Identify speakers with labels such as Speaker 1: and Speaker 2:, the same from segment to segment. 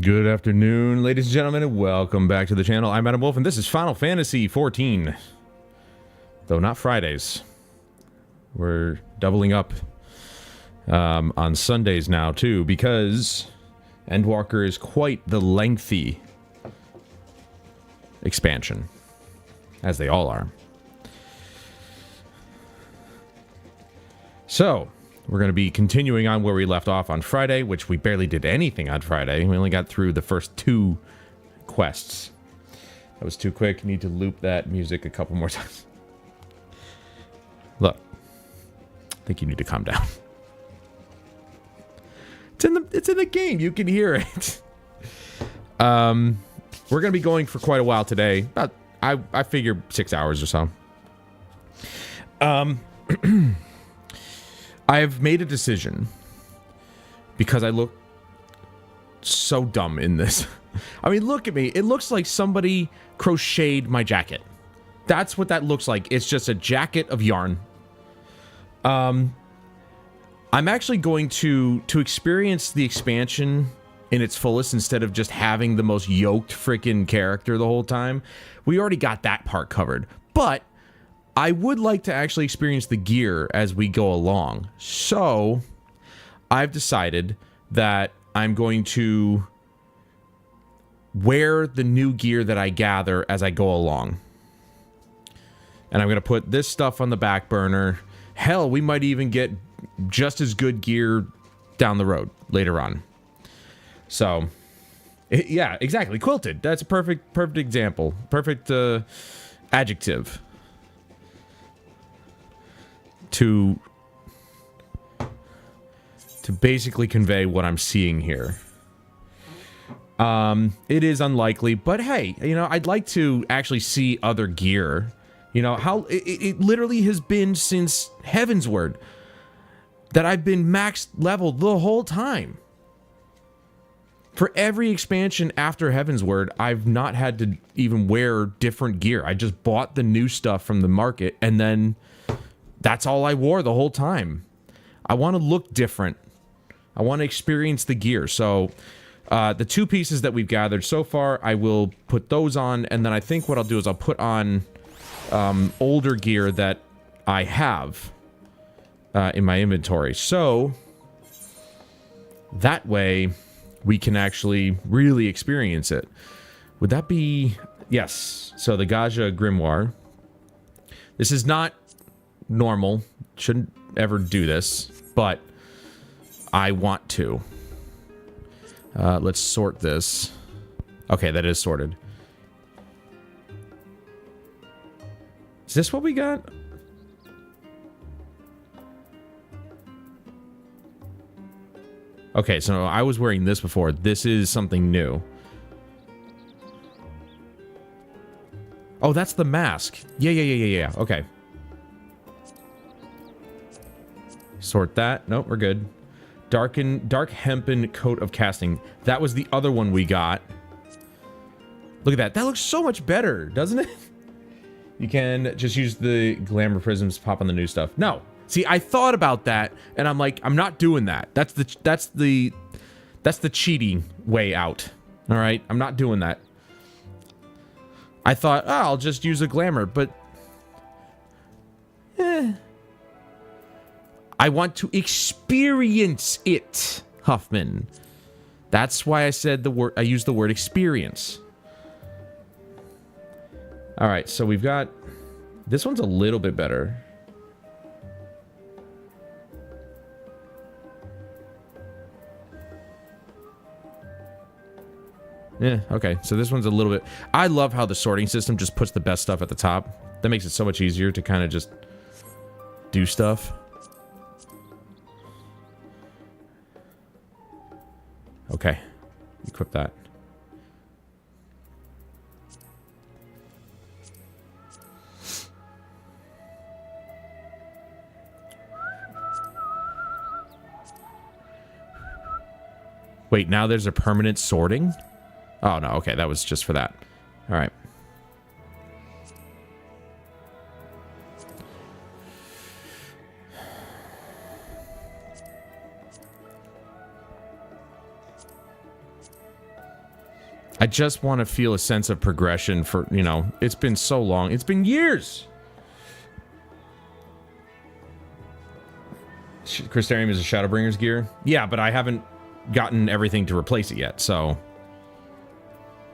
Speaker 1: Good afternoon, ladies and gentlemen, and welcome back to the channel. I'm Adam Wolf, and this is Final Fantasy XIV. Though not Fridays. We're doubling up on Sundays now, too, because Endwalker is quite the lengthy expansion, as they all are. So, we're going to be continuing on where we left off on Friday, which we barely did anything on Friday. We only got through the first 2 quests. That was too quick. Need to loop that music a couple more times. Look. I think you need to calm down. It's in the game. You can hear it. We're going to be going for quite a while today. About, I figure 6 hours or so. I've made a decision because I look so dumb in this. I mean, look at me. It looks like somebody crocheted my jacket. That's what that looks like. It's just a jacket of yarn. I'm actually going to experience the expansion in its fullest instead of just having the most yoked freaking character the whole time. We already got that part covered. But I would like to actually experience the gear as we go along. So, I've decided that I'm going to wear the new gear that I gather as I go along. And I'm going to put this stuff on the back burner. Hell, we might even get just as good gear down the road later on. So, yeah, exactly. Quilted. That's a perfect example. Perfect adjective. To basically convey what I'm seeing here. It is unlikely, but hey, you know, I'd like to actually see other gear. You know, how it literally has been since Heavensward that I've been max level the whole time. For every expansion after Heavensward, I've not had to even wear different gear. I just bought the new stuff from the market, and then that's all I wore the whole time. I want to look different. I want to experience the gear. So, the 2 pieces that we've gathered so far, I will put those on, and then I think what I'll do is I'll put on older gear that I have in my inventory. So, that way, we can actually really experience it. Would that be... Yes. So, the Gaja Grimoire. This is not normal. Shouldn't ever do this, but I want to. Let's sort this. Okay, that is sorted. Is this what we got? Okay, so I was wearing this before. This is something new. Oh, that's the mask. Yeah. Okay. Sort that. Nope, we're good. Dark hempen coat of casting. That was the other one we got. Look at that. That looks so much better, doesn't it? You can just use the glamour prisms to pop on the new stuff. No. See, I thought about that, and I'm like, I'm not doing that. That's the cheating way out. All right? I'm not doing that. I thought, oh, I'll just use a glamour, but I want to experience it, Huffman. That's why I said the word. I used the word experience. All right, so we've got this one's a little bit better. Yeah, okay. So this one's a little bit... I love how the sorting system just puts the best stuff at the top. That makes it so much easier to kind of just do stuff. Okay. Equip that. Wait, now there's a permanent sorting? Oh, no. Okay, that was just for that. All right. I just want to feel a sense of progression for, you know, it's been so long. It's been years. Crystarium is a Shadowbringer's gear. Yeah, but I haven't gotten everything to replace it yet, so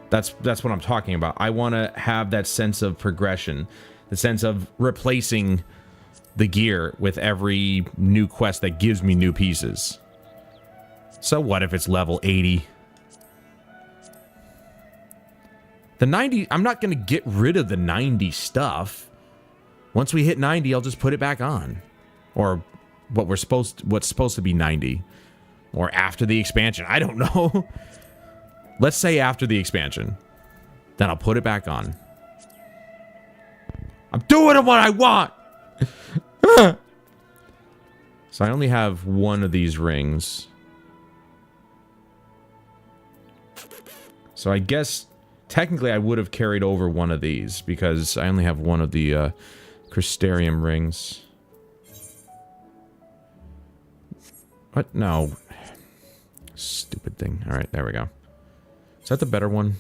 Speaker 1: that's what I'm talking about. I want to have that sense of progression, the sense of replacing the gear with every new quest that gives me new pieces. So what if it's level 80? The 90, I'm not going to get rid of the 90 stuff. Once we hit 90, I'll just put it back on. Or what's supposed to be 90. Or after the expansion. I don't know. Let's say after the expansion. Then I'll put it back on. I'm doing what I want! So I only have one of these rings. So I guess technically I would have carried over one of these because I only have one of the Crystarium rings. What? No. Stupid thing. Alright, there we go. Is that the better one?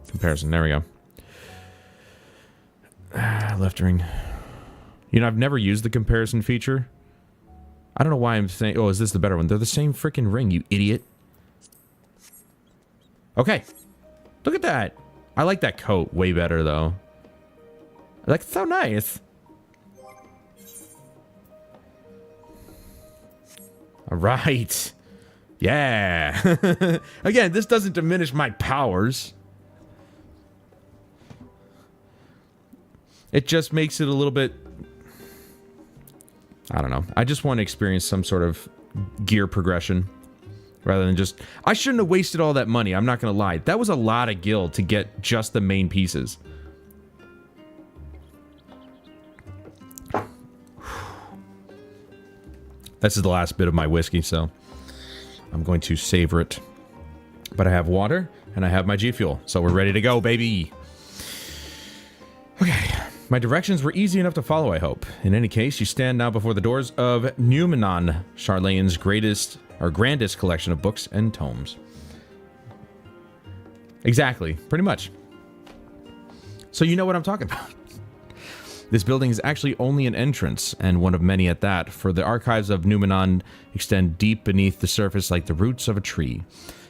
Speaker 1: Comparison. There we go. Left ring. You know, I've never used the comparison feature. I don't know why I'm saying... Oh, is this the better one? They're the same freaking ring, you idiot. Okay. Look at that. I like that coat way better, though. Like, it's so nice. All right. Yeah. Again, this doesn't diminish my powers. It just makes it a little bit... I don't know. I just want to experience some sort of gear progression. Rather than just... I shouldn't have wasted all that money. I'm not going to lie. That was a lot of gil to get just the main pieces. This is the last bit of my whiskey, so... I'm going to savor it. But I have water, and I have my G Fuel. So we're ready to go, baby! Okay. My directions were easy enough to follow, I hope. In any case, you stand now before the doors of Numenon, Sharlayan's grandest collection of books and tomes. Exactly. Pretty much. So you know what I'm talking about. This building is actually only an entrance, and one of many at that, for the archives of Numenon extend deep beneath the surface like the roots of a tree.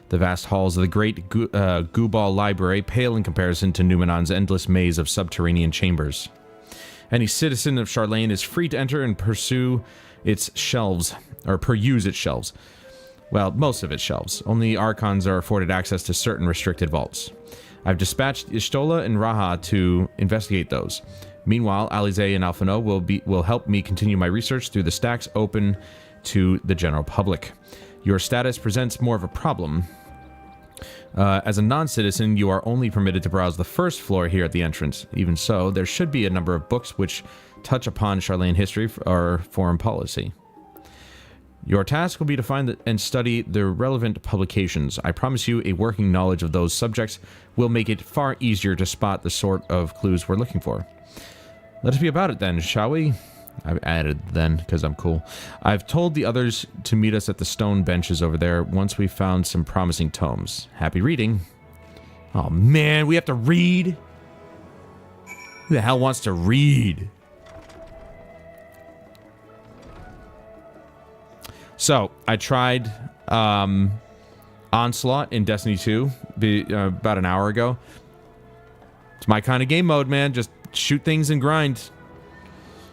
Speaker 1: The vast halls of the great Gubal library pale in comparison to Numenon's endless maze of subterranean chambers. Any citizen of Sharlayan is free to enter and pursue its shelves, or peruse its shelves. Well, most of its shelves. Only Archons are afforded access to certain restricted vaults. I've dispatched Ishtola and Raha to investigate those. Meanwhile, Alize and Alphino will help me continue my research through the stacks open to the general public. Your status presents more of a problem. As a non-citizen, you are only permitted to browse the first floor here at the entrance. Even so, there should be a number of books which touch upon Sharlayan history or foreign policy. Your task will be to find and study the relevant publications. I promise you a working knowledge of those subjects will make it far easier to spot the sort of clues we're looking for. Let us be about it then, shall we? I've added then, because I'm cool. I've told the others to meet us at the stone benches over there once we've found some promising tomes. Happy reading. Oh man, we have to read? Who the hell wants to read? So, I tried Onslaught in Destiny 2 about an hour ago. It's my kind of game mode, man. Just shoot things and grind.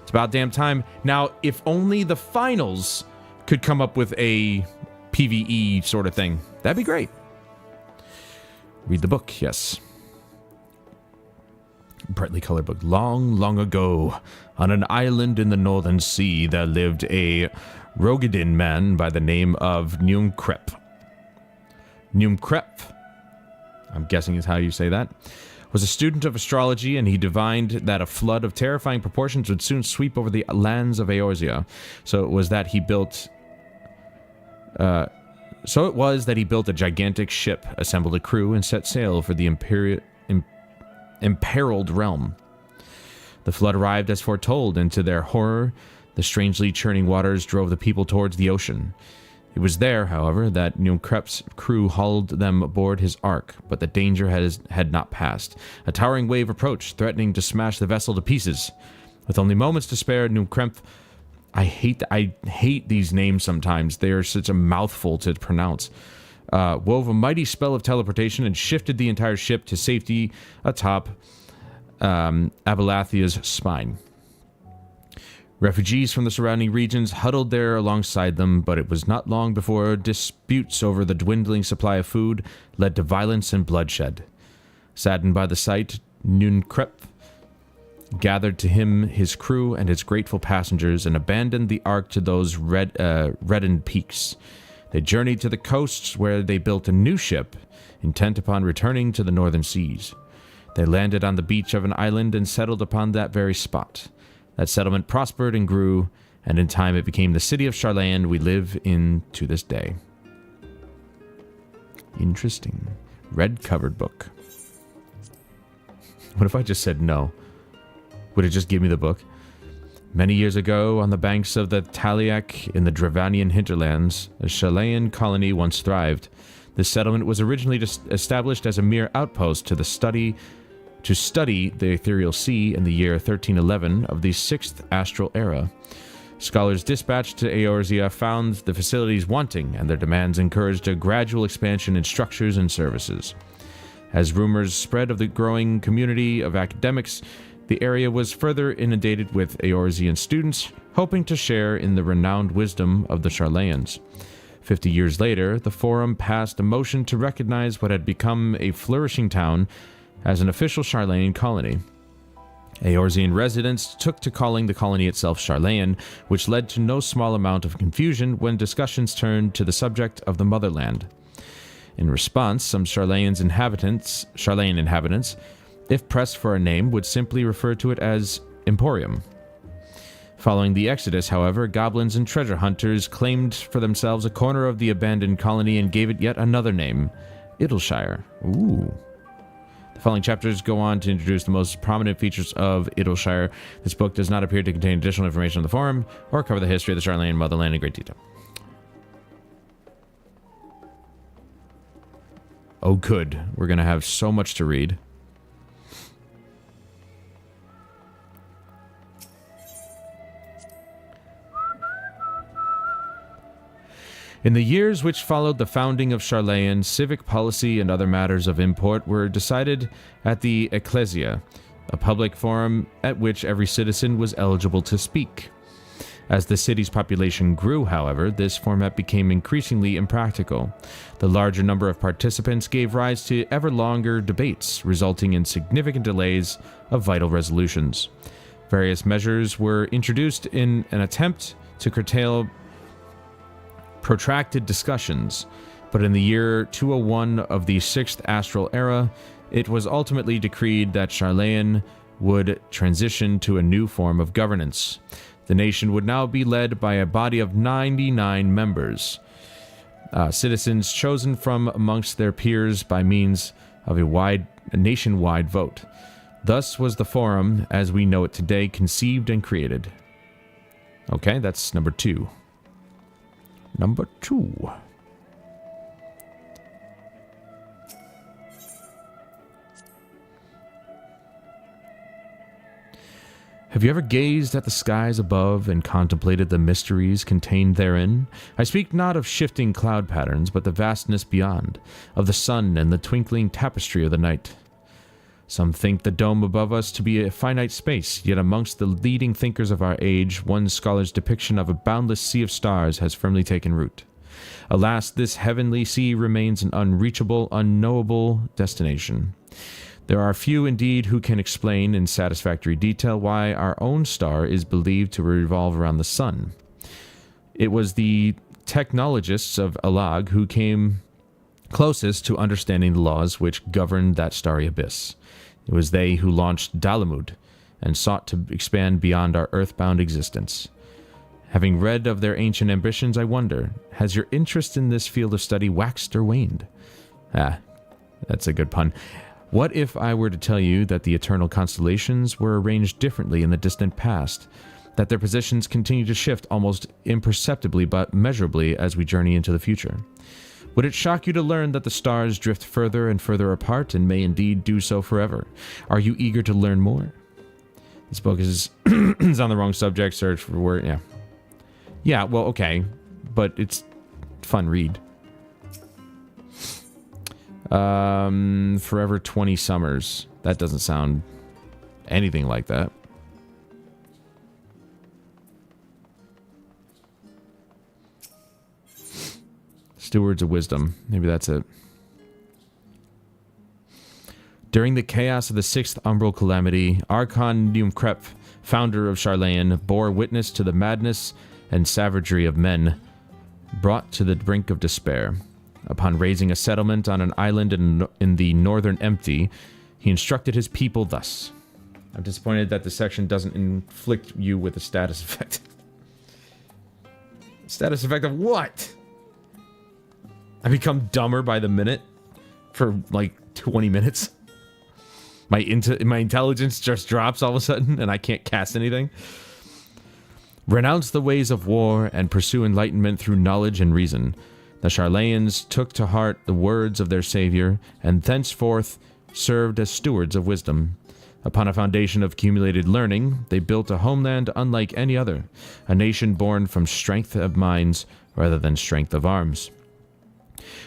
Speaker 1: It's about damn time. Now, if only the finals could come up with a PvE sort of thing, that'd be great. Read the book, yes. Brightly colored book. Long, long ago, on an island in the northern sea, there lived a Rogadin man by the name of Numkrep. Numkrep, I'm guessing is how you say that, was a student of astrology, and he divined that a flood of terrifying proportions would soon sweep over the lands of Eorzea. So it was that he built a gigantic ship, assembled a crew, and set sail for the imperiled realm. The flood arrived as foretold, and to their horror, The strangely churning waters drove the people towards the ocean. It was there, however, that Nunkrep's crew hauled them aboard his ark, but the danger had not passed. A towering wave approached, threatening to smash the vessel to pieces. With only moments to spare, Nunkrep... I hate these names sometimes. They are such a mouthful to pronounce. Wove a mighty spell of teleportation and shifted the entire ship to safety atop Abalathia's spine. Refugees from the surrounding regions huddled there alongside them, but it was not long before disputes over the dwindling supply of food led to violence and bloodshed. Saddened by the sight, Nunkrep gathered to him his crew and his grateful passengers and abandoned the ark to those reddened peaks. They journeyed to the coasts where they built a new ship, intent upon returning to the northern seas. They landed on the beach of an island and settled upon that very spot. That settlement prospered and grew, and in time it became the city of Sharlayan we live in to this day. Interesting. Red-covered book. What if I just said no? Would it just give me the book? Many years ago, on the banks of the Taliak in the Dravanian hinterlands, a Sharlayan colony once thrived. This settlement was originally established as a mere outpost to study the ethereal sea in the year 1311 of the 6th astral era. Scholars dispatched to Eorzea found the facilities wanting, and their demands encouraged a gradual expansion in structures and services. As rumors spread of the growing community of academics, the area was further inundated with Eorzean students, hoping to share in the renowned wisdom of the Sharlayans. 50 years later, the Forum passed a motion to recognize what had become a flourishing town as an official Sharlayan colony. Eorzean residents took to calling the colony itself Sharlayan, which led to no small amount of confusion when discussions turned to the subject of the motherland. In response, some Sharlayan inhabitants, if pressed for a name, would simply refer to it as Emporium. Following the Exodus, however, goblins and treasure hunters claimed for themselves a corner of the abandoned colony and gave it yet another name, Idleshire. Ooh. The following chapters go on to introduce the most prominent features of Idleshire. This book does not appear to contain additional information on the Forum or cover the history of the Sharlayan motherland in great detail. Oh, good. We're going to have so much to read. In the years which followed the founding of Sharlayan, civic policy and other matters of import were decided at the Ecclesia, a public forum at which every citizen was eligible to speak. As the city's population grew, however, this format became increasingly impractical. The larger number of participants gave rise to ever longer debates, resulting in significant delays of vital resolutions. Various measures were introduced in an attempt to curtail protracted discussions, but in the year 201 of the 6th astral era, it was ultimately decreed that Sharlayan would transition to a new form of governance. The nation would now be led by a body of 99 members, citizens chosen from amongst their peers by means of a nationwide vote. Thus was the Forum, as we know it today, conceived and created. Okay, that's number 2. Number 2. Have you ever gazed at the skies above and contemplated the mysteries contained therein? I speak not of shifting cloud patterns, but the vastness beyond, of the sun and the twinkling tapestry of the night. Some think the dome above us to be a finite space, yet amongst the leading thinkers of our age, one scholar's depiction of a boundless sea of stars has firmly taken root. Alas, this heavenly sea remains an unreachable, unknowable destination. There are few indeed who can explain in satisfactory detail why our own star is believed to revolve around the sun. It was the technologists of Alag who came closest to understanding the laws which governed that starry abyss. It was they who launched Dalamud and sought to expand beyond our earthbound existence. Having read of their ancient ambitions, I wonder, has your interest in this field of study waxed or waned? That's a good pun. What if I were to tell you that the eternal constellations were arranged differently in the distant past? that their positions continue to shift almost imperceptibly but measurably as we journey into the future. Would it shock you to learn that the stars drift further and further apart and may indeed do so forever? Are you eager to learn more? This book is, is on the wrong subject. Search for word. Yeah. Yeah, well, okay. But it's fun read. Forever 20 Summers. That doesn't sound anything like that. Stewards of Wisdom. Maybe that's it. During the chaos of the 6th Umbral Calamity, Archon Neumkrep, founder of Sharlayan, bore witness to the madness and savagery of men brought to the brink of despair. Upon raising a settlement on an island in the northern Empty, he instructed his people thus. I'm disappointed that the section doesn't inflict you with a status effect. Status effect of what? I become dumber by the minute for like 20 minutes. My intelligence just drops all of a sudden and I can't cast anything. Renounce the ways of war and pursue enlightenment through knowledge and reason. The Sharlayans took to heart the words of their savior and thenceforth served as stewards of wisdom. Upon a foundation of accumulated learning, they built a homeland unlike any other, a nation born from strength of minds rather than strength of arms.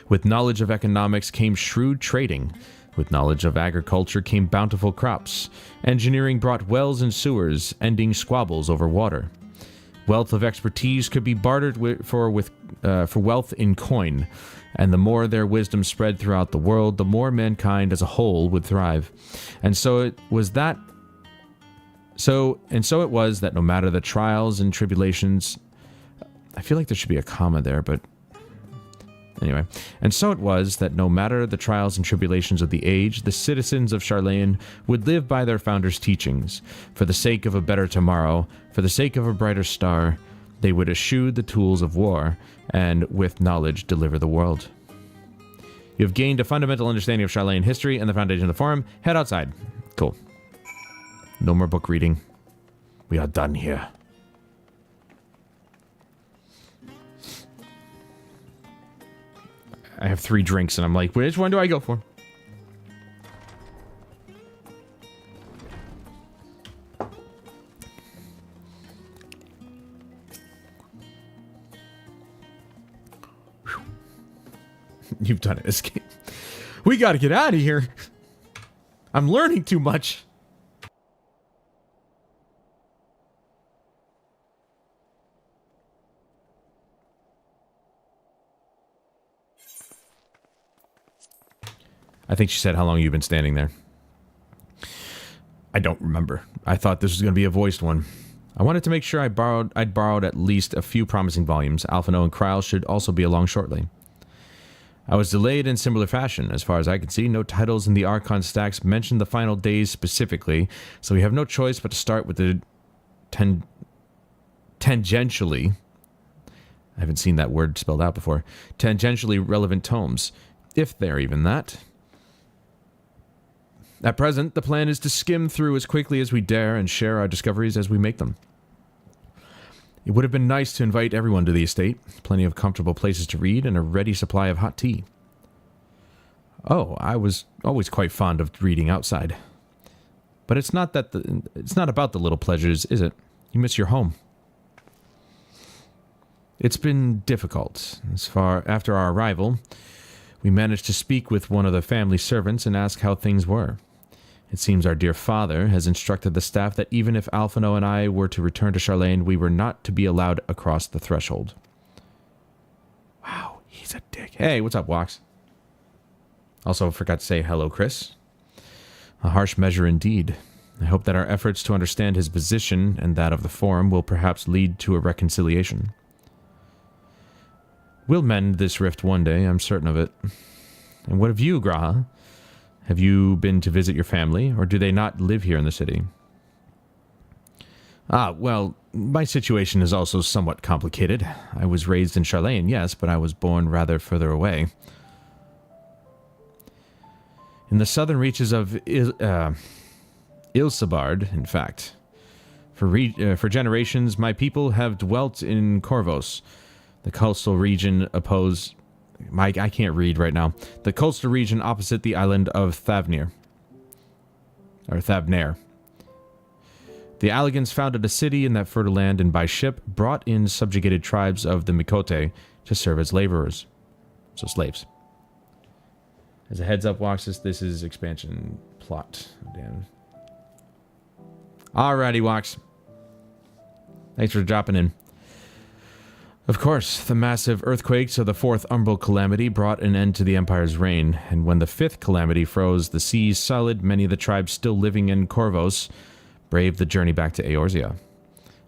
Speaker 1: With knowledge of economics came shrewd trading. With knowledge of agriculture came bountiful crops. Engineering brought wells and sewers, ending squabbles over water. Wealth of expertise could be bartered for wealth in coin, and the more their wisdom spread throughout the world, the more mankind as a whole would thrive. And so it was that no matter the trials and tribulations, I feel like there should be a comma there, but anyway. And so it was that no matter the trials and tribulations of the age, the citizens of Sharlayan would live by their founders' teachings. For the sake of a better tomorrow, for the sake of a brighter star, they would eschew the tools of war, and with knowledge deliver the world. You have gained a fundamental understanding of Sharlayan history and the foundation of the forum. Head outside. Cool. No more book reading. We are done here. I have 3 drinks, and I'm like, which one do I go for? You've done it. Escape. We gotta get out of here. I'm learning too much. I think she said, how long have you been standing there? I don't remember. I thought this was going to be a voiced one. I wanted to make sure I'd borrowed at least a few promising volumes. Alphino and Kryl should also be along shortly. I was delayed in similar fashion. As far as I could see, no titles in the Archon stacks mentioned the final days specifically, so we have no choice but to start with the tangentially, I haven't seen that word spelled out before, tangentially relevant tomes, if they're even that. At present, the plan is to skim through as quickly as we dare and share our discoveries as we make them. It would have been nice to invite everyone to the estate, plenty of comfortable places to read, and a ready supply of hot tea. Oh, I was always quite fond of reading outside. But it's not about the little pleasures, is it? You miss your home. It's been difficult. After our arrival, we managed to speak with one of the family servants and ask how things were. It seems our dear father has instructed the staff that even if Alphino and I were to return to Sharlayan, we were not to be allowed across the threshold. Wow, he's a dick. Hey, what's up, Wox? Also forgot to say hello, Chris. A harsh measure indeed. I hope that our efforts to understand his position and that of the forum will perhaps lead to a reconciliation. We'll mend this rift one day, I'm certain of it. And what of you, Graha? Have you been to visit your family, or do they not live here in the city? Well, my situation is also somewhat complicated. I was raised in Sharlayan, yes, but I was born rather further away. In the southern reaches of Ilsabard, in fact. For generations, my people have dwelt in Corvos, the coastal region I can't read right now. The coastal region opposite the island of Thavnir. Or Thavnair. The Alligans founded a city in that fertile land and by ship brought in subjugated tribes of the Mikote to serve as laborers. So slaves. As a heads up, Walks, this is expansion plot. Damn. Alrighty, Walks. Thanks for dropping in. Of course, the massive earthquakes of the fourth Umbral Calamity brought an end to the Empire's reign, and when the fifth Calamity froze the seas solid, many of the tribes still living in Corvos braved the journey back to Eorzea.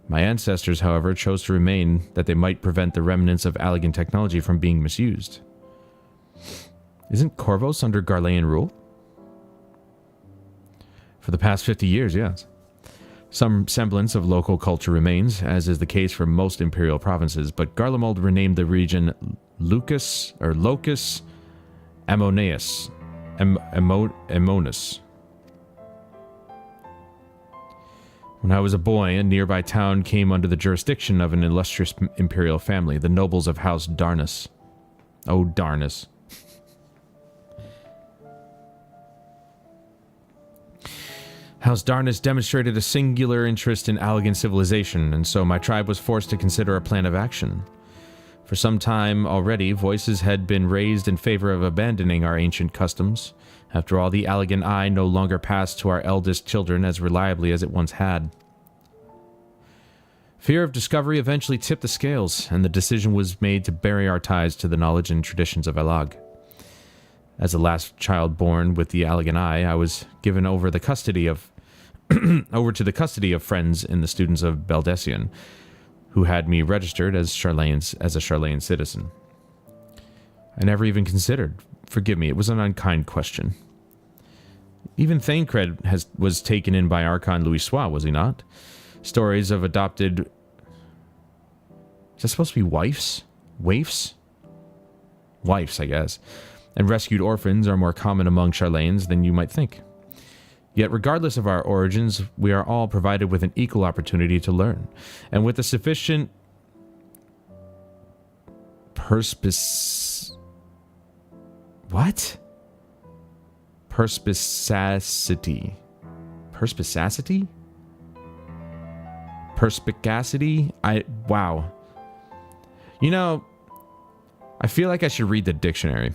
Speaker 1: My ancestors, however, chose to remain that they might prevent the remnants of Allagan technology from being misused. Isn't Corvos under Garlean rule? For the past 50 years, yes. Some semblance of local culture remains, as is the case for most imperial provinces, but Garlemald renamed the region Locus Ammonaeus. Ammonus. When I was a boy, a nearby town came under the jurisdiction of an illustrious imperial family, the nobles of House Darnus. Oh, Darnus. House Darnus demonstrated a singular interest in Allagan civilization, and so my tribe was forced to consider a plan of action. For some time already, voices had been raised in favor of abandoning our ancient customs. After all, the Allagan eye no longer passed to our eldest children as reliably as it once had. Fear of discovery eventually tipped the scales, and the decision was made to bury our ties to the knowledge and traditions of Allag. As the last child born with the Allagan eye, I was given over to the custody of friends and the students of Beldessian, who had me registered as a Sharlayan citizen. I never even considered. Forgive me, it was an unkind question. Even Thancred was taken in by Archon Louis Sois, was he not? Stories of adopted... Is that supposed to be wives? Waifs? Wives, I guess. And rescued orphans are more common among Sharlayans than you might think. Yet regardless of our origins, we are all provided with an equal opportunity to learn, and with a sufficient perspicacity? Wow. You know, I feel like I should read the dictionary.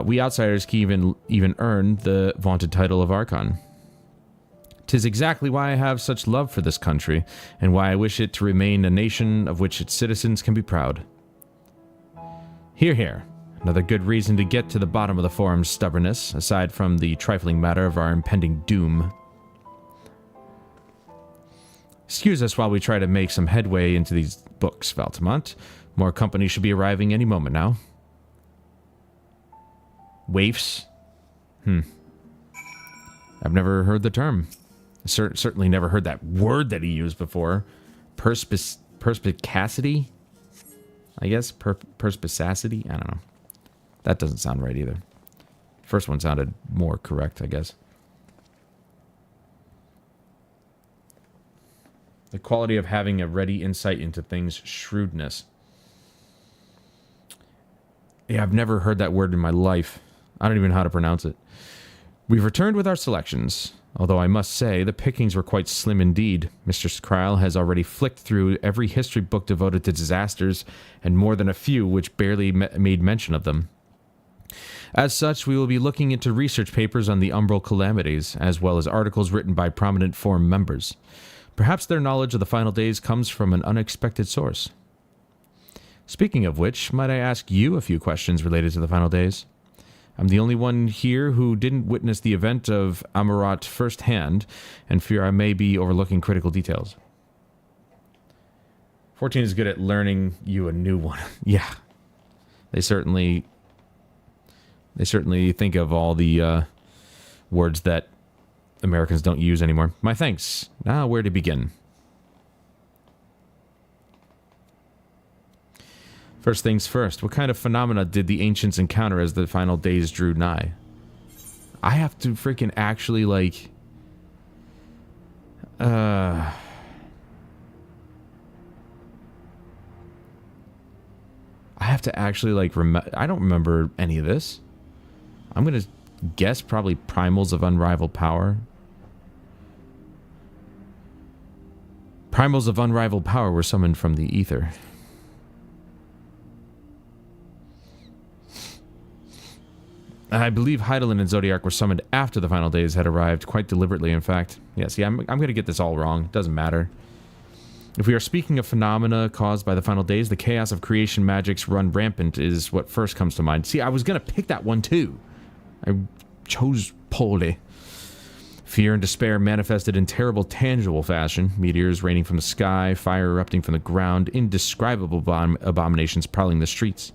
Speaker 1: We outsiders can even earn the vaunted title of Archon. 'Tis exactly why I have such love for this country, and why I wish it to remain a nation of which its citizens can be proud. Hear, hear. Another good reason to get to the bottom of the forum's stubbornness, aside from the trifling matter of our impending doom. Excuse us while we try to make some headway into these books, Valtamont. More company should be arriving any moment now. Waifs? I've never heard the term. Certainly never heard that word that he used before. Perspicacity? I guess? Perspicacity? I don't know. That doesn't sound right either. First one sounded more correct, I guess. The quality of having a ready insight into things' shrewdness. Yeah, I've never heard that word in my life. I don't even know how to pronounce it. We've returned with our selections, although I must say the pickings were quite slim indeed. Mr. Skryl has already flicked through every history book devoted to disasters, and more than a few which barely made mention of them. As such, we will be looking into research papers on the Umbral Calamities, as well as articles written by prominent forum members. Perhaps their knowledge of the final days comes from an unexpected source. Speaking of which, might I ask you a few questions related to the final days? I'm the only one here who didn't witness the event of Amarat firsthand, and fear I may be overlooking critical details. 14 is good at learning you a new one. Yeah. They certainly think of all the words that Americans don't use anymore. My thanks. Now, where to begin? First things first, what kind of phenomena did the ancients encounter as the final days drew nigh? I have to freaking actually, like... have to actually, like, I don't remember any of this. I'm going to guess probably primals of unrivaled power. Primals of unrivaled power were summoned from the ether. I believe Hydaelyn and Zodiac were summoned after the final days had arrived, quite deliberately, in fact. Yeah, see, I'm going to get this all wrong. It doesn't matter. If we are speaking of phenomena caused by the final days, the chaos of creation magics run rampant is what first comes to mind. See, I was going to pick that one too. I chose poorly. Fear and despair manifested in terrible, tangible fashion. Meteors raining from the sky, fire erupting from the ground, indescribable abominations prowling the streets.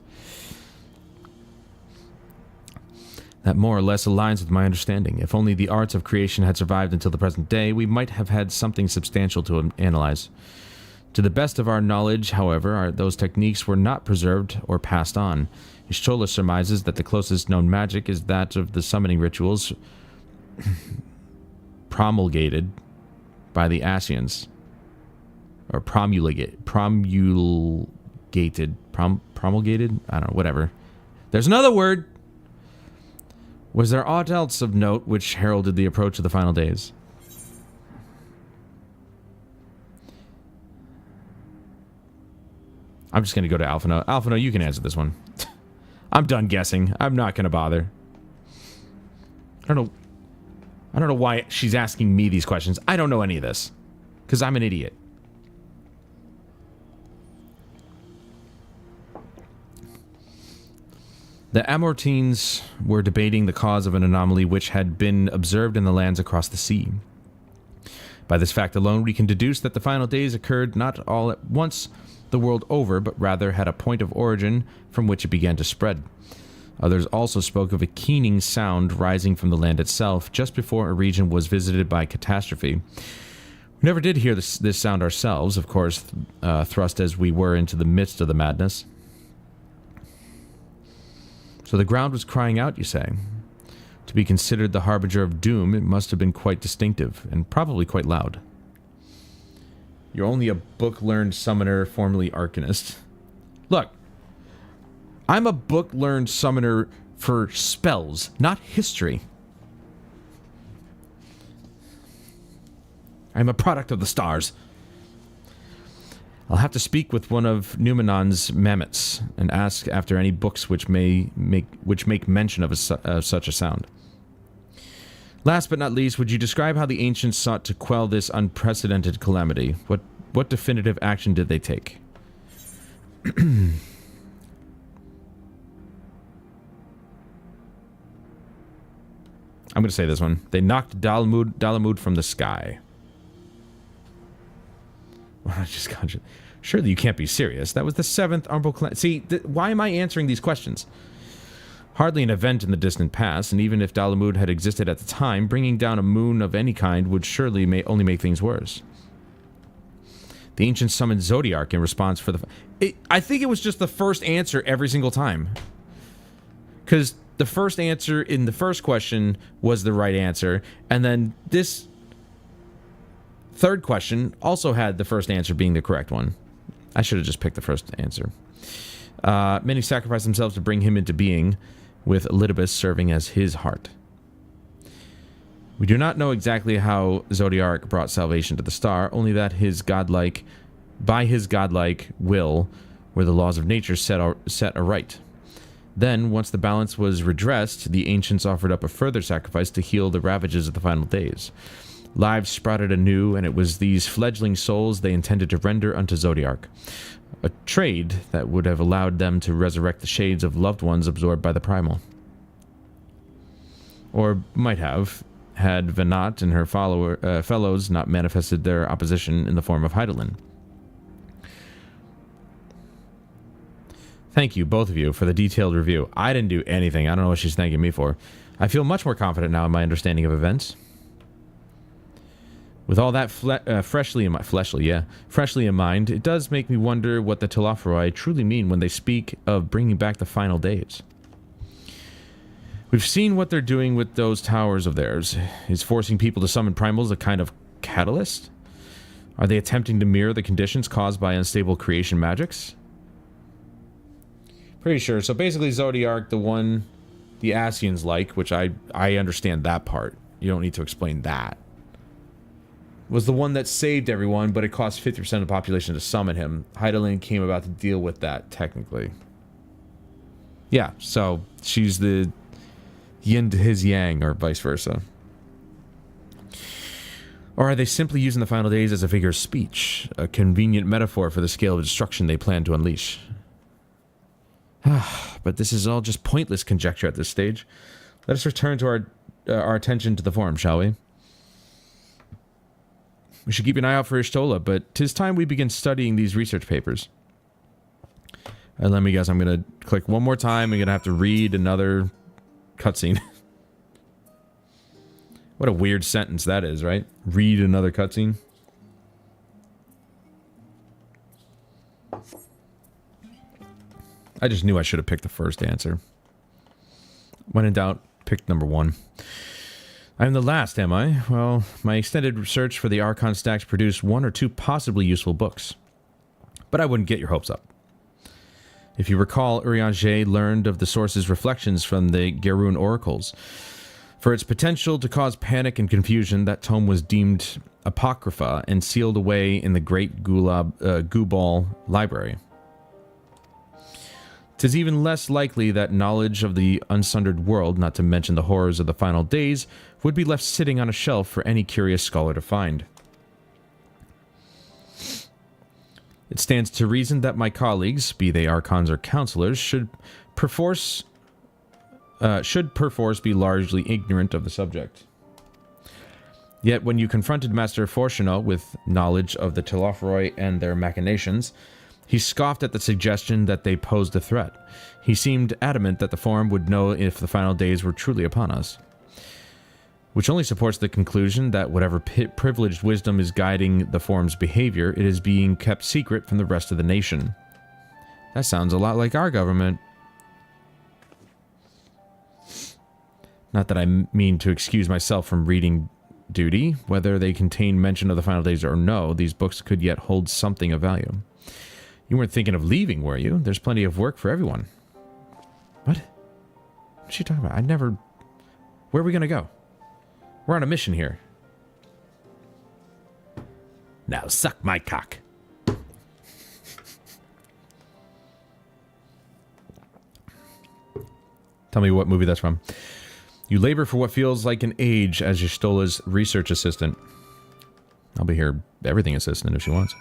Speaker 1: That more or less aligns with my understanding. If only the arts of creation had survived until the present day, we might have had something substantial to analyze. To the best of our knowledge, however, those techniques were not preserved or passed on. Ishtola surmises that the closest known magic is that of the summoning rituals promulgated by the Ascians. Or promulgated? Promulgated? I don't know, whatever. There's another word! Was there aught else of note which heralded the approach of the final days? I'm just going to go to Alphino. Alphino, you can answer this one. I'm done guessing. I'm not going to bother. I don't know why she's asking me these questions. I don't know any of this. Because I'm an idiot. The Amortines were debating the cause of an anomaly which had been observed in the lands across the sea. By this fact alone, we can deduce that the final days occurred not all at once the world over, but rather had a point of origin from which it began to spread. Others also spoke of a keening sound rising from the land itself just before a region was visited by catastrophe. We never did hear this sound ourselves, of course, thrust as we were into the midst of the madness. So the ground was crying out, you say? To be considered the harbinger of doom, it must have been quite distinctive, and probably quite loud. You're only a book-learned summoner, formerly arcanist. Look, I'm a book-learned summoner for spells, not history. I'm a product of the stars. I'll have to speak with one of Numenon's mammoths and ask after any books which make mention of such a sound. Last but not least, would you describe how the ancients sought to quell this unprecedented calamity? What definitive action did they take? I'm going to say this one. They knocked Dalamud from the sky. Well, I just got you. Surely you can't be serious. That was the 7th Umbral Clan. See, why am I answering these questions? Hardly an event in the distant past, and even if Dalamud had existed at the time, bringing down a moon of any kind would surely only make things worse. The ancients summoned Zodiac in response for the... I think it was just the first answer every single time. Because the first answer in the first question was the right answer, and then this third question also had the first answer being the correct one. I should have just picked the first answer. Many sacrificed themselves to bring him into being, with Elidibus serving as his heart. We do not know exactly how Zodiac brought salvation to the star, only that by his godlike will were the laws of nature set aright. Then, once the balance was redressed, the ancients offered up a further sacrifice to heal the ravages of the final days. Lives sprouted anew, and it was these fledgling souls they intended to render unto Zodiac. A trade that would have allowed them to resurrect the shades of loved ones absorbed by the primal. Or might have, had Venat and her fellows not manifested their opposition in the form of Hydaelyn. Thank you, both of you, for the detailed review. I didn't do anything. I don't know what she's thanking me for. I feel much more confident now in my understanding of events. With all that freshly in mind, it does make me wonder what the Telophoroi truly mean when they speak of bringing back the final days. We've seen what they're doing with those towers of theirs. Is forcing people to summon primals a kind of catalyst? Are they attempting to mirror the conditions caused by unstable creation magics? Pretty sure. So basically Zodiac, the one the Asians like, which I understand that part. You don't need to explain that. Was the one that saved everyone, but it cost 50% of the population to summon him. Heidelin came about to deal with that, technically. Yeah, so she's the yin to his yang, or vice versa. Or are they simply using the final days as a figure of speech? A convenient metaphor for the scale of destruction they plan to unleash. But this is all just pointless conjecture at this stage. Let us return to our attention to the forum, shall we? We should keep an eye out for Ishtola, but 'tis time we begin studying these research papers. And let me guess, I'm gonna click one more time. I'm gonna have to read another cutscene. What a weird sentence that is, right? Read another cutscene. I just knew I should have picked the first answer. When in doubt, pick number 1. I'm the last, am I? Well, my extended research for the Archon stacks produced 1 or 2 possibly useful books. But I wouldn't get your hopes up. If you recall, Urianger learned of the source's reflections from the Gerun oracles. For its potential to cause panic and confusion, that tome was deemed apocrypha and sealed away in the Great Gubal Library. 'Tis even less likely that knowledge of the unsundered world, not to mention the horrors of the final days, would be left sitting on a shelf for any curious scholar to find. It stands to reason that my colleagues, be they archons or counselors, should perforce be largely ignorant of the subject. Yet when you confronted Master Fortunato with knowledge of the Telophroi and their machinations, he scoffed at the suggestion that they posed a threat. He seemed adamant that the Forum would know if the final days were truly upon us. Which only supports the conclusion that whatever privileged wisdom is guiding the Forum's behavior, it is being kept secret from the rest of the nation. That sounds a lot like our government. Not that I mean to excuse myself from reading duty. Whether they contain mention of the final days or no, these books could yet hold something of value. You weren't thinking of leaving, were you? There's plenty of work for everyone. What? What's she talking about? Where are we gonna go? We're on a mission here. Now suck my cock. Tell me what movie that's from. You labor for what feels like an age as Y'shtola's research assistant. I'll be her everything assistant if she wants.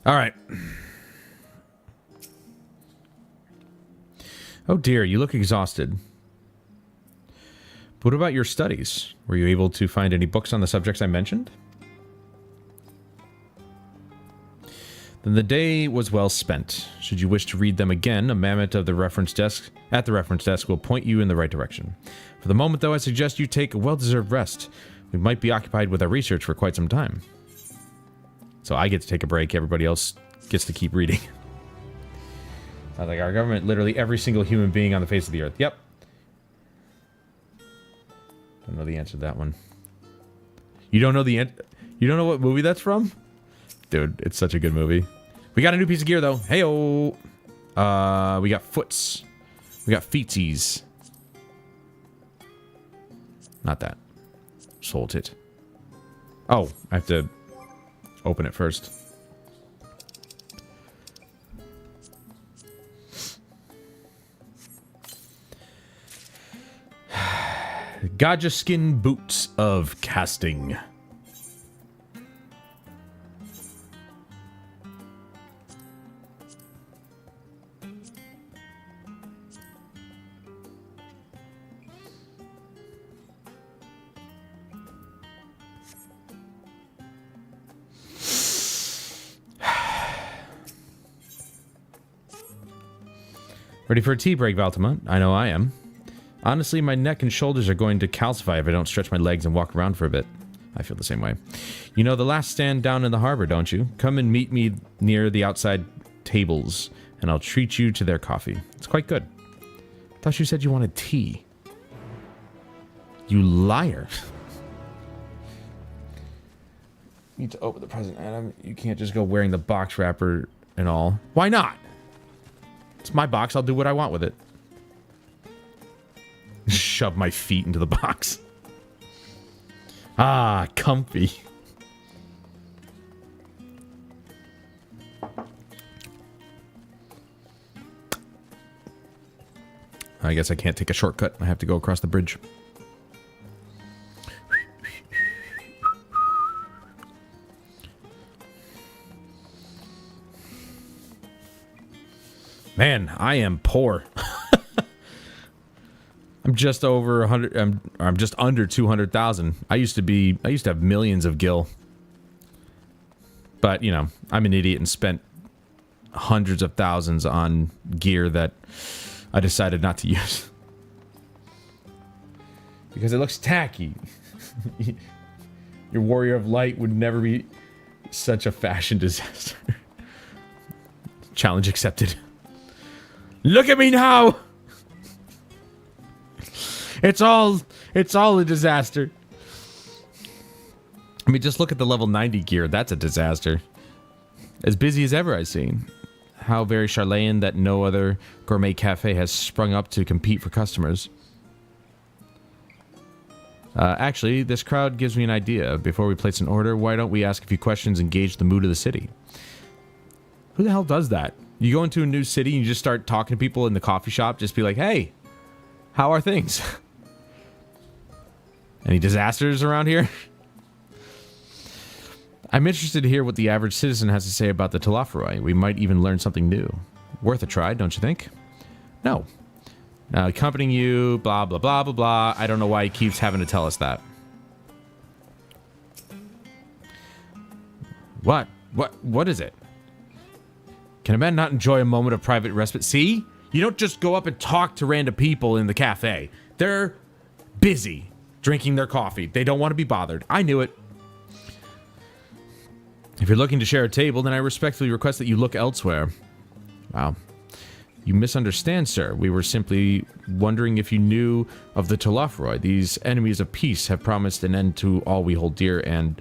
Speaker 1: Alright. Oh dear, you look exhausted. What about your studies? Were you able to find any books on the subjects I mentioned? Then the day was well spent. Should you wish to read them again, a mammoth of the reference desk will point you in the right direction. For the moment, though, I suggest you take a well-deserved rest. We might be occupied with our research for quite some time. So I get to take a break, everybody else gets to keep reading. Sounds like our government, literally every single human being on the face of the earth. Yep. Don't know the answer to that one. You don't know you don't know what movie that's from? Dude, it's such a good movie. We got a new piece of gear, though. Hey-oh! We got foots. We got feetsies. Not that. Sold it. Oh, I have to open it first. Gaja skin boots of casting. Ready for a tea break, Valtima? I know I am. Honestly, my neck and shoulders are going to calcify if I don't stretch my legs and walk around for a bit. I feel the same way. You know the last stand down in the harbor, don't you? Come and meet me near the outside tables, and I'll treat you to their coffee. It's quite good. I thought you said you wanted tea. You liar. Need to open the present, Adam. You can't just go wearing the box wrapper and all. Why not? It's my box. I'll do what I want with it. Shove my feet into the box. Ah, comfy. I guess I can't take a shortcut. I have to go across the bridge. Man, I am poor. I'm just over 100. I'm just under 200,000. I used to have millions of gil. But, you know, I'm an idiot and spent hundreds of thousands on gear that I decided not to use. Because it looks tacky. Your Warrior of Light would never be such a fashion disaster. Challenge accepted. Look at me now! It's all a disaster. I mean, just look at the level 90 gear. That's a disaster. As busy as ever I've seen. How very Sharlayan that no other gourmet cafe has sprung up to compete for customers. Actually, this crowd gives me an idea. Before we place an order, why don't we ask a few questions and gauge the mood of the city? Who the hell does that? You go into a new city and you just start talking to people in the coffee shop. Just be like, hey, how are things? Any disasters around here? I'm interested to hear what the average citizen has to say about the Telophoroi. We might even learn something new. Worth a try, don't you think? No. Accompanying you, blah, blah, blah, blah, blah. I don't know why he keeps having to tell us that. What? What is it? Can a man not enjoy a moment of private respite? See? You don't just go up and talk to random people in the cafe. They're busy drinking their coffee. They don't want to be bothered. I knew it. If you're looking to share a table, then I respectfully request that you look elsewhere. Wow. You misunderstand, sir. We were simply wondering if you knew of the Telophoroi. These enemies of peace have promised an end to all we hold dear and...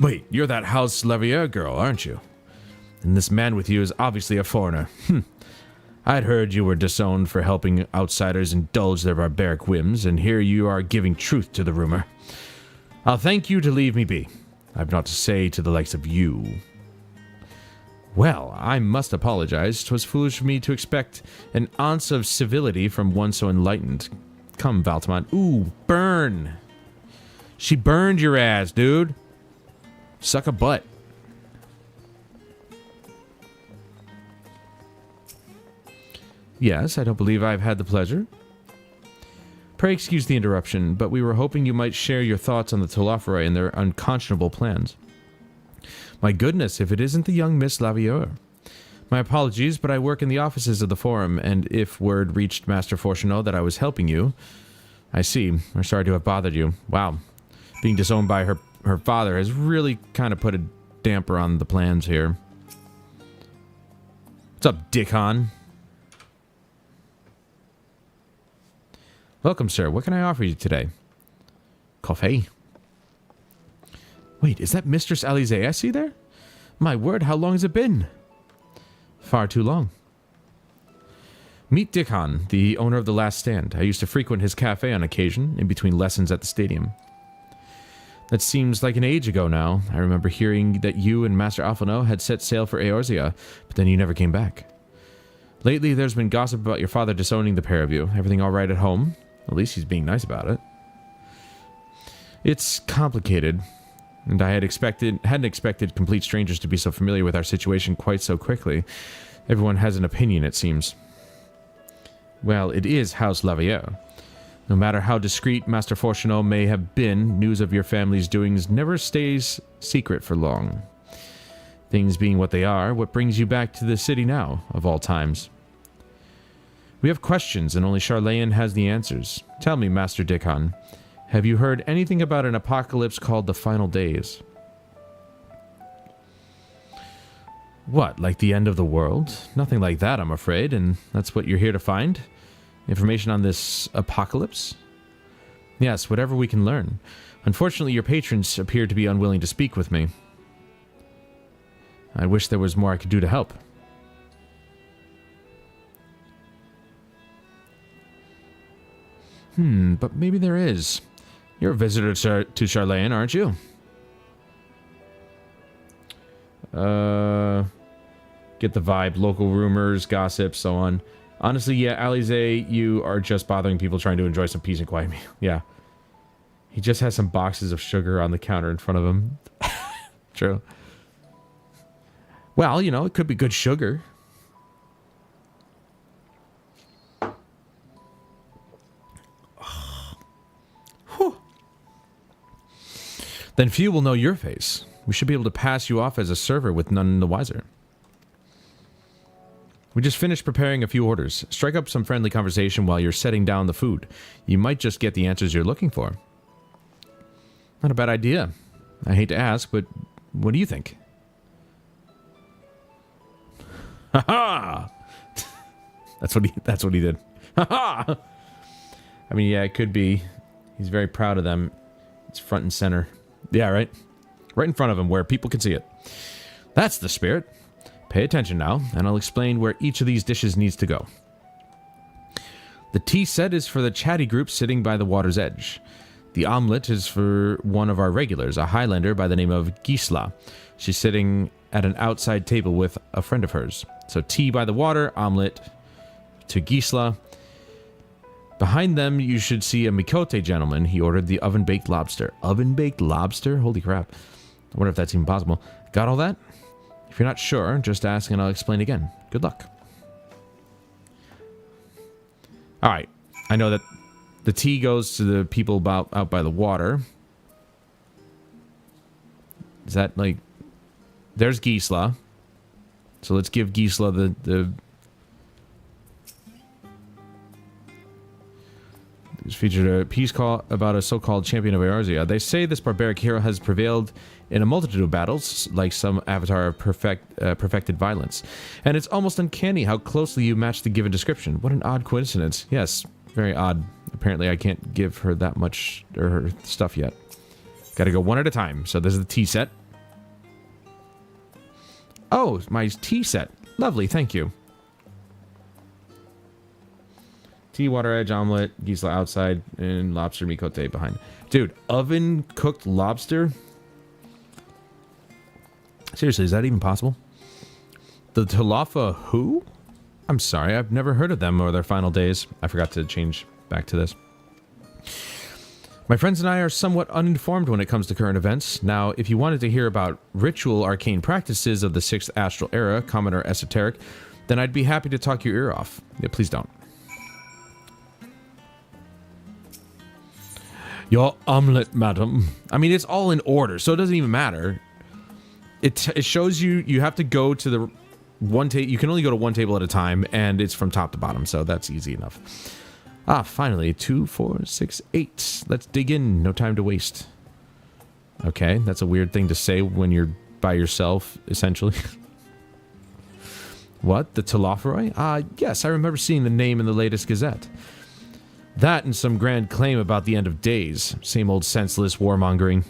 Speaker 1: Wait, you're that House Levier girl, aren't you? And this man with you is obviously a foreigner. I'd heard you were disowned for helping outsiders indulge their barbaric whims, and here you are giving truth to the rumor. I'll thank you to leave me be. I've naught to say to the likes of you. Well, I must apologize. 'Twas foolish of me to expect an ounce of civility from one so enlightened. Come, Valtamont. Ooh, burn. She burned your ass, dude. Suck a butt. Yes, I don't believe I've had the pleasure. Pray excuse the interruption, but we were hoping you might share your thoughts on the Telophoroi and their unconscionable plans. My goodness, if it isn't the young Miss Lavieur. My apologies, but I work in the offices of the Forum, and if word reached Master Fortuneau that I was helping you... I see. We're sorry to have bothered you. Wow. Being disowned by her father has really kind of put a damper on the plans here. What's up, Dickon? Welcome, sir. What can I offer you today? Coffee. Wait, is that Mistress Alize I see there? My word, how long has it been? Far too long. Meet Dickon, the owner of The Last Stand. I used to frequent his cafe on occasion, in between lessons at the stadium. That seems like an age ago now. I remember hearing that you and Master Alphino had set sail for Eorzea, but then you never came back. Lately, there's been gossip about your father disowning the pair of you. Everything all right at home? At least he's being nice about it. It's complicated, and I hadn't expected complete strangers to be so familiar with our situation quite so quickly. Everyone has an opinion, it seems. Well, it is House Lavier. No matter how discreet Master Fortuneau may have been, news of your family's doings never stays secret for long. Things being what they are, what brings you back to the city now, of all times? We have questions, and only Sharlayan has the answers. Tell me, Master Dickon, have you heard anything about an apocalypse called the Final Days? What, like the end of the world? Nothing like that, I'm afraid, and that's what you're here to find? Information on this apocalypse? Yes, whatever we can learn. Unfortunately, your patrons appear to be unwilling to speak with me. I wish there was more I could do to help. But maybe there is. You're a visitor to Sharlayan, aren't you? Get the vibe. Local rumors, gossip, so on. Honestly, yeah, Alize, you are just bothering people trying to enjoy some peace and quiet meal. Yeah. He just has some boxes of sugar on the counter in front of him. True. Well, you know, it could be good sugar. Then few will know your face. We should be able to pass you off as a server with none the wiser. We just finished preparing a few orders. Strike up some friendly conversation while you're setting down the food. You might just get the answers you're looking for. Not a bad idea. I hate to ask, but what do you think? Ha ha! That's what he did. Ha ha! I mean, yeah, it could be. He's very proud of them. It's front and center. Yeah, right? Right in front of him where people can see it. That's the spirit. Pay attention now, and I'll explain where each of these dishes needs to go. The tea set is for the chatty group sitting by the water's edge. The omelet is for one of our regulars, a Highlander by the name of Gisla. She's sitting at an outside table with a friend of hers. So tea by the water, omelet to Gisla. Behind them, you should see a Mikote gentleman. He ordered the oven-baked lobster. Oven-baked lobster? Holy crap. I wonder if that's even possible. Got all that? If you're not sure, just ask and I'll explain again. Good luck. Alright. I know that the tea goes to the people out by the water. Is that like... There's Gisla. So let's give Gisla the It's featured a piece call about a so-called champion of Eorzea. They say this barbaric hero has prevailed in a multitude of battles, like some avatar of perfected violence. And it's almost uncanny how closely you match the given description. What an odd coincidence. Yes, very odd. Apparently I can't give her that much, or her stuff yet. Gotta go one at a time. So this is the tea set. Oh, my tea set. Lovely, thank you. Tea, water edge, omelet, Gisla outside, and lobster Mikote behind. Dude, oven cooked lobster? Seriously, is that even possible? The Talofa who? I'm sorry, I've never heard of them or their final days. I forgot to change back to this. My friends and I are somewhat uninformed when it comes to current events. Now, if you wanted to hear about ritual arcane practices of the 6th Astral Era, common or esoteric, then I'd be happy to talk your ear off. Yeah, please don't. Your omelet, madam. I mean, it's all in order, so it doesn't even matter. It shows you have to go to the one table. You can only go to one table at a time, and it's from top to bottom, so that's easy enough. Ah, finally. 2, 4, 6, 8. Let's dig in. No time to waste. Okay, that's a weird thing to say when you're by yourself, essentially. What? The Telophoroi? Yes, I remember seeing the name in the latest Gazette. That and some grand claim about the end of days. Same old senseless warmongering.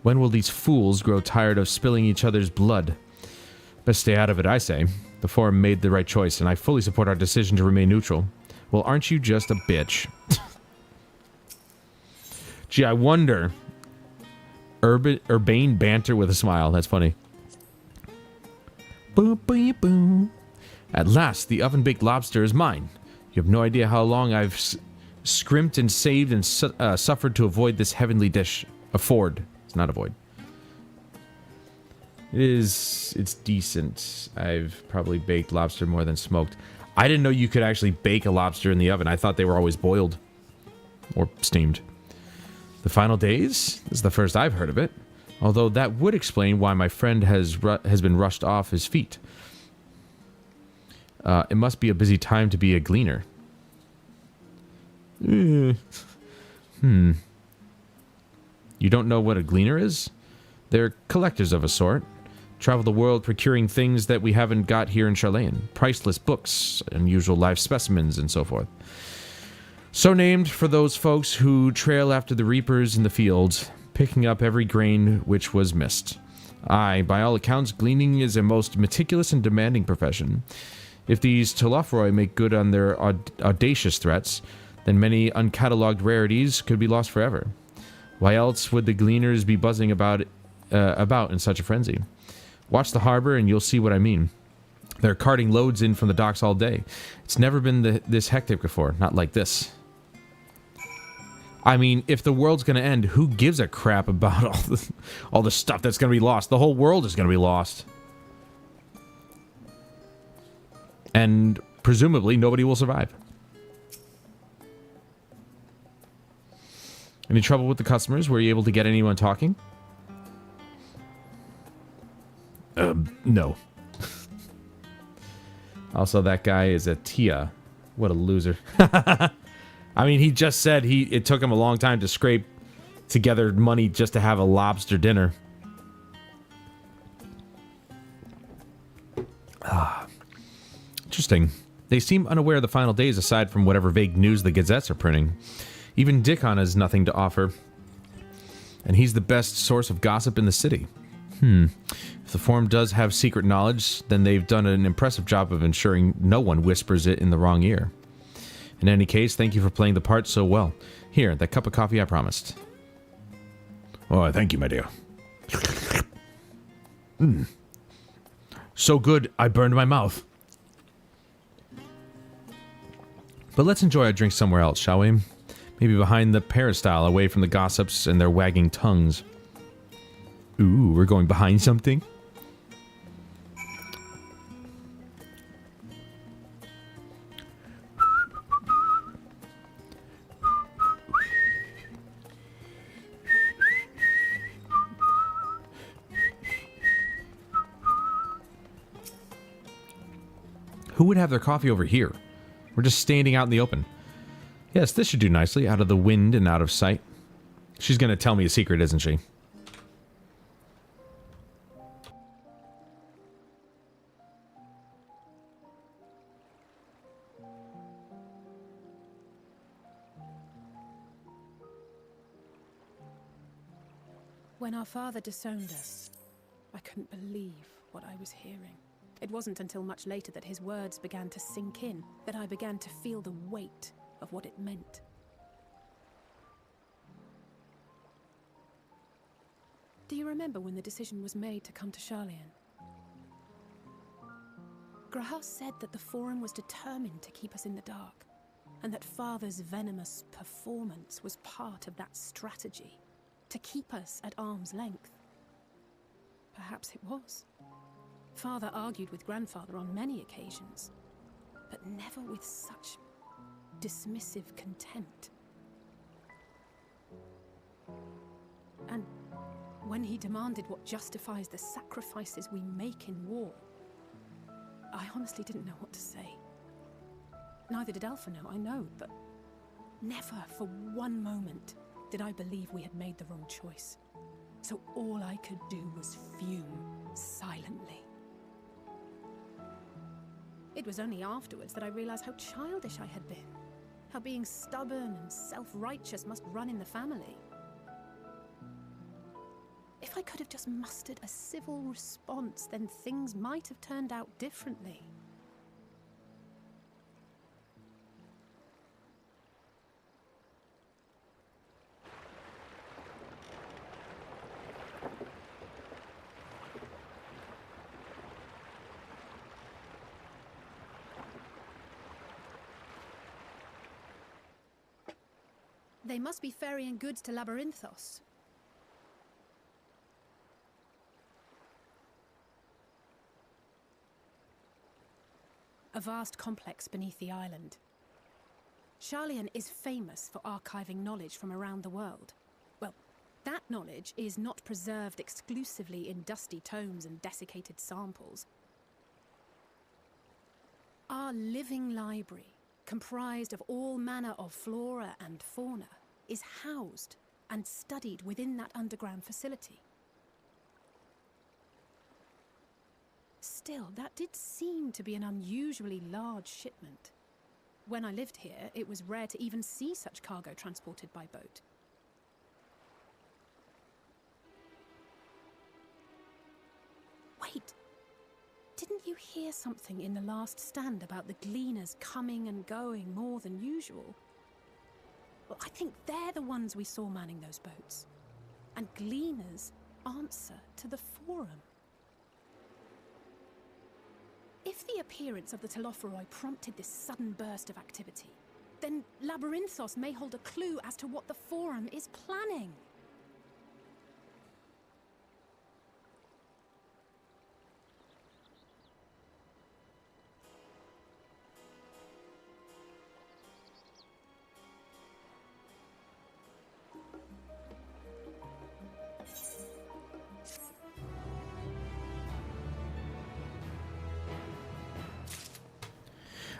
Speaker 1: When will these fools grow tired of spilling each other's blood? Best stay out of it, I say. The Forum made the right choice, and I fully support our decision to remain neutral. Well, aren't you just a bitch? Gee, I wonder. Urbane banter with a smile. That's funny. Boo, boo, boo. At last, the oven-baked lobster is mine. You have no idea how long I've scrimped and saved and suffered to avoid this heavenly dish. Afford. It's not avoid. It's decent. I've probably baked lobster more than smoked. I didn't know you could actually bake a lobster in the oven. I thought they were always boiled. Or steamed. The final days? This is the first I've heard of it. Although that would explain why my friend has been rushed off his feet. It must be a busy time to be a gleaner. You don't know what a gleaner is? They're collectors of a sort. Travel the world procuring things that we haven't got here in Sharlayan. Priceless books, unusual live specimens, and so forth. So named for those folks who trail after the reapers in the fields, picking up every grain which was missed. Aye, by all accounts, gleaning is a most meticulous and demanding profession. If these Telophoroi make good on their audacious threats, then many uncatalogued rarities could be lost forever. Why else would the gleaners be buzzing about in such a frenzy? Watch the harbor and you'll see what I mean. They're carting loads in from the docks all day. It's never been this hectic before, not like this. I mean, if the world's gonna end, who gives a crap about all the stuff that's gonna be lost? The whole world is gonna be lost. And presumably nobody will survive. Any trouble with the customers? Were you able to get anyone talking? No. Also, that guy is a Tia. What a loser. I mean, he just said it took him a long time to scrape together money just to have a lobster dinner. Interesting. They seem unaware of the final days aside from whatever vague news the gazettes are printing. Even Dickon has nothing to offer. And he's the best source of gossip in the city. If the forum does have secret knowledge, then they've done an impressive job of ensuring no one whispers it in the wrong ear. In any case, thank you for playing the part so well. Here, that cup of coffee I promised. Oh, thank you, my dear. So good, I burned my mouth. But let's enjoy our drink somewhere else, shall we? Maybe behind the peristyle, away from the gossips and their wagging tongues. Ooh, we're going behind something? Who would have their coffee over here? We're just standing out in the open. Yes, this should do nicely, out of the wind and out of sight. She's gonna tell me a secret, isn't she?
Speaker 2: When our father disowned us, I couldn't believe what I was hearing. It wasn't until much later that his words began to sink in, that I began to feel the weight of what it meant. Do you remember when the decision was made to come to Sharlayan? Grahas said that the Forum was determined to keep us in the dark, and that Father's venomous performance was part of that strategy, to keep us at arm's length. Perhaps it was. Father argued with Grandfather on many occasions, but never with such dismissive contempt. And when he demanded what justifies the sacrifices we make in war, I honestly didn't know what to say. Neither did Alpha know, I know, but never for one moment did I believe we had made the wrong choice. So all I could do was fume silently. It was only afterwards that I realized how childish I had been. How being stubborn and self-righteous must run in the family. If I could have just mustered a civil response, then things might have turned out differently. They must be ferrying goods to Labyrinthos. A vast complex beneath the island. Sharlayan is famous for archiving knowledge from around the world. Well, that knowledge is not preserved exclusively in dusty tomes and desiccated samples. Our living library, comprised of all manner of flora and fauna, is housed and studied within that underground facility. Still, that did seem to be an unusually large shipment. When I lived here, it was rare to even see such cargo transported by boat. Wait! Didn't you hear something in the last stand about the gleaners coming and going more than usual? Well, I think they're the ones we saw manning those boats. And Gleaners answer to the Forum. If the appearance of the Telophoroi prompted this sudden burst of activity, then Labyrinthos may hold a clue as to what the Forum is planning.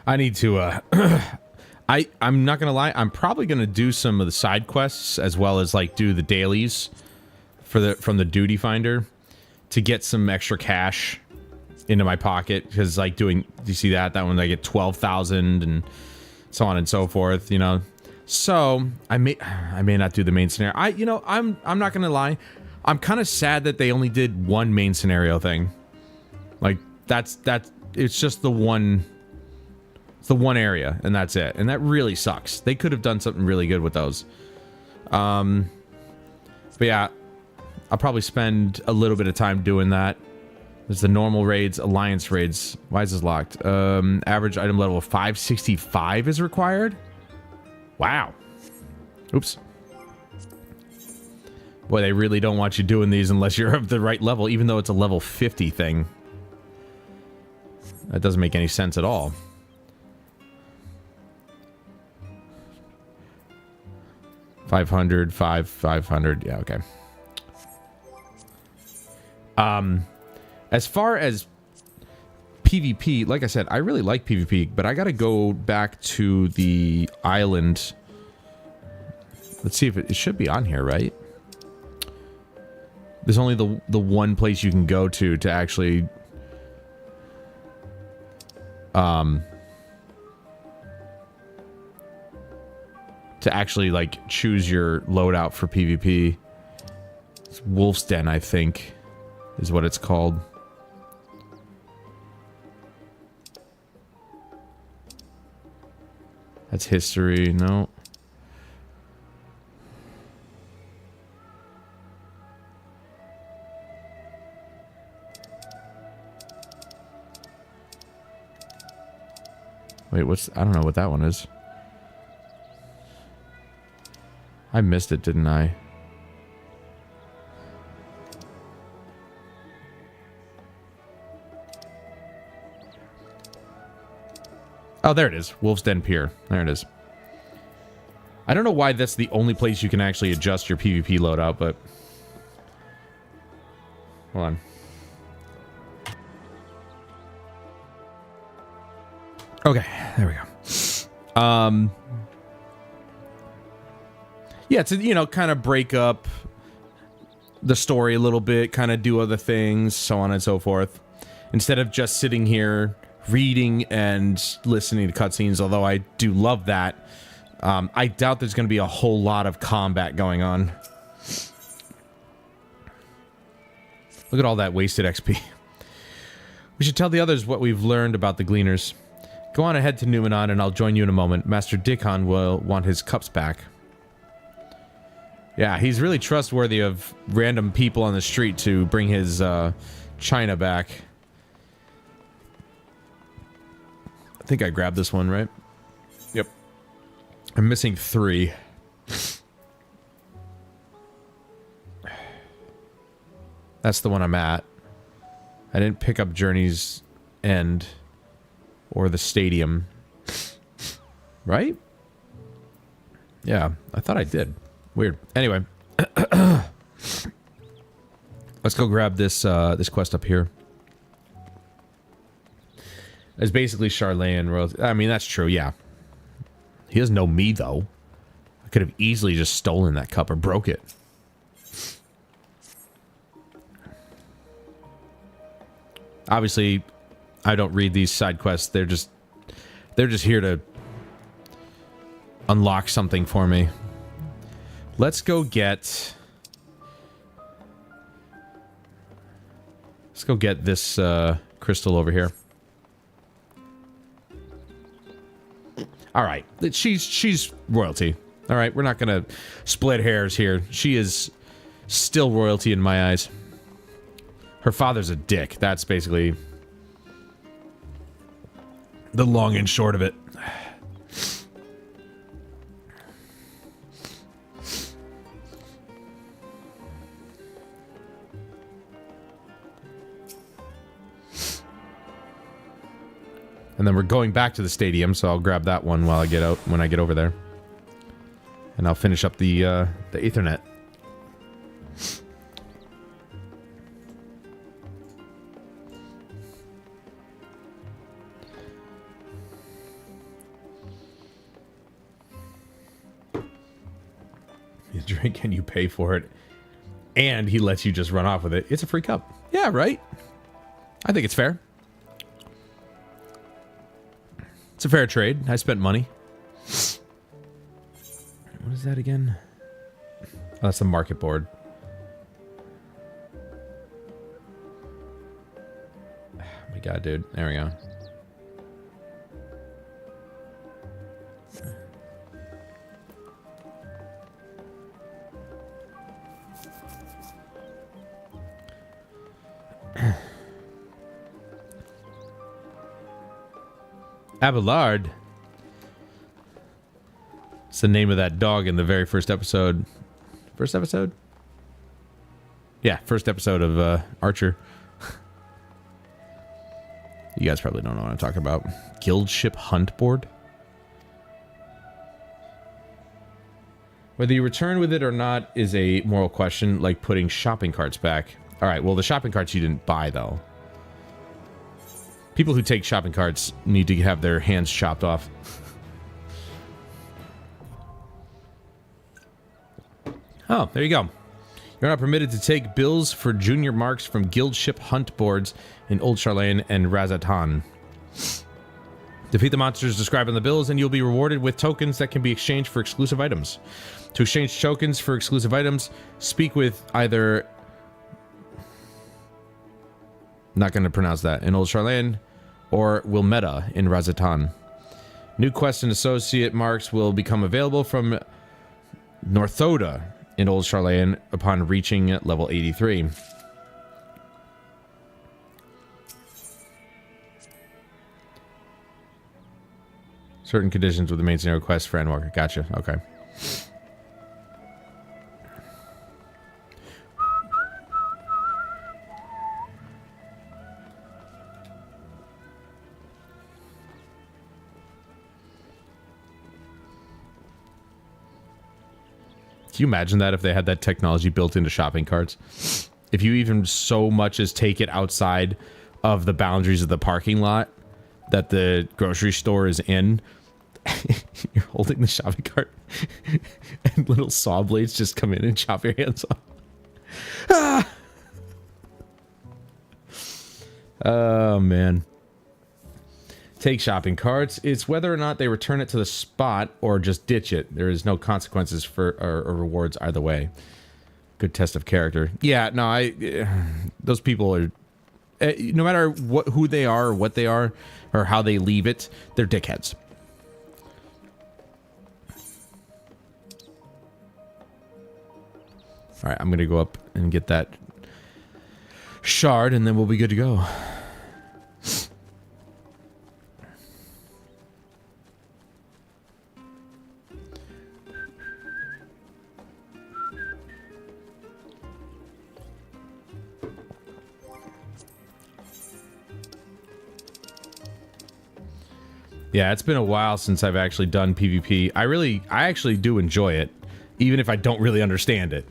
Speaker 1: I need to, I'm not gonna lie, I'm probably gonna do some of the side quests as well as like do the dailies for from the duty finder to get some extra cash into my pocket, because like do you see that one I get 12,000 and so on and so forth, you know. So I may not do the main scenario. I'm not gonna lie, I'm kind of sad that they only did one main scenario thing. Like it's just the one. It's the one area, and that's it. And that really sucks. They could have done something really good with those. But yeah, I'll probably spend a little bit of time doing that. There's the normal raids, alliance raids. Why is this locked? Average item level of 565 is required? Wow. Oops. Boy, they really don't want you doing these unless you're of the right level, even though it's a level 50 thing. That doesn't make any sense at all. 500, 500, yeah, okay. As far as PvP, like I said, I really like PvP, but I gotta go back to the island. Let's see if it should be on here, right? There's only the one place you can go to actually like choose your loadout for PvP. It's Wolf's Den, I think, is what it's called. That's history. No. Wait, I don't know what that one is. I missed it, didn't I? Oh, there it is. Wolf's Den Pier. There it is. I don't know why that's the only place you can actually adjust your PvP loadout, but... Hold on. Okay, there we go. Yeah, to, you know, kind of break up the story a little bit, kind of do other things, so on and so forth. Instead of just sitting here reading and listening to cutscenes, although I do love that, I doubt there's going to be a whole lot of combat going on. Look at all that wasted XP. We should tell the others what we've learned about the Gleaners. Go on ahead to Numenon and I'll join you in a moment. Master Dickon will want his cups back. Yeah, he's really trustworthy of random people on the street to bring his china back. I think I grabbed this one, right? Yep. I'm missing 3. That's the one I'm at. I didn't pick up Journey's End or the Stadium. Right? Yeah, I thought I did. Weird. Anyway. Let's go grab this this quest up here. It's basically Sharlayan royalty. I mean, that's true, yeah. He doesn't know me, though. I could have easily just stolen that cup or broke it. Obviously, I don't read these side quests. They're just here to unlock something for me. Let's go get... Let's go get this crystal over here. Alright, she's royalty. All right, we're not going to split hairs here. She is still royalty in my eyes. Her father's a dick. That's basically the long and short of it. And then we're going back to the stadium, so I'll grab that one while I get out when I get over there. And I'll finish up the Ethernet. You drink and you pay for it. And he lets you just run off with it. It's a free cup. Yeah, right? I think it's fair. It's a fair trade. I spent money. What is that again? Oh, that's the market board. Oh my god, dude. There we go. Abelard. It's the name of that dog in the very first episode. First episode? Yeah, first episode of Archer. You guys probably don't know what I'm talking about. Guild ship hunt board? Whether you return with it or not is a moral question, like putting shopping carts back. Alright, well the shopping carts you didn't buy though. People who take shopping carts need to have their hands chopped off. Oh, there you go. You're not permitted to take bills for junior marks from guild ship hunt boards in Old Sharlayan and Razatan. Defeat the monsters described on the bills and you'll be rewarded with tokens that can be exchanged for exclusive items. To exchange tokens for exclusive items, speak with either... Not going to pronounce that. In Old Sharlayan or Wilmetta in Razatan. New quests and associate marks will become available from Northoda in Old Sharlayan upon reaching level 83. Certain conditions with the main scenario quest for Endwalker. Gotcha. Okay. Can you imagine that if they had that technology built into shopping carts? If you even so much as take it outside of the boundaries of the parking lot that the grocery store is in, you're holding the shopping cart and little saw blades just come in and chop your hands off. Ah! Oh, man. Take shopping carts. It's whether or not they return it to the spot or just ditch it. There is no consequences for or rewards either way. Good test of character. Yeah, no, those people are, no matter who they are or what they are or how they leave it, they're dickheads. All right, I'm going to go up and get that shard and then we'll be good to go. Yeah, it's been a while since I've actually done PvP. I actually do enjoy it, even if I don't really understand it.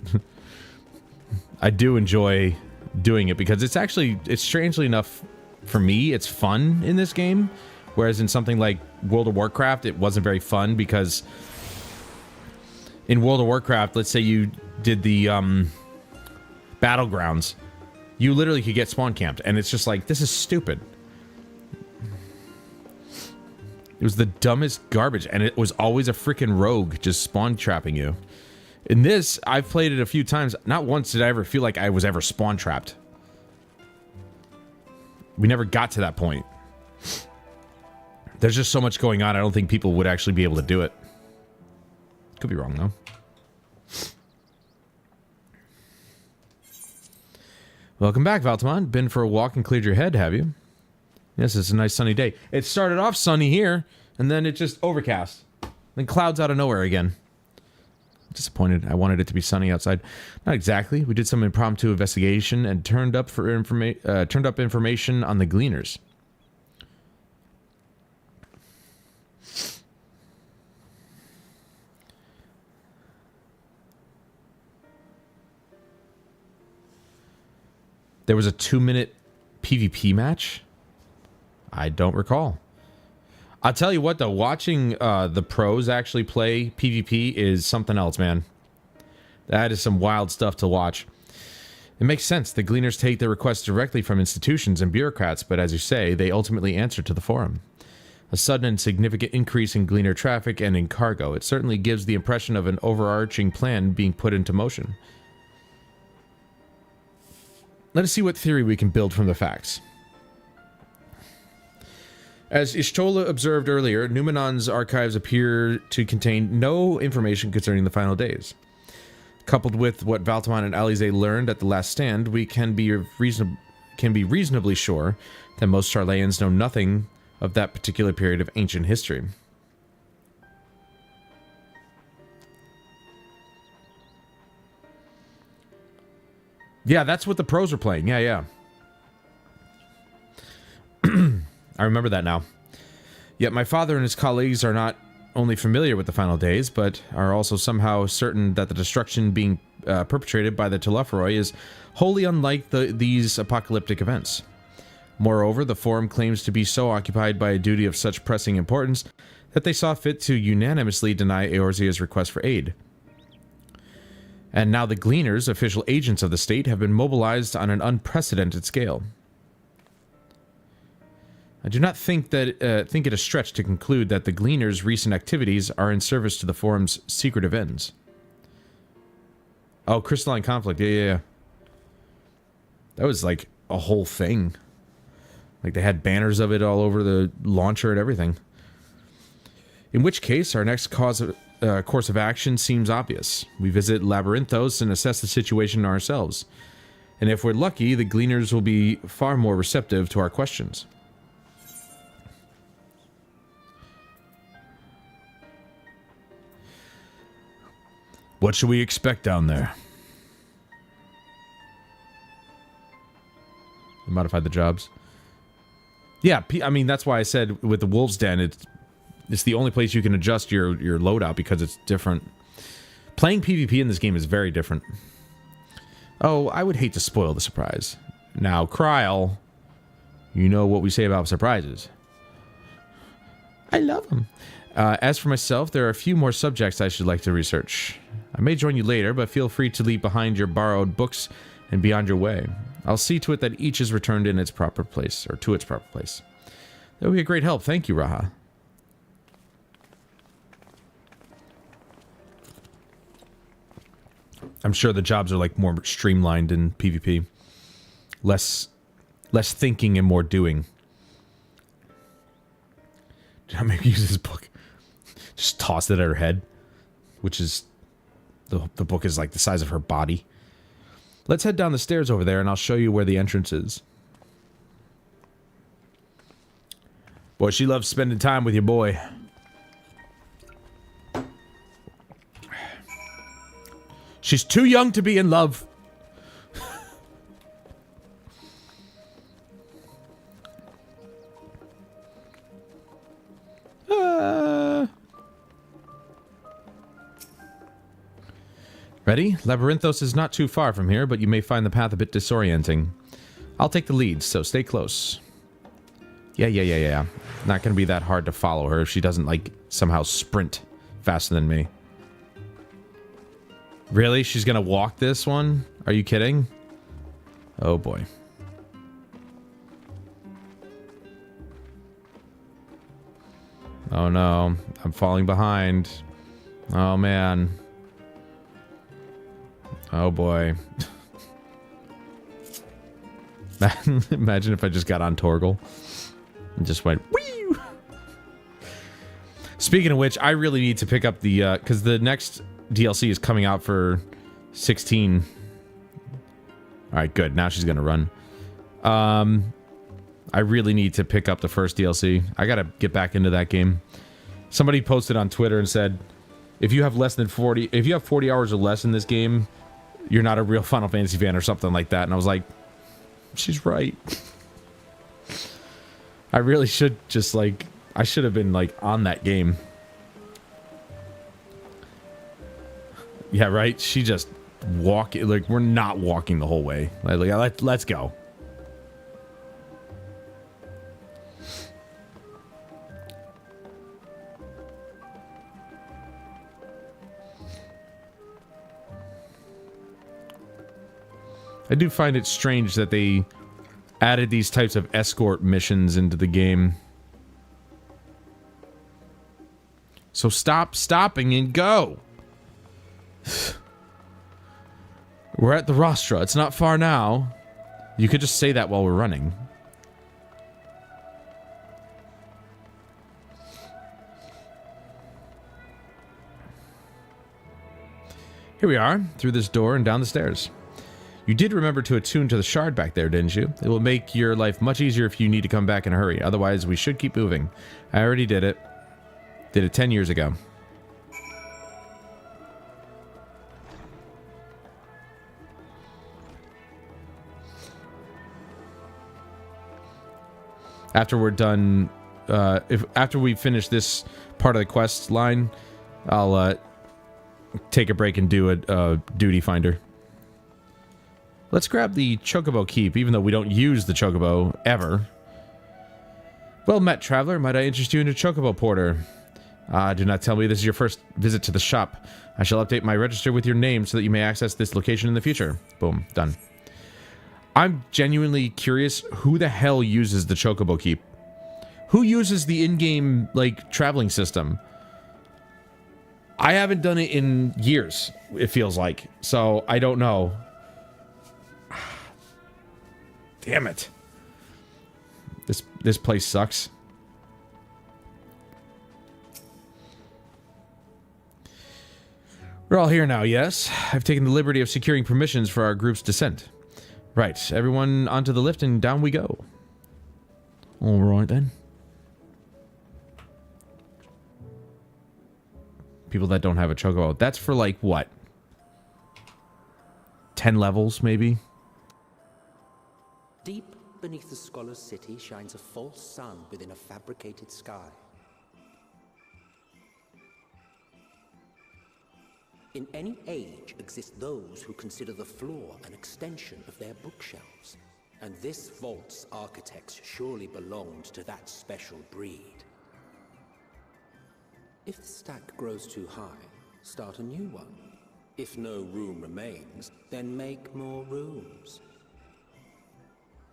Speaker 1: I do enjoy doing it because it's strangely enough, for me, it's fun in this game. Whereas in something like World of Warcraft, it wasn't very fun because in World of Warcraft, let's say you did the Battlegrounds, you literally could get spawn camped, and it's just like, this is stupid. It was the dumbest garbage, and it was always a freaking rogue just spawn trapping you. In this, I've played it a few times. Not once did I ever feel like I was ever spawn trapped. We never got to that point. There's just so much going on, I don't think people would actually be able to do it. Could be wrong, though. Welcome back, Valtamont. Been for a walk and cleared your head, have you? Yes, it's a nice sunny day. It started off sunny here, and then it just overcast. Then clouds out of nowhere again. Disappointed. I wanted it to be sunny outside. Not exactly. We did some impromptu investigation and turned up information on the Gleaners. There was a 2-minute PvP match? I don't recall. I'll tell you what, though, watching the pros actually play PvP is something else, man. That is some wild stuff to watch. It makes sense. The Gleaners take their requests directly from institutions and bureaucrats, but as you say, they ultimately answer to the forum. A sudden and significant increase in Gleaner traffic and in cargo. It certainly gives the impression of an overarching plan being put into motion. Let us see what theory we can build from the facts. As Ishtola observed earlier, Numenon's archives appear to contain no information concerning the final days. Coupled with what Valtamont and Alize learned at the last stand, we can be reasonably sure that most Sharlayans know nothing of that particular period of ancient history. Yeah, that's what the pros are playing. Yeah. I remember that now. Yet my father and his colleagues are not only familiar with the final days, but are also somehow certain that the destruction being perpetrated by the Telophoroi is wholly unlike these apocalyptic events. Moreover, the Forum claims to be so occupied by a duty of such pressing importance that they saw fit to unanimously deny Eorzea's request for aid. And now the Gleaners, official agents of the state, have been mobilized on an unprecedented scale. I do not think it a stretch to conclude that the Gleaners' recent activities are in service to the Forum's secretive ends. Oh, crystalline conflict. Yeah. That was like a whole thing. Like they had banners of it all over the launcher and everything. In which case, our next course of action seems obvious. We visit Labyrinthos and assess the situation ourselves. And if we're lucky, the Gleaners will be far more receptive to our questions. What should we expect down there? Modified the jobs. Yeah, I mean, that's why I said with the Wolves Den, it's the only place you can adjust your loadout because it's different. Playing PvP in this game is very different. Oh, I would hate to spoil the surprise. Now, Kryl, you know what we say about surprises. I love them. As for myself, there are a few more subjects I should like to research. I may join you later, but feel free to leave behind your borrowed books and be on your way. I'll see to it that each is returned in its proper place, or to its proper place. That would be a great help. Thank you, Raha. I'm sure the jobs are like more streamlined in PvP. Less thinking and more doing. Did I maybe use this book? Just tossed it at her head, which is the book is like the size of her body. Let's head down the stairs over there and I'll show you where the entrance is. Boy, she loves spending time with your boy. She's too young to be in love. Ready? Labyrinthos is not too far from here, but you may find the path a bit disorienting. I'll take the lead, so stay close. Yeah. Not gonna be that hard to follow her if she doesn't, like, somehow sprint faster than me. Really? She's gonna walk this one? Are you kidding? Oh boy. Oh no. I'm falling behind. Oh man. Oh boy. Imagine if I just got on Torgal and just went whee. Speaking of which, I really need to pick up the because the next DLC is coming out for 16. All right, good. Now she's gonna run. I really need to pick up the first DLC. I gotta get back into that game. Somebody posted on Twitter and said, if you have 40 hours or less in this game, you're not a real Final Fantasy fan or something like that. And I was like, she's right. I really should just like, I should have been like on that game. Yeah, right? She just like we're not walking the whole way. Like, let's go. I do find it strange that they added these types of escort missions into the game. So stop stopping and go. We're at the rostra. It's not far now. You could just say that while we're running. Here we are, through this door and down the stairs. You did remember to attune to the shard back there, didn't you? It will make your life much easier if you need to come back in a hurry. Otherwise, we should keep moving. I already did it. Did it 10 years ago. After we're done, after we finish this part of the quest line, I'll take a break and do a duty finder. Let's grab the Chocobo Keep, even though we don't use the Chocobo ever. Well met, traveler. Might I interest you in a Chocobo Porter? Do not tell me this is your first visit to the shop. I shall update my register with your name so that you may access this location in the future. Boom. Done. I'm genuinely curious who the hell uses the Chocobo Keep? Who uses the in-game, like, traveling system? I haven't done it in years, it feels like. So, I don't know. Damn it. This place sucks. We're all here now, yes? I've taken the liberty of securing permissions for our group's descent. Right, everyone onto the lift and down we go. Alright then. People that don't have a Chocobo. That's for like, what? 10 levels, maybe?
Speaker 3: Deep beneath the scholar's city shines a false sun within a fabricated sky. In any age exist those who consider the floor an extension of their bookshelves, and this vault's architects surely belonged to that special breed. If the stack grows too high, start a new one. If no room remains, then make more rooms.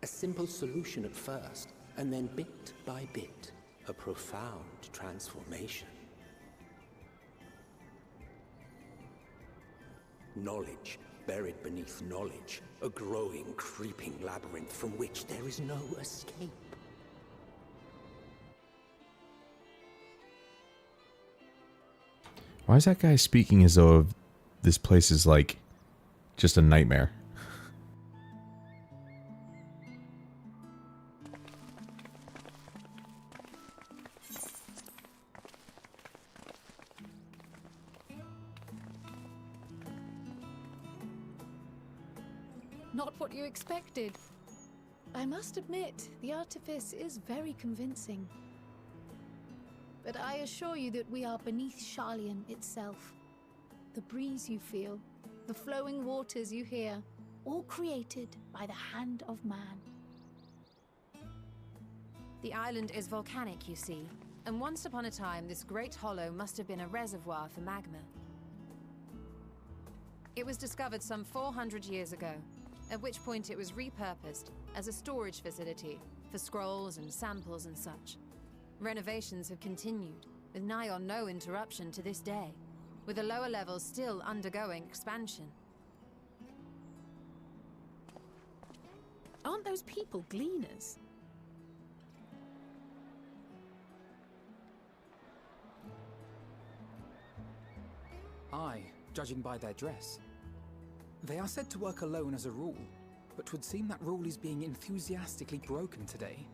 Speaker 3: A simple solution at first, and then bit by bit, a profound transformation. Knowledge buried beneath knowledge, a growing, creeping labyrinth from which there is no escape.
Speaker 1: Why is that guy speaking as though this place is like just a nightmare?
Speaker 2: Not what you expected. I must admit, the artifice is very convincing. But I assure you that we are beneath Sharlayan itself. The breeze you feel, the flowing waters you hear, all created by the hand of man.
Speaker 4: The island is volcanic, you see, and once upon a time this great hollow must have been a reservoir for magma. It was discovered some 400 years ago, at which point it was repurposed as a storage facility for scrolls and samples and such. Renovations have continued, with nigh on no interruption to this day, with the lower levels still undergoing expansion.
Speaker 2: Aren't those people gleaners?
Speaker 5: Aye, judging by their dress. They are said to work alone as a rule, but 'twould seem that rule is being enthusiastically broken today.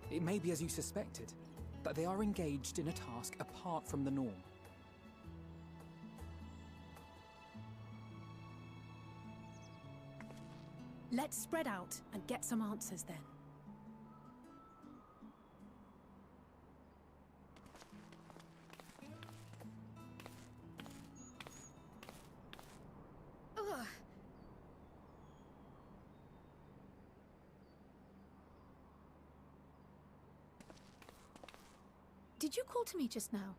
Speaker 5: It may be as you suspected, that they are engaged in a task apart from the norm.
Speaker 2: Let's spread out and get some answers then.
Speaker 4: Ugh.
Speaker 2: Did you call to me just now?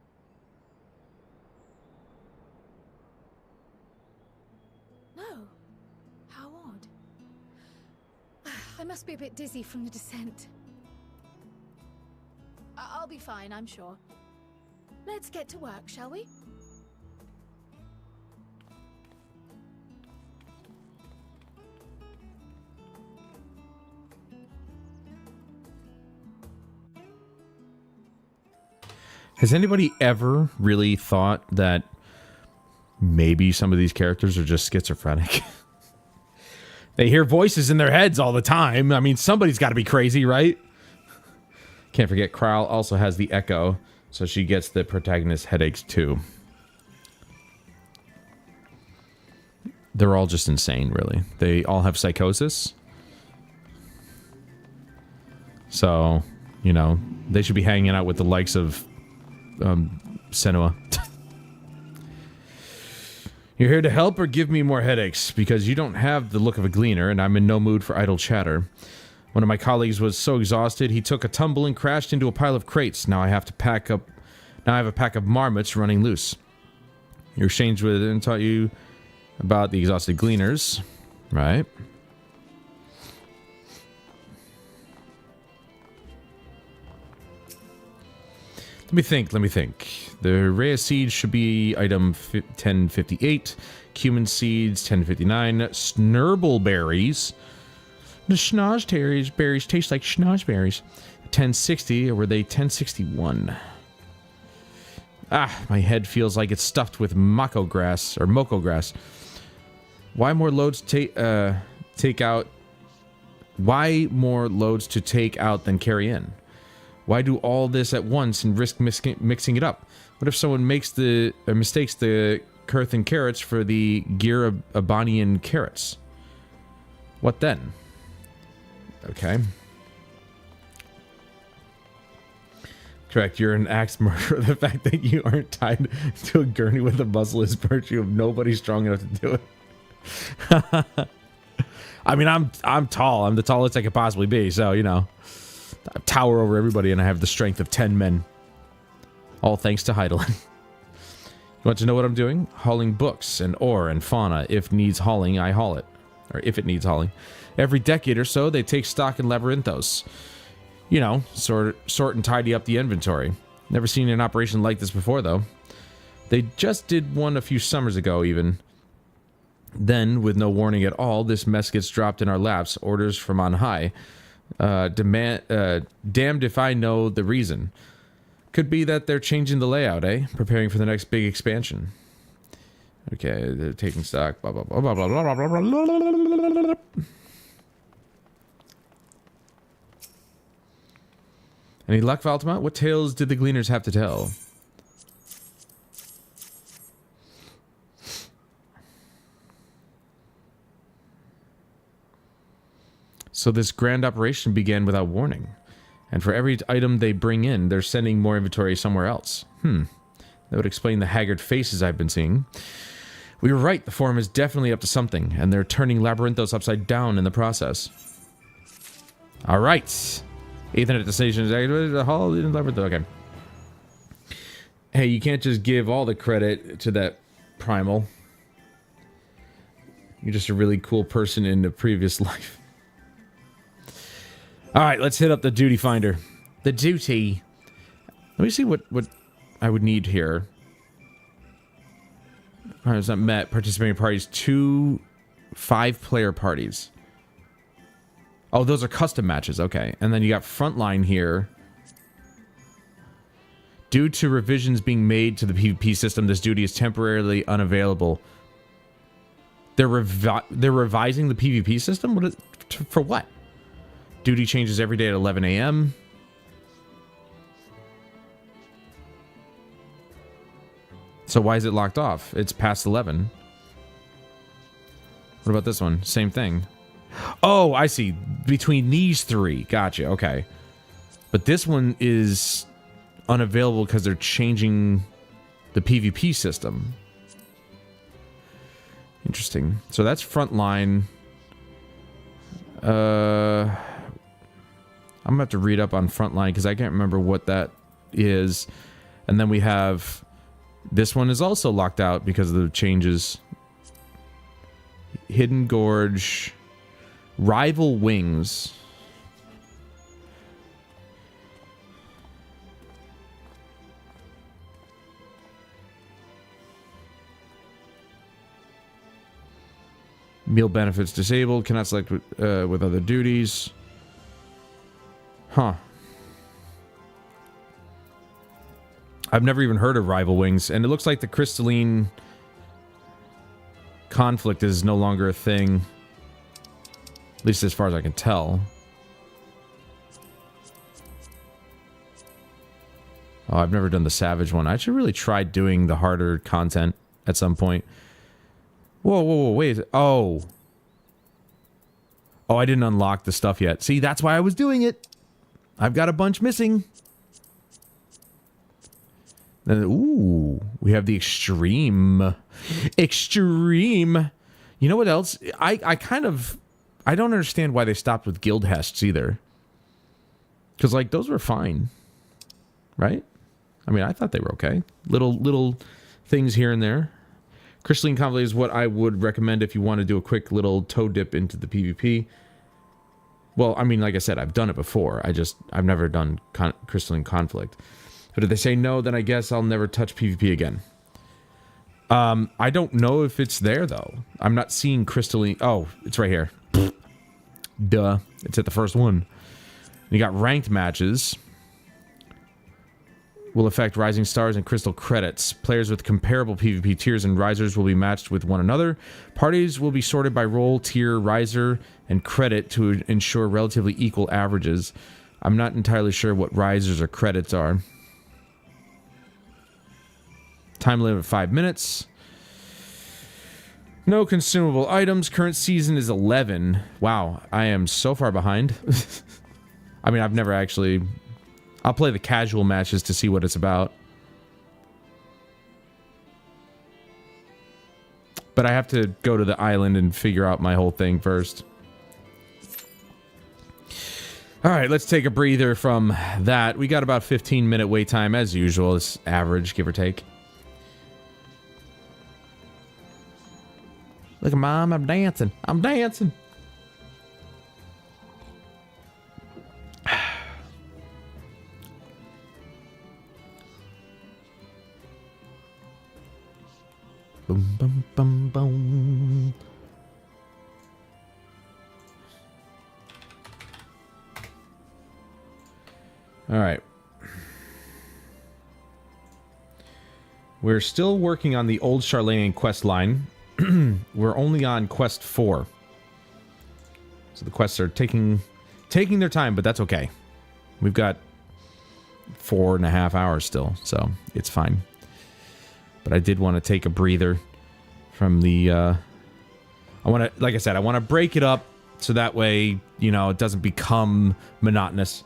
Speaker 2: No. How odd. I must be a bit dizzy from the descent. I'll be fine, I'm sure. Let's get to work, shall we?
Speaker 1: Has anybody ever really thought that maybe some of these characters are just schizophrenic? They hear voices in their heads all the time. I mean, somebody's got to be crazy, right? Can't forget, Kral also has the echo, so she gets the protagonist's headaches too. They're all just insane, really. They all have psychosis. So, you know, they should be hanging out with the likes of Senua. You're here to help or give me more headaches, because you don't have the look of a gleaner, and I'm in no mood for idle chatter. One of my colleagues was so exhausted, he took a tumble and crashed into a pile of crates. Now I have a pack of marmots running loose. You're exchanged with and taught you about the exhausted gleaners, right? Let me think. The Rhea seeds should be item 1058. Cumin seeds, 1059. Snurble the schnoz berries taste like schnozberries. 1060, or were they 1061? Ah, my head feels like it's stuffed with mako grass, or moko grass. Why more loads to take out? Why more loads to take out than carry in? Why do all this at once and risk mixing it up? What if someone mistakes the Kurthan carrots for the Abanian carrots? What then? Okay. Correct, you're an axe murderer. The fact that you aren't tied to a gurney with a muzzle is virtue of nobody strong enough to do it. I mean, I'm tall. I'm the tallest I could possibly be, so, you know. I tower over everybody, and I have the strength of 10 men. All thanks to Heidelin. You want to know what I'm doing? Hauling books and ore and fauna. If needs hauling, I haul it. Or if it needs hauling. Every decade or so, they take stock in labyrinthos. You know, sort and tidy up the inventory. Never seen an operation like this before, though. They just did one a few summers ago, even. Then, with no warning at all, this mess gets dropped in our laps. Orders from on high. Damned if I know the reason. Could be that they're changing the layout, eh? Preparing for the next big expansion. Okay, they're taking stock. Blah, blah, blah, blah, blah, blah, blah, blah, blah. Any luck, Valtima? What tales did the gleaners have to tell? So this grand operation began without warning. And for every item they bring in, they're sending more inventory somewhere else. That would explain the haggard faces I've been seeing. We were right, the Forum is definitely up to something, and they're turning Labyrinthos upside down in the process. Alright. Ethernet destination is the hall in Labyrinthos. Okay. Hey, you can't just give all the credit to that primal. You're just a really cool person in a previous life. Alright, let's hit up the duty finder. The duty. Let me see what I would need here. Parties not met. Participating parties. 2 5-player parties. Oh, those are custom matches. Okay. And then you got frontline here. Due to revisions being made to the PvP system, this duty is temporarily unavailable. They're revising the PvP system? For what? Duty changes every day at 11 a.m. So why is it locked off? It's past 11. What about this one? Same thing. Oh, I see. Between these three. Gotcha. Okay. But this one is unavailable because they're changing the PvP system. Interesting. So that's frontline. I'm gonna have to read up on frontline because I can't remember what that is. And then we have this one is also locked out because of the changes. Hidden Gorge, Rival Wings. Meal benefits disabled. Cannot select with other duties. Huh. I've never even heard of Rival Wings, and it looks like the crystalline conflict is no longer a thing. At least as far as I can tell. Oh, I've never done the Savage one. I should really try doing the harder content at some point. Whoa, whoa, whoa, wait. Oh. Oh, I didn't unlock the stuff yet. See, that's why I was doing it. I've got a bunch missing. Then, ooh, we have the extreme. Extreme. You know what else? I don't understand why they stopped with guild hests either. Because, like, those were fine. Right? I mean, I thought they were okay. Little things here and there. Crystalline Conflict is what I would recommend if you want to do a quick little toe dip into the PvP. Well, I mean, like I said, I've done it before. I've never done Crystalline Conflict. But if they say no, then I guess I'll never touch PvP again. I don't know if it's there, though. I'm not seeing Crystalline... Oh, it's right here. Duh. It's at the first one. You got ranked matches. Will affect Rising Stars and Crystal Credits. Players with comparable PvP tiers and risers will be matched with one another. Parties will be sorted by role, tier, riser, and credit to ensure relatively equal averages. I'm not entirely sure what risers or credits are. Time limit 5 minutes. No consumable items. Current season is 11. Wow, I am so far behind. I mean, I've never actually... I'll play the casual matches to see what it's about. But I have to go to the island and figure out my whole thing first. Alright, let's take a breather from that. We got about 15-minute wait time as usual. It's average, give or take. Look at Mom, I'm dancing. I'm dancing. Boom, boom, boom, boom. All right. We're still working on the old Sharlayan quest line. We're only on quest 4. So the quests are taking their time, but that's okay. We've got 4.5 hours still, so it's fine. But I did want to take a breather from the, I want to, like I said, I want to break it up so that way, you know, it doesn't become monotonous.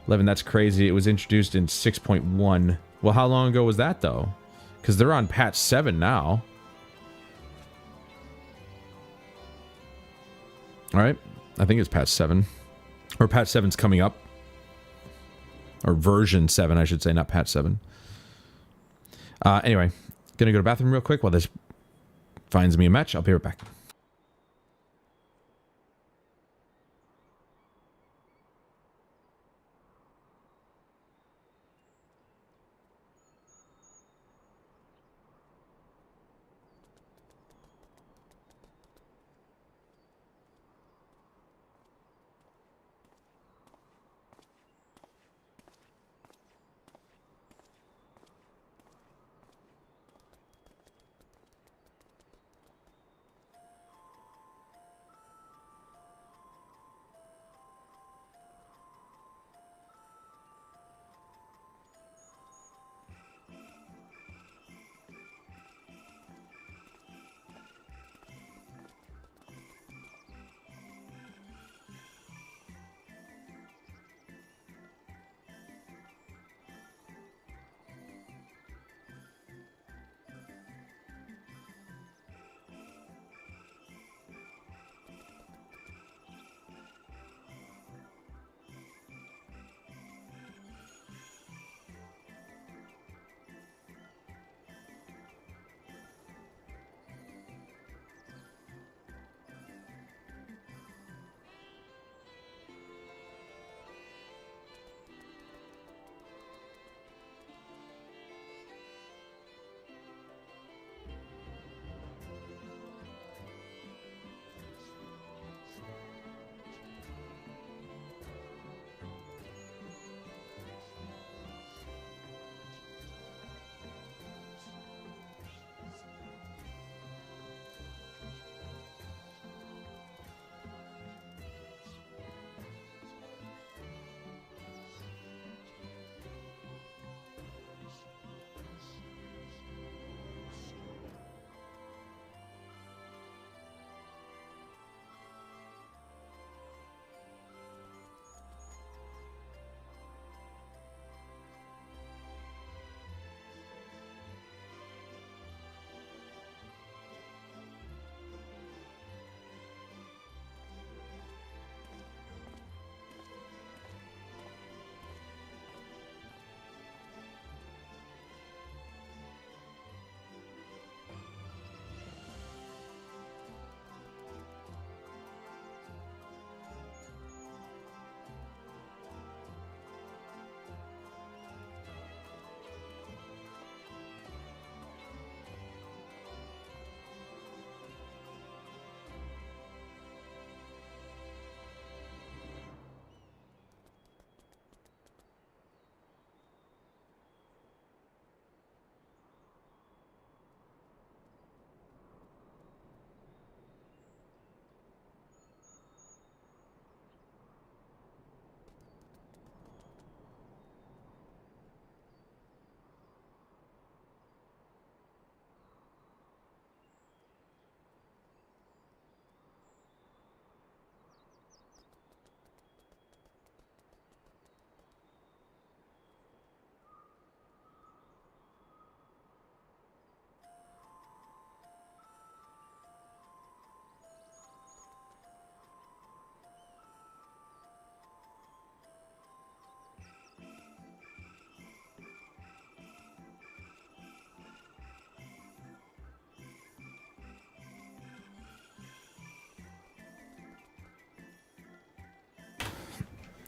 Speaker 1: 11, that's crazy. It was introduced in 6.1. Well, how long ago was that, though? Because they're on patch 7 now. All right. I think it's patch 7. Or patch 7's coming up. Or version 7, I should say, not patch 7. Anyway. Gonna go to the bathroom real quick while this finds me a match. I'll be right back.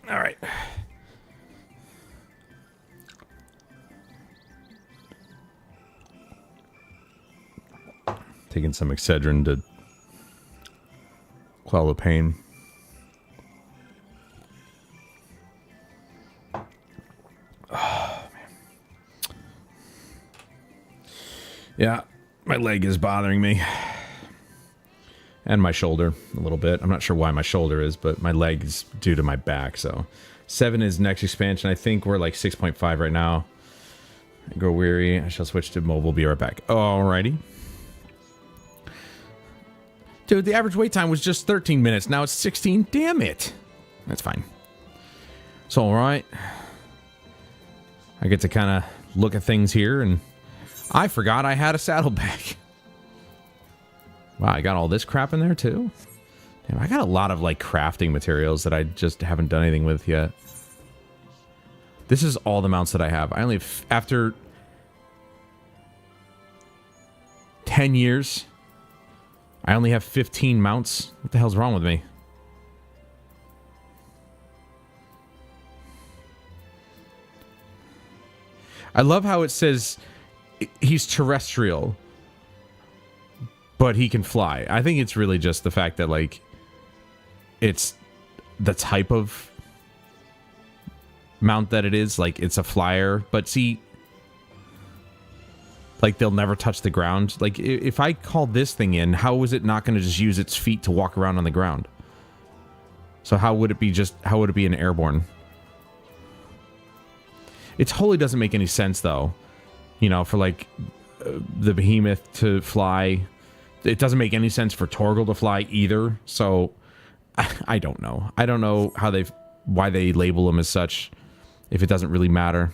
Speaker 1: All right. Taking some Excedrin to quell the pain. Oh, man. Yeah, my leg is bothering me. And my shoulder a little bit. I'm not sure why my shoulder is, but my leg is due to my back, so. 7 is next expansion. I think we're like 6.5 right now. I grow weary. I shall switch to mobile. Be right back. Alrighty. Dude, the average wait time was just 13 minutes. Now it's 16. Damn it. That's fine. It's alright. I get to kind of look at things here, and I forgot I had a saddlebag. Wow, I got all this crap in there too? Damn, I got a lot of like crafting materials that I just haven't done anything with yet. This is all the mounts that I have. I only have, after 10 years, I only have 15 mounts. What the hell's wrong with me? I love how it says he's terrestrial, but he can fly. I think it's really just the fact that, like, it's the type of mount that it is. Like, it's a flyer, but see, like, they'll never touch the ground. Like, if I call this thing in, how is it not going to just use its feet to walk around on the ground? So how would it be an airborne? It totally doesn't make any sense, though. You know, for, like, the behemoth to fly. It doesn't make any sense for Torgal to fly either. So, I don't know. I don't know why they label them as such, if it doesn't really matter.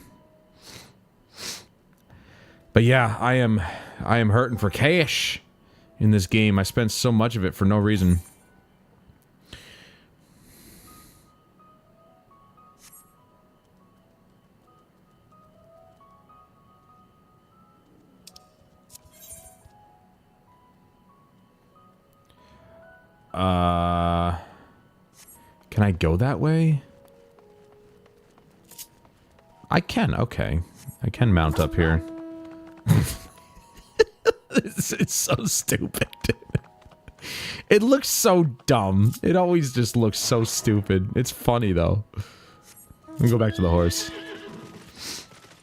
Speaker 1: But yeah, I am hurting for cash in this game. I spent so much of it for no reason. Can I go that way? I can, okay. I can mount up here. It's so stupid. It looks so dumb. It always just looks so stupid. It's funny, though. Let me go back to the horse.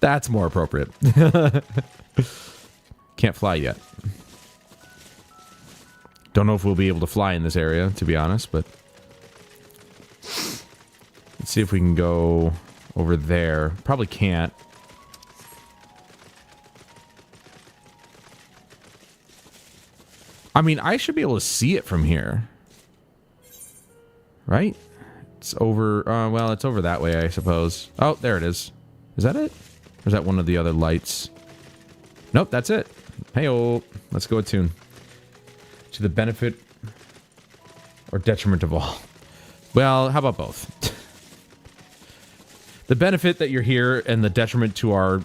Speaker 1: That's more appropriate. Can't fly yet. Don't know if we'll be able to fly in this area, to be honest, but... Let's see if we can go over there. Probably can't. I mean, I should be able to see it from here. Right? It's over... well, it's over that way, I suppose. Oh, there it is. Is that it? Or is that one of the other lights? Nope, that's it. Hey-oh. Let's go attune. To the benefit or detriment of all. Well, how about both? The benefit that you're here and the detriment to our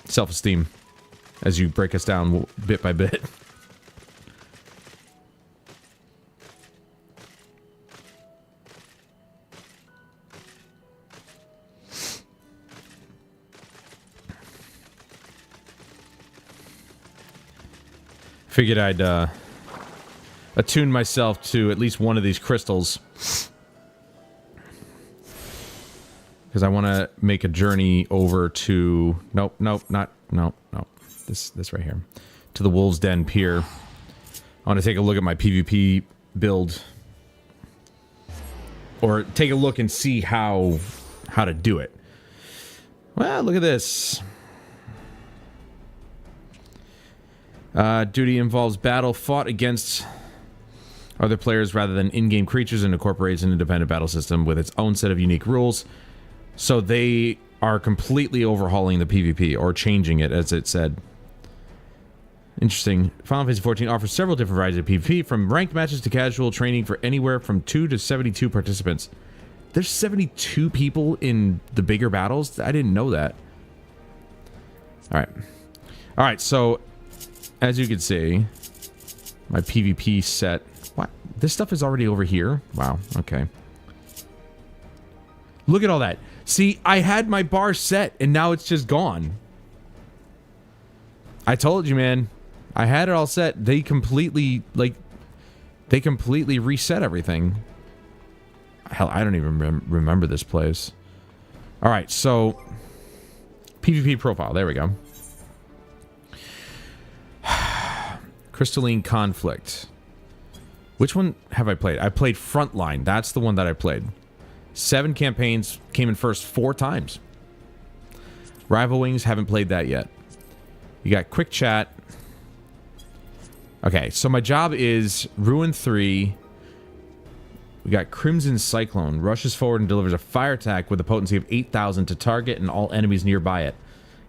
Speaker 1: self-esteem as you break us down bit by bit. Figured I'd attune myself to at least one of these crystals. Because I want to make a journey over to... Nope. This right here. To the Wolves Den Pier. I want to take a look at my PvP build. Or take a look and see how to do it. Well, look at this. Duty involves battle fought against other players rather than in-game creatures and incorporates an independent battle system with its own set of unique rules. So they are completely overhauling the PvP, or changing it, as it said. Interesting. Final Fantasy XIV offers several different varieties of PvP, from ranked matches to casual training for anywhere from 2 to 72 participants. There's 72 people in the bigger battles? I didn't know that. Alright, so... As you can see, my PvP set... What? This stuff is already over here? Wow, okay. Look at all that. See, I had my bar set, and now it's just gone. I told you, man. I had it all set. They completely, like, they completely reset everything. Hell, I don't even remember this place. All right, so PvP profile. There we go. Crystalline Conflict. Which one have I played? I played Frontline. That's the one that I played. 7 campaigns, came in first 4 times. Rival Wings, haven't played that yet. You got Quick Chat. Okay, so my job is Ruin 3. We got Crimson Cyclone. Rushes forward and delivers a fire attack with a potency of 8,000 to target and all enemies nearby it.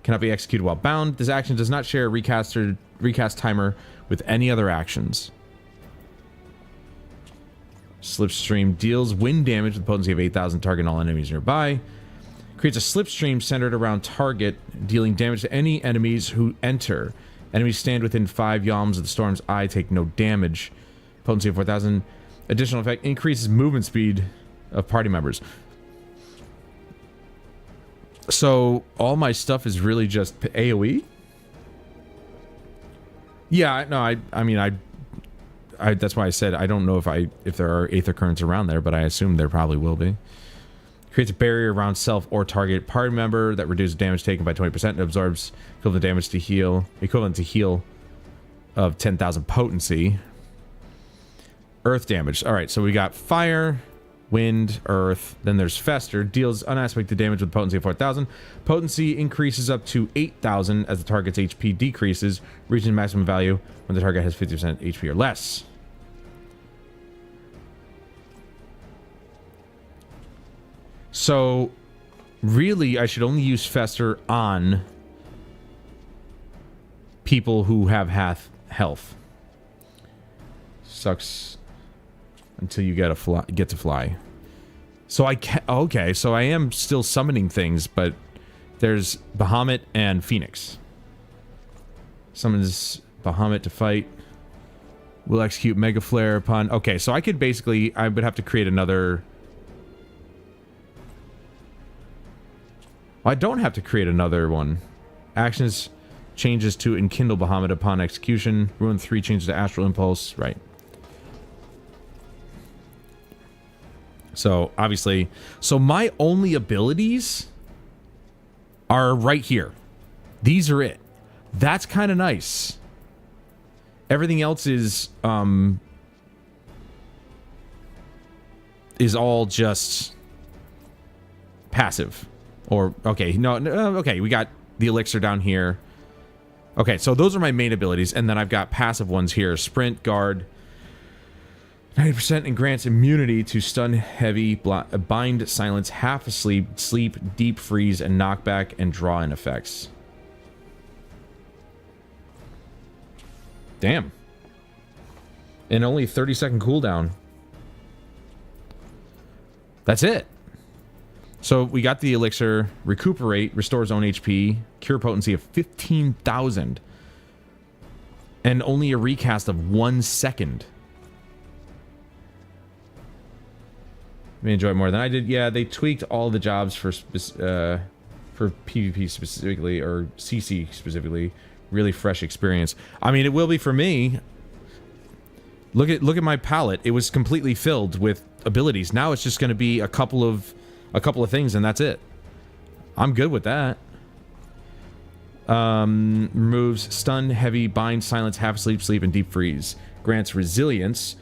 Speaker 1: Cannot be executed while bound. This action does not share a recast timer with any other actions. Slipstream deals wind damage with a potency of 8,000, target and all enemies nearby. Creates a slipstream centered around target, dealing damage to any enemies who enter. Enemies stand within 5 yalms of the storm's eye, take no damage. Potency of 4,000. Additional effect increases movement speed of party members. So all my stuff is really just AoE? Yeah, no, I mean, that's why I said I don't know if there are Aether Currents around there, but I assume there probably will be. Creates a barrier around self or target party member that reduces damage taken by 20% and absorbs equivalent to heal of 10,000 potency. Earth damage. All right, so we got fire, wind, earth. Then there's Fester. Deals unaspected damage with potency of 4,000. Potency increases up to 8,000 as the target's HP decreases, reaching maximum value when the target has 50% HP or less. So, really, I should only use Fester on people who have half health. Sucks until you get to fly. So I can okay, so I am still summoning things, but there's Bahamut and Phoenix. Summons Bahamut to fight. Will execute Mega Flare upon... Okay, so I could basically... I would have to create another... I don't have to create another one. Actions changes to Enkindle Bahamut upon execution. Ruin 3 changes to Astral Impulse. Right. So, obviously... So, my only abilities are right here. These are it. That's kind of nice. Everything else is all just passive. Or, okay, no, okay, we got the elixir down here. Okay, so those are my main abilities, and then I've got passive ones here. Sprint, guard, 90% and grants immunity to stun, heavy, bind, silence, half asleep, sleep, deep freeze, and knockback and draw-in effects. Damn. And only 30-second cooldown. That's it. So we got the elixir, recuperate, restores own HP, cure potency of 15,000, and only a recast of 1 second. May enjoy it more than I did. Yeah, they tweaked all the jobs for PvP specifically, or CC specifically. Really fresh experience. I mean, it will be for me. Look at my palette. It was completely filled with abilities. Now it's just going to be a couple of things, and that's it. I'm good with that. Removes stun, heavy, bind, silence, half asleep, sleep, and deep freeze. Grants resilience.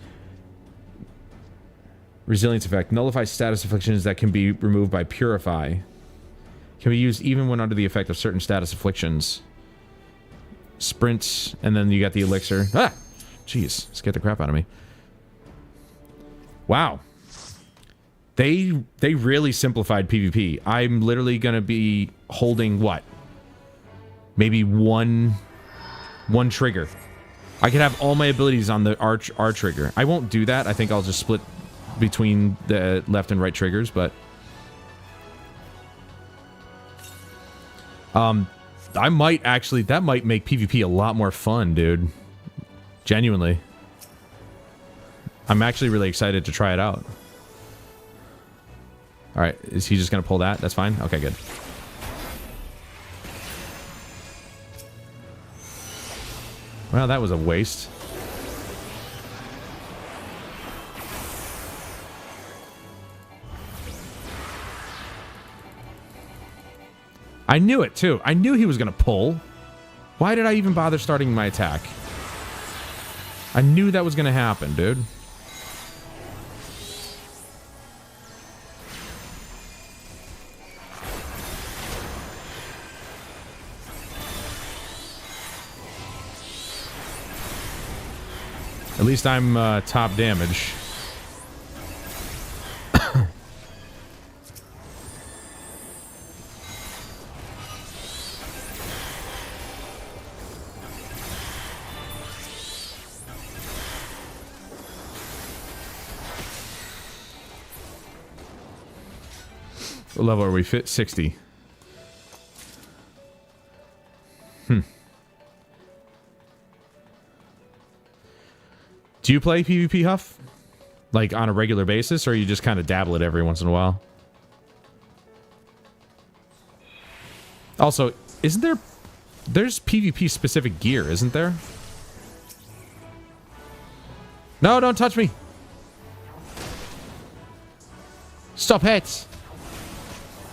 Speaker 1: Resilience effect. Nullifies status afflictions that can be removed by purify. Can be used even when under the effect of certain status afflictions. Sprint, and then you got the elixir. Ah! Jeez, scared the crap out of me. Wow. They really simplified PvP. I'm literally gonna be holding what? Maybe one trigger. I could have all my abilities on the R trigger. I won't do that. I think I'll just split between the left and right triggers, but I might actually, that might make PvP a lot more fun, dude. Genuinely. I'm actually really excited to try it out. Alright, is he just gonna pull that? That's fine? Okay, good. Well, that was a waste. I knew it, too. I knew he was gonna pull. Why did I even bother starting my attack? I knew that was gonna happen, dude. At least I'm top damage. What level are we? 60. Do you play PvP, Huff? Like, on a regular basis, or you just kind of dabble it every once in a while? Also, isn't there... There's PvP-specific gear, isn't there? No, don't touch me! Stop it!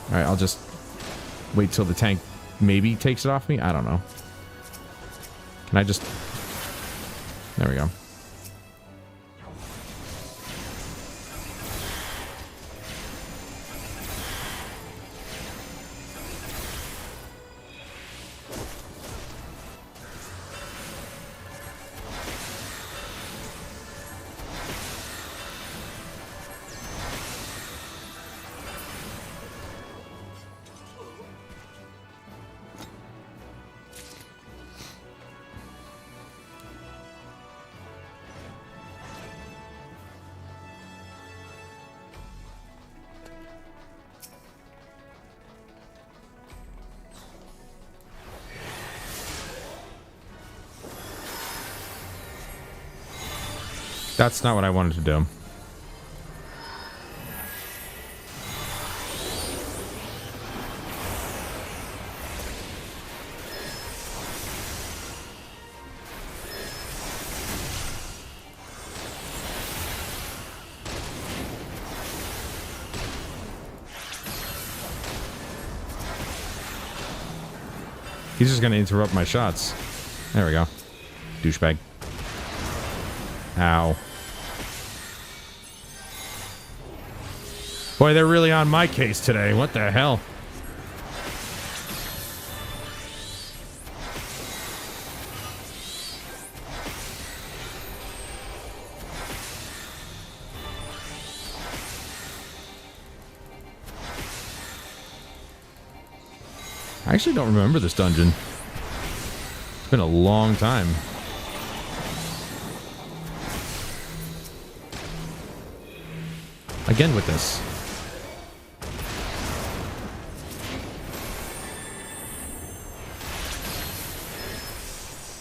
Speaker 1: Alright, I'll just wait till the tank maybe takes it off me? I don't know. Can I just... There we go. That's not what I wanted to do. He's just gonna interrupt my shots. There we go. Douchebag. Ow. Boy, they're really on my case today. What the hell? I actually don't remember this dungeon. It's been a long time. Again with this.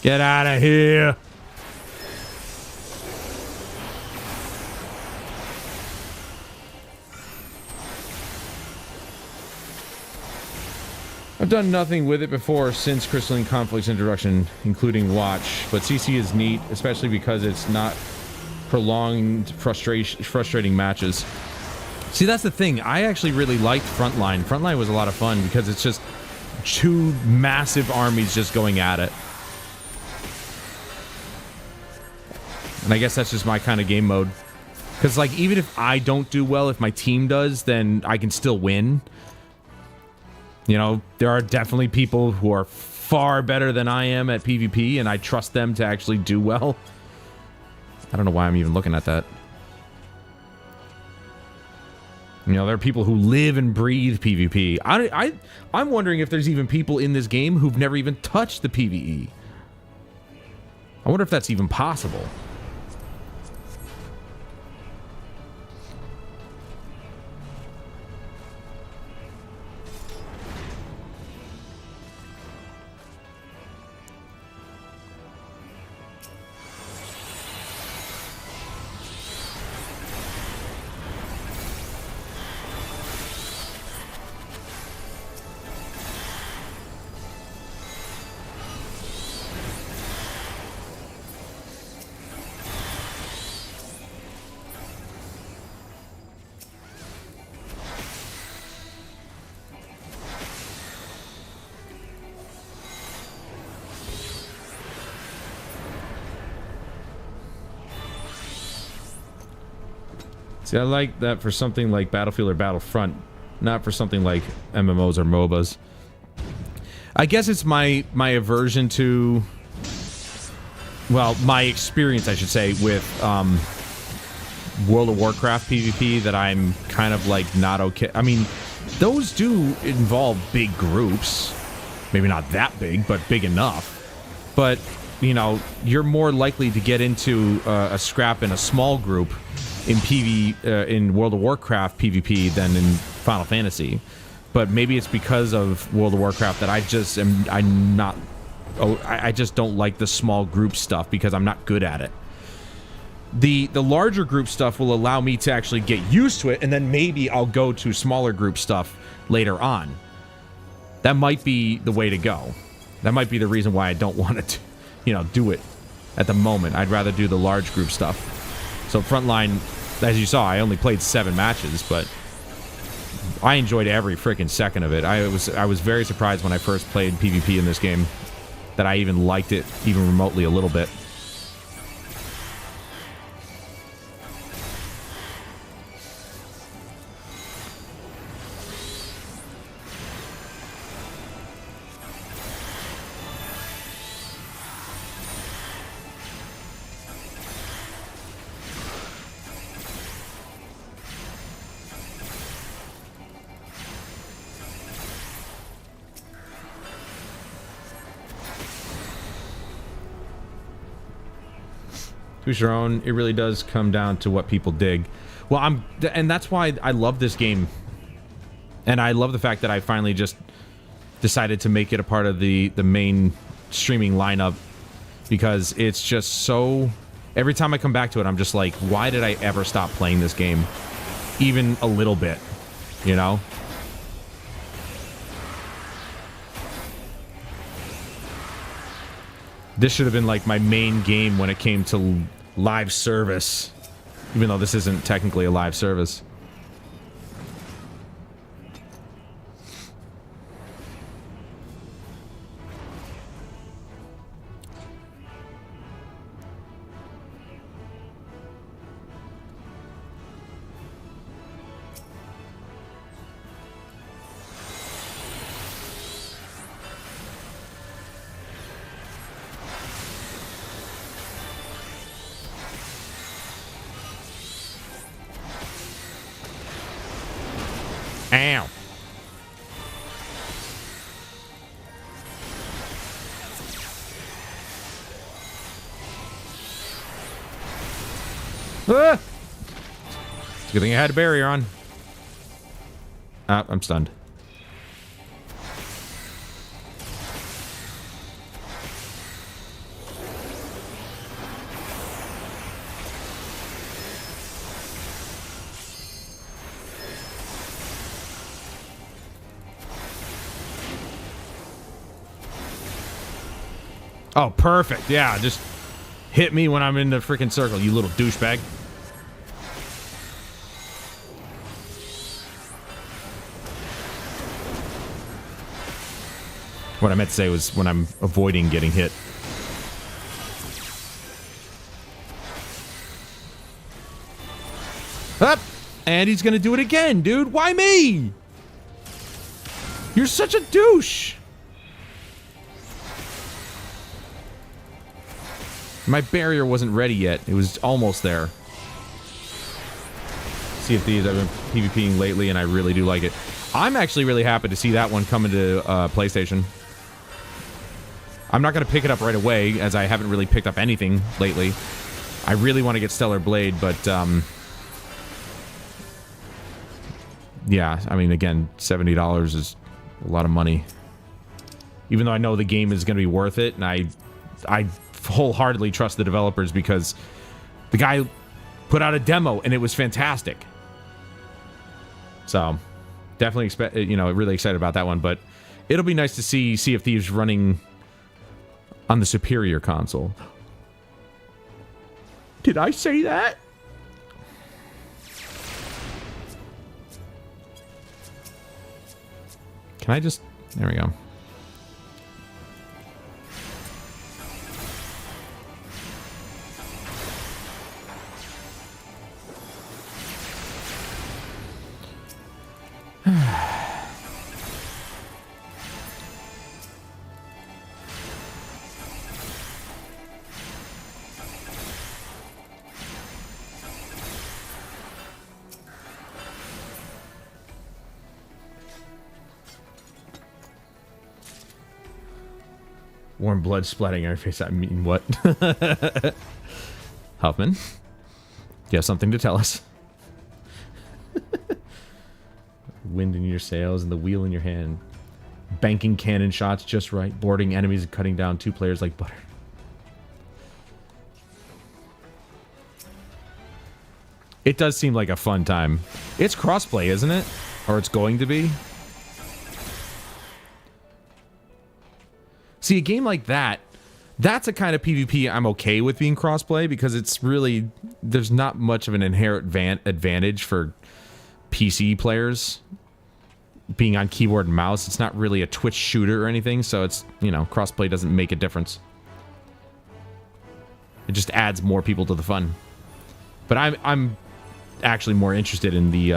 Speaker 1: Get out of here. I've done nothing with it before since Crystalline Conflict's introduction, including Watch, but CC is neat, especially because it's not prolonged frustrating matches. See, that's the thing. I actually really liked Frontline. Frontline was a lot of fun because it's just two massive armies just going at it. And I guess that's just my kind of game mode. Because, like, even if I don't do well, if my team does, then I can still win. You know, there are definitely people who are far better than I am at PvP, and I trust them to actually do well. I don't know why I'm even looking at that. You know, there are people who live and breathe PvP. I'm wondering if there's even people in this game who've never even touched the PvE. I wonder if that's even possible. See, I like that for something like Battlefield or Battlefront, not for something like MMOs or MOBAs. I guess it's my aversion to, well, my experience, I should say, with World of Warcraft PvP that I'm kind of like not okay. I mean, those do involve big groups. Maybe not that big, but big enough. But, you know, you're more likely to get into a scrap in a small group in in World of Warcraft PvP than in Final Fantasy. But maybe it's because of World of Warcraft that I just don't like the small group stuff because I'm not good at it. The larger group stuff will allow me to actually get used to it, and then maybe I'll go to smaller group stuff later on. That might be the way to go. That might be the reason why I don't want to, you know, do it at the moment. I'd rather do the large group stuff. So Frontline, as you saw, I only played 7 matches, but I enjoyed every freaking second of it. I was very surprised when I first played PvP in this game that I even liked it, even remotely, a little bit. Who's your own? It really does come down to what people dig. Well, and that's why I love this game. And I love the fact that I finally just decided to make it a part of the main streaming lineup, because it's just so, every time I come back to it, I'm just like, why did I ever stop playing this game? Even a little bit, you know? This should have been like my main game when it came to live service, even though this isn't technically a live service. Ow. Ah! It's a good thing I had a barrier on. Ah, I'm stunned. Oh, perfect. Yeah, just hit me when I'm in the freaking circle, you little douchebag. What I meant to say was when I'm avoiding getting hit. Up! And he's gonna do it again, dude. Why me? You're such a douche. My barrier wasn't ready yet. It was almost there. Sea of Thieves, I've been PvPing lately, and I really do like it. I'm actually really happy to see that one come into PlayStation. I'm not going to pick it up right away, as I haven't really picked up anything lately. I really want to get Stellar Blade, but yeah, I mean, again, $70 is a lot of money. Even though I know the game is going to be worth it, and I wholeheartedly trust the developers, because the guy put out a demo and it was fantastic. So definitely really excited about that one, but it'll be nice to see Sea of Thieves running on the superior console. Did I say that? Can I just, there we go. Warm blood splatting on your face. I mean, what? Huffman, you have something to tell us. Wind in your sails and the wheel in your hand. Banking cannon shots just right. Boarding enemies and cutting down 2 players like butter. It does seem like a fun time. It's crossplay, isn't it? Or it's going to be? See, a game like that, that's a kind of PvP I'm okay with being crossplay because it's really, there's not much of an inherent advantage for PC players being on keyboard and mouse. It's not really a Twitch shooter or anything, so it's, you know, crossplay doesn't make a difference. It just adds more people to the fun. But I'm actually more interested in the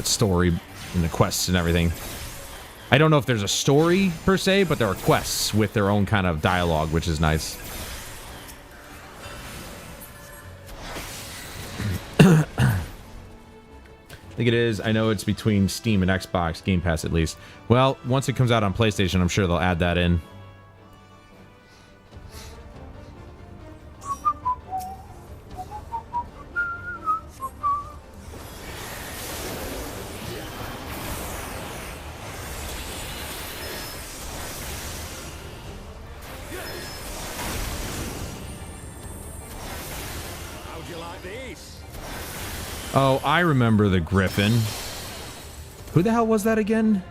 Speaker 1: story and the quests and everything. I don't know if there's a story per se, but there are quests with their own kind of dialogue, which is nice. I think it is. I know it's between Steam and Xbox Game Pass at least. Well, once it comes out on PlayStation, I'm sure they'll add that in. Oh, I remember the Griffin. Who the hell was that again?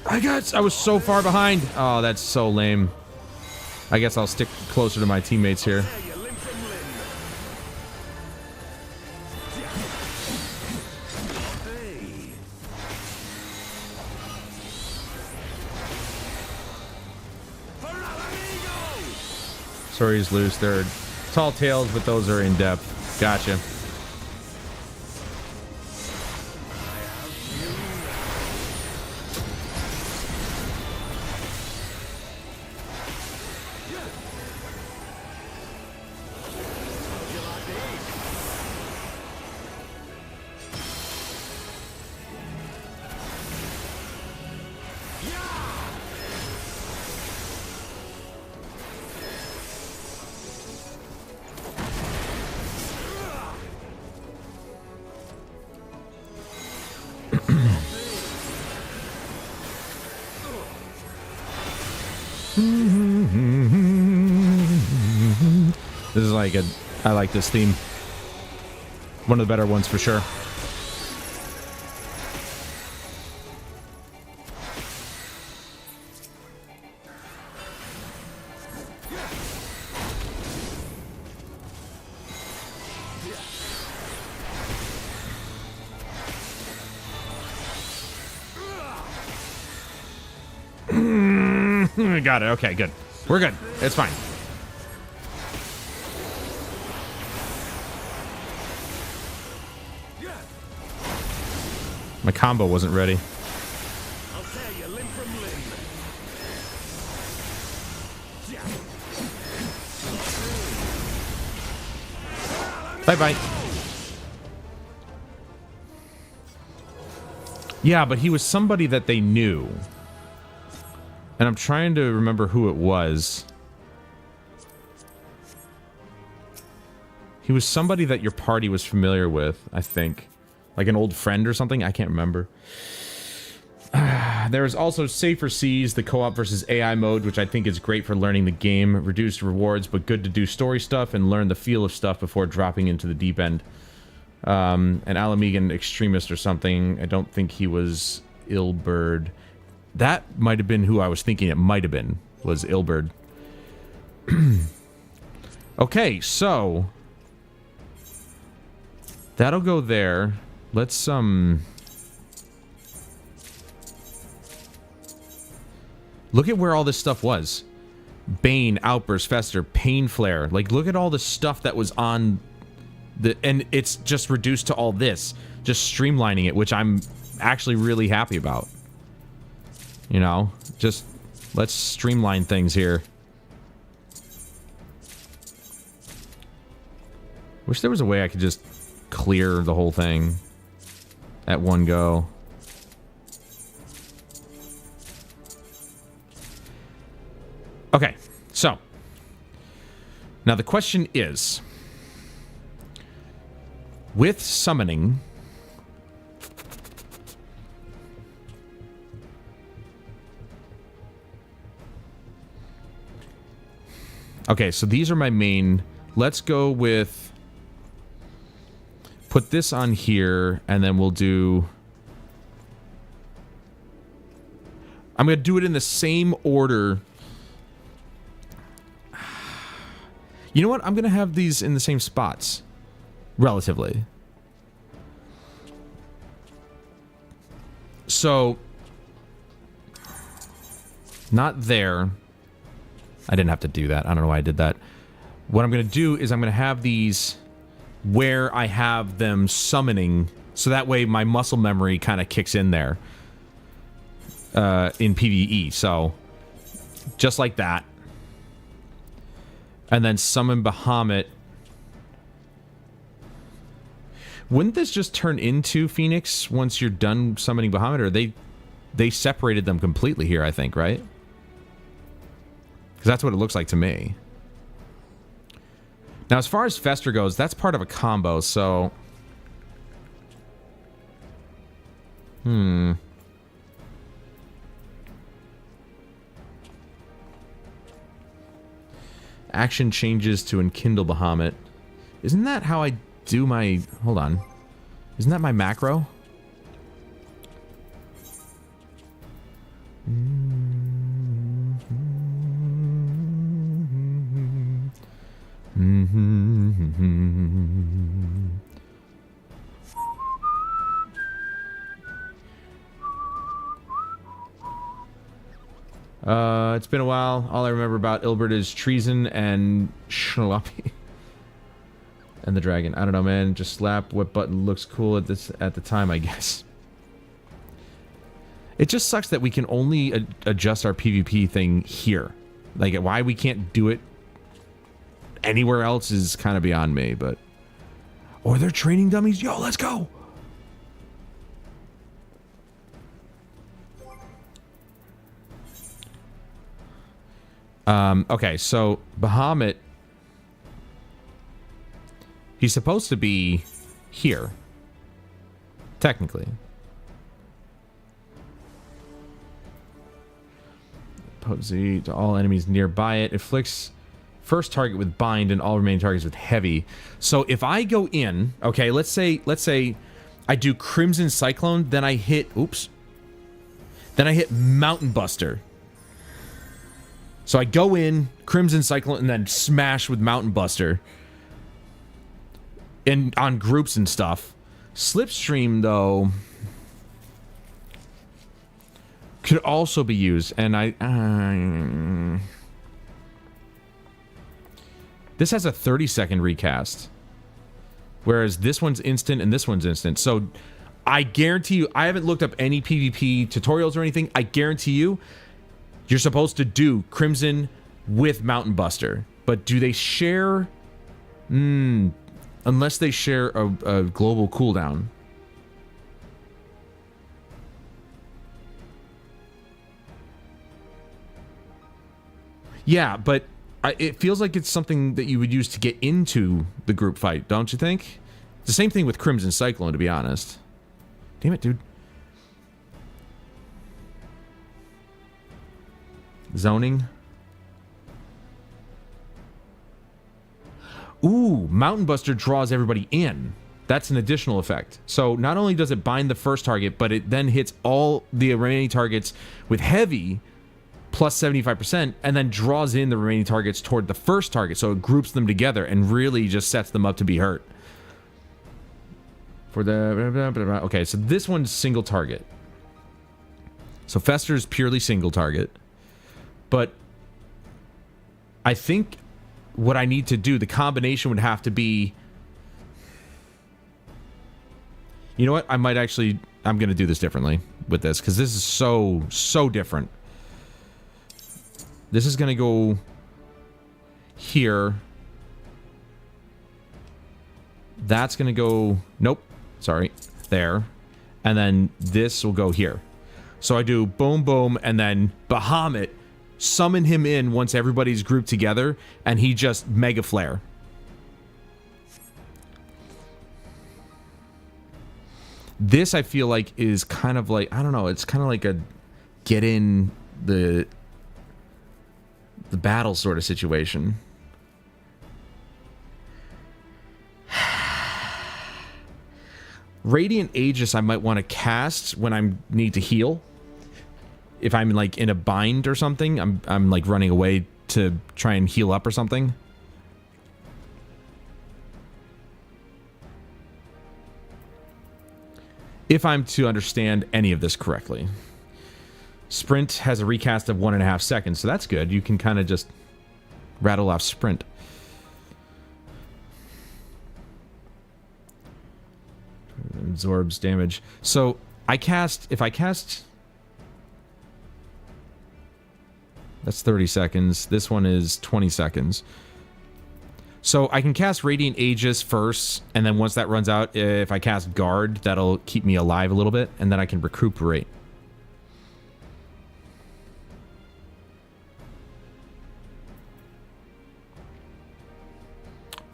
Speaker 1: I was so far behind. Oh, that's so lame. I guess I'll stick closer to my teammates here. Story's loose. They're tall tales, but those are in depth. Gotcha. This is like I like this theme. One of the better ones for sure. Got it. Okay, good. We're good. It's fine. My combo wasn't ready.
Speaker 6: I'll tear you limb from limb.
Speaker 1: Bye-bye. Yeah, but he was somebody that they knew. And I'm trying to remember who it was. He was somebody that your party was familiar with, I think. Like an old friend or something? I can't remember. There is also Safer Seas, the co-op versus AI mode, which I think is great for learning the game. Reduced rewards, but good to do story stuff and learn the feel of stuff before dropping into the deep end. An Alamegan extremist or something. I don't think he was Ilbird. That might have been who I was thinking it might have been, was Ilbird. Okay, so that'll go there. Let's look at where all this stuff was. Bane, Outburst, Fester, Pain Flare. Like, look at all the stuff that was on the... And it's just reduced to all this. Just streamlining it, which I'm actually really happy about. You know? Just, let's streamline things here. Wish there was a way I could just clear the whole thing at one go. Okay, so now the question is, with summoning, okay, so these are my main. Let's go with, put this on here, and then we'll do, I'm going to do it in the same order. You know what? I'm going to have these in the same spots, relatively. So, not there. I didn't have to do that. I don't know why I did that. What I'm going to do is I'm going to have these where I have them summoning, so that way my muscle memory kind of kicks in there in PvE. So, just like that. And then summon Bahamut. Wouldn't this just turn into Phoenix once you're done summoning Bahamut? Or they separated them completely here, I think, right? Because that's what it looks like to me. Now, as far as Fester goes, that's part of a combo, so... Action changes to enkindle Bahamut. Isn't that how I do my... Hold on. Isn't that my macro? It's been a while. All I remember about Ilbert is treason and schloppy. And the dragon. I don't know, man. Just slap what button looks cool at the time, I guess. It just sucks that we can only adjust our PvP thing here. Like, why we can't do it anywhere else is kind of beyond me, but... Or they're training dummies? Yo, let's go! Okay, so Bahamut, he's supposed to be here, technically. Potency to all enemies nearby it. Inflicts first target with bind and all remaining targets with heavy. So if I go in, okay, let's say I do Crimson Cyclone, then I hit, oops, then I hit Mountain Buster. So I go in, Crimson Cyclone, and then smash with Mountain Buster. And on groups and stuff. Slipstream, though, could also be used. And this has a 30-second recast. Whereas this one's instant and this one's instant. So I guarantee you, I haven't looked up any PvP tutorials or anything. I guarantee you, you're supposed to do Crimson with Mountain Buster. But do they share? Unless they share a global cooldown. Yeah, but it feels like it's something that you would use to get into the group fight, don't you think? It's the same thing with Crimson Cyclone, to be honest. Damn it, dude. Zoning. Ooh, Mountain Buster draws everybody in. That's an additional effect. So not only does it bind the first target, but it then hits all the remaining targets with heavy plus 75% and then draws in the remaining targets toward the first target. So it groups them together and really just sets them up to be hurt. For the... Okay, so this one's single target. So Fester's purely single target. But I think what I need to do, the combination would have to be... You know what? I might actually... I'm going to do this differently with this, because this is so different. This is going to go here. That's going to go... Nope. Sorry. There. And then this will go here. So I do boom, boom, and then Bahamut, summon him in once everybody's grouped together, and he just Mega Flare. This, I feel like, is kind of like... I don't know. It's kind of like a get in the battle sort of situation. Radiant Aegis I might want to cast when I need to heal. If I'm like in a bind or something, I'm like running away to try and heal up or something. If I'm to understand any of this correctly. Sprint has a recast of 1.5 seconds, so that's good. You can kind of just rattle off sprint. Absorbs damage. So I cast, if I cast, that's 30 seconds. This one is 20 seconds. So I can cast Radiant Aegis first, and then once that runs out, if I cast Guard, that'll keep me alive a little bit, and then I can recuperate.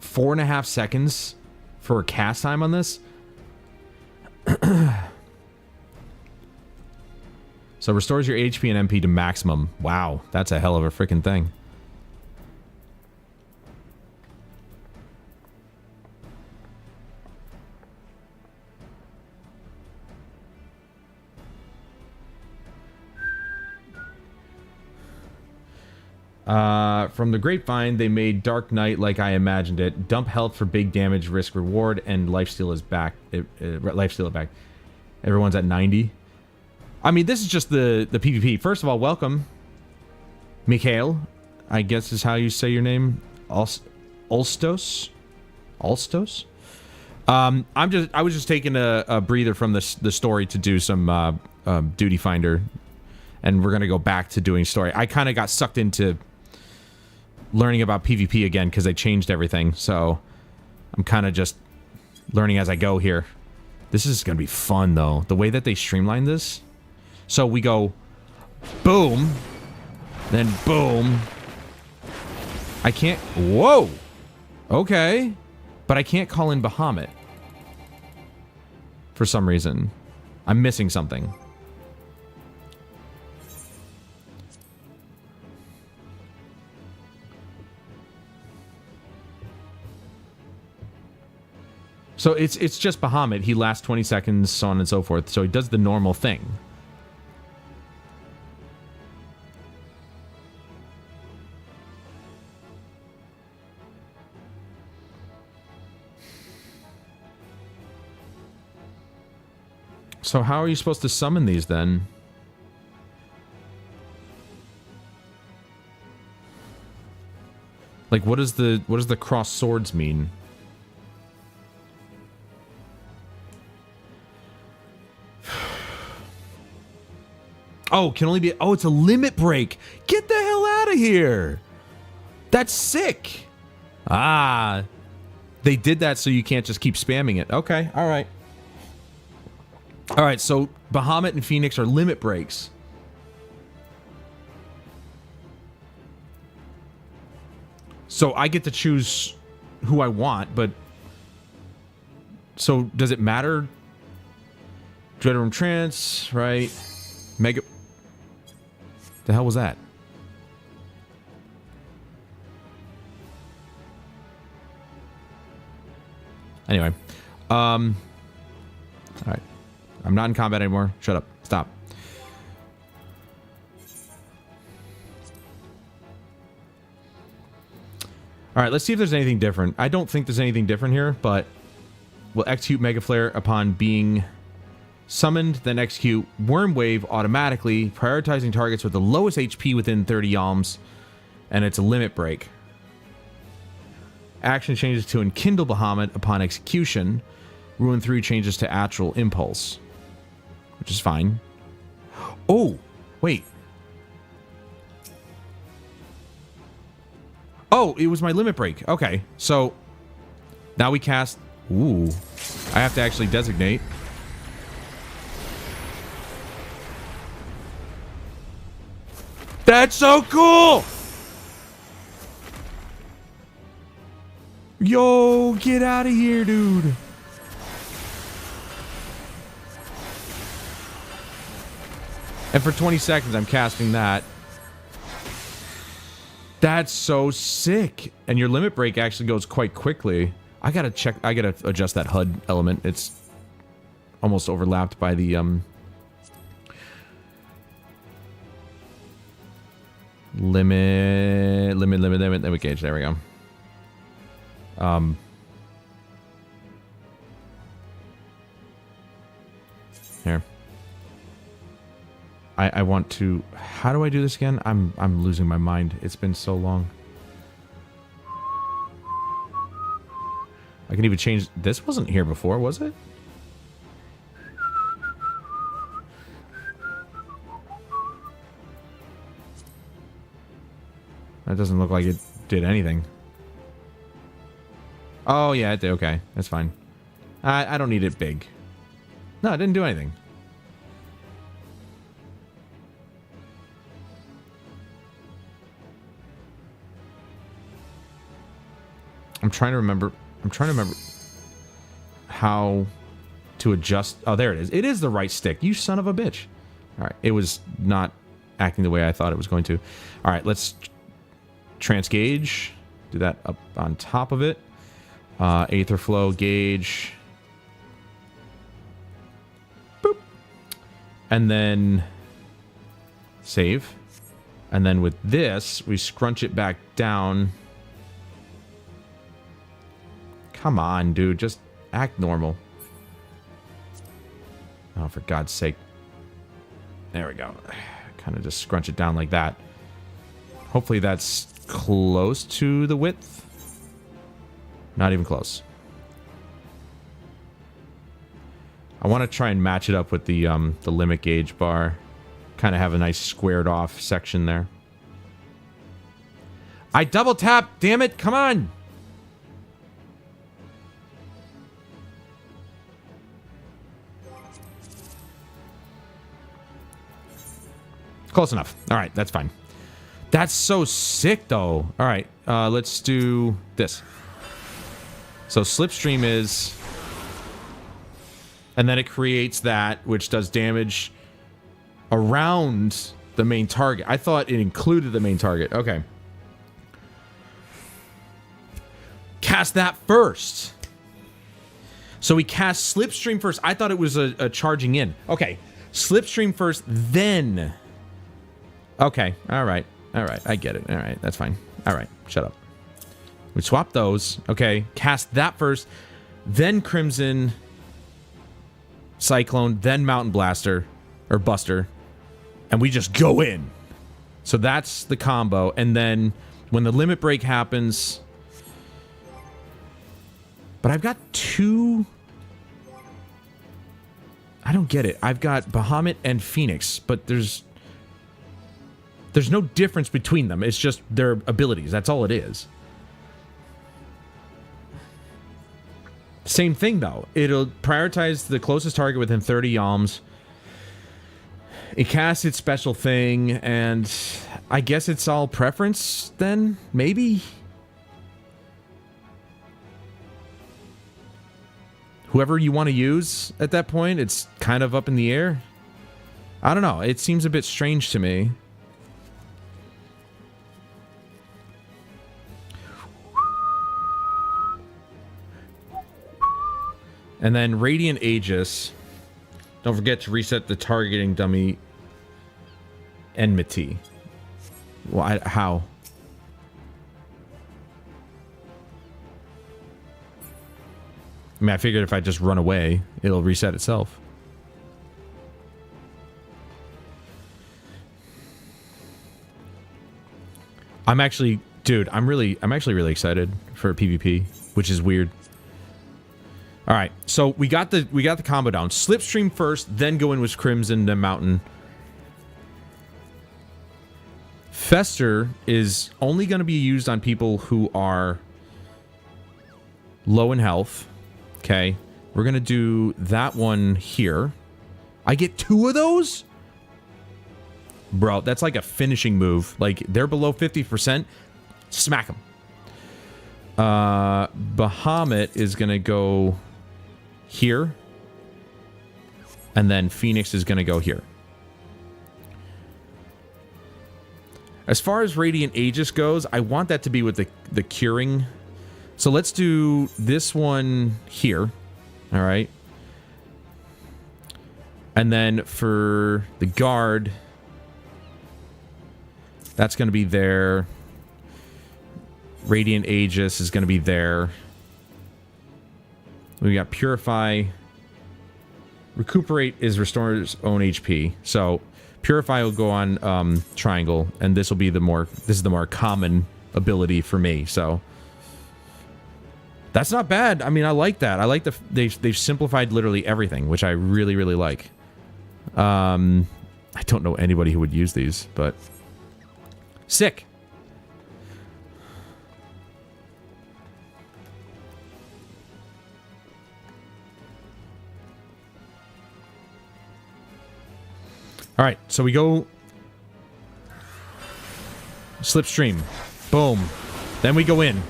Speaker 1: Four and a half seconds for cast time on this. So restores your HP and MP to maximum. Wow, that's a hell of a freaking thing. From the grapevine, they made Dark Knight like I imagined it. Dump health for big damage, risk reward, and lifesteal is back. Lifesteal it back. Everyone's at 90. I mean, this is just the PvP. First of all, welcome, Mikhail. I guess is how you say your name. Ulstos. Ulstos. I was just taking a breather from the story to do some duty finder, and we're gonna go back to doing story. I kind of got sucked into learning about PvP again because they changed everything, so I'm kind of just learning as I go here. This is gonna be fun though, the way that they streamline this. So we go boom, then boom. I can't, whoa, okay, but I can't call in Bahamut for some reason. I'm missing something. So it's just Bahamut. He lasts 20 seconds, so on and so forth. So he does the normal thing. So how are you supposed to summon these then? Like, what does the cross swords mean? Oh, can only be... Oh, it's a limit break. Get the hell out of here. That's sick. Ah. They did that so you can't just keep spamming it. Okay, all right. All right, so Bahamut and Phoenix are limit breaks. So I get to choose who I want, but... So, does it matter? Dreadroom Trance, right? Mega... The hell was that? Anyway. All right. I'm not in combat anymore. Shut up. Stop. All right, let's see if there's anything different. I don't think there's anything different here, but we'll execute Mega Flare upon being summoned, then execute Worm Wave automatically, prioritizing targets with the lowest HP within 30 yalms, and it's a limit break. Action changes to Enkindle Bahamut upon execution. Ruin 3 changes to Astral Impulse, which is fine. Oh, wait. Oh, it was my limit break. Okay, so now we cast Ooh. I have to actually designate. That's so cool! Yo, get out of here, dude. And for 20 seconds, I'm casting that. That's so sick. And your limit break actually goes quite quickly. I gotta check, I gotta adjust that HUD element. It's almost overlapped by the, limit gauge. There we go. Here. I want to... How do I do this again? I'm losing my mind. It's been so long. I can even change... This wasn't here before, was it? That doesn't look like it did anything. Oh, yeah, it did. Okay, that's fine. I don't need it big. No, it didn't do anything. I'm trying to remember how to adjust. Oh, there it is. It is the right stick. You son of a bitch. All right. It was not acting the way I thought it was going to. All right. Let's transgauge. Do that up on top of it. Aether flow gauge. Boop. And then save. And then with this, we scrunch it back down. Come on, dude. Just act normal. Oh, for God's sake. There we go. Kind of just scrunch it down like that. Hopefully that's close to the width. Not even close. I want to try and match it up with the limit gauge bar. Kind of have a nice squared off section there. I double tap, damn it, come on! Close enough. All right, that's fine. That's so sick, though. All right, let's do this. So slipstream is... And then it creates that, which does damage around the main target. I thought it included the main target. Okay. Cast that first. So we cast slipstream first. I thought it was a charging in. Okay. Slipstream first, then... Okay, alright. Alright, I get it. Alright, that's fine. Alright, shut up. We swap those. Okay, cast that first. Then Crimson... Cyclone, then Mountain Blaster. Or Buster. And we just go in. So that's the combo. And then when the limit break happens... But I've got two... I don't get it. I've got Bahamut and Phoenix, but there's no difference between them. It's just their abilities. That's all it is. Same thing, though. It'll prioritize the closest target within 30 yalms. It casts its special thing, and I guess it's all preference, then? Maybe? Whoever you want to use at that point, it's kind of up in the air. I don't know. It seems a bit strange to me. And then Radiant Aegis. Don't forget to reset the targeting dummy enmity. Well, how? I mean, I figured if I just run away, it'll reset itself. I'm actually, dude, I'm actually really excited for PvP, which is weird. All right, so we got the combo down. Slipstream first, then go in with Crimson, then Mountain. Fester is only going to be used on people who are low in health. Okay. We're going to do that one here. I get 2 of those? Bro, that's like a finishing move. Like, they're below 50%. Smack them. Bahamut is going to go here. And then Phoenix is going to go here. As far as Radiant Aegis goes, I want that to be with the curing. So let's do this one here. All right. And then for the guard, that's going to be there. Radiant Aegis is going to be there. We got Purify. Recuperate is restores own HP. So Purify will go on triangle, and this will be the more common ability for me. So that's not bad. I mean, I like that. I like they've simplified literally everything, which I really, really like. I don't know anybody who would use these, but sick. All right, so we go slipstream, boom, then we go in,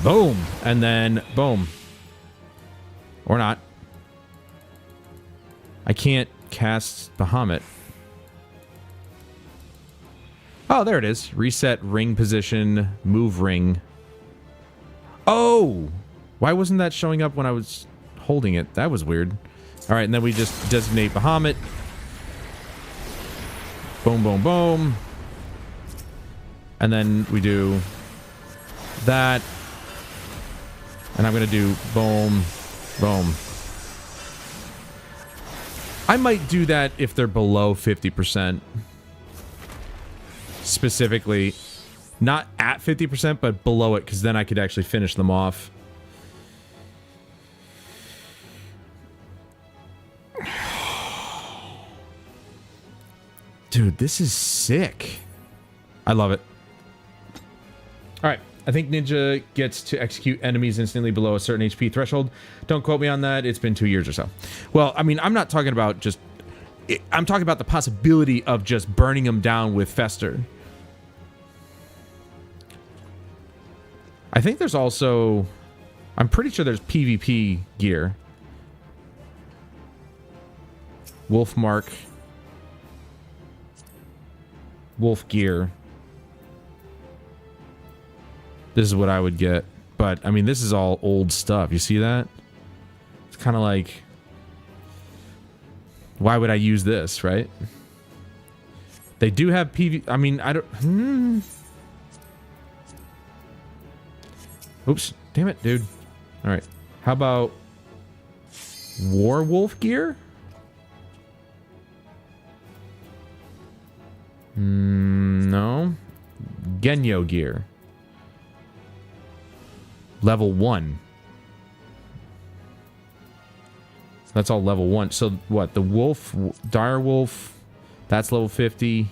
Speaker 1: boom, and then boom, or not. I can't cast Bahamut. Oh, there it is. Reset ring position, move ring. Oh, why wasn't that showing up when I was holding it? That was weird. All right, and then we just designate Bahamut. Boom, boom, boom. And then we do that. And I'm going to do boom, boom. I might do that if they're below 50%. Specifically. Not at 50%, but below it, because then I could actually finish them off. Dude, this is sick. I love it. All right. I think Ninja gets to execute enemies instantly below a certain HP threshold. Don't quote me on that. It's been 2 years or so. Well, I mean, I'm not talking about just... I'm talking about the possibility of just burning them down with Fester. I think there's also... I'm pretty sure there's PvP gear. Wolf Mark... Wolf gear. This is what I would get. But, I mean, this is all old stuff. You see that? It's kind of like... Why would I use this, right? They do have PV... I mean, I don't... Oops. Damn it, dude. Alright. How about... Warwolf gear? No. Genyo gear. Level 1. That's all level 1. So what? The wolf, dire wolf, that's level 50.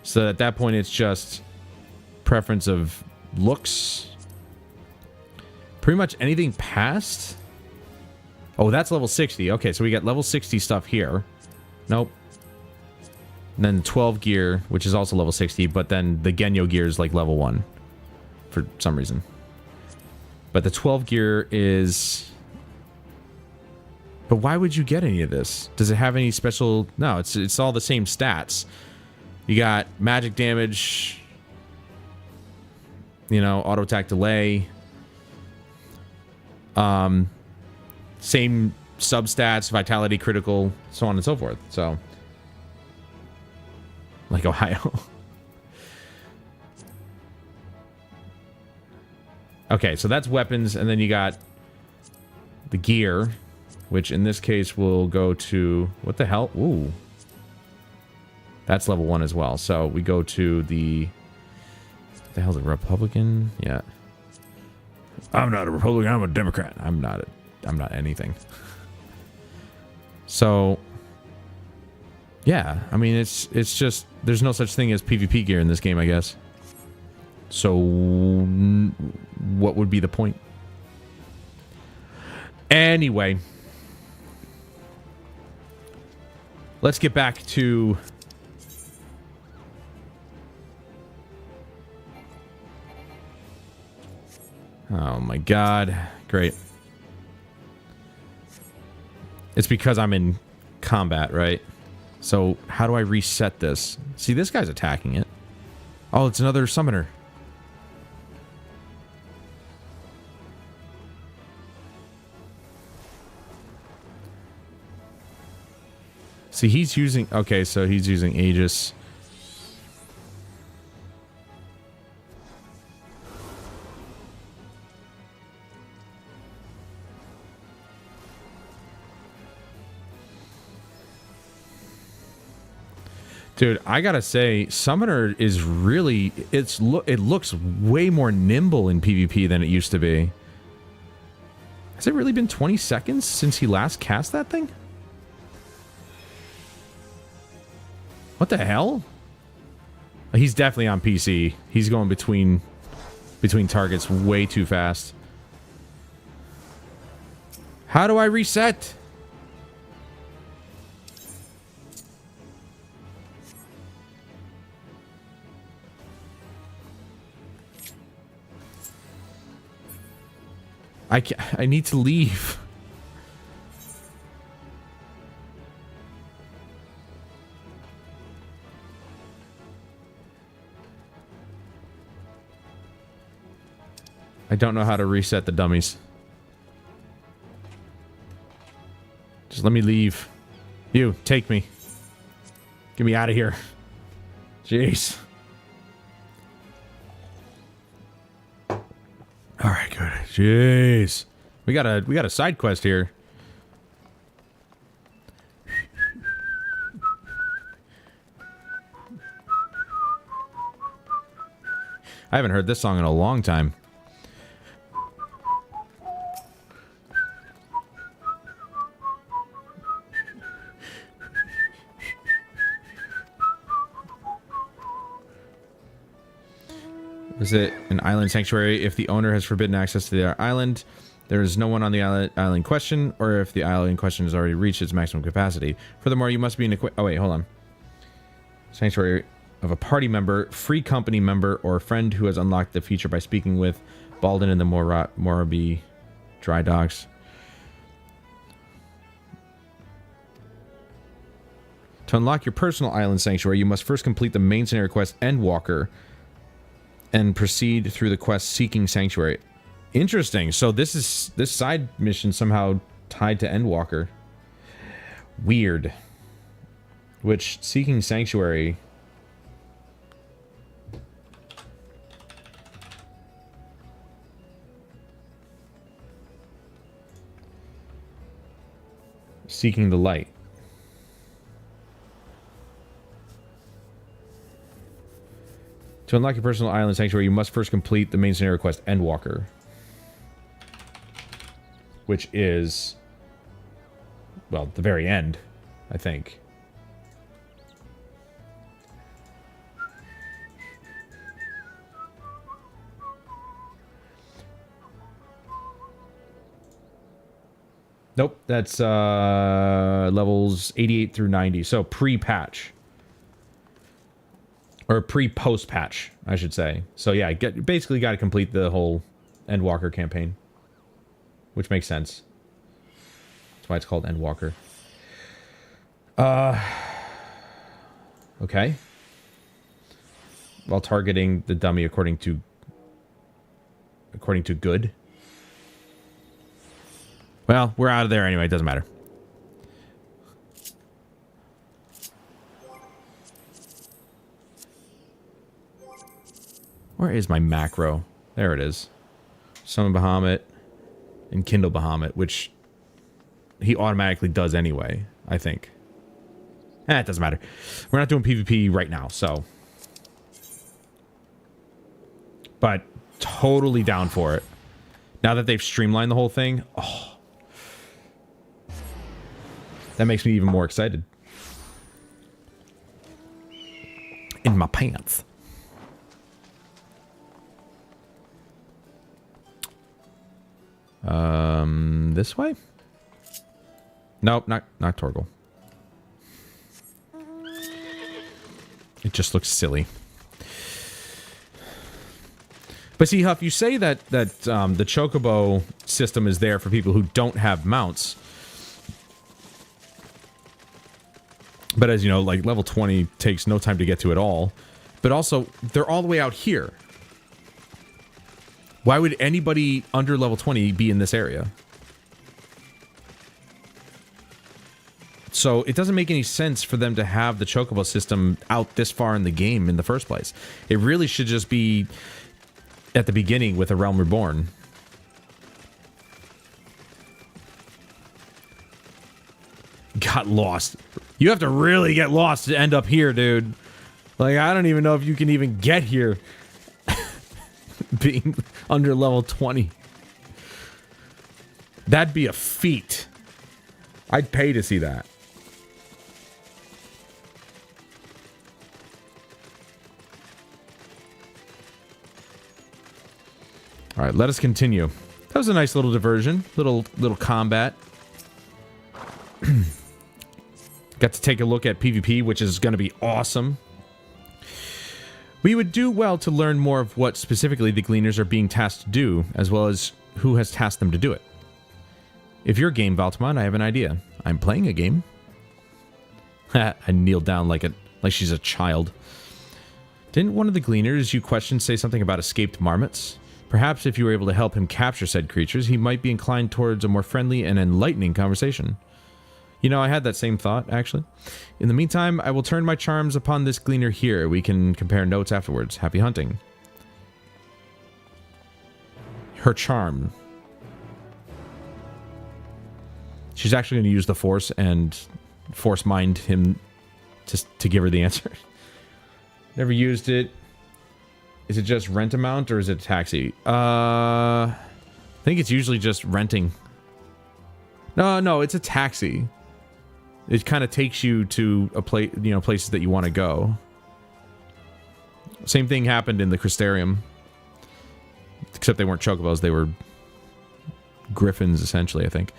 Speaker 1: So at that point, it's just preference of looks. Pretty much anything past. Oh, that's level 60. Okay, so we got level 60 stuff here. Nope. And then 12 gear, which is also level 60, but then the Genyo gear is like level 1 for some reason. But the 12 gear is... But why would you get any of this? Does it have any special... No, it's all the same stats. You got magic damage, you know, auto attack delay. Same substats, vitality, critical, so on and so forth. So... Like Ohio. Okay, so that's weapons, and then you got the gear, which in this case will go to... What the hell? Ooh. That's level 1 as well. So we go to the... What the hell's a Republican? Yeah. I'm not a Republican, I'm a Democrat. I'm not anything. So... Yeah, I mean, it's just... There's no such thing as PvP gear in this game, I guess. So... What would be the point? Anyway. Let's get back to... Oh my god. Great. It's because I'm in combat, right? So, how do I reset this? See, this guy's attacking it. Oh, it's another summoner. See, he's using... Okay, so he's using Aegis. Dude, I gotta say, Summoner is really... it looks way more nimble in PvP than it used to be. Has it really been 20 seconds since he last cast that thing? What the hell? He's definitely on PC. He's going between targets way too fast. How do I reset? I need to leave. I don't know how to reset the dummies. Just let me leave. You, take me. Get me out of here. Jeez. All right, good. Jeez. We got a side quest here. I haven't heard this song in a long time. Is it an island sanctuary? If the owner has forbidden access to the island, there is no one on the island question, or if the island question has already reached its maximum capacity. Furthermore, you must be in oh wait, hold on. Sanctuary of a party member, free company member, or friend who has unlocked the feature by speaking with Baldin in the Morabi Dry Docks. To unlock your personal island sanctuary, you must first complete the main scenario quest Endwalker and proceed through the quest Seeking Sanctuary. Interesting. So this side mission somehow tied to Endwalker. Weird. Which Seeking Sanctuary... Seeking the Light. To unlock your personal island sanctuary, you must first complete the main scenario quest Endwalker. Which is... well, the very end, I think. Nope, that's levels 88 through 90, so pre-patch. Or pre-post patch, I should say. So yeah, basically got to complete the whole Endwalker campaign. Which makes sense. That's why it's called Endwalker. Okay. While targeting the dummy according to good. Well, we're out of there anyway, it doesn't matter. Where is my macro? There it is. Summon Bahamut and Kindle Bahamut, which he automatically does anyway, I think. It doesn't matter. We're not doing PvP right now, so. But totally down for it. Now that they've streamlined the whole thing, oh. That makes me even more excited. In my pants. This way? Nope, not Torgal. It just looks silly. But see, Huff, you say that the Chocobo system is there for people who don't have mounts. But as you know, like, level 20 takes no time to get to at all. But also, they're all the way out here. Why would anybody under level 20 be in this area? So it doesn't make any sense for them to have the Chocobo system out this far in the game in the first place. It really should just be at the beginning with A Realm Reborn. Got lost. You have to really get lost to end up here, dude. Like, I don't even know if you can even get here being under level 20. That'd be a feat. I'd pay to see that. All right, let us continue. That was a nice little diversion, little combat. Got to take a look at PvP, which is going to be awesome. We would do well to learn more of what specifically the Gleaners are being tasked to do, as well as who has tasked them to do it. If you're game, Valtamont, I have an idea. I'm playing a game. I kneeled down like she's a child. Didn't one of the Gleaners you questioned say something about escaped marmots? Perhaps if you were able to help him capture said creatures, he might be inclined towards a more friendly and enlightening conversation. You know, I had that same thought, actually. In the meantime, I will turn my charms upon this Gleaner here. We can compare notes afterwards. Happy hunting. Her charm. She's actually going to use the Force and Force mind him to give her the answer. Never used it. Is it just rent amount or is it taxi? I think it's usually just renting. No, it's a taxi. It kind of takes you to a place, places that you want to go. Same thing happened in the Crystarium. Except they weren't chocobos, they were griffins, essentially, I think.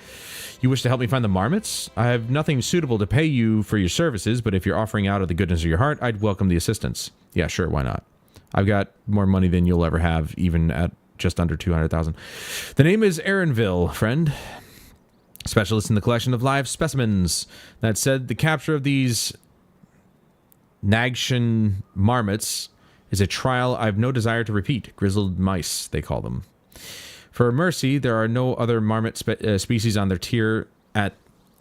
Speaker 1: You wish to help me find the marmots? I have nothing suitable to pay you for your services, but if you're offering out of the goodness of your heart, I'd welcome the assistance. Yeah, sure, why not? I've got more money than you'll ever have, even at just under 200,000. The name is Aaronville, friend. Specialist in the collection of live specimens. That said, the capture of these Nagshan marmots is a trial I've no desire to repeat. Grizzled mice, they call them. For mercy, there are no other marmot species on their tier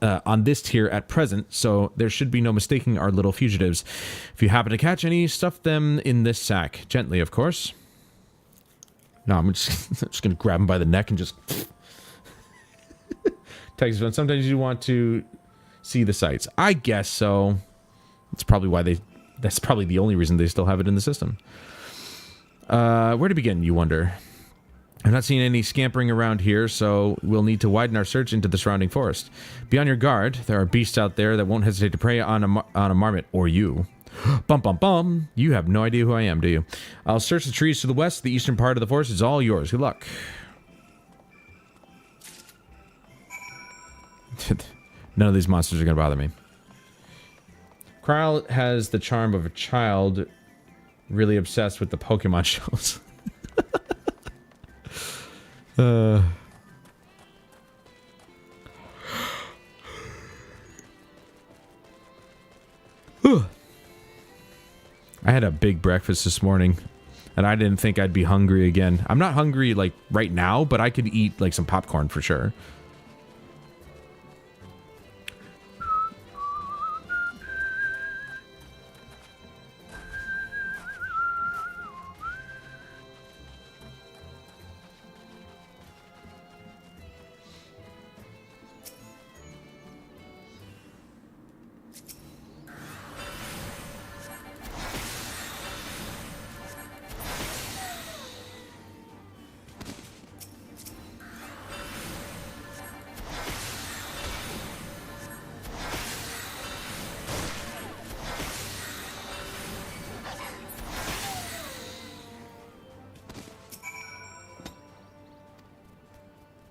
Speaker 1: on this tier at present, so there should be no mistaking our little fugitives. If you happen to catch any, stuff them in this sack. Gently, of course. No, I'm just going to grab them by the neck and just... Texas, sometimes you want to see the sights. I guess so. That's probably that's probably the only reason they still have it in the system. Where to begin, you wonder? I'm not seeing any scampering around here, so we'll need to widen our search into the surrounding forest. Be on your guard. There are beasts out there that won't hesitate to prey on a marmot or you. Bum bum bum. You have no idea who I am, do you? I'll search the trees to the west. The eastern part of the forest is all yours. Good luck. None of these monsters are going to bother me. Kryle has the charm of a child, really obsessed with the Pokemon shows. I had a big breakfast this morning, and I didn't think I'd be hungry again. I'm not hungry, like, right now, but I could eat, like, some popcorn for sure.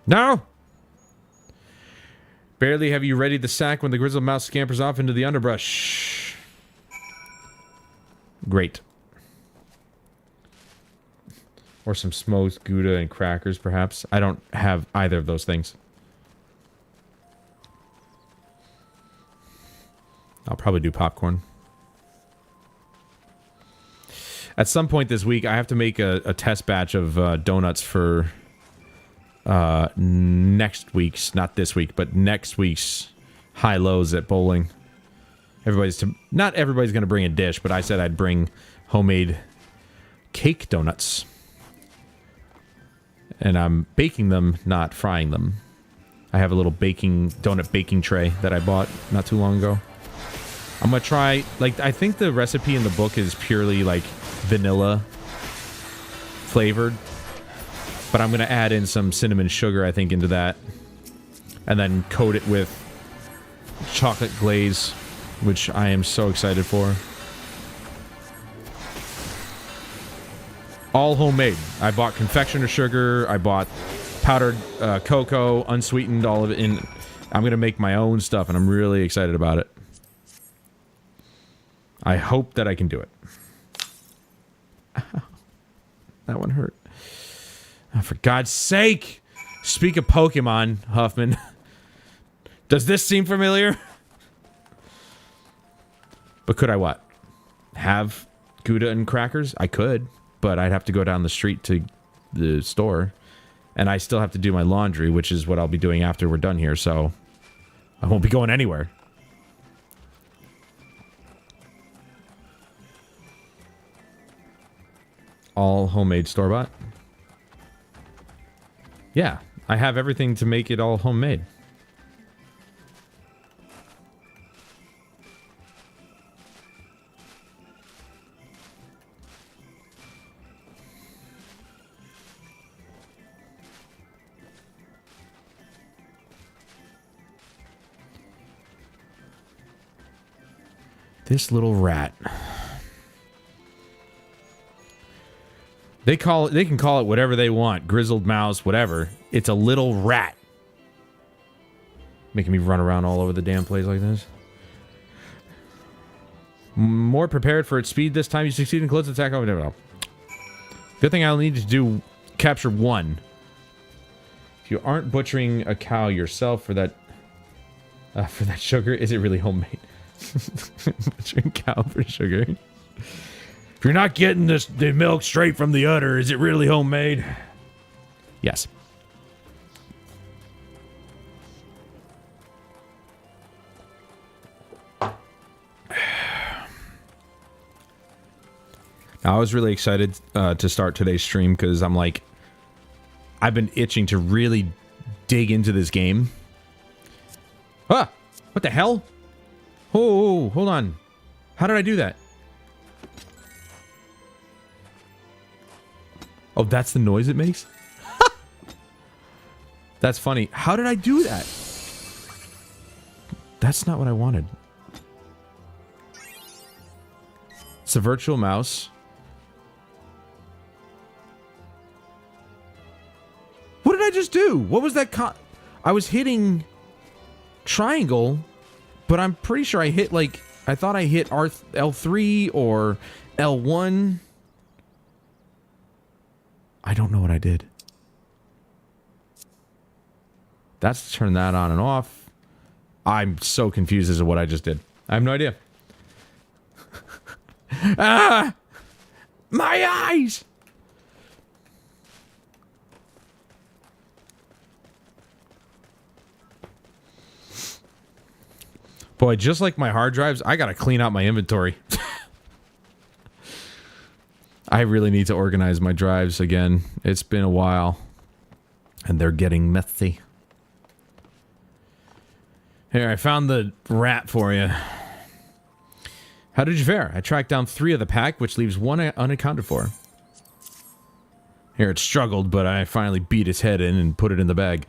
Speaker 1: No! Barely have you readied the sack when the grizzled mouse scampers off into the underbrush. Great. Or some smoked Gouda and crackers, perhaps. I don't have either of those things. I'll probably do popcorn. At some point this week, I have to make a test batch of donuts for next week's, not this week, but next week's high-lows at bowling. Not everybody's going to bring a dish, but I said I'd bring homemade cake donuts. And I'm baking them, not frying them. I have a little donut baking tray that I bought not too long ago. I'm gonna try, like, I think the recipe in the book is purely, like, vanilla flavored. But I'm gonna add in some cinnamon sugar, I think, into that. And then coat it with chocolate glaze, which I am so excited for. All homemade. I bought confectioner sugar, I bought powdered cocoa, unsweetened, all of it in. I'm gonna make my own stuff, and I'm really excited about it. I hope that I can do it. Ow. That one hurt. Oh, for God's sake! Speak of Pokemon, Huffman. Does this seem familiar? But could I what? Have Gouda and crackers? I could, but I'd have to go down the street to the store. And I still have to do my laundry, which is what I'll be doing after we're done here, so I won't be going anywhere. All homemade store-bought? Yeah, I have everything to make it all homemade. This little rat. They can call it whatever they want. Grizzled mouse, whatever. It's a little rat. Making me run around all over the damn place like this. More prepared for its speed this time. You succeed in close attack. Oh, no. Good thing I'll need to do capture one. If you aren't butchering a cow yourself for that sugar, is it really homemade? Butchering cow for sugar. If you're not getting the milk straight from the udder, is it really homemade? Yes. Now, I was really excited to start today's stream because I'm like, I've been itching to really dig into this game. Ah! What the hell? Oh, hold on. How did I do that? Oh, that's the noise it makes? That's funny. How did I do that? That's not what I wanted. It's a virtual mouse. What did I just do? What was that I was hitting triangle, but I'm pretty sure I hit, like, I thought I hit L3 or L1. I don't know what I did. That's to turn that on and off. I'm so confused as to what I just did. I have no idea. Ah! My eyes! Boy, just like my hard drives, I gotta clean out my inventory. I really need to organize my drives again. It's been a while. And they're getting messy. Here, I found the rat for you. How did you fare? I tracked down 3 of the pack, which leaves 1 unaccounted for. Here, it struggled, but I finally beat its head in and put it in the bag.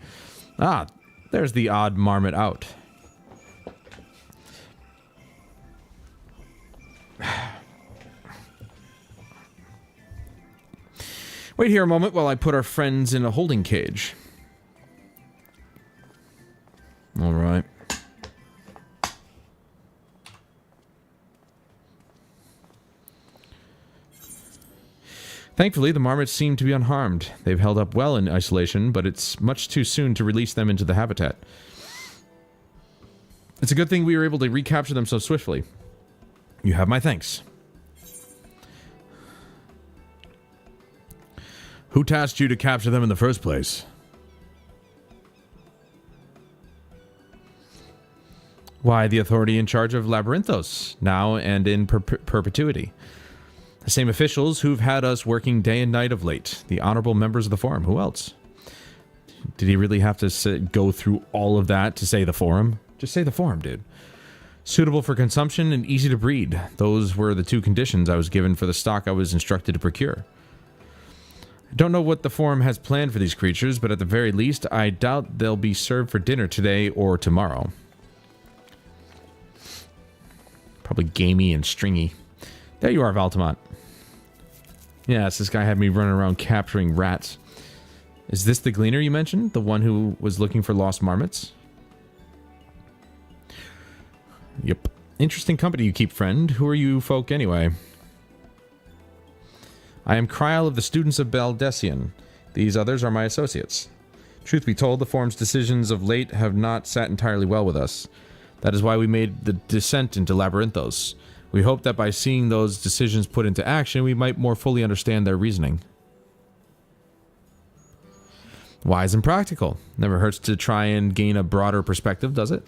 Speaker 1: Ah, there's the odd marmot out. Wait here a moment while I put our friends in a holding cage. All right. Thankfully, the marmots seem to be unharmed. They've held up well in isolation, but it's much too soon to release them into the habitat. It's a good thing we were able to recapture them so swiftly. You have my thanks. Who tasked you to capture them in the first place? Why, the authority in charge of Labyrinthos, now and in perpetuity. The same officials who've had us working day and night of late. The honorable members of the Forum. Who else? Did he really have to go through all of that to say the Forum? Just say the Forum, dude. Suitable for consumption and easy to breed. Those were the two conditions I was given for the stock I was instructed to procure. I don't know what the Forum has planned for these creatures, but at the very least, I doubt they'll be served for dinner today or tomorrow. Probably gamey and stringy. There you are, Valtamont. Yes, this guy had me running around capturing rats. Is this the Gleaner you mentioned? The one who was looking for lost marmots? Yep. Interesting company you keep, friend. Who are you folk anyway? I am Kryal of the Students of Baldessian. These others are my associates. Truth be told, the Forum's decisions of late have not sat entirely well with us. That is why we made the descent into Labyrinthos. We hope that by seeing those decisions put into action, we might more fully understand their reasoning. Wise and practical. Never hurts to try and gain a broader perspective, does it?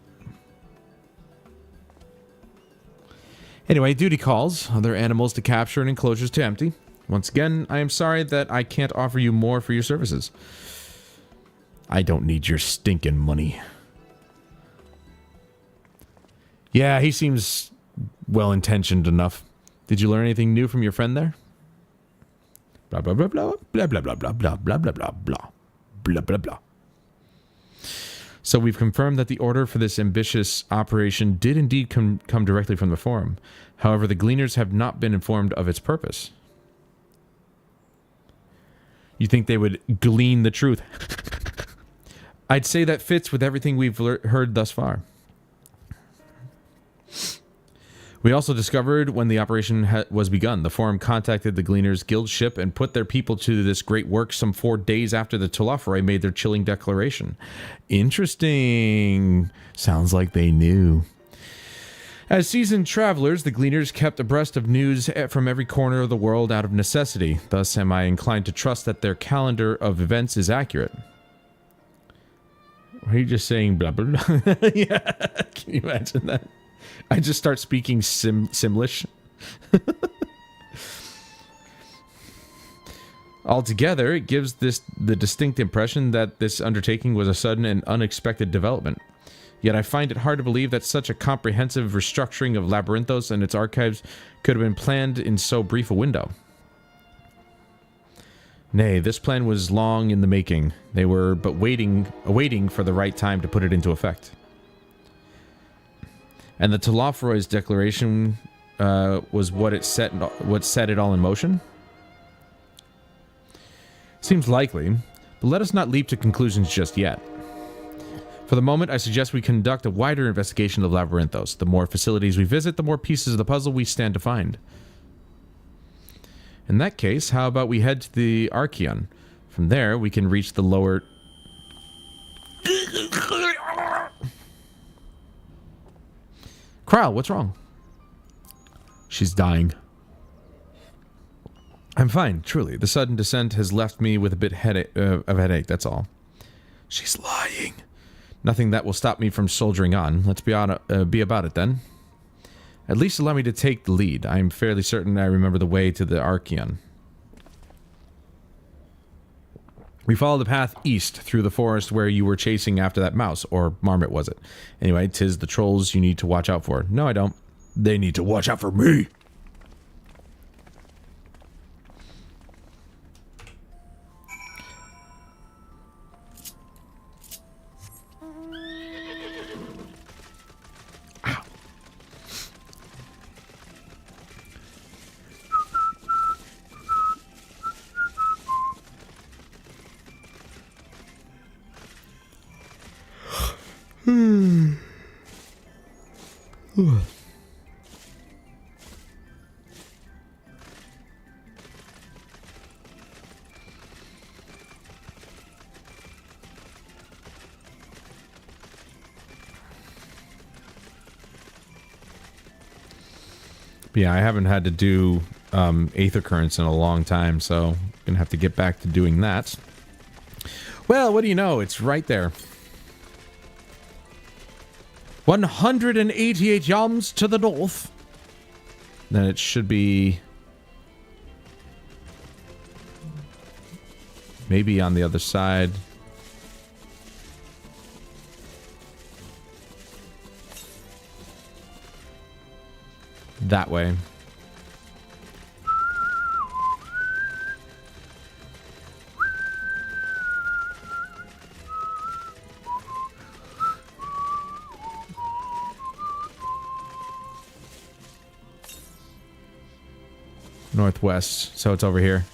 Speaker 1: Anyway, duty calls. Other animals to capture and enclosures to empty. Once again, I am sorry that I can't offer you more for your services. I don't need your stinking money. Yeah, he seems well-intentioned enough. Did you learn anything new from your friend there? Blah, blah, blah, blah, blah, blah, blah, blah, blah, blah, blah, blah, blah, blah, blah, blah. So we've confirmed that the order for this ambitious operation did indeed come directly from the Forum. However, the Gleaners have not been informed of its purpose. You think they would glean the truth? I'd say that fits with everything we've heard thus far. We also discovered when the operation was begun, the Forum contacted the Gleaners Guild ship and put their people to this great work some 4 days after the Telophori made their chilling declaration. Interesting. Sounds like they knew. As seasoned travelers, the Gleaners kept abreast of news from every corner of the world out of necessity. Thus am I inclined to trust that their calendar of events is accurate. Are you just saying blah, blah, blah? Yeah, can you imagine that? I just start speaking Simlish. Altogether, it gives the distinct impression that this undertaking was a sudden and unexpected development. Yet I find it hard to believe that such a comprehensive restructuring of Labyrinthos and its archives could have been planned in so brief a window. Nay, this plan was long in the making. They were but awaiting for the right time to put it into effect. And the Telophori's declaration was what set it all in motion? Seems likely, but let us not leap to conclusions just yet. For the moment, I suggest we conduct a wider investigation of Labyrinthos. The more facilities we visit, the more pieces of the puzzle we stand to find. In that case, how about we head to the Archeon? From there, we can reach the lower... Kryal, what's wrong? She's dying. I'm fine, truly. The sudden descent has left me with a bit of a headache, that's all. She's lying. Nothing that will stop me from soldiering on. Let's be about it, then. At least allow me to take the lead. I am fairly certain I remember the way to the Archeon. We follow the path east through the forest where you were chasing after that mouse, or marmot was it? Anyway, 'tis the trolls you need to watch out for. No, I don't. They need to watch out for me! Yeah, I haven't had to do Aether Currents in a long time, so I'm gonna have to get back to doing that. Well, what do you know? It's right there. 188 yalms to the north. Then it should be maybe on the other side. That way. Northwest, so it's over here.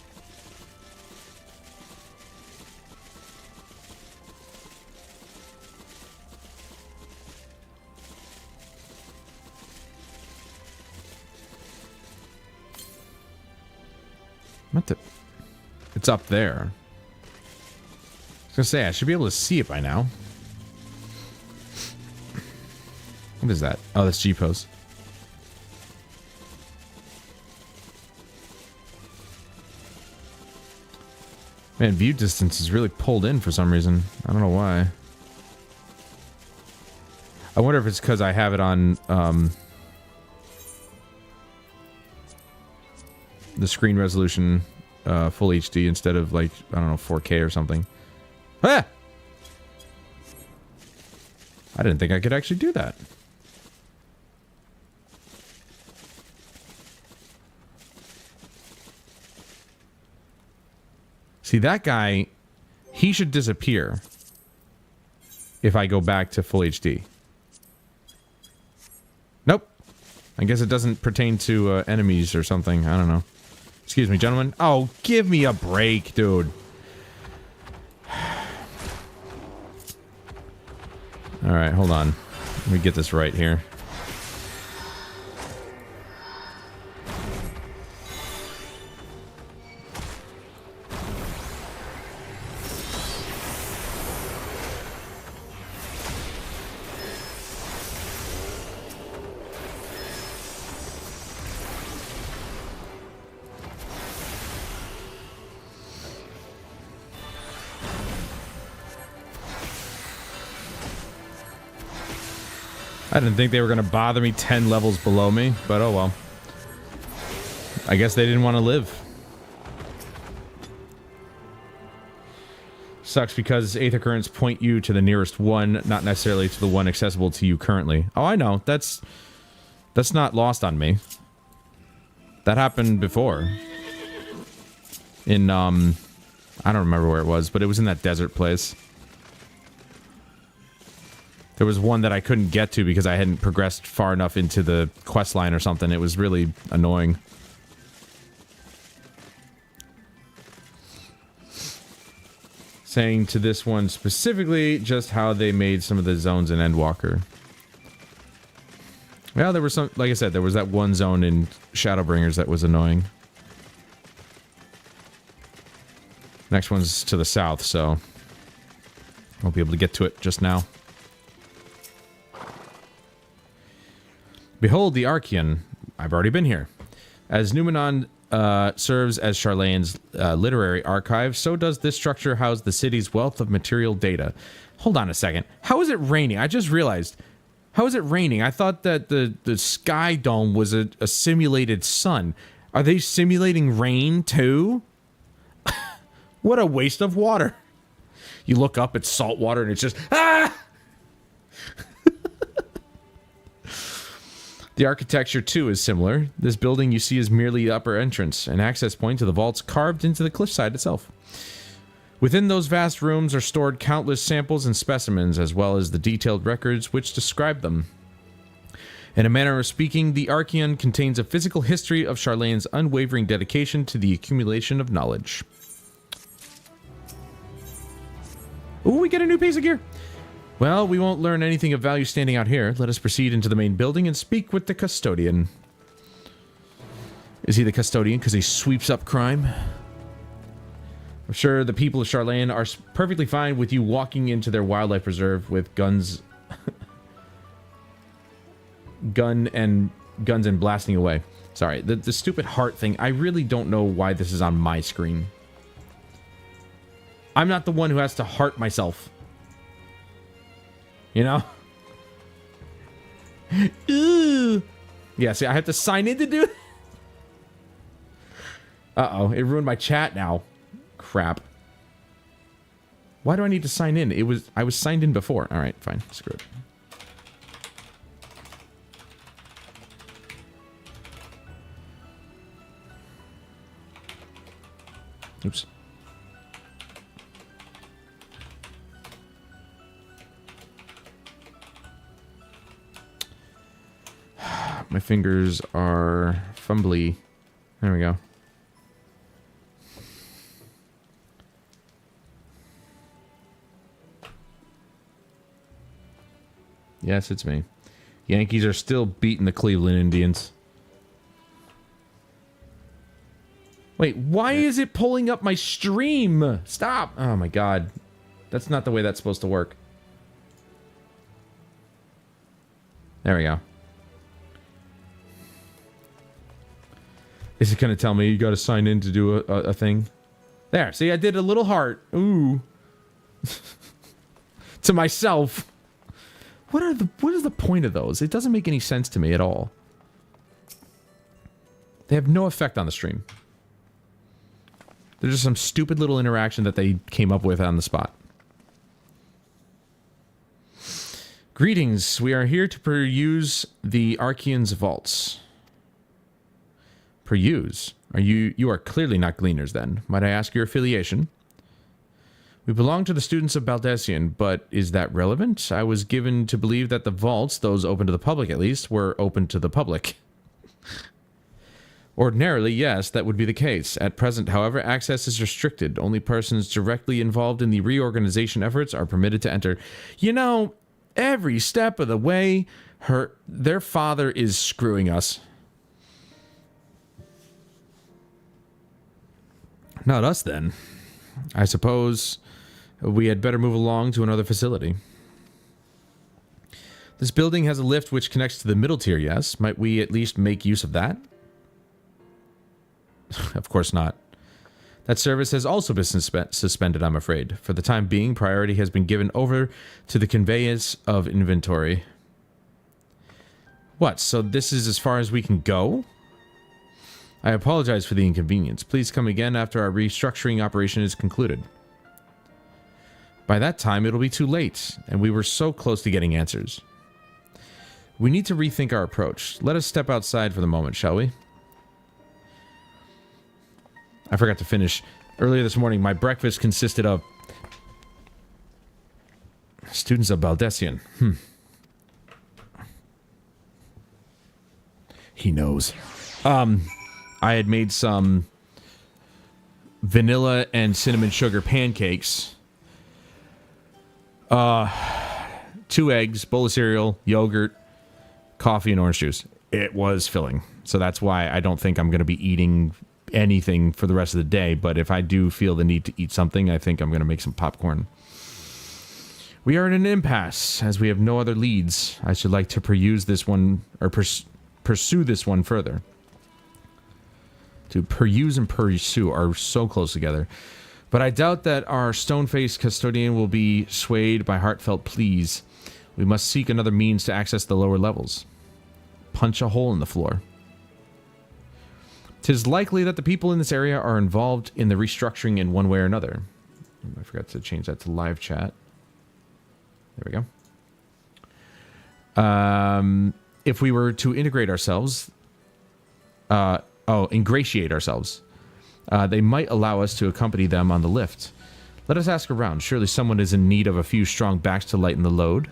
Speaker 1: It's up there. I was gonna say, I should be able to see it by now. What is that? Oh, that's G-Pose. Man, view distance is really pulled in for some reason. I don't know why. I wonder if it's because I have it on the screen resolution full HD instead of, like, I don't know, 4K or something. Ah! I didn't think I could actually do that. See, that guy, he should disappear if I go back to full HD. Nope. I guess it doesn't pertain to enemies or something. I don't know. Excuse me, gentlemen. Oh, give me a break, dude. Alright, hold on. Let me get this right here. I didn't think they were going to bother me 10 levels below me, but oh well. I guess they didn't want to live. Sucks because Aether Currents point you to the nearest one, not necessarily to the one accessible to you currently. Oh, I know. That's not lost on me. That happened before. In, I don't remember where it was, but it was in that desert place. There was one that I couldn't get to because I hadn't progressed far enough into the quest line or something. It was really annoying. Saying to this one specifically just how they made some of the zones in Endwalker. Well, there was some, like I said, there was that one zone in Shadowbringers that was annoying. Next one's to the south, so I'll be able to get to it just now. Behold the Archean. I've already been here. As Numenon serves as Sharlayan's literary archive, so does this structure house the city's wealth of material data. Hold on a second. How is it raining? I just realized. How is it raining? I thought that the sky dome was a simulated sun. Are they simulating rain too? What a waste of water. You look up, it's salt water, and it's just... Ah! The architecture, too, is similar. This building you see is merely the upper entrance, an access point to the vaults carved into the cliffside itself. Within those vast rooms are stored countless samples and specimens, as well as the detailed records which describe them. In a manner of speaking, the Archean contains a physical history of Sharlayan's unwavering dedication to the accumulation of knowledge. Ooh, we get a new piece of gear! Well, we won't learn anything of value standing out here. Let us proceed into the main building and speak with the custodian. Is he the custodian because he sweeps up crime? I'm sure the people of Sharlayan are perfectly fine with you walking into their wildlife preserve with guns... guns and blasting away. Sorry, the stupid heart thing. I really don't know why this is on my screen. I'm not the one who has to heart myself. You know? Ooh. Yeah, see, I have to sign in to do it. Uh-oh, it ruined my chat now. Crap. Why do I need to sign in? I was signed in before. All right, fine. Screw it. Oops. My fingers are fumbly. There we go. Yes, it's me. Yankees are still beating the Cleveland Indians. Wait, why is it pulling up my stream? Stop! Oh my god. That's not the way that's supposed to work. There we go. Is it going to tell me you got to sign in to do a thing? There, see, I did a little heart. Ooh. To myself. What is the point of those? It doesn't make any sense to me at all. They have no effect on the stream. They're just some stupid little interaction that they came up with on the spot. Greetings. We are here to peruse the Archean's vaults. Peruse? You are clearly not gleaners then. Might I ask your affiliation? We belong to the students of Baldesion, but is that relevant? I was given to believe that the vaults, those open to the public at least, were open to the public. Ordinarily, yes, that would be the case. At present, however, access is restricted. Only persons directly involved in the reorganization efforts are permitted to enter. You know, every step of the way, their father is screwing us. Not us, then. I suppose we had better move along to another facility. This building has a lift which connects to the middle tier, yes? Might we at least make use of that? Of course not. That service has also been suspended, I'm afraid. For the time being, priority has been given over to the conveyance of inventory. What, so this is as far as we can go? I apologize for the inconvenience. Please come again after our restructuring operation is concluded. By that time, it'll be too late, and we were so close to getting answers. We need to rethink our approach. Let us step outside for the moment, shall we? I forgot to finish. Earlier this morning, my breakfast consisted of students of Baldesion. He knows. I had made some vanilla and cinnamon sugar pancakes. 2 eggs, bowl of cereal, yogurt, coffee, and orange juice. It was filling. So that's why I don't think I'm going to be eating anything for the rest of the day, but if I do feel the need to eat something, I think I'm going to make some popcorn. We are in an impasse, as we have no other leads. I should like to pursue this one further. To peruse and pursue are so close together. But I doubt that our stone-faced custodian will be swayed by heartfelt pleas. We must seek another means to access the lower levels. Punch a hole in the floor. 'Tis likely that the people in this area are involved in the restructuring in one way or another. I forgot to change that to live chat. There we go. If we were to integrate ourselves... ingratiate ourselves. They might allow us to accompany them on the lift. Let us ask around. Surely someone is in need of a few strong backs to lighten the load.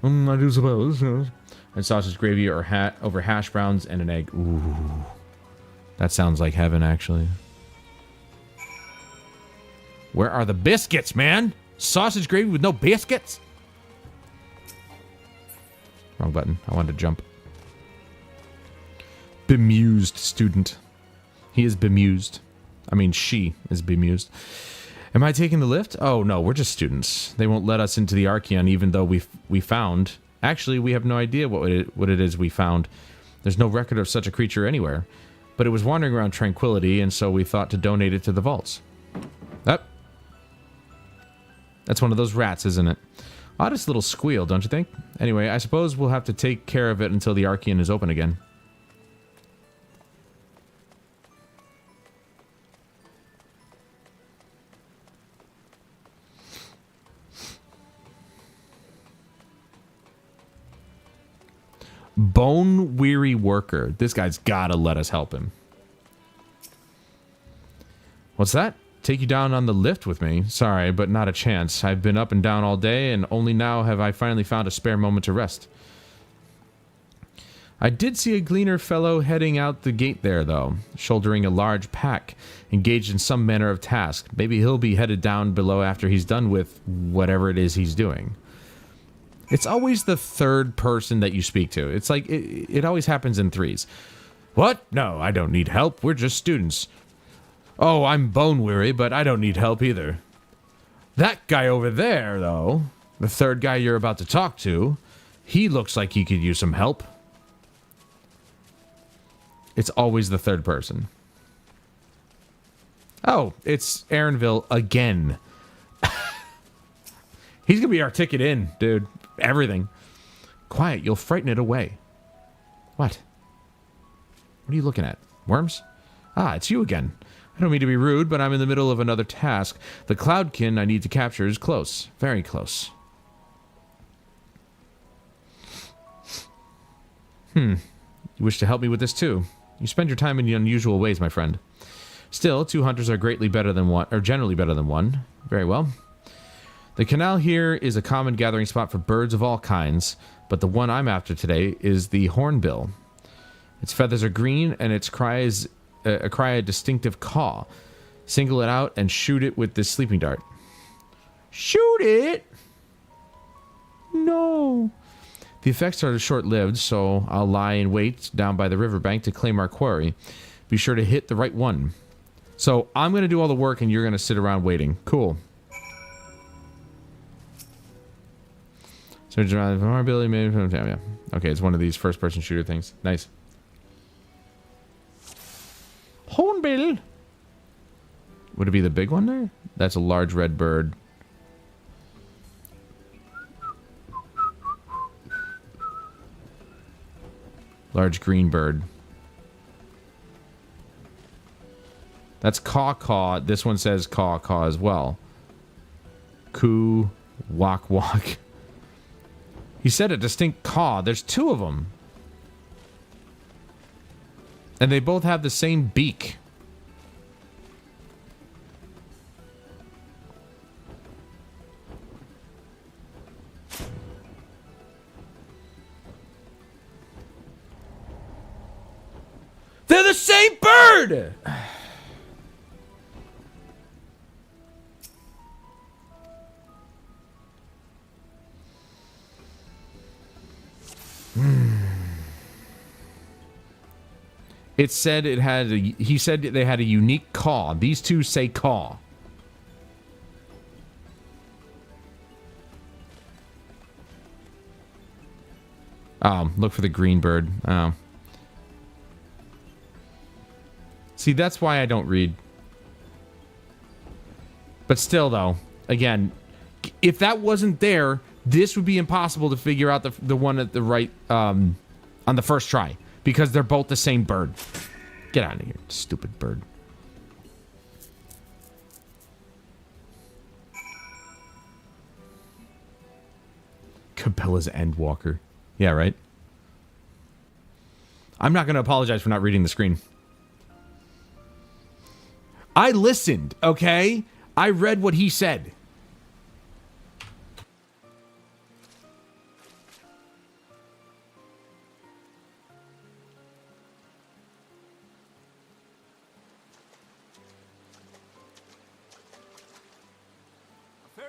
Speaker 1: I do suppose. And sausage gravy or over hash browns and an egg. Ooh. That sounds like heaven, actually. Where are the biscuits, man? Sausage gravy with no biscuits? Wrong button. I wanted to jump. Bemused student. He is bemused. I mean, she is bemused. Am I taking the lift? Oh, no, we're just students. They won't let us into the Archeon even though we found... Actually, we have no idea what it is we found. There's no record of such a creature anywhere. But it was wandering around Tranquility, and so we thought to donate it to the vaults. Up. That's one of those rats, isn't it? Oddest little squeal, don't you think? Anyway, I suppose we'll have to take care of it until the Archeon is open again. Bone-weary worker. This guy's gotta let us help him. What's that? Take you down on the lift with me? Sorry, but not a chance. I've been up and down all day, and only now have I finally found a spare moment to rest. I did see a gleaner fellow heading out the gate there, though, shouldering a large pack, engaged in some manner of task. Maybe he'll be headed down below after he's done with whatever it is he's doing. It's always the third person that you speak to. It's like, it always happens in threes. What? No, I don't need help. We're just students. Oh, I'm bone weary, but I don't need help either. That guy over there, though, the third guy you're about to talk to, he looks like he could use some help. It's always the third person. Oh, it's Aaronville again. He's gonna be our ticket in, dude. Everything. Quiet, you'll frighten it away. What? What are you looking at? Worms? Ah, it's you again. I don't mean to be rude, but I'm in the middle of another task. The Cloudkin I need to capture is close. Very close. You wish to help me with this too. You spend your time in unusual ways, my friend. Still, 2 hunters are greatly better than one, or generally better than one. Very well. The canal here is a common gathering spot for birds of all kinds, but the one I'm after today is the hornbill. Its feathers are green, and its cry is a distinctive caw. Single it out and shoot it with this sleeping dart. Shoot it? No. The effects are short-lived, so I'll lie in wait down by the riverbank to claim our quarry. Be sure to hit the right one. So I'm going to do all the work, and you're going to sit around waiting. Cool. So, vulnerability made from... Yeah. Okay, it's one of these first-person shooter things. Nice. Hornbill! Would it be the big one there? That's a large red bird. Large green bird. That's caw-caw. This one says caw-caw as well. Coo, walk-walk. He said a distinct caw. There's 2 of them. And they both have the same beak. They're the same bird! It said it had he said they had a unique caw. These 2 say caw. Oh, look for the green bird. Oh. See, that's why I don't read. But still, though, again, if that wasn't there, this would be impossible to figure out the one at the right, on the first try. Because they're both the same bird. Get out of here, stupid bird. Cabela's Endwalker. Yeah, right? I'm not going to apologize for not reading the screen. I listened, okay? I read what he said.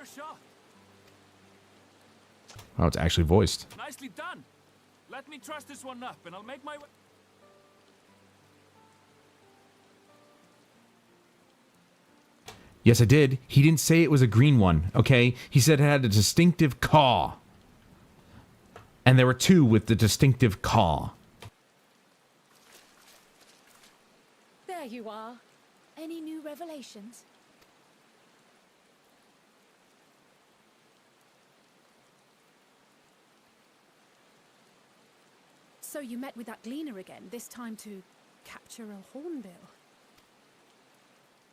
Speaker 6: A Fair shot.
Speaker 1: Oh, it's actually voiced.
Speaker 6: Nicely done. Let me truss this one up, and I'll make my way.
Speaker 1: Yes, I did. He didn't say it was a green one, okay? He said it had a distinctive caw. And there were two with the distinctive caw.
Speaker 2: There you are. Any new revelations? So you met with that gleaner again, this time to capture a hornbill.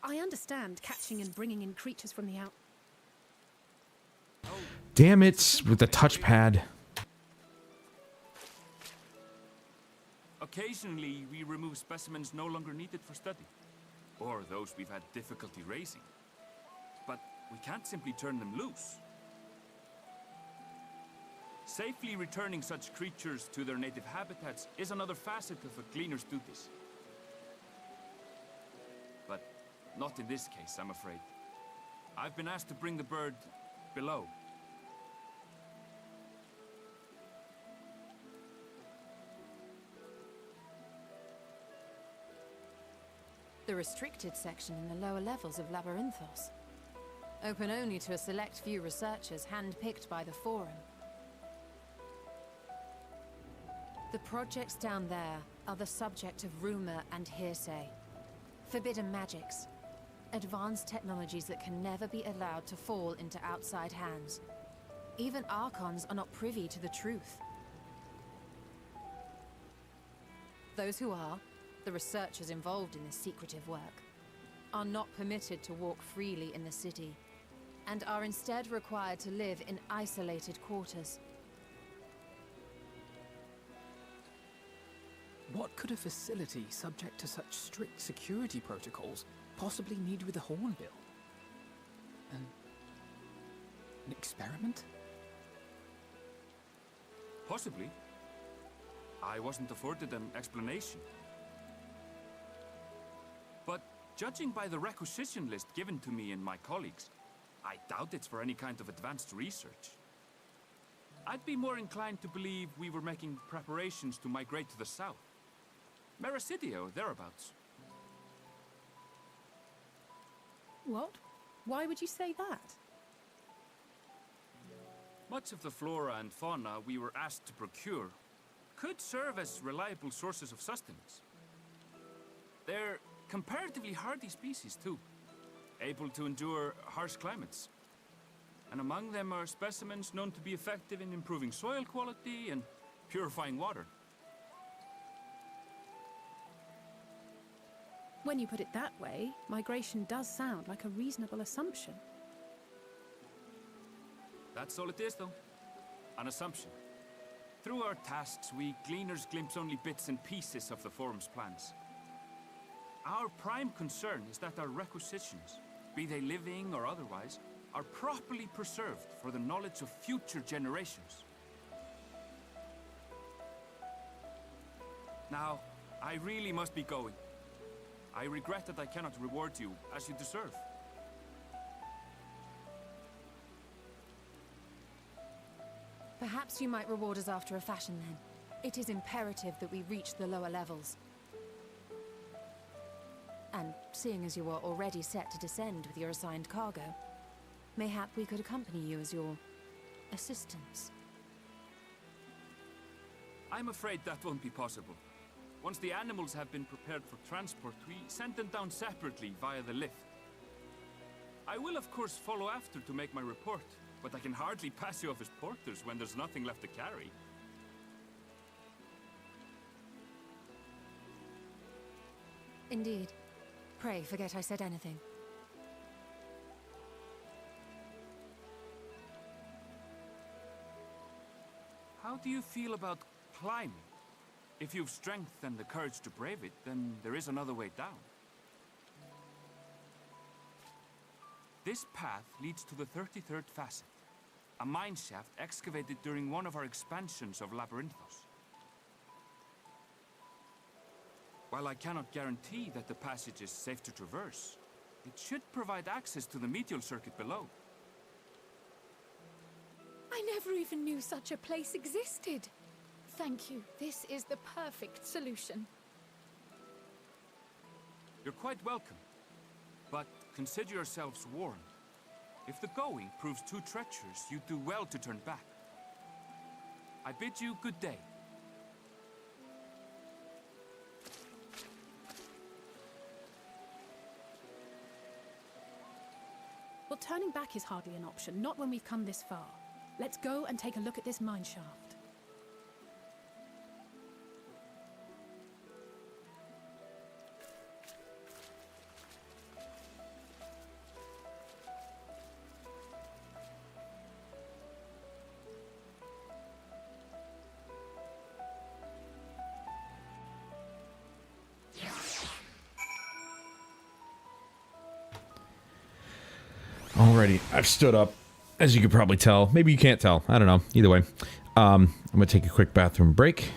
Speaker 2: I understand catching and bringing in creatures from the out.
Speaker 1: Damn it, with the touchpad.
Speaker 6: Occasionally, we remove specimens no longer needed for study, or those we've had difficulty raising. But we can't simply turn them loose. Safely returning such creatures to their native habitats is another facet of a cleaner's duties. But not in this case, I'm afraid. I've been asked to bring the bird below.
Speaker 4: The restricted section in the lower levels of Labyrinthos. Open only to a select few researchers handpicked by the Forum. The projects down there are the subject of rumor and hearsay. Forbidden magics. Advanced technologies that can never be allowed to fall into outside hands. Even Archons are not privy to the truth. Those who are, the researchers involved in this secretive work, are not permitted to walk freely in the city, and are instead required to live in isolated quarters.
Speaker 5: What could a facility subject to such strict security protocols possibly need with a hornbill? An experiment?
Speaker 6: Possibly. I wasn't afforded an explanation. But judging by the requisition list given to me and my colleagues, I doubt it's for any kind of advanced research. I'd be more inclined to believe we were making preparations to migrate to the south. Mericidia or thereabouts.
Speaker 2: What? Why would you say that?
Speaker 6: Much of the flora and fauna we were asked to procure could serve as reliable sources of sustenance. They're comparatively hardy species too, able to endure harsh climates. And among them are specimens known to be effective in improving soil quality and purifying water.
Speaker 2: When you put it that way, migration does sound like a reasonable assumption.
Speaker 6: That's all it is, though. An assumption. Through our tasks, we gleaners glimpse only bits and pieces of the Forum's plans. Our prime concern is that our requisitions, be they living or otherwise, are properly preserved for the knowledge of future generations. Now, I really must be going. I regret that I cannot reward you as you deserve.
Speaker 4: Perhaps you might reward us after a fashion then. It is imperative that we reach the lower levels. And seeing as you are already set to descend with your assigned cargo, mayhap we could accompany you as your assistants.
Speaker 6: I'm afraid that won't be possible. Once the animals have been prepared for transport, we send them down separately via the lift. I will of course follow after to make my report, but I can hardly pass you off as porters when there's nothing left to carry.
Speaker 4: Indeed. Pray forget I said anything.
Speaker 6: How do you feel about climbing? If you've strength and the courage to brave it, then there is another way down. This path leads to the 33rd facet, a mine shaft excavated during one of our expansions of Labyrinthos. While I cannot guarantee that the passage is safe to traverse, it should provide access to the medial circuit below.
Speaker 7: I never even knew such a place existed. Thank you. This is the perfect solution.
Speaker 6: You're quite welcome. But consider yourselves warned. If the going proves too treacherous, you do well to turn back. I bid you good day.
Speaker 2: Well, turning back is hardly an option, not when we've come this far. Let's go and take a look at this mine shaft.
Speaker 1: Alrighty, I've stood up, as you could probably tell. Maybe you can't tell. I don't know. Either way. I'm going to take a quick bathroom break.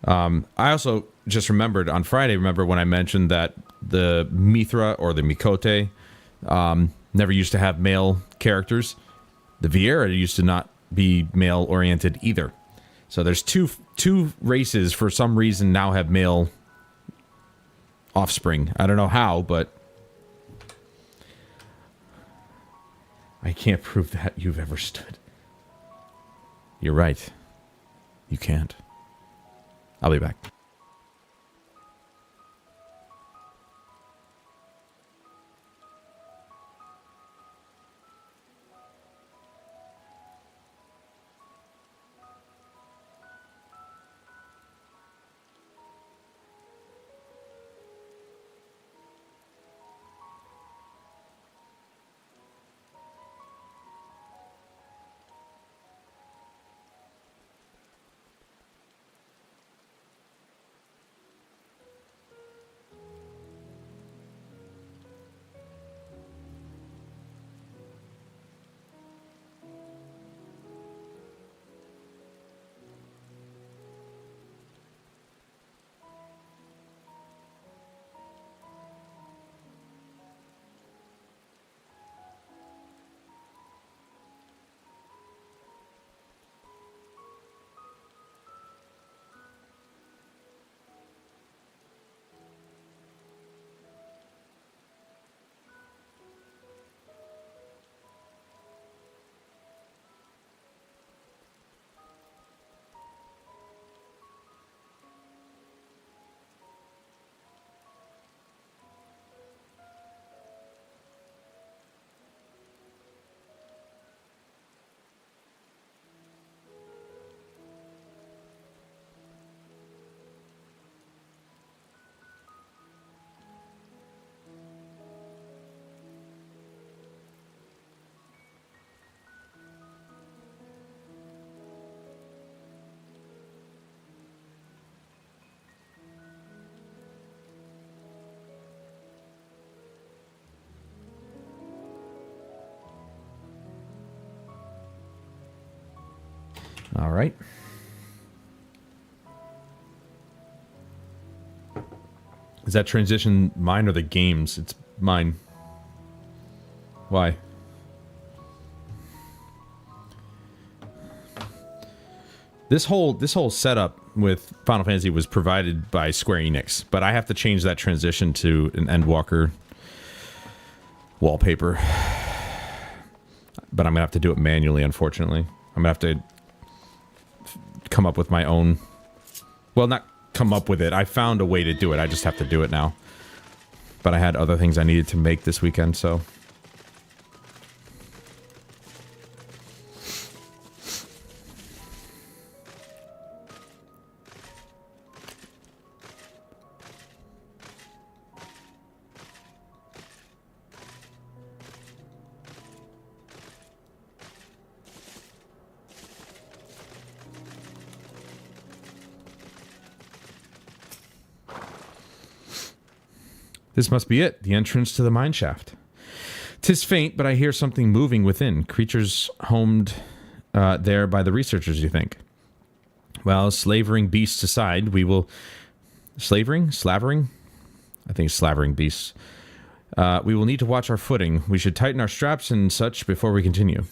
Speaker 1: I also just remembered on Friday, remember when I mentioned that the Mithra, or the Mikote, never used to have male characters? The Viera used to not be male-oriented either. So there's two races, for some reason, now have male offspring. I don't know how, but I can't prove that you've ever stood. You're right. You can't. I'll be back. All right. Is that transition mine or the game's? It's mine. Why? This whole setup with Final Fantasy was provided by Square Enix, but I have to change that transition to an Endwalker wallpaper. But I'm gonna have to do it manually, unfortunately. I'm gonna have to come up with my own. Well, not come up with it. I found a way to do it. I just have to do it now. But I had other things I needed to make this weekend, so. This must be it, the entrance to the mine shaft. 'Tis faint, but I hear something moving within. Creatures homed there by the researchers, you think? Well, slavering beasts aside, we will... Slavering? Slavering? I think it's slavering beasts. We will need to watch our footing. We should tighten our straps and such before we continue.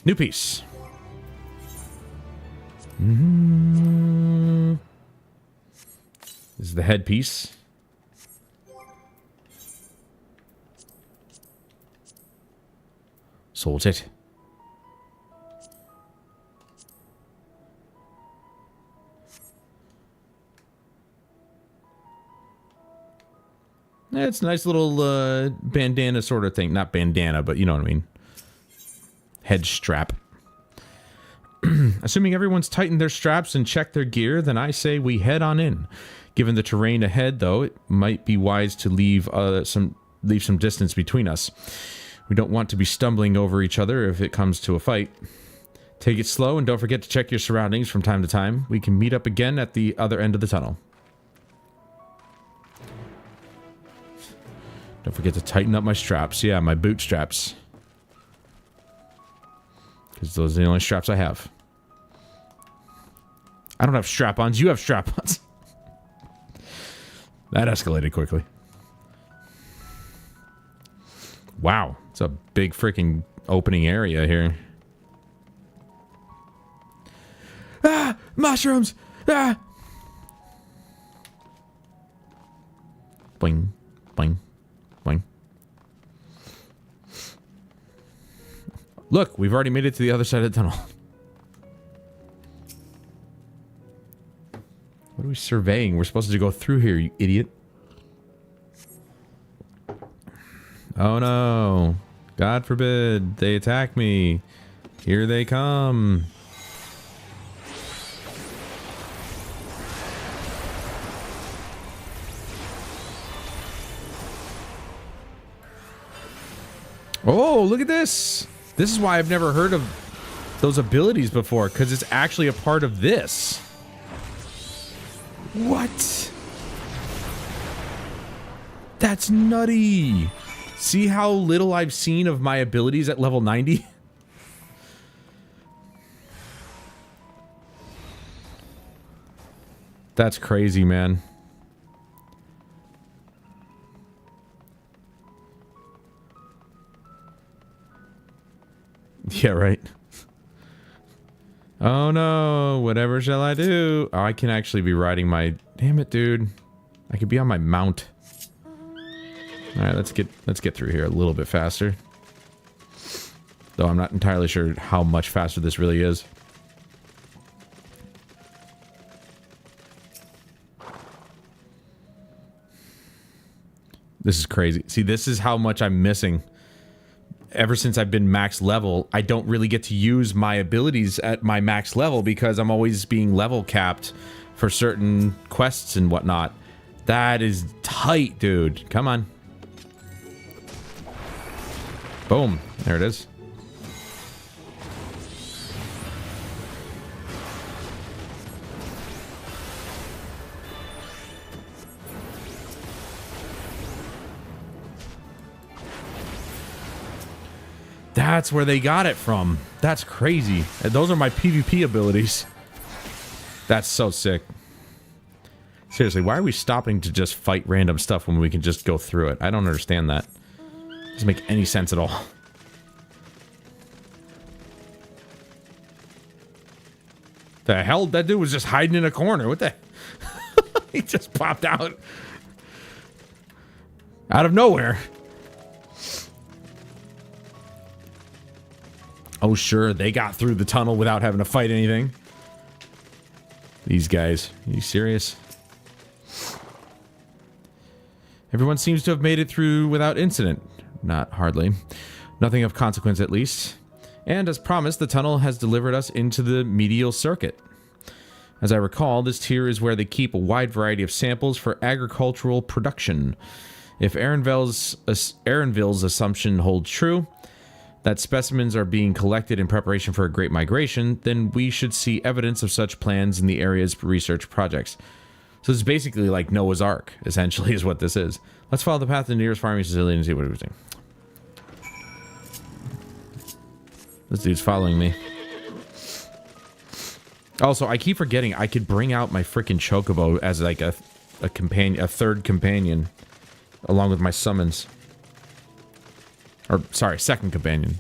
Speaker 1: New piece. This is the headpiece. Sorted. Yeah, it's a nice little bandana sort of thing. Not bandana, but you know what I mean. Head strap. Assuming everyone's tightened their straps and checked their gear, then I say we head on in. Given the terrain ahead, though, it might be wise to leave some distance between us. We don't want to be stumbling over each other if it comes to a fight. Take it slow and don't forget to check your surroundings from time to time. We can meet up again at the other end of the tunnel. Don't forget to tighten up my straps. Yeah, my boot straps. Because those are the only straps I have. I don't have strap-ons. You have strap-ons. That escalated quickly. Wow. It's a big freaking opening area here. Ah! Mushrooms! Ah! Boing. Boing. Boing. Look, we've already made it to the other side of the tunnel. What are we surveying? We're supposed to go through here, you idiot. Oh no. God forbid they attack me. Here they come. Oh, look at this. This is why I've never heard of those abilities before, because it's actually a part of this. What? That's nutty. See how little I've seen of my abilities at level 90? That's crazy, man. Yeah, right. Oh no, whatever shall I do? Oh, I can actually be riding my... Damn it, dude. I could be on my mount. Alright, let's get through here a little bit faster. Though I'm not entirely sure how much faster this really is. This is crazy. See, this is how much I'm missing. Ever since I've been max level, I don't really get to use my abilities at my max level because I'm always being level capped for certain quests and whatnot. That is tight, dude. Come on. Boom. There it is. That's where they got it from. That's crazy. Those are my PvP abilities. That's so sick. Seriously, why are we stopping to just fight random stuff when we can just go through it? I don't understand that. Doesn't make any sense at all. The hell? That dude was just hiding in a corner. What the? He just popped out. Out of nowhere. Oh, sure. They got through the tunnel without having to fight anything. These guys. Are you serious? Everyone seems to have made it through without incident. Not hardly. Nothing of consequence, at least. And as promised, the tunnel has delivered us into the medial circuit. As I recall, this tier is where they keep a wide variety of samples for agricultural production. If Aaronville's assumption holds true, that specimens are being collected in preparation for a great migration, then we should see evidence of such plans in the area's research projects. So this is basically like Noah's Ark, essentially, is what this is. Let's follow the path to the nearest farming facility and see what we're doing. This dude's following me. Also, I keep forgetting I could bring out my freaking chocobo as like a companion, a third companion, along with my summons. Or, sorry, second companion.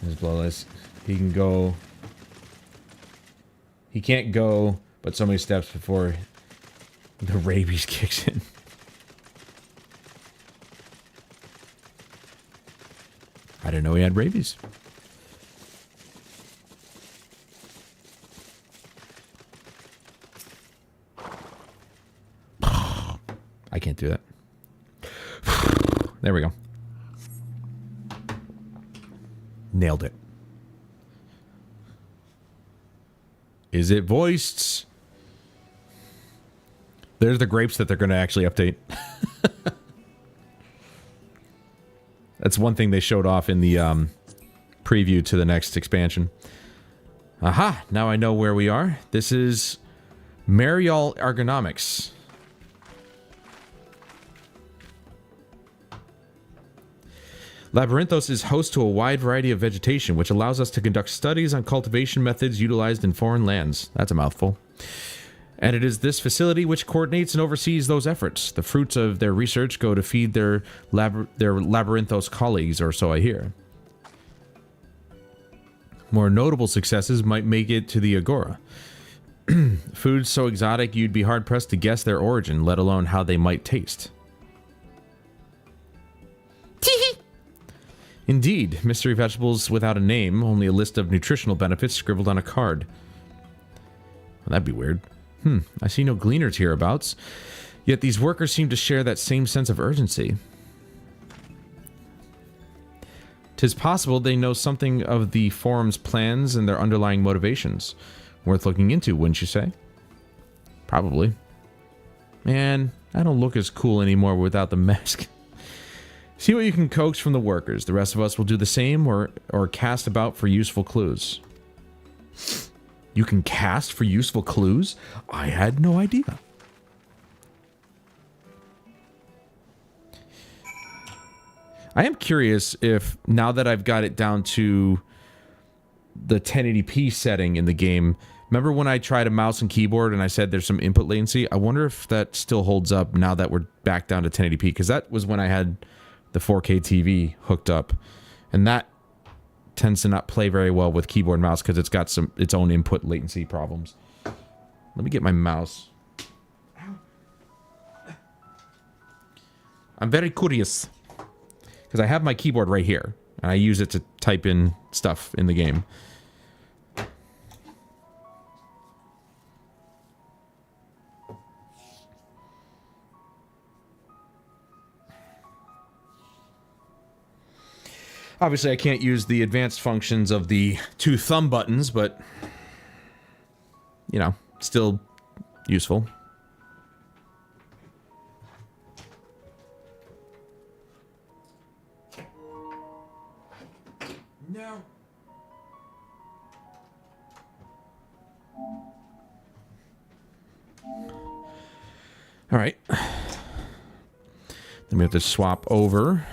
Speaker 1: His bloodless. He can go. He can't go, but so many steps before the rabies kicks in. I didn't know he had rabies. I can't do that. There we go. Nailed it. Is it voiced? There's the grapes that they're going to actually update. That's one thing they showed off in the preview to the next expansion. Aha! Now I know where we are. This is Marial Ergonomics. Labyrinthos is host to a wide variety of vegetation, which allows us to conduct studies on cultivation methods utilized in foreign lands. That's a mouthful. And it is this facility which coordinates and oversees those efforts. The fruits of their research go to feed their Labyrinthos colleagues, or so I hear. More notable successes might make it to the Agora. Foods so exotic you'd be hard-pressed to guess their origin, let alone how they might taste. Indeed, mystery vegetables without a name, only a list of nutritional benefits scribbled on a card. Well, that'd be weird. I see no gleaners hereabouts, yet these workers seem to share that same sense of urgency. 'Tis possible they know something of the forum's plans and their underlying motivations. Worth looking into, wouldn't you say? Probably. Man, I don't look as cool anymore without the mask. See what you can coax from the workers. The rest of us will do the same or cast about for useful clues. You can cast for useful clues? I had no idea. I am curious if, now that I've got it down to the 1080p setting in the game, remember when I tried a mouse and keyboard and I said there's some input latency? I wonder if that still holds up now that we're back down to 1080p, because that was when I had the 4K TV hooked up, and that tends to not play very well with keyboard and mouse because it's got its own input latency problems. Let me get my mouse. I'm very curious because I have my keyboard right here and I use it to type in stuff in the game. Obviously, I can't use the advanced functions of the 2 thumb buttons, but, you know, still useful. No. All right. Then we have to swap over.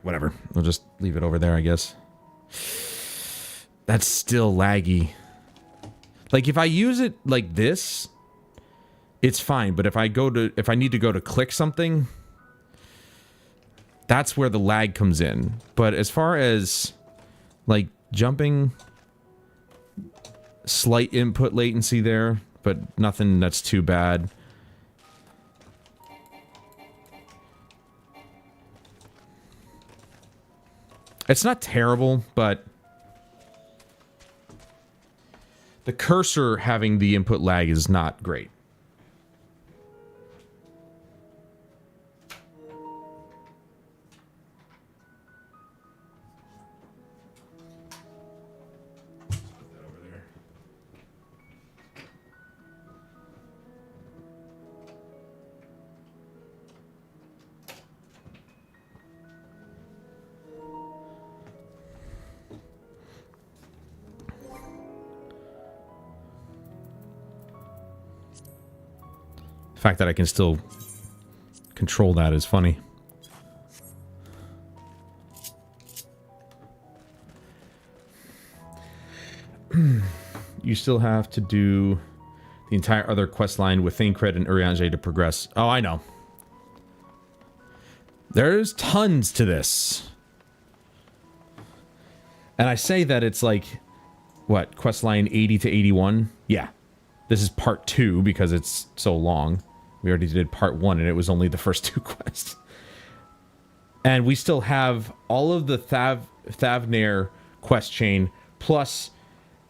Speaker 1: Whatever. We'll just leave it over there, I guess. That's still laggy. Like, if I use it like this, it's fine. But if I need to go to click something, that's where the lag comes in. But as far as, like, jumping, slight input latency there, but nothing that's too bad. It's not terrible, but the cursor having the input lag is not great. The fact that I can still control that is funny. You you still have to do the entire other quest line with Thancred and Urianger to progress. Oh, I know. There's tons to this. And I say that it's like, what, quest line 80 to 81? Yeah. This is part 2 because it's so long. We already did part 1 and it was only the first 2 quests. And we still have all of the Thavnair quest chain, plus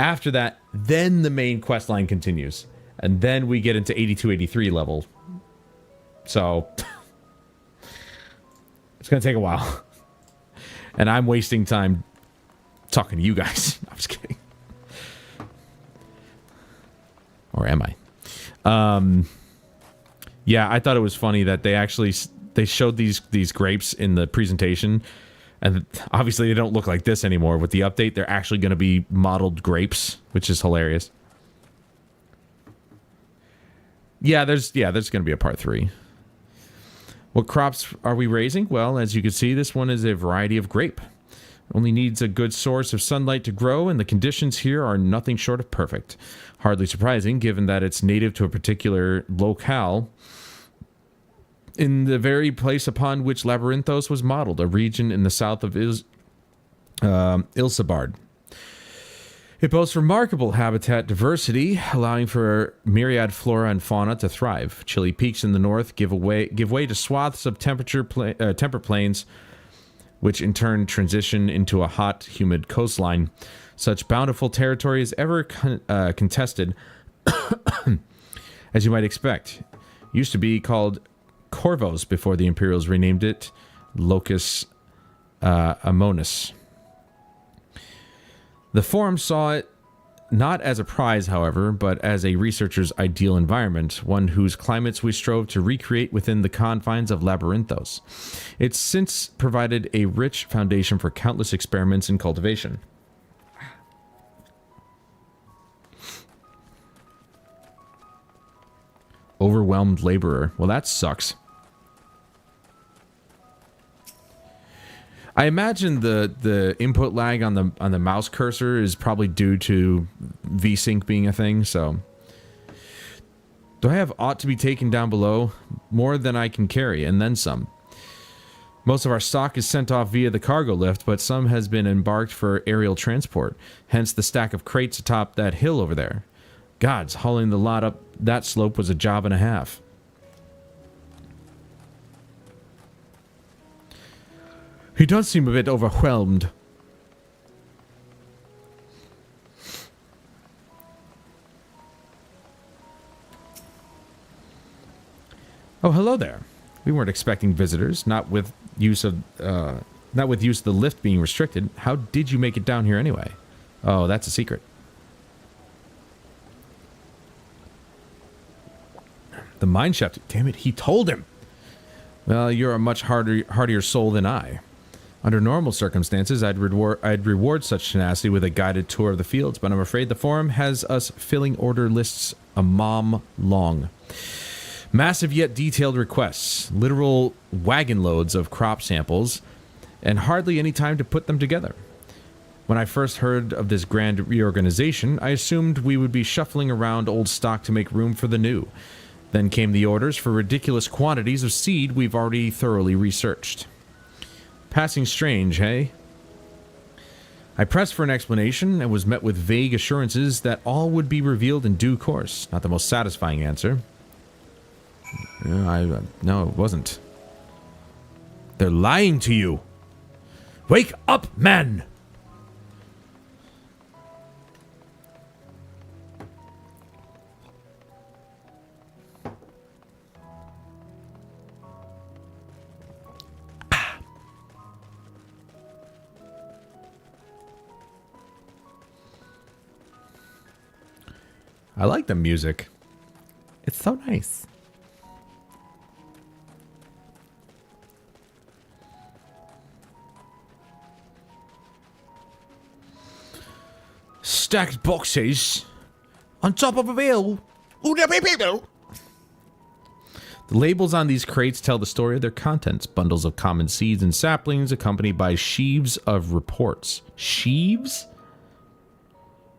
Speaker 1: after that, then the main quest line continues. And then we get into 82, 83 level. So, it's going to take a while. And I'm wasting time talking to you guys. I'm just kidding. Or am I? Yeah, I thought it was funny that they showed these grapes in the presentation, and obviously they don't look like this anymore. With the update, they're actually going to be modeled grapes, which is hilarious. Yeah, there's going to be a part 3. What crops are we raising? Well, as you can see, this one is a variety of grape. Only needs a good source of sunlight to grow, and the conditions here are nothing short of perfect. Hardly surprising, given that it's native to a particular locale in the very place upon which Labyrinthos was modeled, a region in the south of Ilsabard. It boasts remarkable habitat diversity, allowing for myriad flora and fauna to thrive. Chilly peaks in the north give way to swaths of temperate plains, which in turn transition into a hot, humid coastline. Such bountiful territory is ever contested, as you might expect. Used to be called Corvos before the Imperials renamed it Locus Amonis. The Forum saw it not as a prize, however, but as a researcher's ideal environment, one whose climates we strove to recreate within the confines of Labyrinthos. It's since provided a rich foundation for countless experiments in cultivation. Overwhelmed laborer. Well, that sucks. I imagine the input lag on the mouse cursor is probably due to VSync being a thing, so. Do I have ought to be taken down below? More than I can carry, and then some. Most of our stock is sent off via the cargo lift, but some has been embarked for aerial transport, hence the stack of crates atop that hill over there. Gods, hauling the lot up that slope was a job and a half. He does seem a bit overwhelmed. Oh, hello there. We weren't expecting visitors, not with use of the lift being restricted. How did you make it down here anyway? Oh, that's a secret. The mine shaft. Damn it, he told him. Well, you're a much hardier soul than I. Under normal circumstances, I'd reward such tenacity with a guided tour of the fields, but I'm afraid the Forum has us filling order lists a mom long. Massive yet detailed requests, literal wagon loads of crop samples, and hardly any time to put them together. When I first heard of this grand reorganization, I assumed we would be shuffling around old stock to make room for the new. Then came the orders for ridiculous quantities of seed we've already thoroughly researched. Passing strange, hey? I pressed for an explanation and was met with vague assurances that all would be revealed in due course. Not the most satisfying answer. No, it wasn't. They're lying to you. Wake up, man! I like the music. It's so nice. Stacked boxes on top of a hill. The labels on these crates tell the story of their contents. Bundles of common seeds and saplings accompanied by sheaves of reports. Sheaves?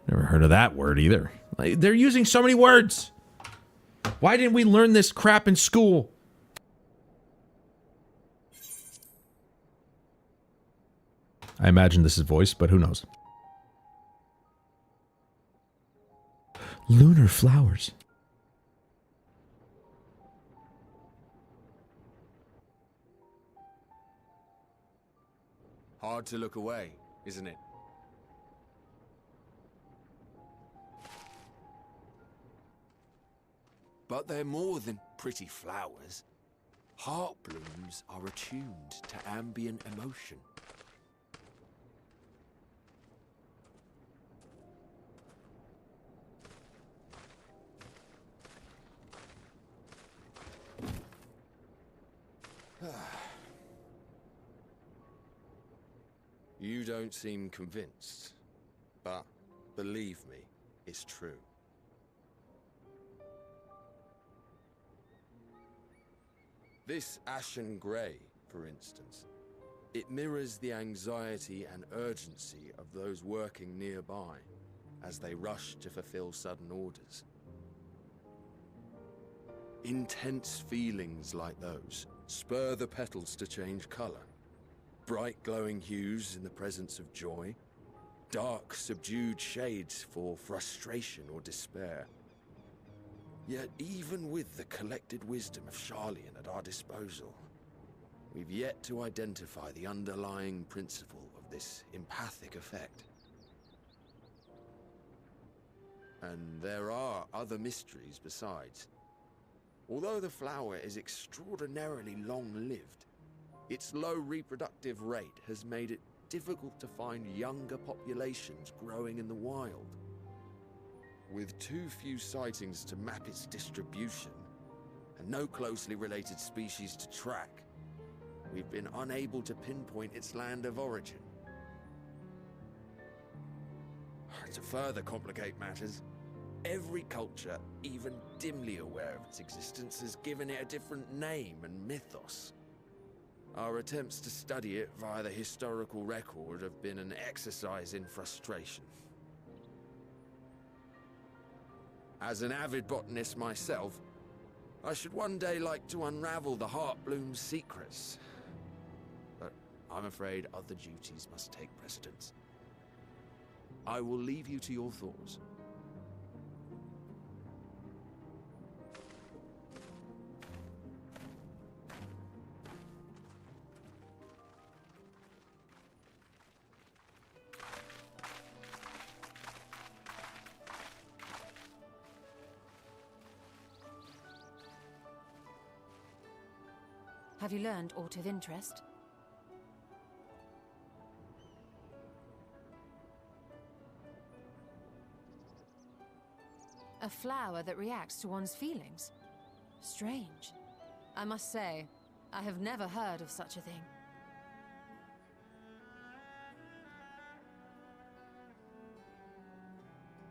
Speaker 1: Never heard of that word either. Like, they're using so many words. Why didn't we learn this crap in school? I imagine this is voiced, but who knows? Lunar flowers.
Speaker 8: Hard to look away, isn't it? But they're more than pretty flowers. Heart blooms are attuned to ambient emotion. You don't seem convinced, but believe me, it's true. This ashen grey, for instance, it mirrors the anxiety and urgency of those working nearby as they rush to fulfill sudden orders. Intense feelings like those spur the petals to change colour. Bright glowing hues in the presence of joy, dark subdued shades for frustration or despair. Yet even with the collected wisdom of Sharlayan at our disposal, we've yet to identify the underlying principle of this empathic effect. And there are other mysteries besides. Although the flower is extraordinarily long-lived, its low reproductive rate has made it difficult to find younger populations growing in the wild. With too few sightings to map its distribution, and no closely related species to track, we've been unable to pinpoint its land of origin. To further complicate matters, every culture, even dimly aware of its existence, has given it a different name and mythos. Our attempts to study it via the historical record have been an exercise in frustration. As an avid botanist myself, I should one day like to unravel the Heartbloom's secrets. But I'm afraid other duties must take precedence. I will leave you to your thoughts.
Speaker 4: Have you learned aught of interest? A flower that reacts to one's feelings? Strange. I must say, I have never heard of such a thing.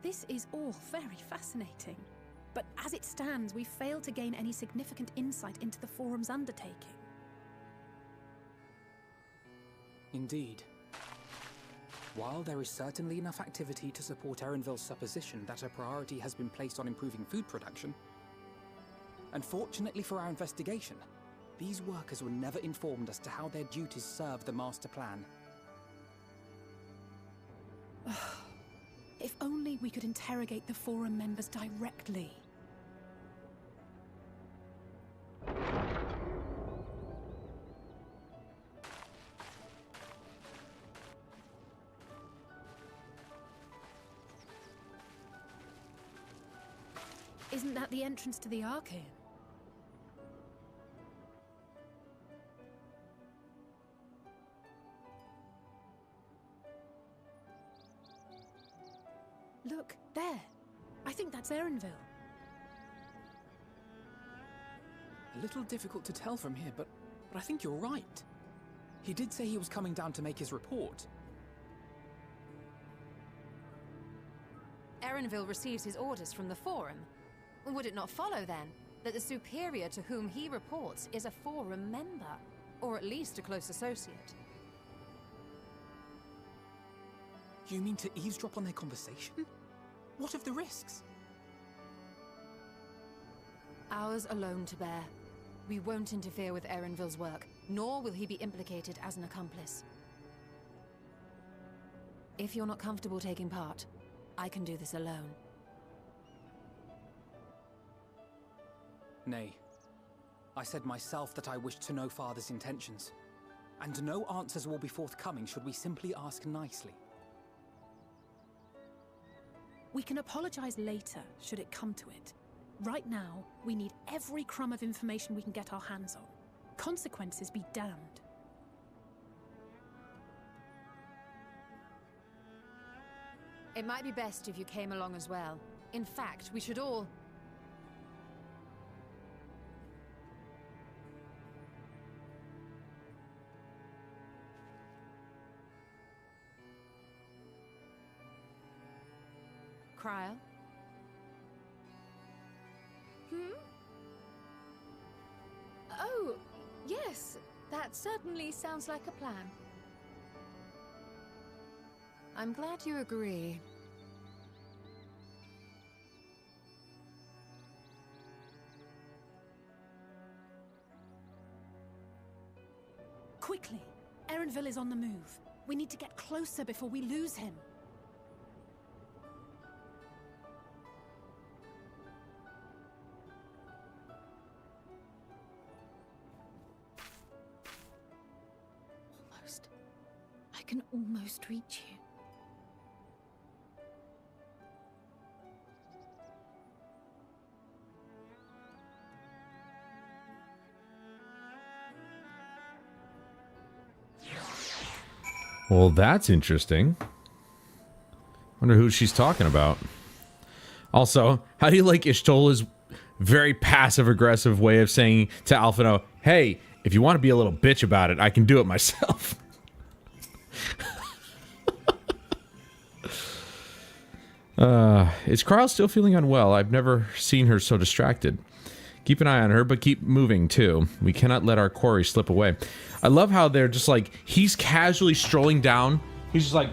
Speaker 2: This is all very fascinating. But as it stands, we fail to gain any significant insight into the Forum's undertaking.
Speaker 5: Indeed. While there is certainly enough activity to support Erenville's supposition that a priority has been placed on improving food production, unfortunately for our investigation, these workers were never informed as to how their duties serve the master plan.
Speaker 2: If only we could interrogate the Forum members directly. Isn't that the entrance to the Archaean? Look, there. I think that's Erenville.
Speaker 5: A little difficult to tell from here, but I think you're right. He did say he was coming down to make his report.
Speaker 4: Erenville receives his orders from the Forum. Would it not follow, then, that the superior to whom he reports is a Forum member, or at least a close associate?
Speaker 5: You mean to eavesdrop on their conversation? What of the risks?
Speaker 4: Ours alone to bear. We won't interfere with Erenville's work, nor will he be implicated as an accomplice. If you're not comfortable taking part, I can do this alone.
Speaker 5: Nay. I said myself that I wished to know Father's intentions. And no answers will be forthcoming should we simply ask nicely.
Speaker 2: We can apologize later, should it come to it. Right now, we need every crumb of information we can get our hands on. Consequences be damned.
Speaker 4: It might be best if you came along as well. In fact, we should all... Cryo?
Speaker 7: Oh, yes. That certainly sounds like a plan.
Speaker 4: I'm glad you agree.
Speaker 2: Quickly! Erenville is on the move. We need to get closer before we lose him.
Speaker 7: Almost. I can almost reach you.
Speaker 1: Well, that's interesting. Wonder who she's talking about. Also, how do you like Ishtola's very passive-aggressive way of saying to Alphino, hey, if you want to be a little bitch about it, I can do it myself. Is Carl still feeling unwell? I've never seen her so distracted. Keep an eye on her, but keep moving, too. We cannot let our quarry slip away. I love how they're just like, he's casually strolling down. He's just like...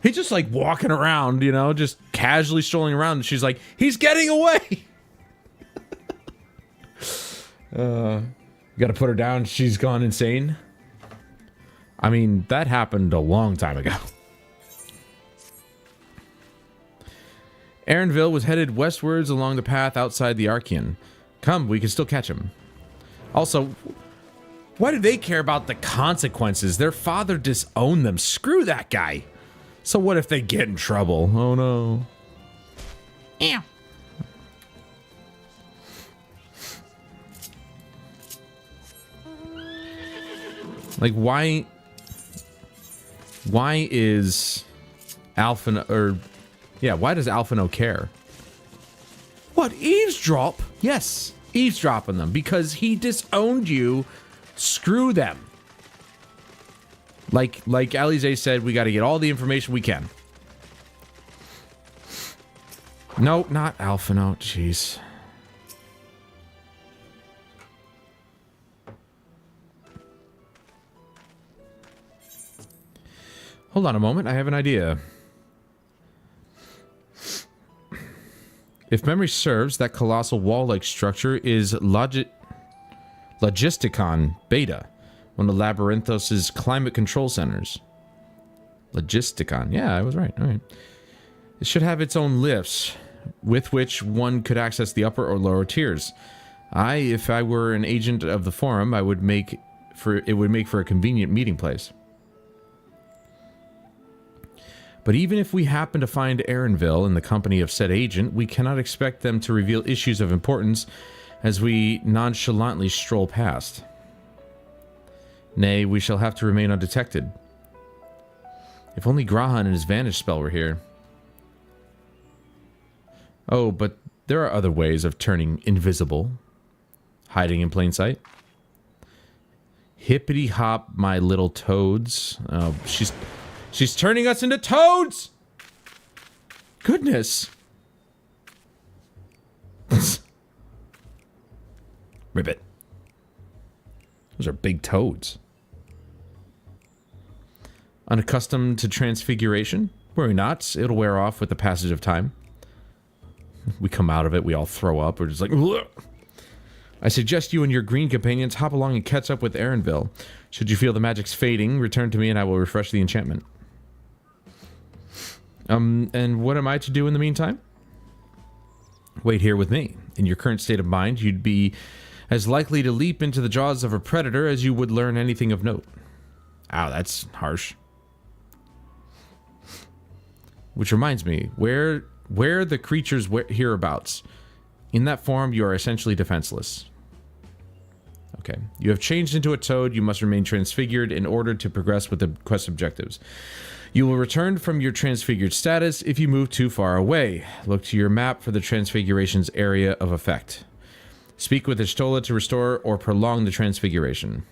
Speaker 1: He's just like walking around, you know, just casually strolling around. And she's like, he's getting away! Gotta put her down. She's gone insane. I mean, that happened a long time ago. Erenville was headed westwards along the path outside the Archean. Come, we can still catch him. Also, why do they care about the consequences? Their father disowned them. Screw that guy. So what if they get in trouble? Oh no. Yeah. Like, why is Alphino, or yeah, why does Alphino care? What, eavesdrop? Yes, eavesdrop on them because he disowned you. Screw them. Like Alize said, we got to get all the information we can. No, not Alphino. Jeez. Hold on a moment. I have an idea. If memory serves, that colossal wall-like structure is Logisticon Beta, one of Labyrinthos' climate control centers. Logisticon. Yeah, I was right. All right. It should have its own lifts, with which one could access the upper or lower tiers. If I were an agent of the forum, it would make for a convenient meeting place. But even if we happen to find Erenville in the company of said agent, we cannot expect them to reveal issues of importance as we nonchalantly stroll past. Nay, we shall have to remain undetected. If only Grahan and his vanish spell were here. Oh, but there are other ways of turning invisible. Hiding in plain sight. Hippity hop, my little toads. Oh, she's turning us into toads! Goodness. Ribbit. Those are big toads. Unaccustomed to transfiguration? Worry not, it'll wear off with the passage of time. We come out of it, we all throw up, we're just like, ugh. I suggest you and your green companions hop along and catch up with Erenville. Should you feel the magic's fading, return to me and I will refresh the enchantment. And what am I to do in the meantime? Wait here with me. In your current state of mind, you'd be as likely to leap into the jaws of a predator as you would learn anything of note. Ow, that's harsh. Which reminds me, where the creatures hereabouts? In that form, you are essentially defenseless. Okay. You have changed into a toad. You must remain transfigured in order to progress with the quest objectives. You will return from your transfigured status if you move too far away. Look to your map for the transfiguration's area of effect. Speak with Ishtola to restore or prolong the transfiguration.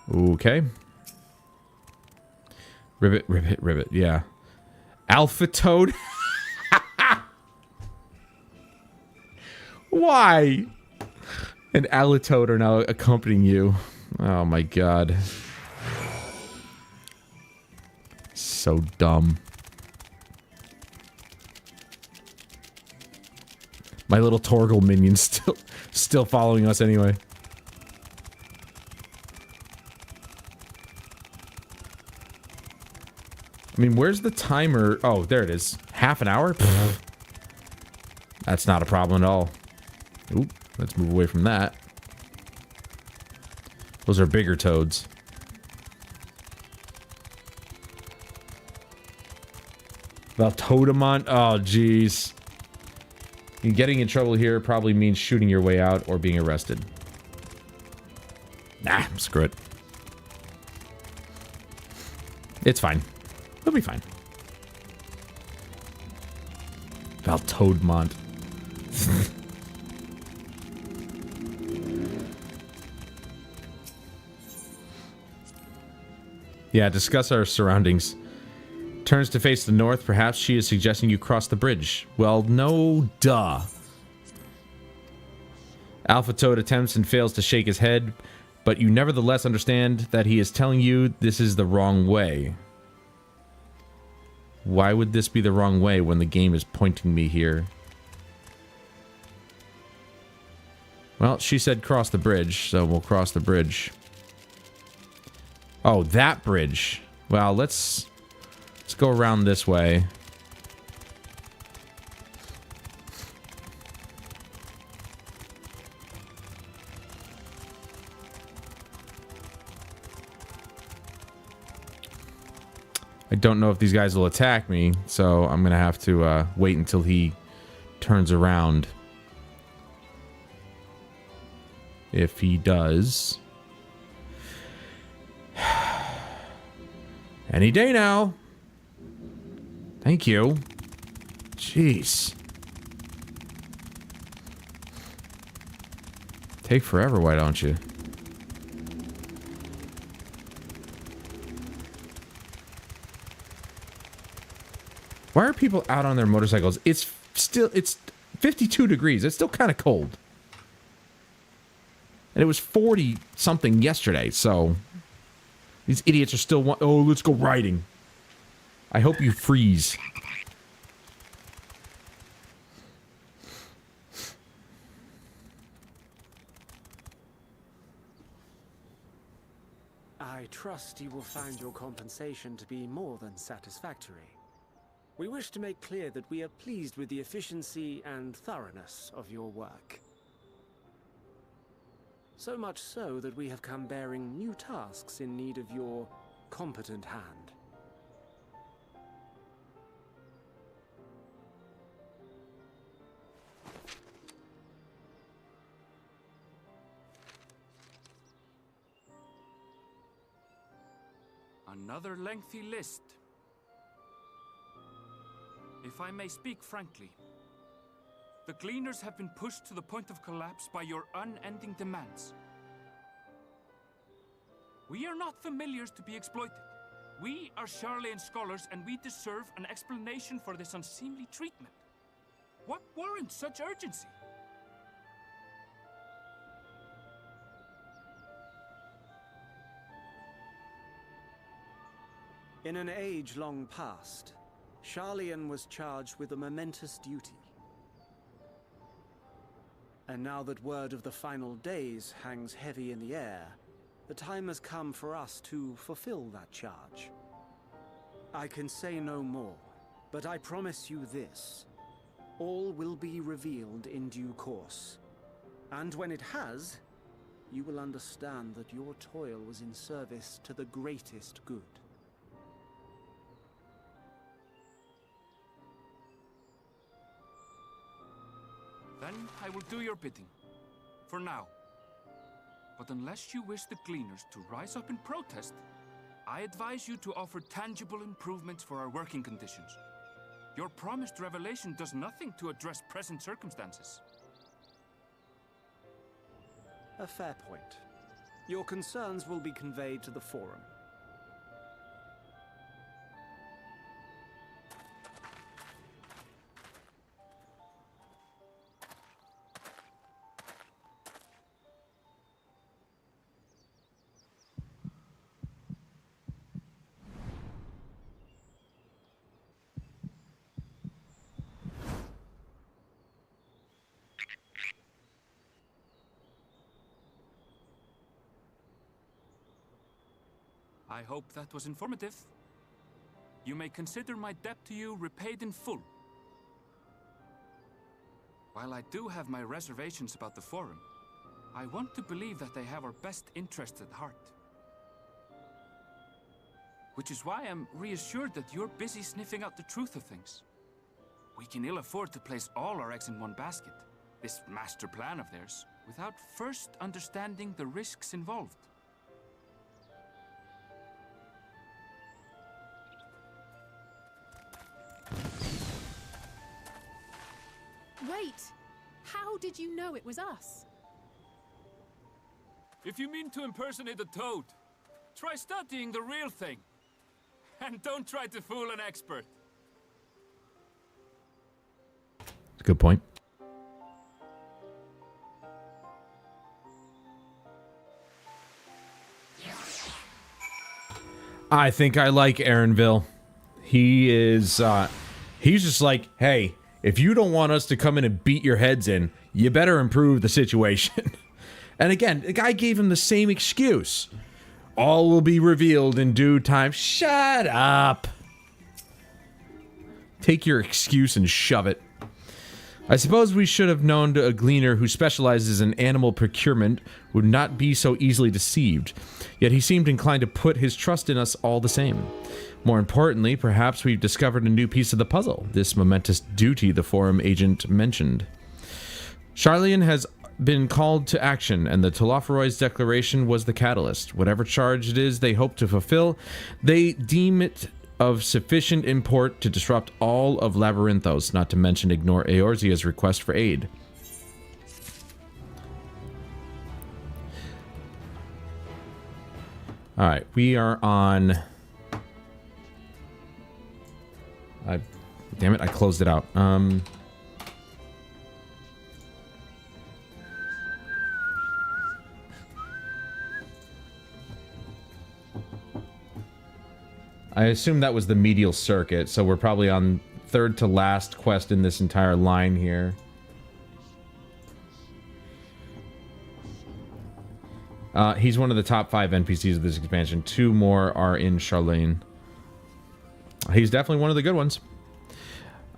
Speaker 1: Okay. Ribbit, ribbit, ribbit. Yeah. Alpha Toad? Why? And Alitoad are now accompanying you. Oh my god. So dumb. My little Torgal minion's still following us anyway. I mean, where's the timer? Oh, there it is. Half an hour? Pfft. That's not a problem at all. Oop, let's move away from that. Those are bigger toads. Valtodamont? Oh, jeez. Getting in trouble here probably means shooting your way out or being arrested. Nah, screw it. It's fine. It'll be fine. Valtodamont. Yeah, discuss our surroundings. Turns to face the north. Perhaps she is suggesting you cross the bridge. Well, no, duh. Alpha Toad attempts and fails to shake his head, but you nevertheless understand that he is telling you this is the wrong way. Why would this be the wrong way when the game is pointing me here? Well, she said cross the bridge, so we'll cross the bridge. Oh, that bridge. Well, let's go around this way. I don't know if these guys will attack me, so I'm gonna have to wait until he turns around. If he does. Any day now. Thank you. Jeez. Take forever, why don't you? Why are people out on their motorcycles? It's 52 degrees. It's still kind of cold. And it was 40 something yesterday, so these idiots are still oh, let's go riding. I hope you freeze.
Speaker 9: I trust you will find your compensation to be more than satisfactory. We wish to make clear that we are pleased with the efficiency and thoroughness of your work. So much so that we have come bearing new tasks in need of your competent hand.
Speaker 6: Another lengthy list. If I may speak frankly, the Gleaners have been pushed to the point of collapse by your unending demands. We are not familiars to be exploited. We are Sharlayan scholars, and we deserve an explanation for this unseemly treatment. What warrants such urgency?
Speaker 9: In an age long past, Sharlayan was charged with a momentous duty. And now that word of the final days hangs heavy in the air, the time has come for us to fulfill that charge. I can say no more, but I promise you this. All will be revealed in due course. And when it has, you will understand that your toil was in service to the greatest good.
Speaker 6: Then I will do your bidding. For now. But unless you wish the Gleaners to rise up in protest, I advise you to offer tangible improvements for our working conditions. Your promised revelation does nothing to address present circumstances.
Speaker 9: A fair point. Your concerns will be conveyed to the Forum.
Speaker 6: I hope that was informative. You may consider my debt to you repaid in full. While I do have my reservations about the Forum, I want to believe that they have our best interests at heart. Which is why I'm reassured that you're busy sniffing out the truth of things. We can ill afford to place all our eggs in one basket, this master plan of theirs, without first understanding the risks involved.
Speaker 2: Wait! How did you know it was us?
Speaker 6: If you mean to impersonate a toad, try studying the real thing. And don't try to fool an expert.
Speaker 1: Good point. I think I like Aaronville. He is, he's just like, hey, if you don't want us to come in and beat your heads in, you better improve the situation. And again, the guy gave him the same excuse. All will be revealed in due time. Shut up. Take your excuse and shove it. I suppose we should have known a gleaner who specializes in animal procurement would not be so easily deceived. Yet he seemed inclined to put his trust in us all the same. More importantly, perhaps we've discovered a new piece of the puzzle, this momentous duty the Forum agent mentioned. Sharlayan has been called to action, and the Telophoroid's declaration was the catalyst. Whatever charge it is they hope to fulfill, they deem it of sufficient import to disrupt all of Labyrinthos, not to mention ignore Eorzea's request for aid. Alright, we are on... damn it, I closed it out. I assume that was the medial circuit, so we're probably on third to last quest in this entire line here. He's one of the top 5 NPCs of this expansion. 2 more are in Sharlayan. He's definitely one of the good ones.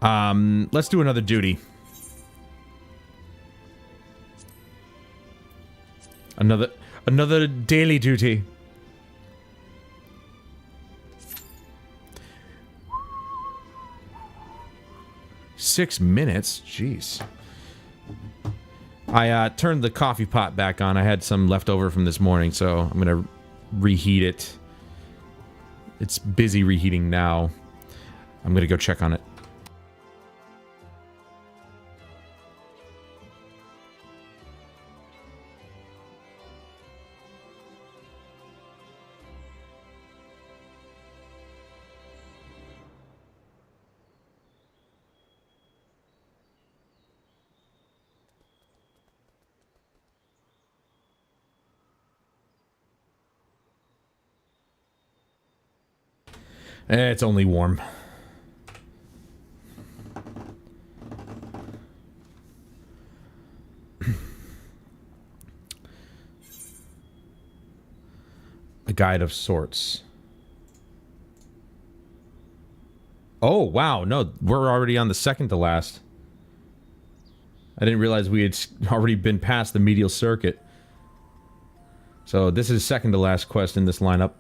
Speaker 1: Let's do another duty. Another daily duty. Six minutes? Jeez. I turned the coffee pot back on. I had some left over from this morning, so I'm going to reheat it. It's busy reheating now. I'm going to go check on it. It's only warm. A guide of sorts. Oh, wow. No, we're already on the second to last. I didn't realize we had already been past the medial circuit. So this is second to last quest in this lineup.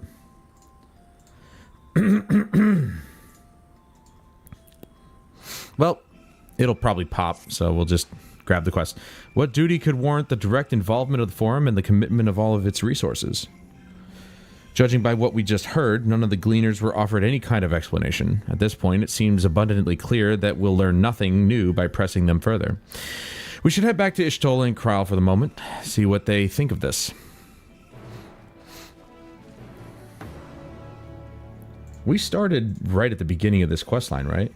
Speaker 1: Well, it'll probably pop, so we'll just grab the quest. What duty could warrant the direct involvement of the Forum and the commitment of all of its resources? Judging by what we just heard, none of the gleaners were offered any kind of explanation. At this point, it seems abundantly clear that we'll learn nothing new by pressing them further. We should head back to Y'shtola and Kral for the moment, see what they think of this. We started right at the beginning of this questline, right?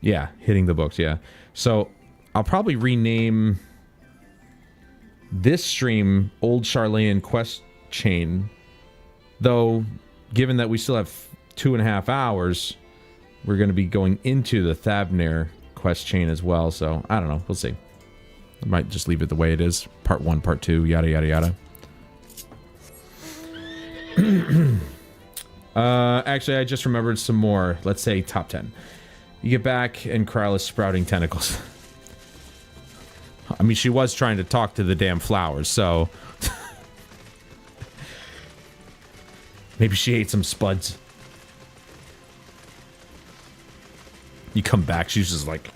Speaker 1: Yeah, hitting the books, yeah. So, I'll probably rename this stream Old Sharlayan Quest Chain. Though, given that we still have 2.5 hours, we're going to be going into the Thavnir Quest Chain as well. So, I don't know. We'll see. I might just leave it the way it is. Part 1, Part 2, yada, yada, yada. Actually, I just remembered some more. Let's say top 10. You get back, and Kral is sprouting tentacles. I mean, she was trying to talk to the damn flowers, so... Maybe she ate some spuds. You come back, she's just like...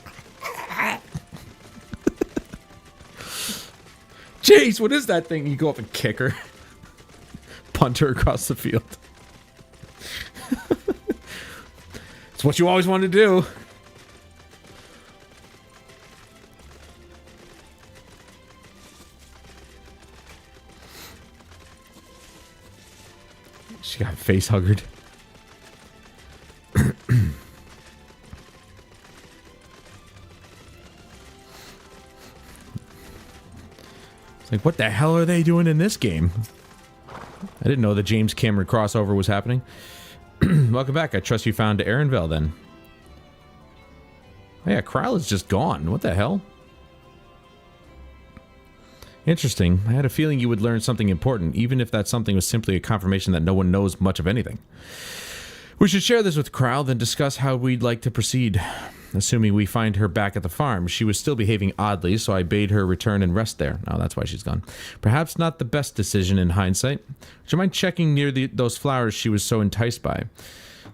Speaker 1: Jeez, what is that thing? You go up and kick her. Punt her across the field. It's what you always wanted to do. She got face huggered. It's like, what the hell are they doing in this game? I didn't know the James Cameron crossover was happening. Welcome back. I trust you found Erenville then. Oh yeah, Kral is just gone. What the hell? Interesting. I had a feeling you would learn something important, even if that something was simply a confirmation that no one knows much of anything. We should share this with Kral, then discuss how we'd like to proceed. Assuming we find her back at the farm. She was still behaving oddly, so I bade her return and rest there. Oh, that's why she's gone. Perhaps not the best decision in hindsight. Would you mind checking near those flowers she was so enticed by?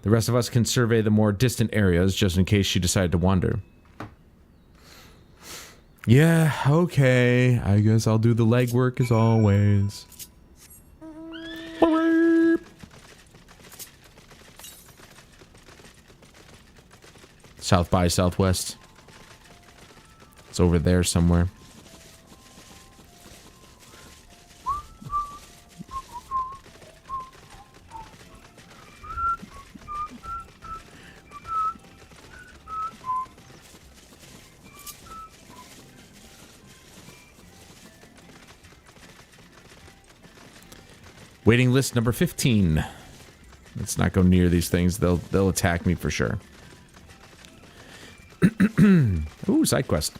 Speaker 1: The rest of us can survey the more distant areas, just in case she decided to wander. Yeah, okay. I guess I'll do the legwork as always. South by Southwest. It's over there somewhere. Waiting list number 15. Let's not go near these things. They'll attack me for sure. Ooh, side quest.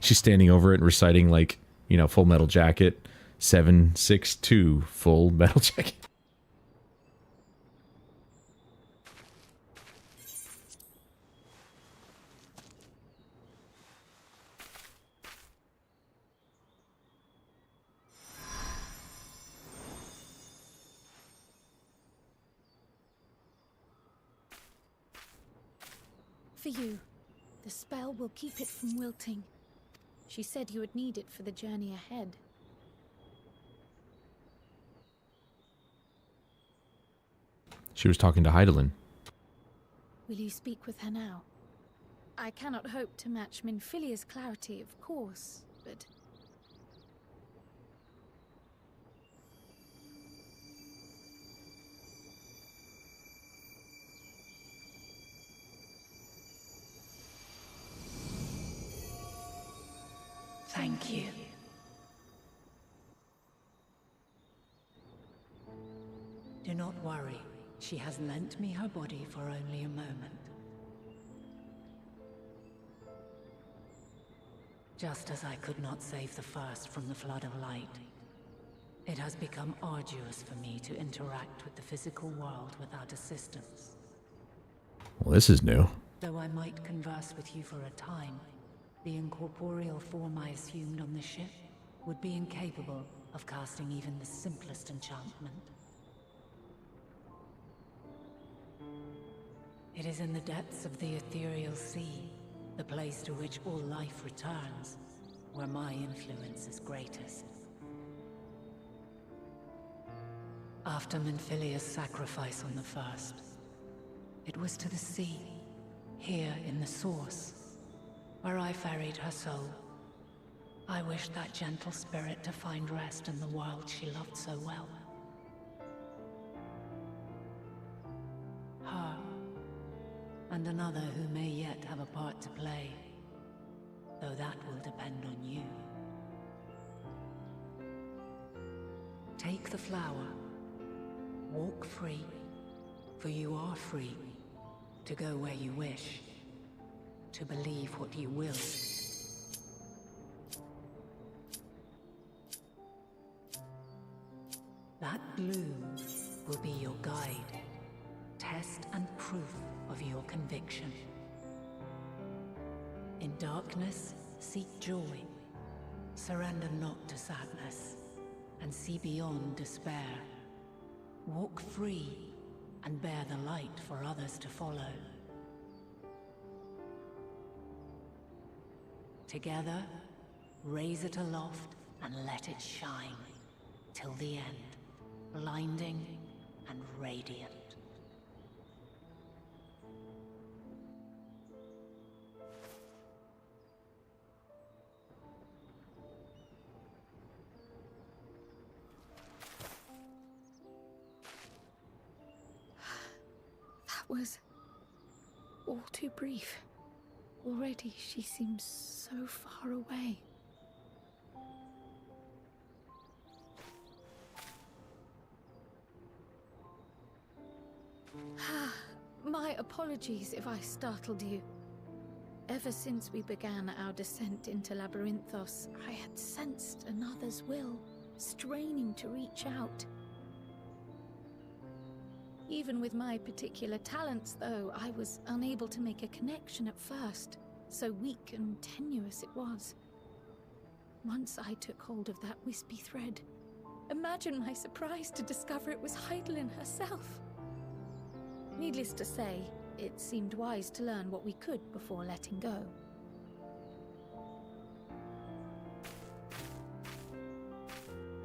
Speaker 1: She's standing over it and reciting, like, you know, Full Metal Jacket 762 Full Metal Jacket.
Speaker 7: For you. The spell will keep it from wilting. She said you would need it for the journey ahead.
Speaker 1: She was talking to Hydaelyn.
Speaker 7: Will you speak with her now? I cannot hope to match Minfilia's clarity, of course, but...
Speaker 10: Thank you. Do not worry. She has lent me her body for only a moment. Just as I could not save the first from the flood of light, it has become arduous for me to interact with the physical world without assistance.
Speaker 1: Well, this is new.
Speaker 10: Though I might converse with you for a time, the incorporeal form I assumed on the ship would be incapable of casting even the simplest enchantment. It is in the depths of the ethereal sea, the place to which all life returns, where my influence is greatest. After Menphilia's sacrifice on the first, it was to the sea, here in the source, where I ferried her soul. I wished that gentle spirit to find rest in the world she loved so well. Her, and another who may yet have a part to play, though that will depend on you. Take the flower, walk free, for you are free to go where you wish, to believe what you will. That bloom will be your guide, test and proof of your conviction. In darkness, seek joy. Surrender not to sadness, and see beyond despair. Walk free, and bear the light for others to follow. Together, raise it aloft and let it shine, till the end, blinding and radiant.
Speaker 7: Was all too brief. Already she seems so far away. My apologies if I startled you. Ever since we began our descent into Labyrinthos, I had sensed another's will, straining to reach out. Even with my particular talents, though, I was unable to make a connection at first, so weak and tenuous it was. Once I took hold of that wispy thread, imagine my surprise to discover it was Heidelin herself. Needless to say, it seemed wise to learn what we could before letting go.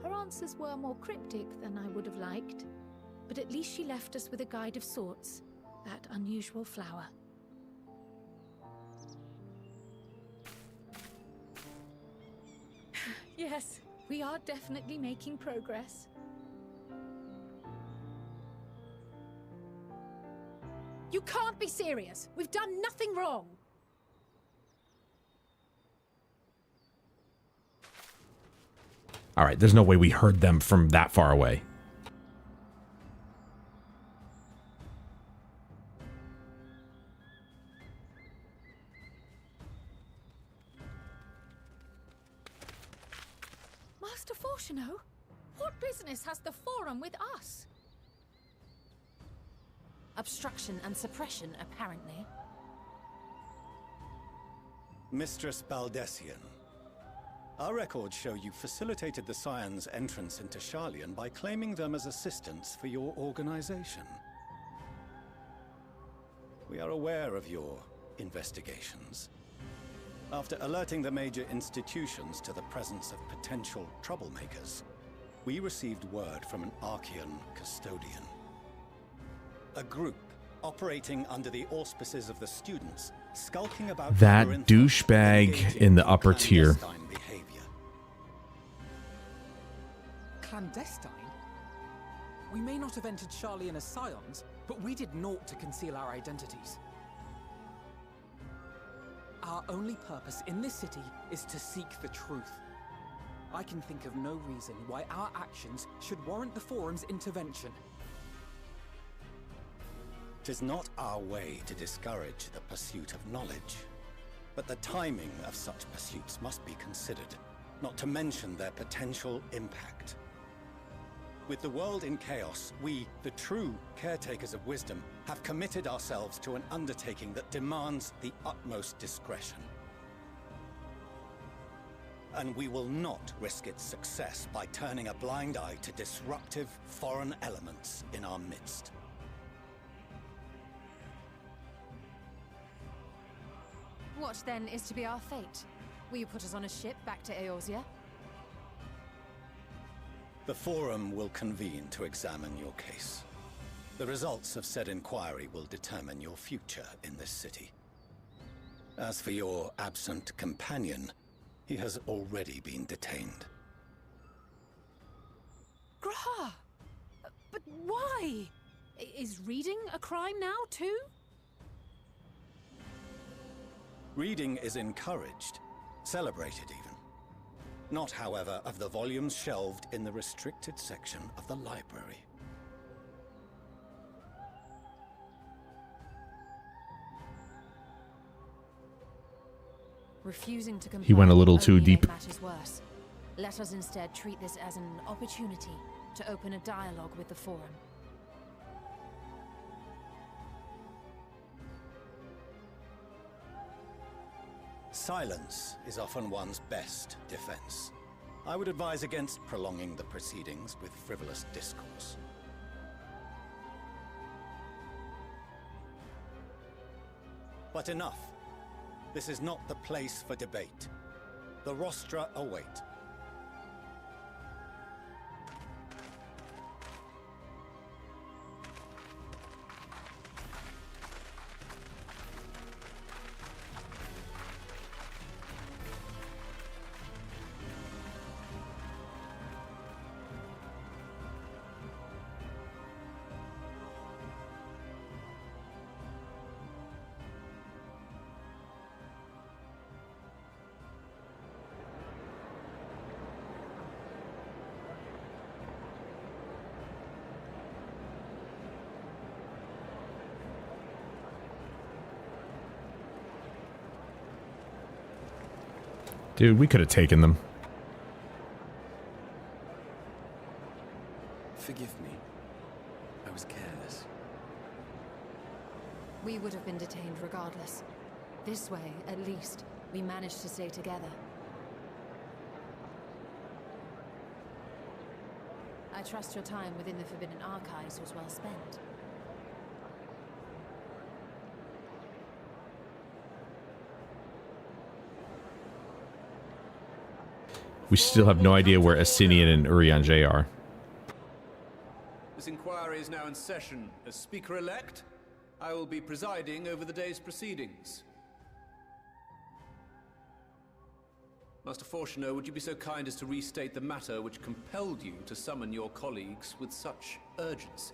Speaker 7: Her answers were more cryptic than I would have liked, but at least she left us with a guide of sorts, that unusual flower. Yes, we are definitely making progress.
Speaker 2: You can't be serious! We've done nothing wrong!
Speaker 1: All right, there's no way we heard them from that far away.
Speaker 7: Master Fortuno, what business has the Forum with us?
Speaker 2: Obstruction and suppression, apparently.
Speaker 11: Mistress Baldessian, our records show you facilitated the Scions' entrance into Sharlayan by claiming them as assistants for your organization. We are aware of your investigations. After alerting the major institutions to the presence of potential troublemakers, we received word from an Archean custodian. A group operating under the auspices of the students, skulking about
Speaker 1: that
Speaker 11: Labyrinthos,
Speaker 1: douchebag in the upper tier.
Speaker 11: clandestine behavior.
Speaker 5: Clandestine? We may not have entered Sharlayan as Scions, but we did naught to conceal our identities. Our only purpose in this city is to seek the truth. I can think of no reason why our actions should warrant the Forum's intervention.
Speaker 11: 'Tis not our way to discourage the pursuit of knowledge, but the timing of such pursuits must be considered, not to mention their potential impact. With the world in chaos, we, the true caretakers of wisdom, have committed ourselves to an undertaking that demands the utmost discretion. And we will not risk its success by turning a blind eye to disruptive foreign elements in our midst.
Speaker 4: What then is to be our fate? Will you put us on a ship back to Eorzea?
Speaker 11: The Forum will convene to examine your case. The results of said inquiry will determine your future in this city. As for your absent companion, he has already been detained.
Speaker 2: Graha! But why? Is reading a crime now, too?
Speaker 11: Reading is encouraged, celebrated even. Not, however, of the volumes shelved in the restricted section of the library.
Speaker 4: Refusing to comply
Speaker 1: He went a little too
Speaker 4: only
Speaker 1: deep.
Speaker 4: made matters worse. Let us instead treat this as an opportunity to open a dialogue with the Forum.
Speaker 11: Silence is often one's best defense. I would advise against prolonging the proceedings with frivolous discourse. But enough. This is not the place for debate. The rostra await.
Speaker 1: Dude, we could have taken them.
Speaker 3: Forgive me. I was careless.
Speaker 4: We would have been detained regardless. This way, at least, we managed to stay together. I trust your time within the Forbidden Archives was well spent.
Speaker 1: We still have no idea where Asinian and Urianger are.
Speaker 12: This inquiry is now in session. As Speaker-elect, I will be presiding over the day's proceedings. Master Fortuner, would you be so kind as to restate the matter which compelled you to summon your colleagues with such urgency?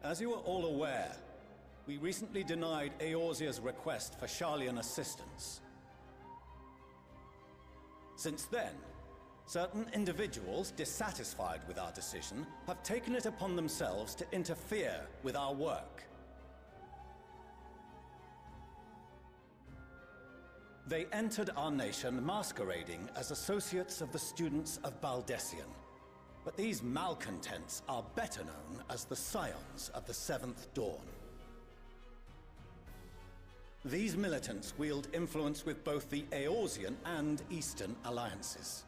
Speaker 11: As you are all aware, we recently denied Eorzea's request for Sharlayan assistance. Since then, certain individuals dissatisfied with our decision have taken it upon themselves to interfere with our work. They entered our nation masquerading as associates of the students of Baldessian. But these malcontents are better known as the Scions of the Seventh Dawn. These militants wield influence with both the Eorzean and Eastern alliances,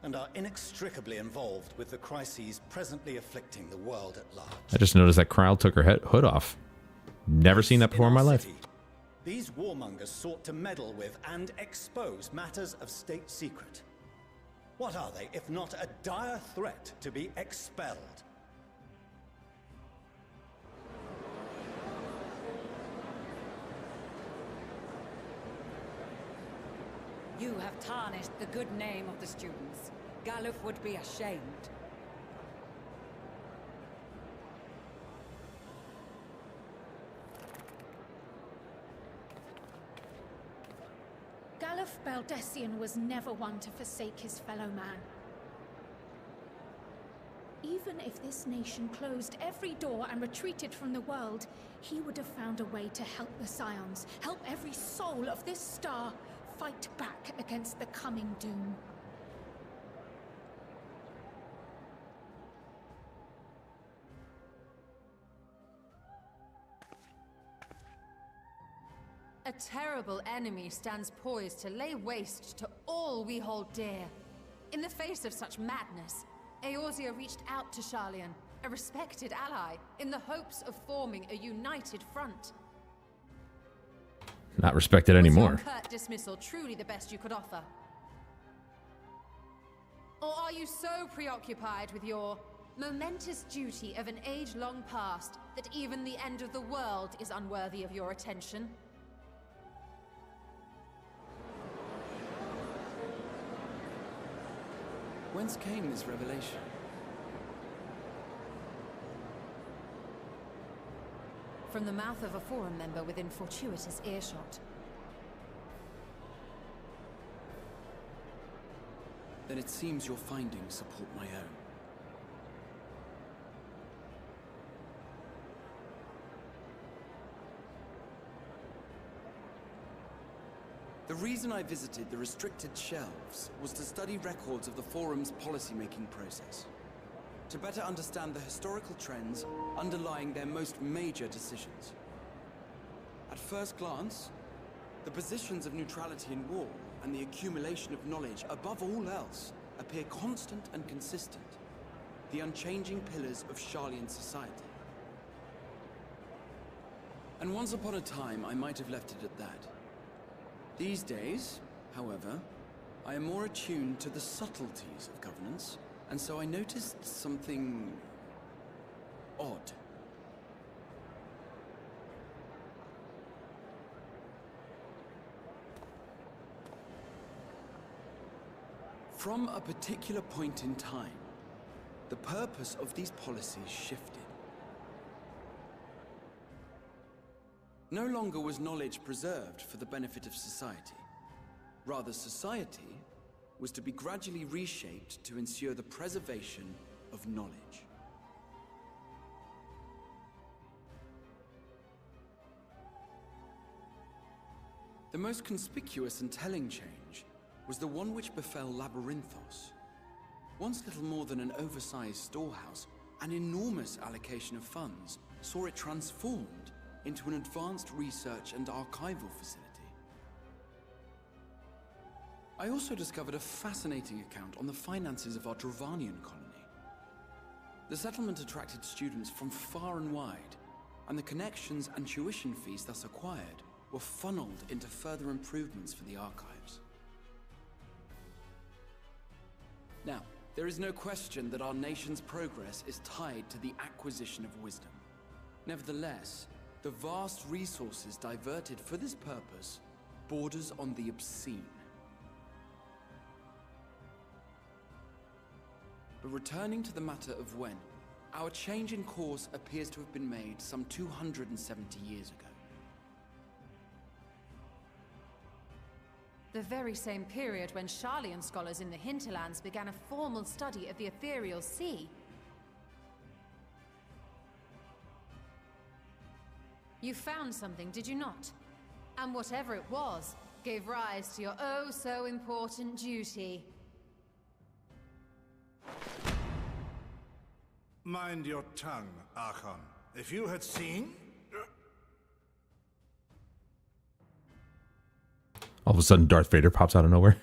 Speaker 11: and are inextricably involved with the crises presently afflicting the world at large.
Speaker 1: I just noticed that Kryle took her hood off. Never seen that before in my life.
Speaker 11: These warmongers sought to meddle with and expose matters of state secret. What are they, if not a dire threat to be expelled?
Speaker 10: You have tarnished the good name of the students. Galuf would be ashamed.
Speaker 7: Valdesian was never one to forsake his fellow man. Even if this nation closed every door and retreated from the world, he would have found a way to help the Scions, help every soul of this star fight back against the coming doom.
Speaker 4: A terrible enemy stands poised to lay waste to all we hold dear. In the face of such madness, Eorzea reached out to Sharlayan, a respected ally, in the hopes of forming a united front.
Speaker 1: Not respected anymore.
Speaker 4: Was your curt dismissal truly the best you could offer? Or are you so preoccupied with your momentous duty of an age long past that even the end of the world is unworthy of your attention?
Speaker 13: Whence came this revelation?
Speaker 4: From the mouth of a Forum member within fortuitous earshot.
Speaker 13: Then it seems your findings support my own. The reason I visited the restricted shelves was to study records of the Forum's policy-making process, to better understand the historical trends underlying their most major decisions. At first glance, the positions of neutrality in war and the accumulation of knowledge above all else appear constant and consistent, the unchanging pillars of Sharlayan society. And once upon a time, I might have left it at that. These days, however, I am more attuned to the subtleties of governance, and so I noticed something odd. From a particular point in time, the purpose of these policies shifted. No longer was knowledge preserved for the benefit of society. Rather, society was to be gradually reshaped to ensure the preservation of knowledge. The most conspicuous and telling change was the one which befell Labyrinthos. Once little more than an oversized storehouse, an enormous allocation of funds saw it transformed into an advanced research and archival facility. I also discovered a fascinating account on the finances of our Dravanian colony. The settlement attracted students from far and wide, and the connections and tuition fees thus acquired were funneled into further improvements for the archives. Now, there is no question that our nation's progress is tied to the acquisition of wisdom. Nevertheless, the vast resources diverted for this purpose borders on the obscene. But returning to the matter of when, our change in course appears to have been made some 270 years ago.
Speaker 4: The very same period when Sharlayan scholars in the hinterlands began a formal study of the ethereal sea. You found something, did you not? And whatever it was, gave rise to your oh-so-important duty.
Speaker 14: Mind your tongue, Archon. If you had seen...
Speaker 1: All of a sudden, Darth Vader pops out of nowhere.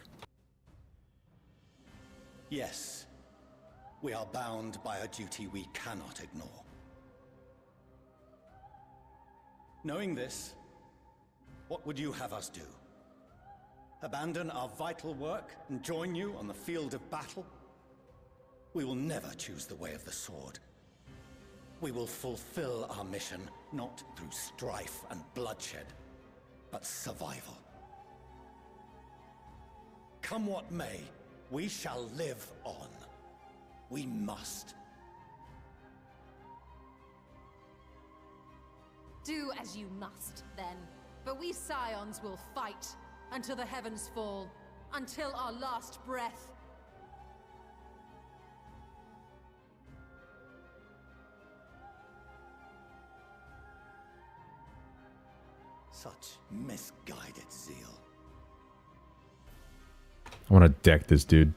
Speaker 11: Yes. We are bound by a duty we cannot ignore. Knowing this, what would you have us do? Abandon our vital work and join you on the field of battle? We will never choose the way of the sword. We will fulfill our mission, not through strife and bloodshed, but survival. Come what may, we shall live on. We must.
Speaker 4: Do as you must, then. But we Scions will fight until the heavens fall. until our last breath.
Speaker 11: Such misguided zeal.
Speaker 1: I want to deck this dude.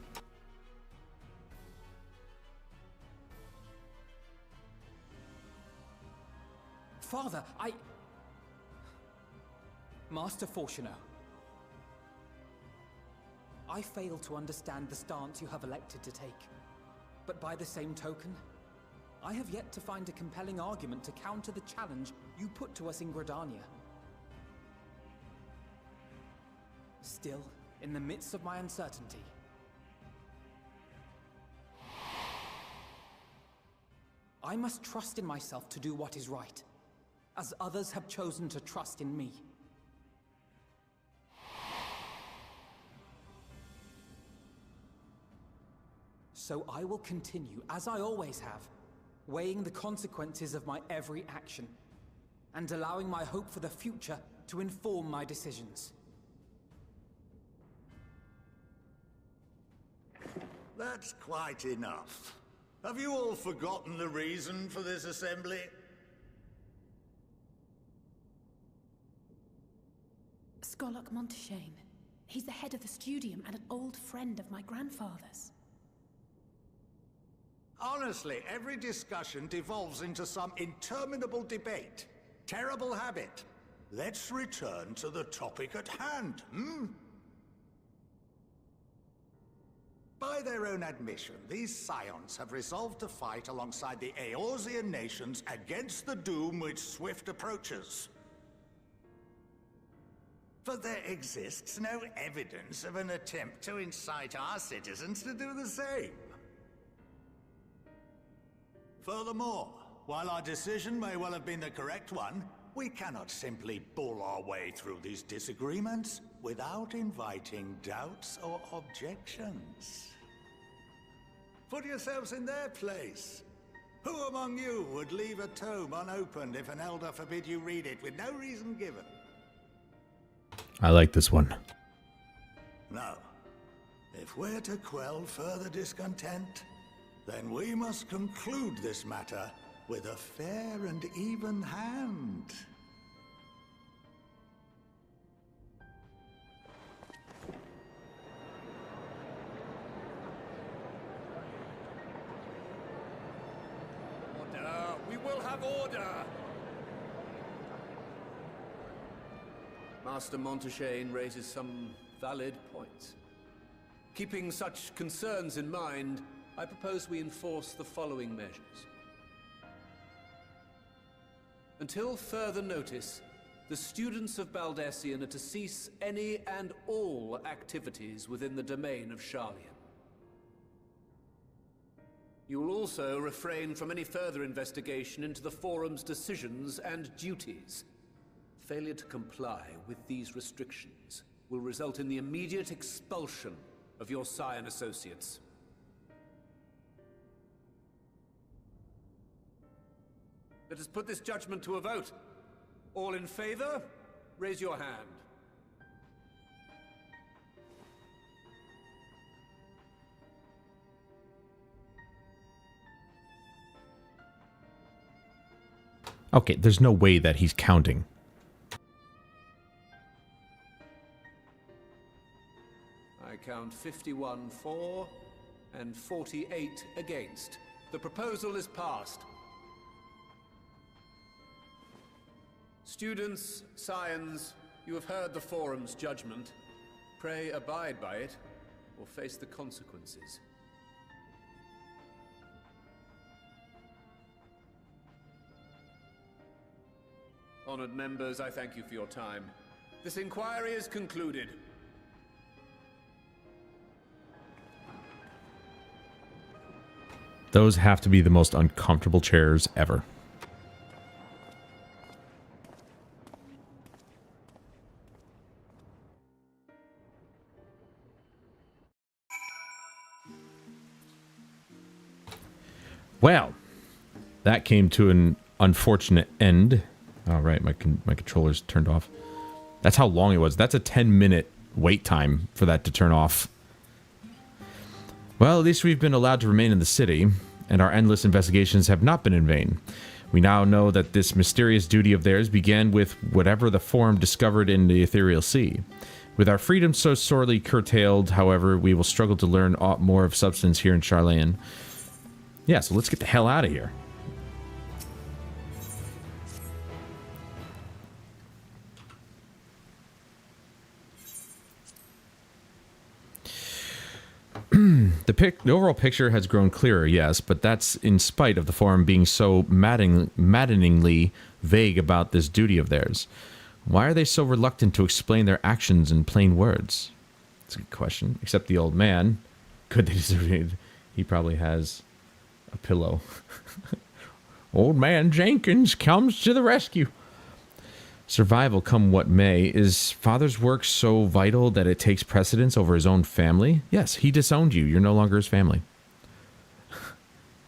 Speaker 5: Father, Master Fortuno, I fail to understand the stance you have elected to take. But by the same token, I have yet to find a compelling argument to counter the challenge you put to us in Gridania. Still, in the midst of my uncertainty, I must trust in myself to do what is right, as others have chosen to trust in me. So I will continue, as I always have, weighing the consequences of my every action, and allowing my hope for the future to inform my decisions.
Speaker 15: That's quite enough. Have you all forgotten the reason for this assembly?
Speaker 2: Skolok Monteshane. He's the head of the Studium and an old friend of my grandfather's.
Speaker 15: Honestly, every discussion devolves into some interminable debate. Terrible habit. Let's return to the topic at hand, hmm? By their own admission, these scions have resolved to fight alongside the Eorzean nations against the doom which swift approaches. But there exists no evidence of an attempt to incite our citizens to do the same. Furthermore, while our decision may well have been the correct one, we cannot simply bull our way through these disagreements without inviting doubts or objections. Put yourselves in their place. Who among you would leave a tome unopened if an elder forbid you read it with no reason given?
Speaker 1: I like this one.
Speaker 15: No. If we're to quell further discontent, then we must conclude this matter with a fair and even hand.
Speaker 6: Order! We will have order!
Speaker 12: Master Monteshane raises some valid points. Keeping such concerns in mind, I propose we enforce the following measures. Until further notice, the students of Baldesion are to cease any and all activities within the domain of SHARLAYAN. You will also refrain from any further investigation into the Forum's decisions and duties. Failure to comply with these restrictions will result in the immediate expulsion of your Scion associates. Let us put this judgment to a vote. All in favor, raise your hand.
Speaker 1: Okay, there's no way that he's counting.
Speaker 12: I count 51 for and 48 against. The proposal is passed. Students, scions, you have heard the Forum's judgment. Pray abide by it, or face the consequences. Honored members, I thank you for your time. This inquiry is concluded.
Speaker 1: Those have to be the most uncomfortable chairs ever. Well, that came to an unfortunate end. All right, my controller's turned off. That's how long it was. That's a 10-minute wait time for that to turn off. Well, at least we've been allowed to remain in the city, and our endless investigations have not been in vain. We now know that this mysterious duty of theirs began with whatever the Forum discovered in the Ethereal Sea. With our freedom so sorely curtailed, however, we will struggle to learn aught more of substance here in Sharlayan. Yeah, so let's get the hell out of here. The overall picture has grown clearer, yes, but that's in spite of the Forum being so maddeningly vague about this duty of theirs. Why are they so reluctant to explain their actions in plain words? That's a good question. Except the old man. Could they deserve it? He probably has a pillow. Old man Jenkins comes to the rescue. Survival come what may. Is father's work so vital that it takes precedence over his own family? Yes, he disowned you. You're no longer his family.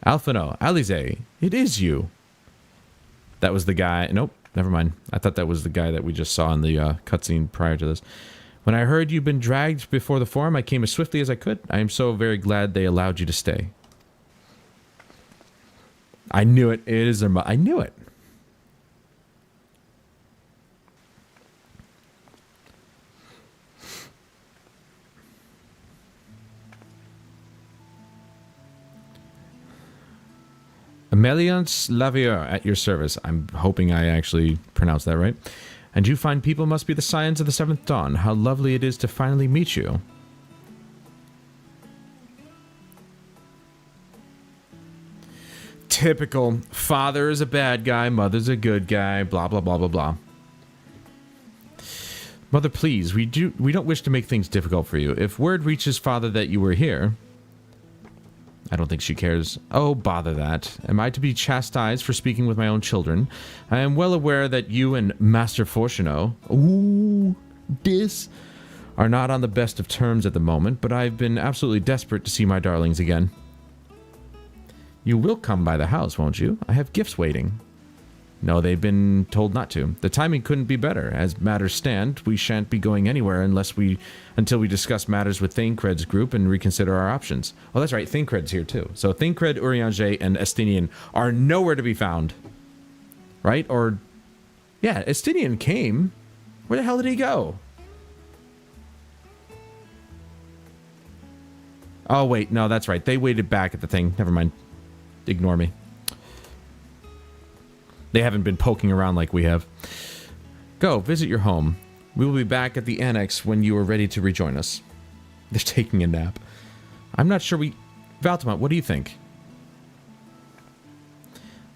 Speaker 1: Alphino, Alize, it is you. That was the guy. Nope, never mind. I thought that was the guy that we just saw in the cutscene prior to this. When I heard you'd been dragged before the Forum, I came as swiftly as I could. I am so very glad they allowed you to stay. I knew it. It is their I knew it. Ameliance Lavier at your service. I'm hoping I actually pronounced that right. And you fine people must be the scions of the Seventh Dawn. How lovely it is to finally meet you. Typical. Father is a bad guy, mother's a good guy, blah, blah, blah, blah, blah. Mother, please, we don't wish to make things difficult for you. If word reaches father that you were here... I don't think she cares. Oh, bother that. Am I to be chastised for speaking with my own children? I am well aware that you and Master Fortuno, are not on the best of terms at the moment, but I've been absolutely desperate to see my darlings again. You will come by the house, won't you? I have gifts waiting. No, they've been told not to. The timing couldn't be better. As matters stand, we shan't be going anywhere until we discuss matters with Thancred's group and reconsider our options. Oh, that's right. Thancred's here too. So Thancred, Urianger, and Estinian are nowhere to be found. Right? Or, yeah, Estinian came. Where the hell did he go? Oh, wait. No, that's right. They waited back at the thing. Never mind. Ignore me. They haven't been poking around like we have. Go, visit your home. We will be back at the annex when you are ready to rejoin us. They're taking a nap. I'm not sure Valtamont, what do you think?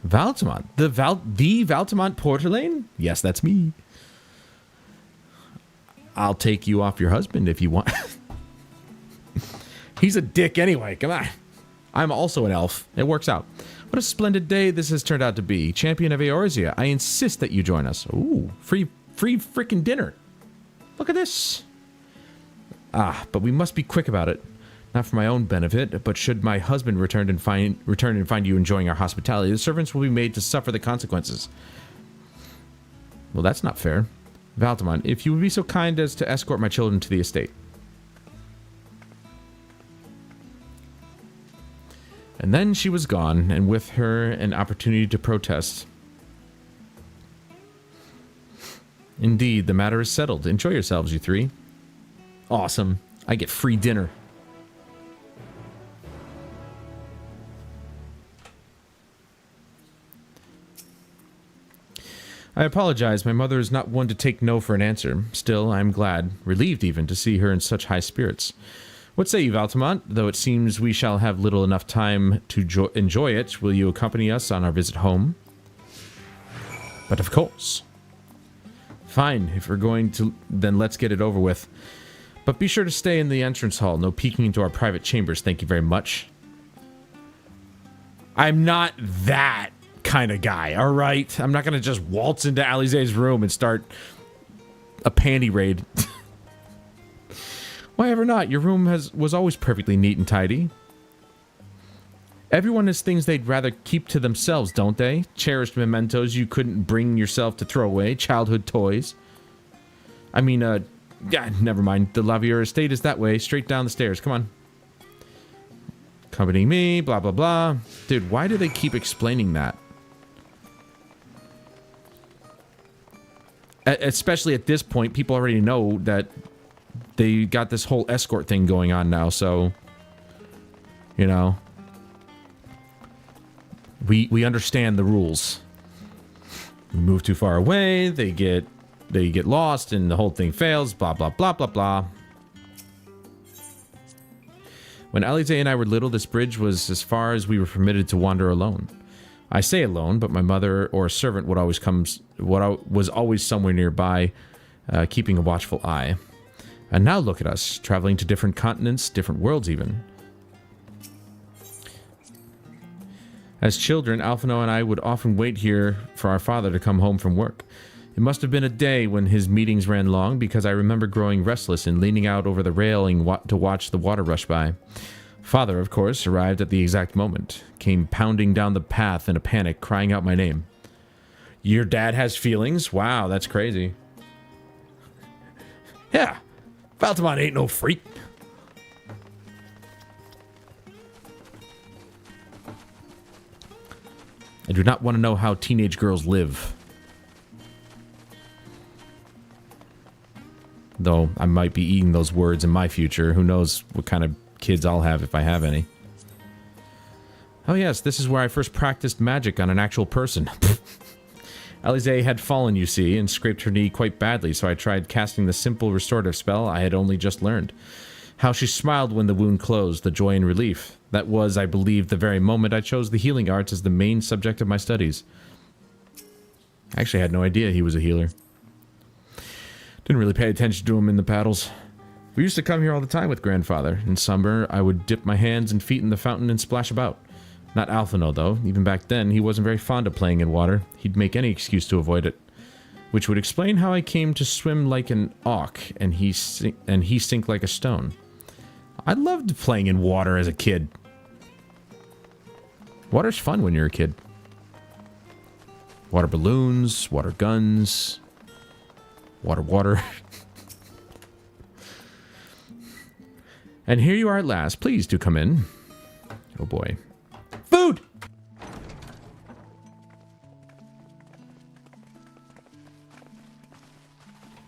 Speaker 1: Valtamont? The Valtamont Portalane? Yes, that's me. I'll take you off your husband if you want. He's a dick anyway, come on. I'm also an elf. It works out. What a splendid day this has turned out to be. Champion of Eorzea, I insist that you join us. Ooh, free freaking dinner. Look at this. Ah, but we must be quick about it. Not for my own benefit, but should my husband return and find you enjoying our hospitality, the servants will be made to suffer the consequences. Well, that's not fair. Valtamont, if you would be so kind as to escort my children to the estate. And then she was gone, and with her an opportunity to protest. Indeed, the matter is settled. Enjoy yourselves, you three. Awesome. I get free dinner. I apologize. My mother is not one to take no for an answer. Still, I am glad, relieved even, to see her in such high spirits. What say you, Valtamont? Though it seems we shall have little enough time to enjoy it, will you accompany us on our visit home? But of course. Fine, if we're going to, then let's get it over with. But be sure to stay in the entrance hall. No peeking into our private chambers, thank you very much. I'm not that kind of guy, alright? I'm not going to just waltz into Alize's room and start a panty raid. Why ever not? Your room was always perfectly neat and tidy. Everyone has things they'd rather keep to themselves, don't they? Cherished mementos you couldn't bring yourself to throw away. Childhood toys. I mean, Yeah, never mind. The Lavier estate is that way, straight down the stairs. Come on. Accompanying me, blah, blah, blah. Dude, why do they keep explaining that? Especially at this point, people already know that they got this whole escort thing going on now, so... You know... We understand the rules. We move too far away, they get lost, and the whole thing fails, blah, blah, blah, blah, blah. When Alize and I were little, this bridge was as far as we were permitted to wander alone. I say alone, but my mother or a servant was always somewhere nearby, keeping a watchful eye. And now look at us, traveling to different continents, different worlds even. As children, Alphino and I would often wait here for our father to come home from work. It must have been a day when his meetings ran long, because I remember growing restless and leaning out over the railing to watch the water rush by. Father, of course, arrived at the exact moment, came pounding down the path in a panic, crying out my name. Your dad has feelings? Wow, that's crazy. Yeah, Valtamont ain't no freak. I do not want to know how teenage girls live. Though I might be eating those words in my future. Who knows what kind of kids I'll have if I have any. Oh yes, this is where I first practiced magic on an actual person. Alize had fallen, you see, and scraped her knee quite badly, so I tried casting the simple restorative spell I had only just learned. How she smiled when the wound closed, the joy and relief. That was, I believe, the very moment I chose the healing arts as the main subject of my studies. I actually had no idea he was a healer. Didn't really pay attention to him in the battles. We used to come here all the time with grandfather. In summer, I would dip my hands and feet in the fountain and splash about. Not Alphino, though. Even back then, he wasn't very fond of playing in water. He'd make any excuse to avoid it. Which would explain how I came to swim like an auk, and he sink like a stone. I loved playing in water as a kid. Water's fun when you're a kid. Water balloons, water guns... Water. And here you are at last. Please do come in. Oh boy. Food!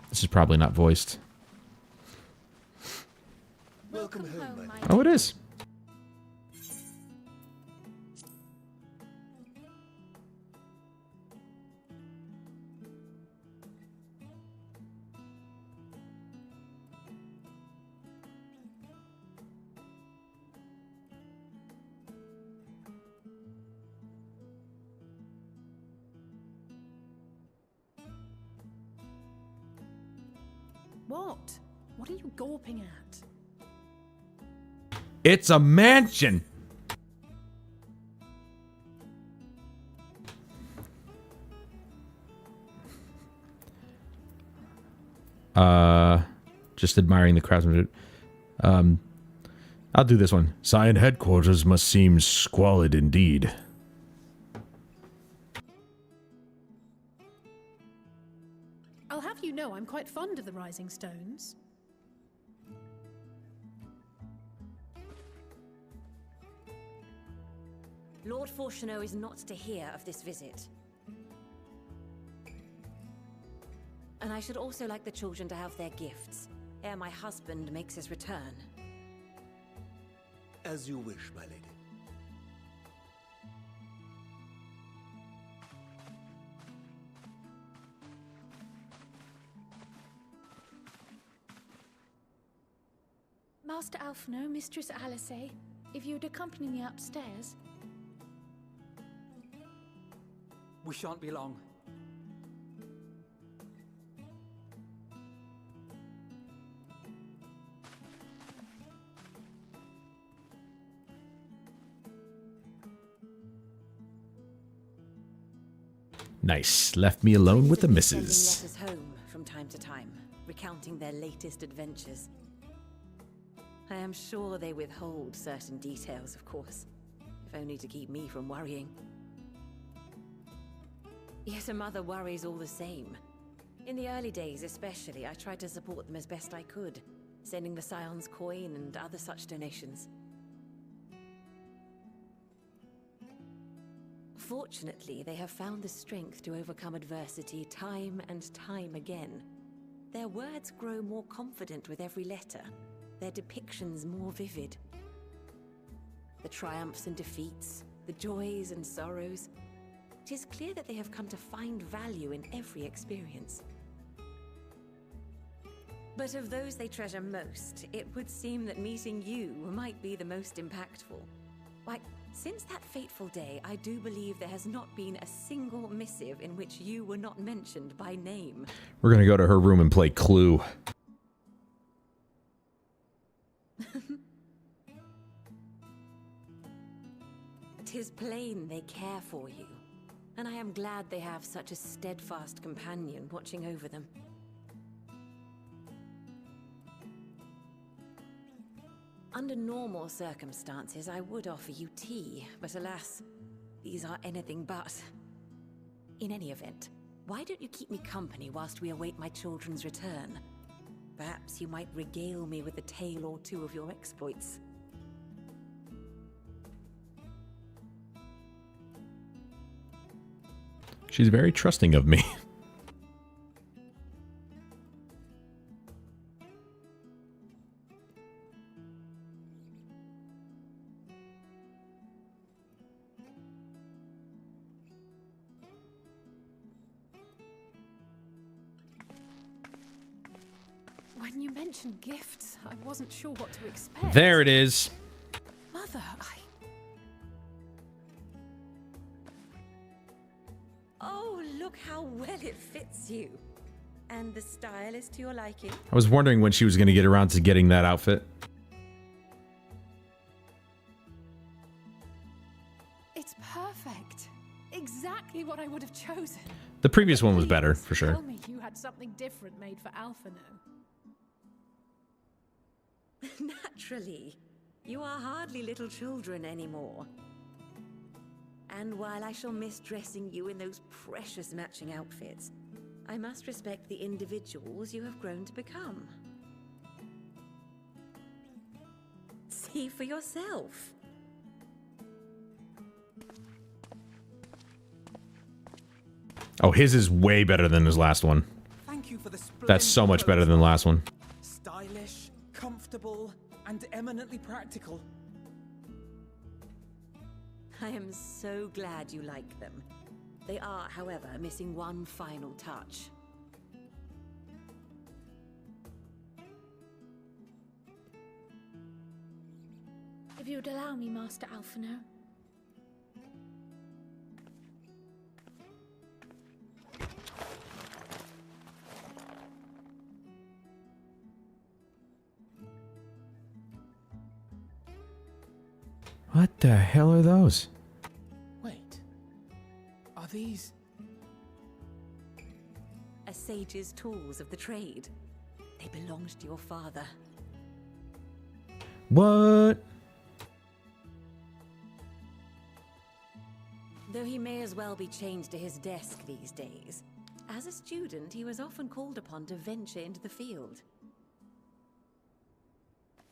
Speaker 1: This is probably not voiced.
Speaker 13: Welcome home, my
Speaker 1: Oh, it is.
Speaker 2: What? What are you gawping at?
Speaker 1: It's a mansion! Just admiring the craftsmanship. I'll do this one. Scion headquarters must seem squalid indeed.
Speaker 2: I'll have you know I'm quite fond of the Rising Stones.
Speaker 16: Lord Fortuneau is not to hear of this visit. And I should also like the children to have their gifts, ere my husband makes his return.
Speaker 13: As you wish, my lady.
Speaker 7: Master Alphino, Mistress Alice, if you'd accompany me upstairs.
Speaker 5: We shan't be long.
Speaker 1: Nice. Left me alone with the
Speaker 16: Sending
Speaker 1: missus.
Speaker 16: letters home from time to time, recounting their latest adventures. I am sure they withhold certain details, of course, if only to keep me from worrying. Yet a mother worries all the same. In the early days especially, I tried to support them as best I could, sending the Scion's coin and other such donations. Fortunately, they have found the strength to overcome adversity time and time again. Their words grow more confident with every letter, their depictions more vivid. The triumphs and defeats, the joys and sorrows. It is clear that they have come to find value in every experience. But of those they treasure most, it would seem that meeting you might be the most impactful. Why, since that fateful day, I do believe there has not been a single missive in which you were not mentioned by name.
Speaker 1: We're gonna go to her room and play Clue.
Speaker 16: 'Tis plain they care for you, and I am glad they have such a steadfast companion watching over them. Under normal circumstances, I would offer you tea, but alas, these are anything but. In any event, why don't you keep me company whilst we await my children's return? Perhaps you might regale me with a tale or two of your exploits.
Speaker 1: She's very trusting of me.
Speaker 2: When you mentioned gifts, I wasn't sure what to expect.
Speaker 1: There it is.
Speaker 2: Mother,
Speaker 16: Oh, look how well it fits you. And the style is to your liking.
Speaker 1: I was wondering when she was going to get around to getting that outfit.
Speaker 2: It's perfect. Exactly what I would have chosen.
Speaker 1: The previous one was better, for sure.
Speaker 2: Tell me you had something different made for Alphino.
Speaker 16: Naturally. You are hardly little children anymore. And while I shall miss dressing you in those precious matching outfits, I must respect the individuals you have grown to become. See for yourself.
Speaker 1: Oh, his is way better than his last one.
Speaker 5: Thank you for the
Speaker 1: That's so much better than the last one.
Speaker 5: Stylish, comfortable, and eminently practical.
Speaker 16: I am so glad you like them. They are, however, missing one final touch.
Speaker 7: If you'd allow me, Master Alphino.
Speaker 1: What the hell are those?
Speaker 5: Wait. Are these...
Speaker 16: A sage's tools of the trade. They belonged to your father.
Speaker 1: What?
Speaker 16: Though he may as well be chained to his desk these days, as a student he was often called upon to venture into the field.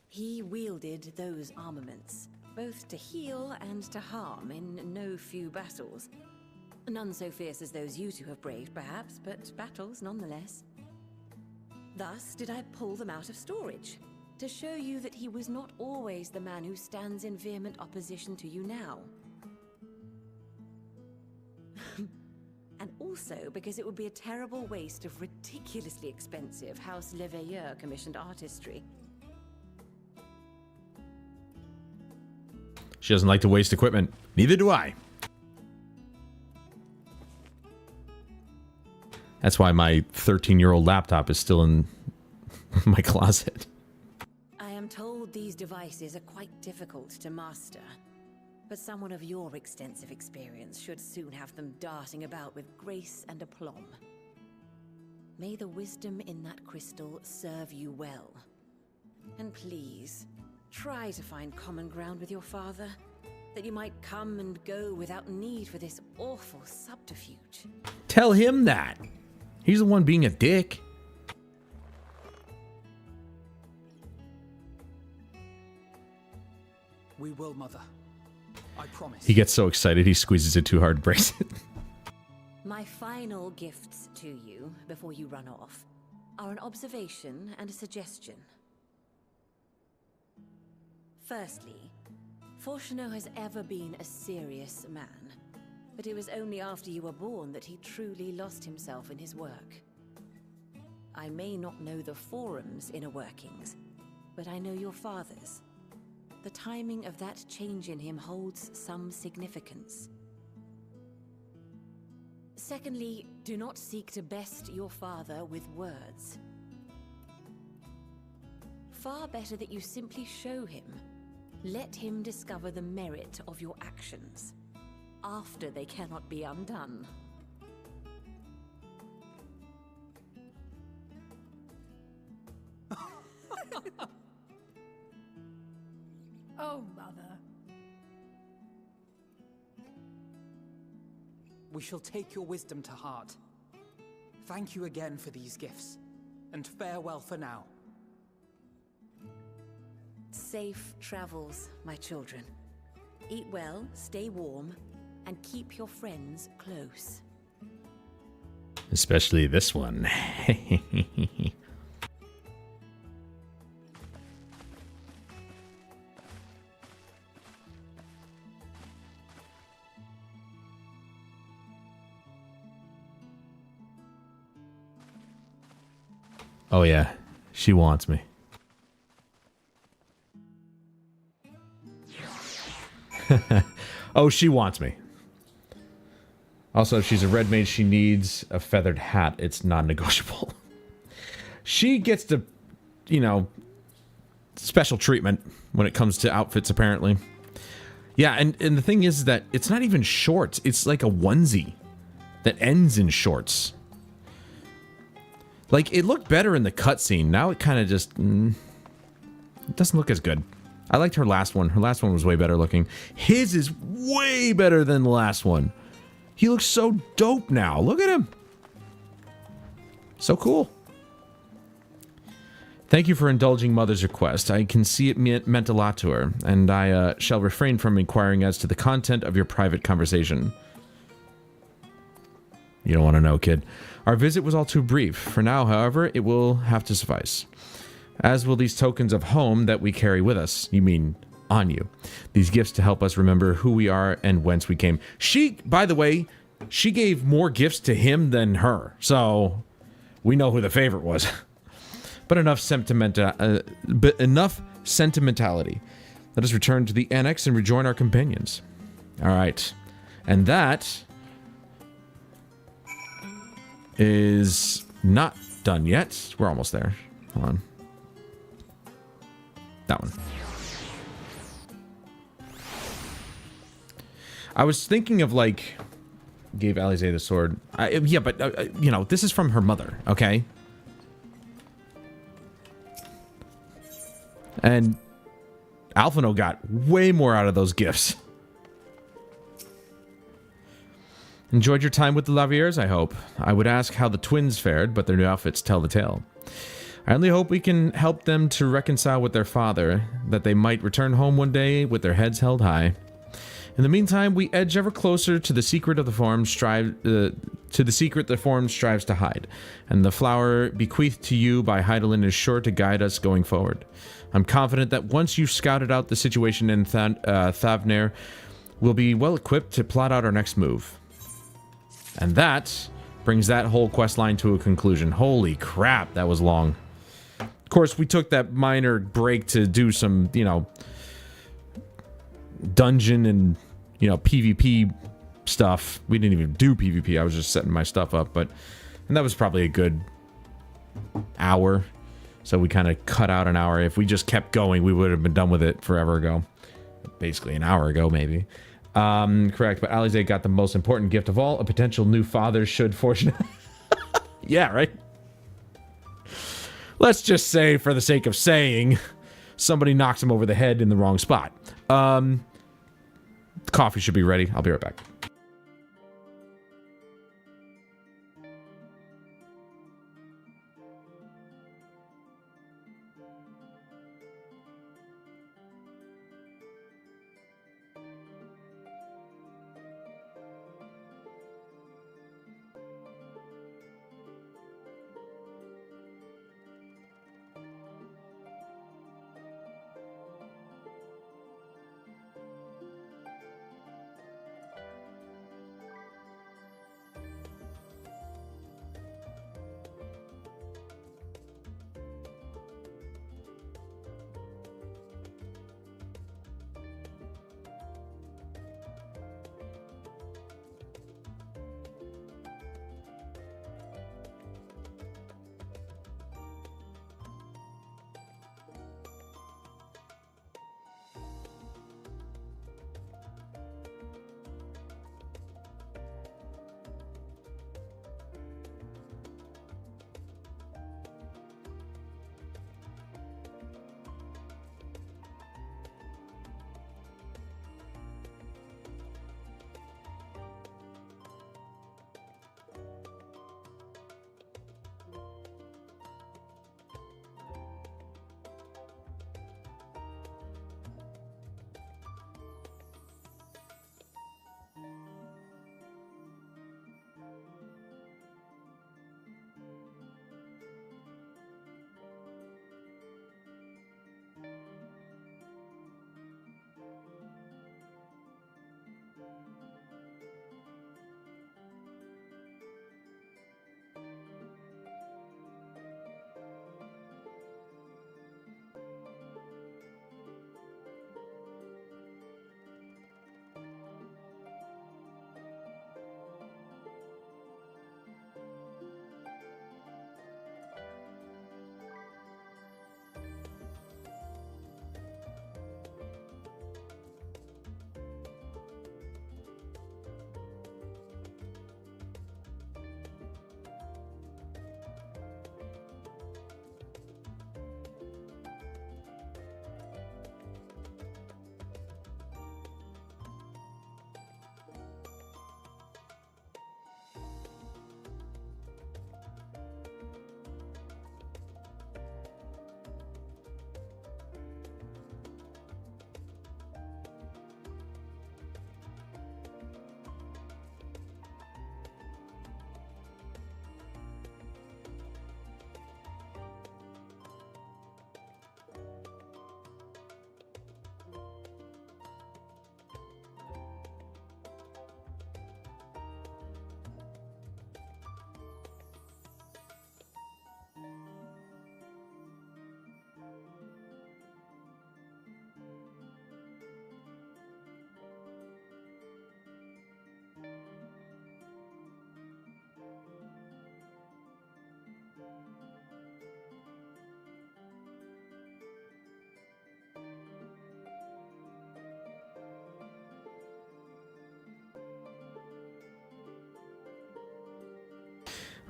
Speaker 16: He wielded those armaments, both to heal and to harm in no few battles. None so fierce as those you two have braved, perhaps, but battles nonetheless. Thus did I pull them out of storage, to show you that he was not always the man who stands in vehement opposition to you now. And also because it would be a terrible waste of ridiculously expensive House Leveilleur commissioned artistry.
Speaker 1: She doesn't like to waste equipment. Neither do I. That's why my 13-year-old laptop is still in my closet.
Speaker 16: I am told these devices are quite difficult to master, but someone of your extensive experience should soon have them darting about with grace and aplomb. May the wisdom in that crystal serve you well. And please, try to find common ground with your father, that you might come and go without need for this awful subterfuge.
Speaker 1: Tell him that. He's the one being a dick.
Speaker 5: We will, Mother. I promise.
Speaker 1: He gets so excited he squeezes it too hard, breaks it.
Speaker 16: My final gifts to you before you run off are an observation and a suggestion. Firstly, Fortuno has ever been a serious man, but it was only after you were born that he truly lost himself in his work. I may not know the Forum's inner workings, but I know your father's. The timing of that change in him holds some significance. Secondly, do not seek to best your father with words. Far better that you simply show him. Let him discover the merit of your actions, after they cannot be undone.
Speaker 2: Oh, Mother.
Speaker 5: We shall take your wisdom to heart. Thank you again for these gifts, and farewell for now.
Speaker 16: Safe travels, my children. Eat well, stay warm, and keep your friends close.
Speaker 1: Especially this one. Oh yeah, she wants me. Oh, she wants me. Also, if she's a red mage, she needs a feathered hat. It's non-negotiable. She gets to, you know, special treatment when it comes to outfits, apparently. Yeah, and the thing is that it's not even shorts. It's like a onesie that ends in shorts. Like, it looked better in the cutscene. Now it kind of just... it doesn't look as good. I liked her last one. Her last one was way better looking. His is way better than the last one. He looks so dope now. Look at him. So cool. Thank you for indulging Mother's request. I can see it meant a lot to her, and I shall refrain from inquiring as to the content of your private conversation. You don't want to know, kid. Our visit was all too brief. For now, however, it will have to suffice. As will these tokens of home that we carry with us. You mean on you. These gifts to help us remember who we are and whence we came. She, by the way, she gave more gifts to him than her. So, we know who the favorite was. But enough sentimentality. Let us return to the annex and rejoin our companions. Alright. And that is not done yet. We're almost there. Hold on. That one. I was thinking of, like, gave Alize the sword. Yeah, but, you know, this is from her mother, okay? And Alphino got way more out of those gifts. Enjoyed your time with the Laviers, I hope. I would ask how the twins fared, but their new outfits tell the tale. I only hope we can help them to reconcile with their father, that they might return home one day with their heads held high. In the meantime, we edge ever closer to the secret of the Forum strives to hide, and the flower bequeathed to you by Heidelin is sure to guide us going forward. I'm confident that once you've scouted out the situation in Thavnair, we'll be well equipped to plot out our next move. And that brings that whole quest line to a conclusion. Holy crap, that was long. Of course, we took that minor break to do some, you know, dungeon and, you know, PvP stuff. We didn't even do PvP. I was just setting my stuff up, and that was probably a good hour. So we kind of cut out an hour. If we just kept going, we would have been done with it forever ago. Basically an hour ago, maybe. Correct, but Alize got the most important gift of all, a potential new father should fortune... Yeah, right? Let's just say, for the sake of saying, somebody knocks him over the head in the wrong spot. The coffee should be ready. I'll be right back.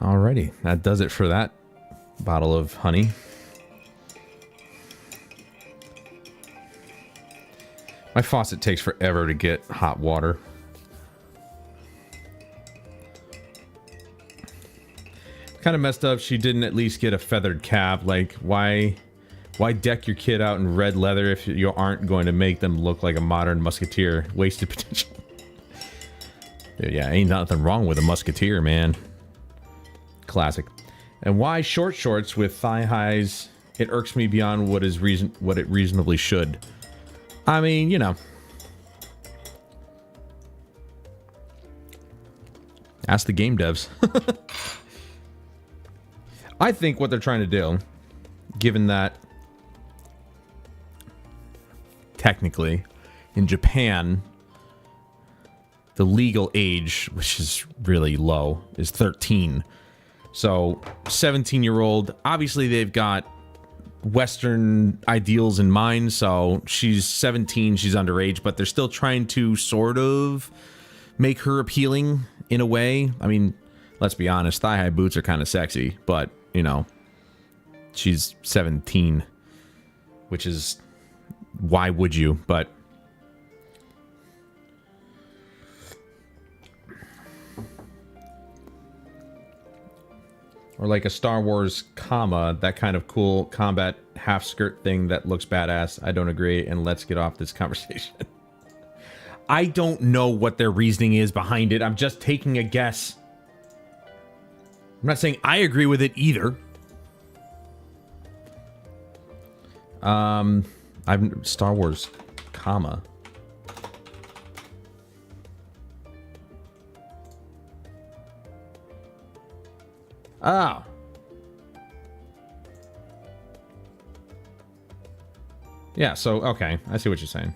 Speaker 1: Alrighty, that does it for that bottle of honey. My faucet takes forever to get hot water. Kind of messed up she didn't at least get a feathered cap. Like, why deck your kid out in red leather if you aren't going to make them look like a modern musketeer? Wasted potential. Dude, yeah, ain't nothing wrong with a musketeer, man. Classic. And why short shorts with thigh highs? It irks me beyond what it reasonably should. I mean, you know. Ask the game devs. I think what they're trying to do, given that technically in Japan the legal age, which is really low, is 13. So 17-year-old, obviously they've got Western ideals in mind, so she's 17, she's underage, but they're still trying to sort of make her appealing in a way. I mean, let's be honest, thigh-high boots are kind of sexy, but, you know, she's 17, which is, why would you? But or like a Star Wars comma, that kind of cool combat half skirt thing that looks badass. I don't agree, and let's get off this conversation. I don't know what their reasoning is behind it. I'm just taking a guess. I'm not saying I agree with it either. I'm Star Wars comma. Oh. Yeah, so, okay. I see what you're saying.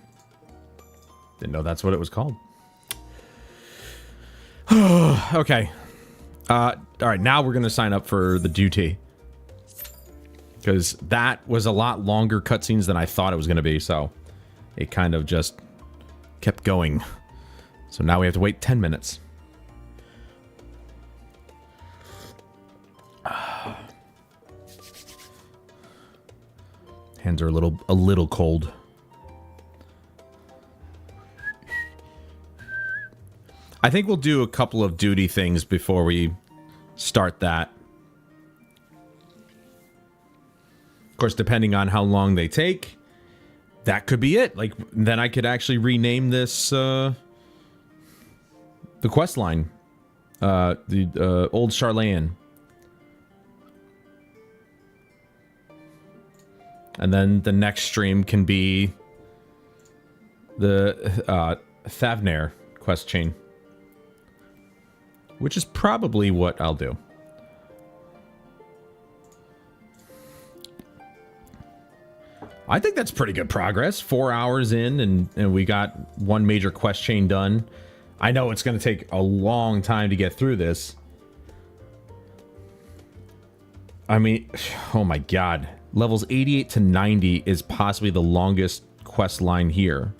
Speaker 1: Didn't know that's what it was called. Okay. Alright, now we're gonna sign up for the duty. Because that was a lot longer cutscenes than I thought it was gonna be, so it kind of just kept going. So now we have to wait 10 minutes. Hands are a little cold. I think we'll do a couple of duty things before we start that. Of course, depending on how long they take, that could be it. Like, then I could actually rename this, the quest line. The old Sharlayan. And then the next stream can be the Thavnair quest chain. Which is probably what I'll do. I think that's pretty good progress. 4 hours in and we got one major quest chain done. I know it's going to take a long time to get through this. I mean, oh my god. Levels 88 to 90 is possibly the longest quest line here.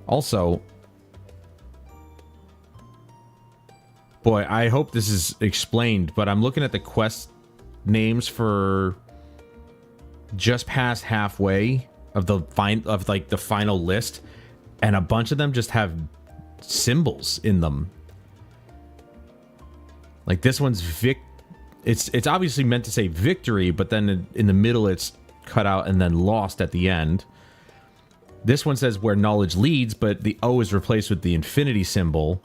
Speaker 1: Also, boy, I hope this is explained, but I'm looking at the quest names for just past halfway of the final list, and a bunch of them just have symbols in them. Like this one's it's obviously meant to say victory, but then in the middle it's cut out and then lost at the end. This one says where knowledge leads, but the O is replaced with the infinity symbol.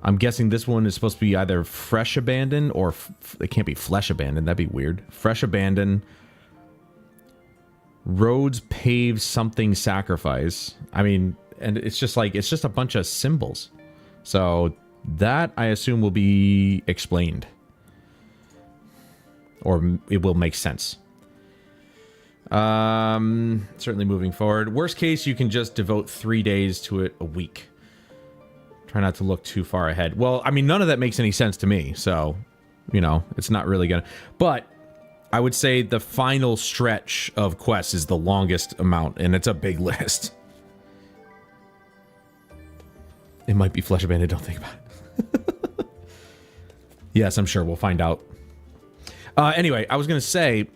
Speaker 1: I'm guessing this one is supposed to be either fresh abandon or it can't be flesh abandon. That'd be weird. Fresh abandon. Roads paved something sacrifice. I mean, and it's just like, it's just a bunch of symbols. So that I assume will be explained. Or it will make sense. Certainly moving forward. Worst case, you can just devote 3 days to it a week. Try not to look too far ahead. Well, I mean, none of that makes any sense to me, so, you know, it's not really gonna... But I would say the final stretch of quests is the longest amount, and it's a big list. It might be Flesh Abandoned, don't think about it. Yes, I'm sure we'll find out. Anyway, I was going to say,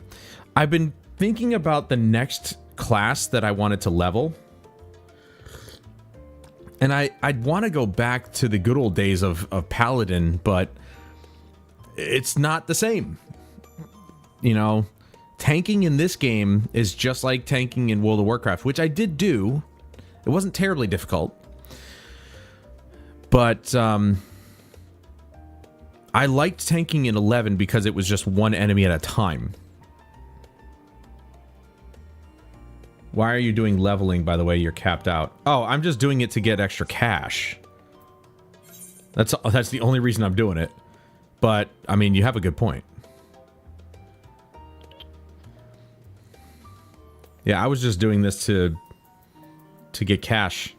Speaker 1: I've been thinking about the next class that I wanted to level. And I'd want to go back to the good old days of Paladin, but it's not the same. You know, tanking in this game is just like tanking in World of Warcraft, which I did do. It wasn't terribly difficult. But I liked tanking in 11 because it was just one enemy at a time. Why are you doing leveling, by the way? You're capped out. Oh, I'm just doing it to get extra cash. That's the only reason I'm doing it. But, I mean, you have a good point. Yeah, I was just doing this to get cash.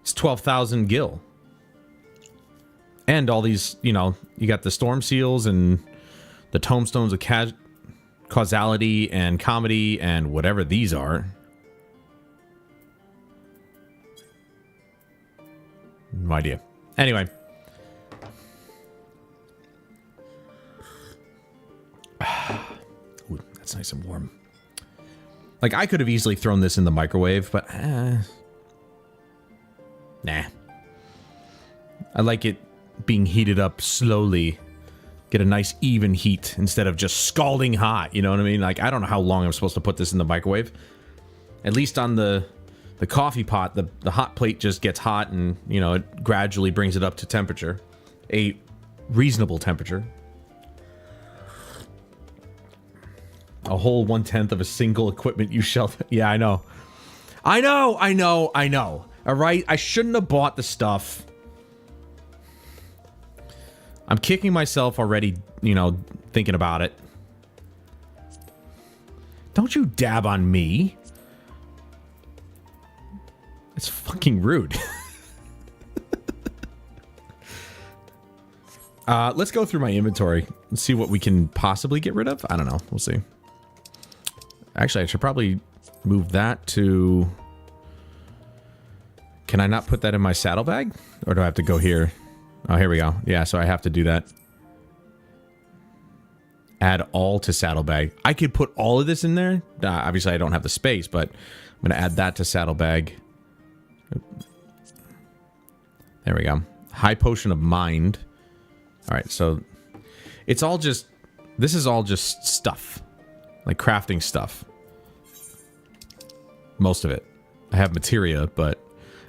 Speaker 1: It's 12,000 gil. And all these, you know, you got the storm seals and the tomestones of causality and comedy and whatever these are. No idea. Anyway. Ooh, that's nice and warm. Like, I could have easily thrown this in the microwave, but nah. I like it being heated up slowly. Get a nice even heat instead of just scalding hot, you know what I mean? Like, I don't know how long I'm supposed to put this in the microwave. At least on the coffee pot, the hot plate just gets hot and, you know, it gradually brings it up to temperature. A reasonable temperature. A whole 1/10 of a single equipment you shelled. Yeah, I know. I know. All right? I shouldn't have bought the stuff. I'm kicking myself already, you know, thinking about it. Don't you dab on me. It's fucking rude. Let's go through my inventory and see what we can possibly get rid of. I don't know. We'll see. Actually, I should probably move that to... Can I not put that in my saddlebag? Or do I have to go here? Oh, here we go. Yeah, so I have to do that. Add all to saddlebag. I could put all of this in there. Obviously, I don't have the space, but I'm going to add that to saddlebag. There we go. High potion of mind. All right, so it's all just... This is all just stuff. Like crafting stuff. Most of it. I have materia, but...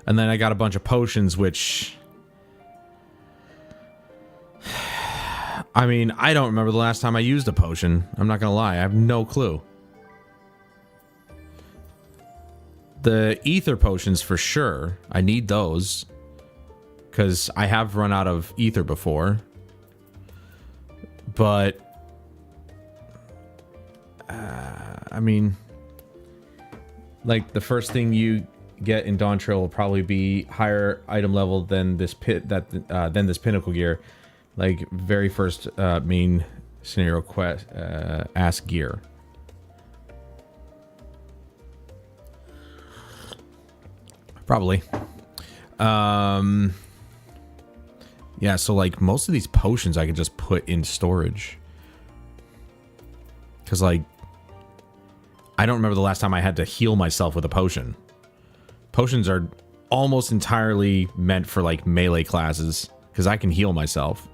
Speaker 1: And then I got a bunch of potions, which... I mean, I don't remember the last time I used a potion. I'm not gonna lie, I have no clue. The ether potions for sure. I need those. Because I have run out of ether before. But... I mean... Like, the first thing you get in Dawn Trail will probably be higher item level than this than this pinnacle gear. Like, very first main scenario quest ask gear. Probably. Yeah, so like most of these potions I can just put in storage. Cause like I don't remember the last time I had to heal myself with a potion. Potions are almost entirely meant for like melee classes because I can heal myself.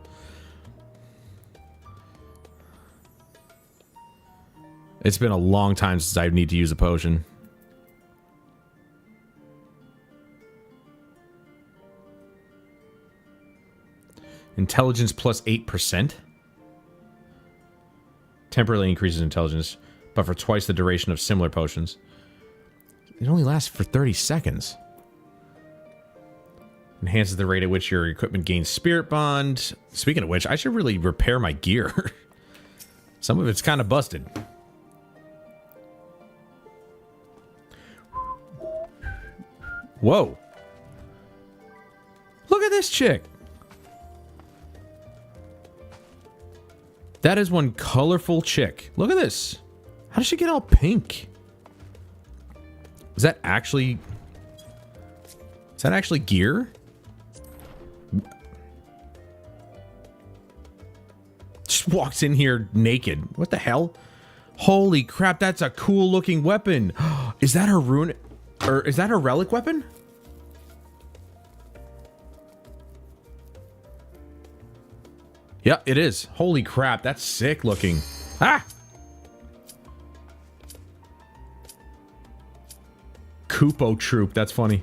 Speaker 1: It's been a long time since I need to use a potion. Intelligence plus 8%. Temporarily increases intelligence, but for twice the duration of similar potions. It only lasts for 30 seconds. Enhances the rate at which your equipment gains spirit bond. Speaking of which, I should really repair my gear. Some of it's kind of busted. Whoa. Look at this chick. That is one colorful chick. Look at this. How does she get all pink? Is that actually... Is that actually gear? Just walks in here naked. What the hell? Holy crap, that's a cool looking weapon. Is that her rune, or is that her relic weapon? Yeah, it is. Holy crap, that's sick looking. Ah! Kupo troop, that's funny.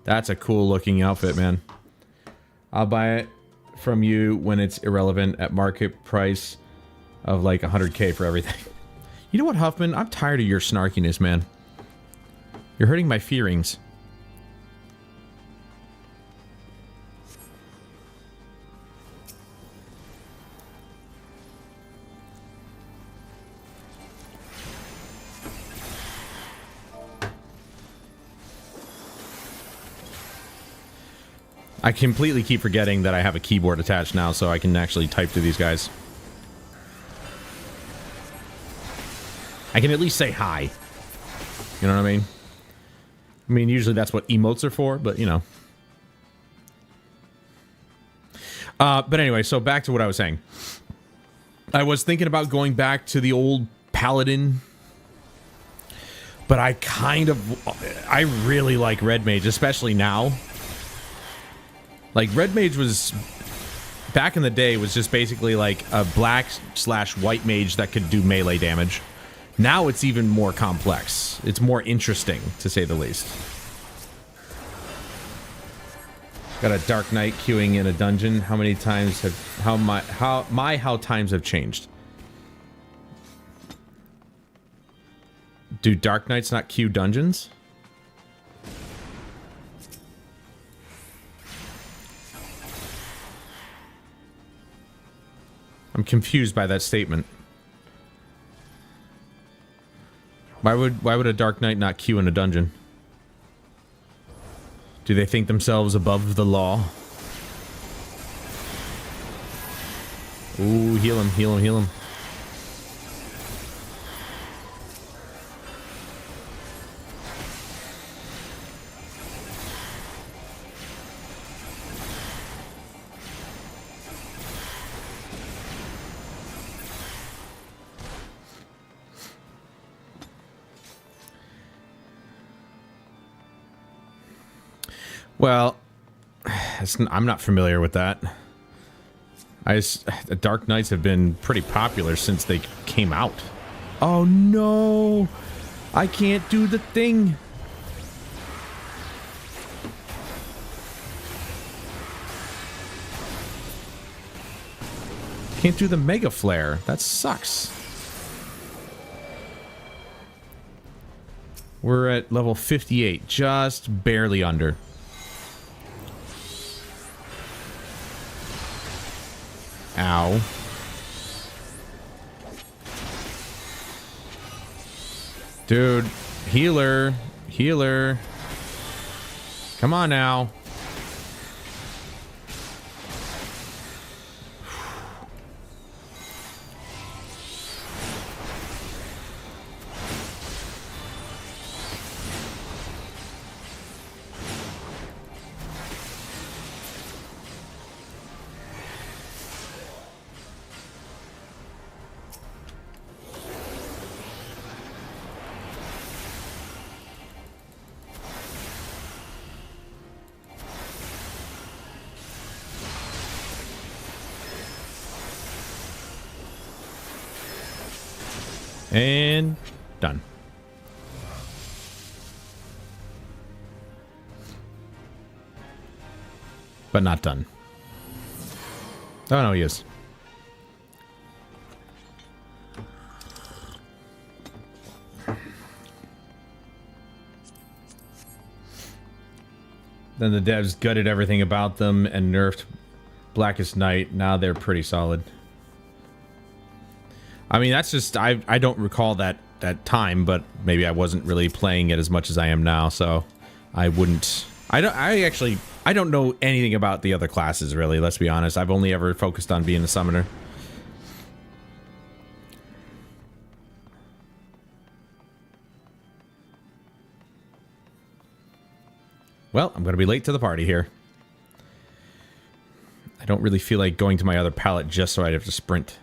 Speaker 1: That's a cool looking outfit, man. I'll buy it from you when it's irrelevant at market price of like 100k for everything. You know what, Huffman? I'm tired of your snarkiness, man. You're hurting my feelings. I completely keep forgetting that I have a keyboard attached now, so I can actually type to these guys. I can at least say hi. You know what I mean? I mean, usually that's what emotes are for, but you know. But anyway, so back to what I was saying. I was thinking about going back to the old Paladin, but I really like Red Mage, especially now. Like, Red Mage was, back in the day, was just basically like a black/white mage that could do melee damage. Now it's even more complex. It's more interesting, to say the least. Got a Dark Knight queuing in a dungeon. How many times have, how times have changed? Do Dark Knights not queue dungeons? I'm confused by that statement. Why would a Dark Knight not queue in a dungeon? Do they think themselves above the law? Ooh, heal him, heal him, heal him. Well, I'm not familiar with that. The Dark Knights have been pretty popular since they came out. Oh no! I can't do the thing! Can't do the Mega Flare. That sucks. We're at level 58, just barely under. Ow. Dude, healer, healer. Come on now. And done. But not done. Oh no, he is. Then the devs gutted everything about them and nerfed Blackest Night. Now they're pretty solid. I mean, that's just, I don't recall that time, but maybe I wasn't really playing it as much as I am now, so I wouldn't. I don't know anything about the other classes, really, let's be honest. I've only ever focused on being a summoner. Well, I'm going to be late to the party here. I don't really feel like going to my other pallet just so I'd have to sprint.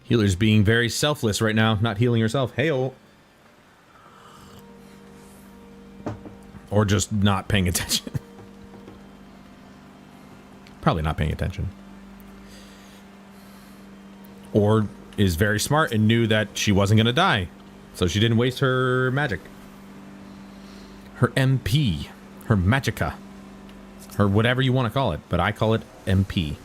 Speaker 1: Healer's being very selfless right now, not healing herself. Heyo. Or just not paying attention. Probably not paying attention. Or is very smart and knew that she wasn't going to die. So she didn't waste her magic. Her MP. Her magicka. Her whatever you want to call it. But I call it MP.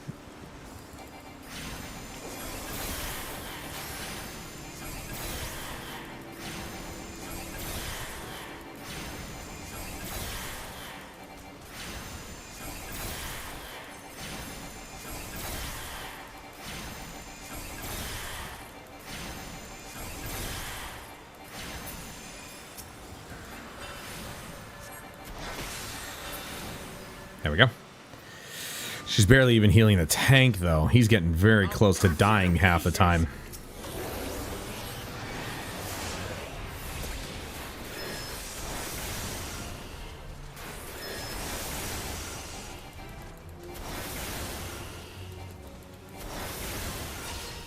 Speaker 1: There we go. She's barely even healing the tank, though. He's getting very close to dying half the time.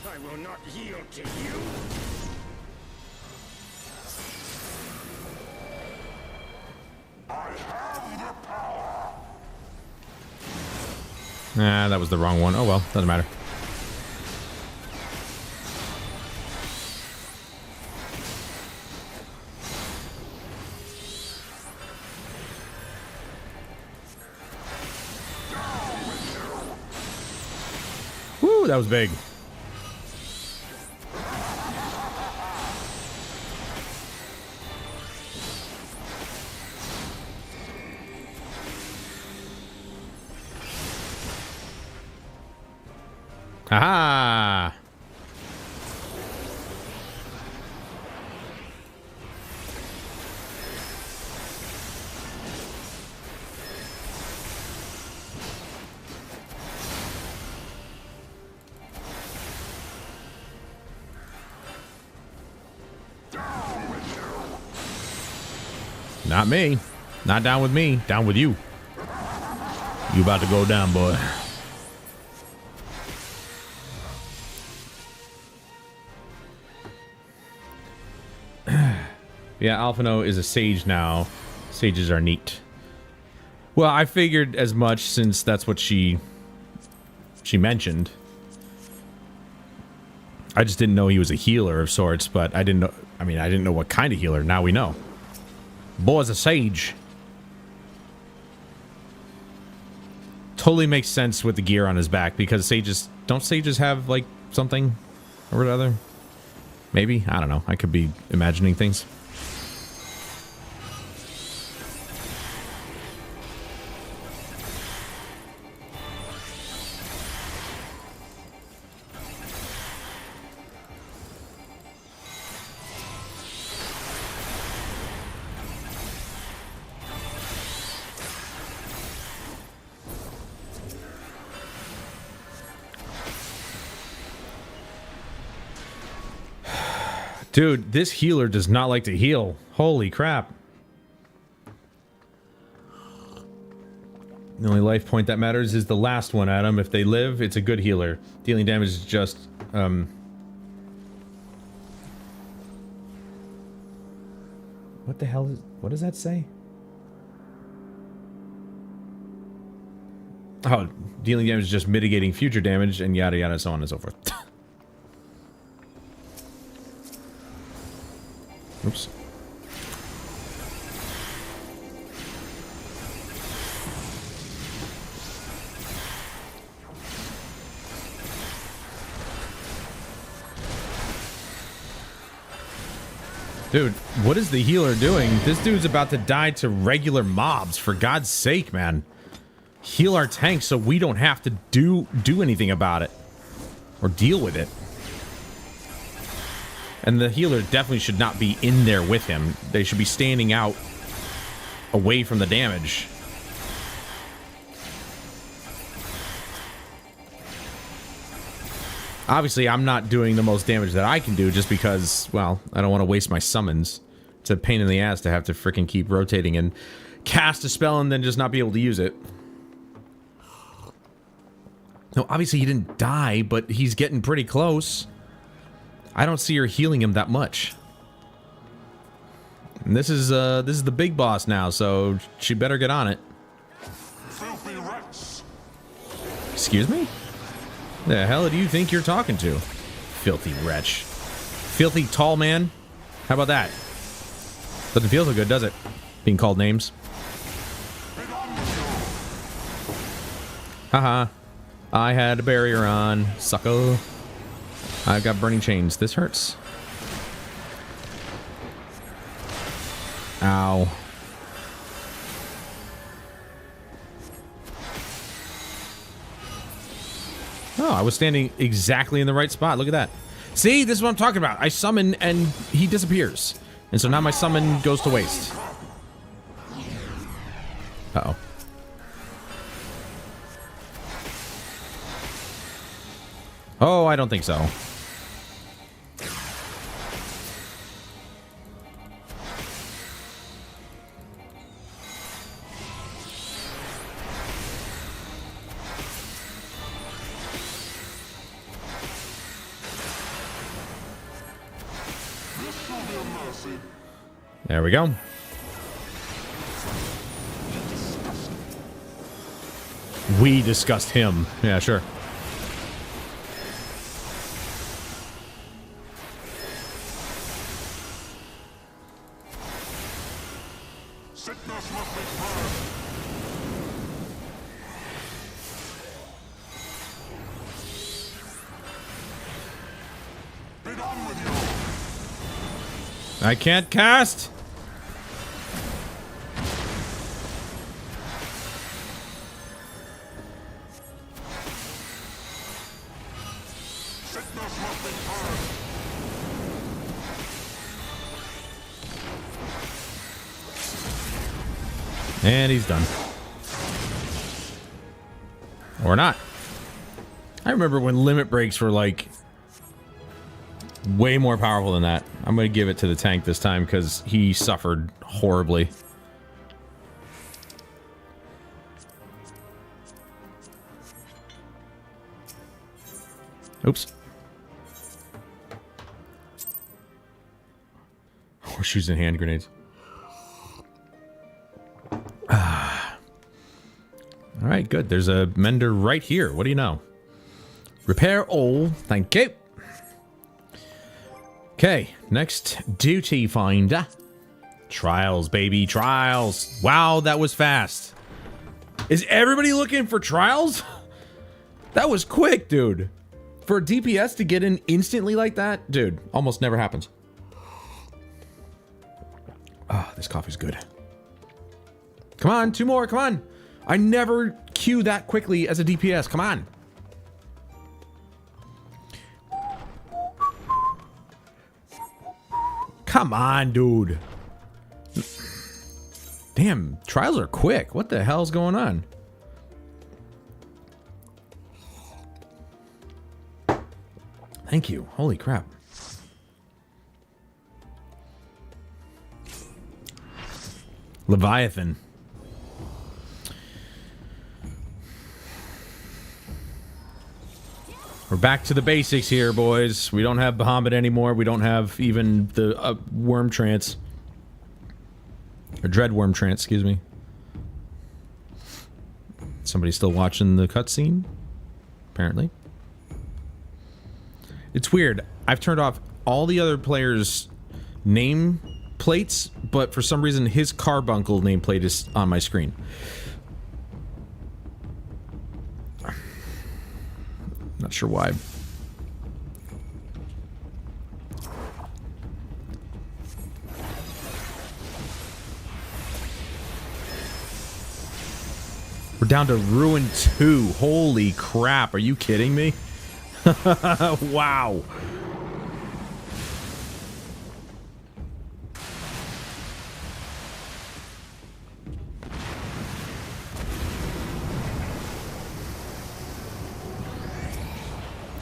Speaker 17: I will not yield to you.
Speaker 1: Nah, that was the wrong one. Oh well, doesn't matter. Woo, that was big. Aha! Not me. Not down with me. Down with you. You about to go down, boy. Yeah, Alphino is a sage now. Sages are neat. Well, I figured as much since that's what she mentioned. I just didn't know he was a healer of sorts, but I didn't know. I mean, I didn't know what kind of healer. Now we know. Boy's a sage. Totally makes sense with the gear on his back because sages don't sages have like something or other? Maybe, I don't know. I could be imagining things. Dude, this healer does not like to heal. Holy crap. The only life point that matters is the last one, Adam. If they live, it's a good healer. Dealing damage is just, what the hell is... What does that say? Oh, dealing damage is just mitigating future damage and yada yada, so on and so forth. Oops. Dude, what is the healer doing? This dude's about to die to regular mobs, for God's sake, man. Heal our tank so we don't have to do anything about it. Or deal with it. And the healer definitely should not be in there with him. They should be standing out away from the damage. Obviously, I'm not doing the most damage that I can do just because, well, I don't want to waste my summons. It's a pain in the ass to have to freaking keep rotating and cast a spell and then just not be able to use it. No, obviously he didn't die, but he's getting pretty close. I don't see her healing him that much. And this is the big boss now, so she better get on it. Excuse me? The hell do you think you're talking to? Filthy wretch. Filthy tall man? How about that? Doesn't feel so good, does it? Being called names. Haha. I had a barrier on. Sucker. I've got burning chains. This hurts. Ow. Oh, I was standing exactly in the right spot. Look at that. See, this is what I'm talking about. I summon and he disappears. And so now my summon goes to waste. Uh-oh. Oh, I don't think so. There we go. We discussed him. Yeah, sure. I can't cast. And he's done. Or not. I remember when limit breaks were like way more powerful than that. I'm going to give it to the tank this time because he suffered horribly. Oops. Horseshoes and hand grenades. All right, good. There's a mender right here. What do you know? Repair all. Thank you. Okay, next duty finder. Trials, baby, trials. Wow, that was fast. Is everybody looking for trials? That was quick, dude. For a DPS to get in instantly like that, dude, almost never happens. Ah, this coffee's good. Come on, 2 more, come on. I never queue that quickly as a DPS, come on. Come on, dude. Damn, trials are quick. What the hell's going on? Thank you. Holy crap. Leviathan. We're back to the basics here, boys. We don't have Bahamut anymore. We don't have even the worm trance. Or dread worm trance, excuse me. Somebody still watching the cutscene? Apparently. It's weird. I've turned off all the other players' name plates, but for some reason his carbuncle nameplate is on my screen. Not sure why. We're down to Ruin 2. Holy crap. Are you kidding me? Wow.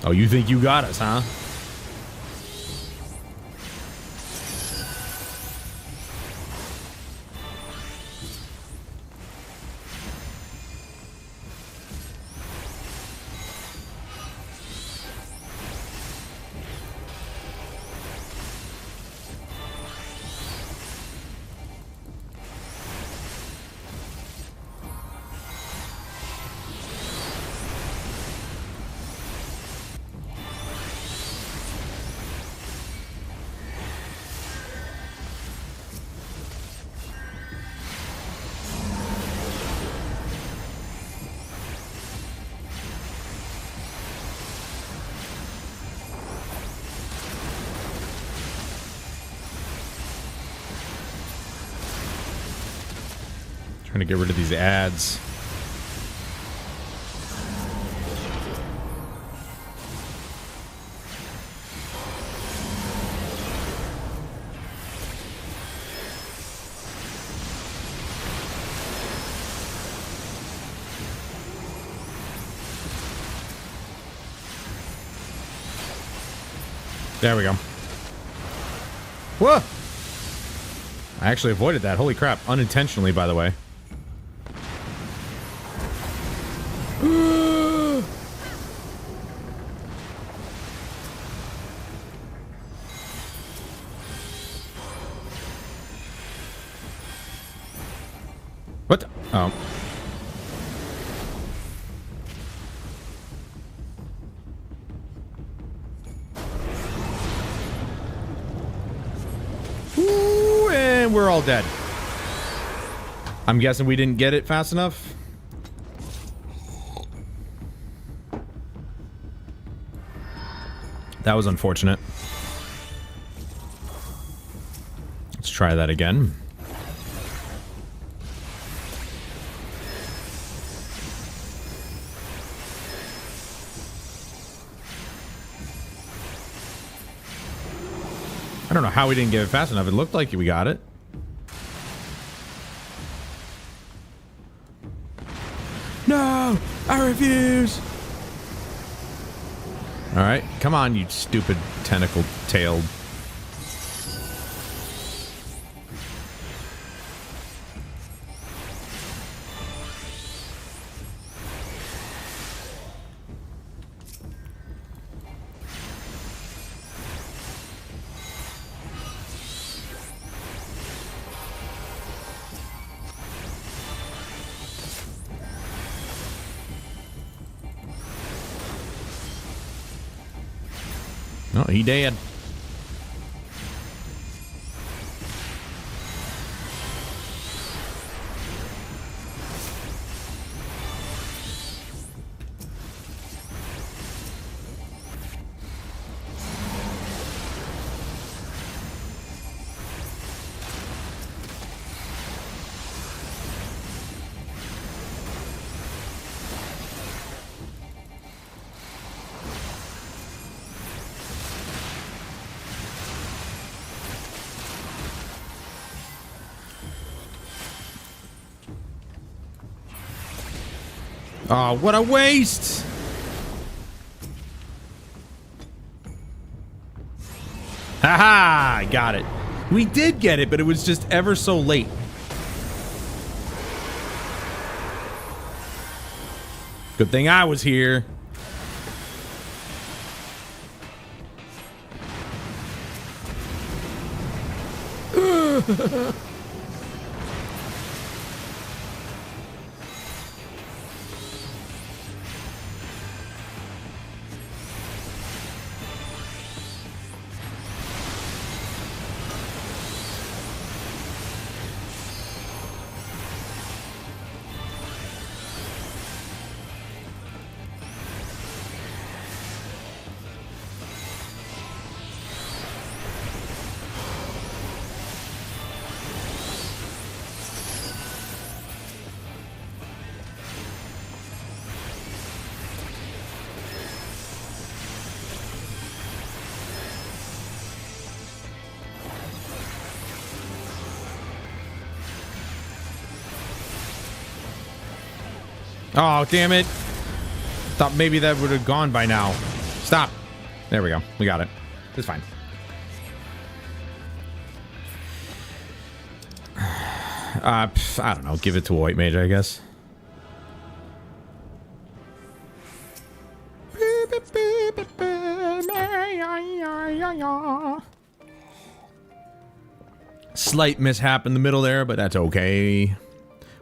Speaker 1: Oh, you think you got us, huh? Trying to get rid of these ads. There we go. Whoa! I actually avoided that. Holy crap. Unintentionally, by the way. What the? Oh. Ooh, and we're all dead. I'm guessing we didn't get it fast enough. That was unfortunate. Let's try that again. I don't know how we didn't get it fast enough. It looked like we got it. No! I refuse! Alright, come on, you stupid tentacle-tailed. No, he dead. Oh, what a waste! Haha! I got it. We did get it, but it was just ever so late. Good thing I was here. Oh, damn it. Thought maybe that would have gone by now. Stop. There we go. We got it. It's fine. I don't know. Give it to a white mage, I guess. Slight mishap in the middle there, but that's okay.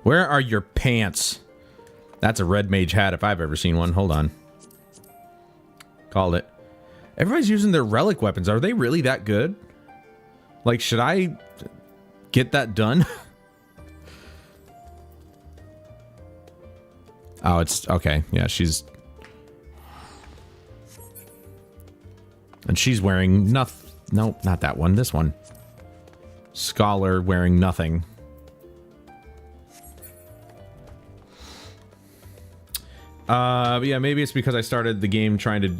Speaker 1: Where are your pants? That's a red mage hat if I've ever seen one. Hold on. Called it. Everybody's using their relic weapons. Are they really that good? Like, should I get that done? Oh, it's okay. Yeah, she's... And she's wearing nothing. Nope, not that one. This one. Scholar wearing nothing. Yeah, maybe it's because I started the game trying to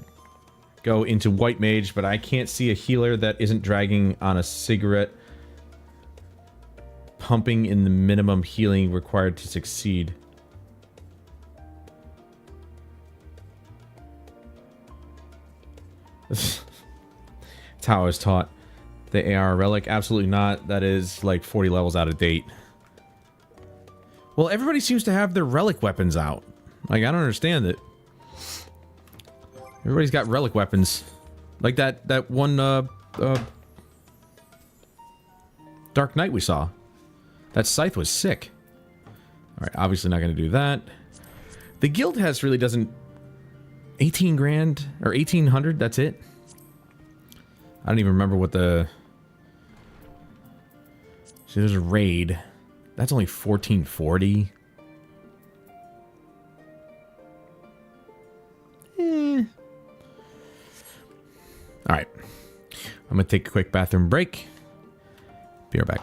Speaker 1: go into white mage, but I can't see a healer that isn't dragging on a cigarette, pumping in the minimum healing required to succeed. That's how I was taught. The AR relic? Absolutely not. That is like 40 levels out of date. Well, everybody seems to have their relic weapons out. Like, I don't understand it. Everybody's got relic weapons. Like that one, Dark Knight we saw. That scythe was sick. Alright, obviously not going to do that. The guild has really doesn't... 18 grand? Or 1800? That's it? I don't even remember what the... See, there's a raid. That's only 1440. Alright. I'm gonna take a quick bathroom break. Be right back.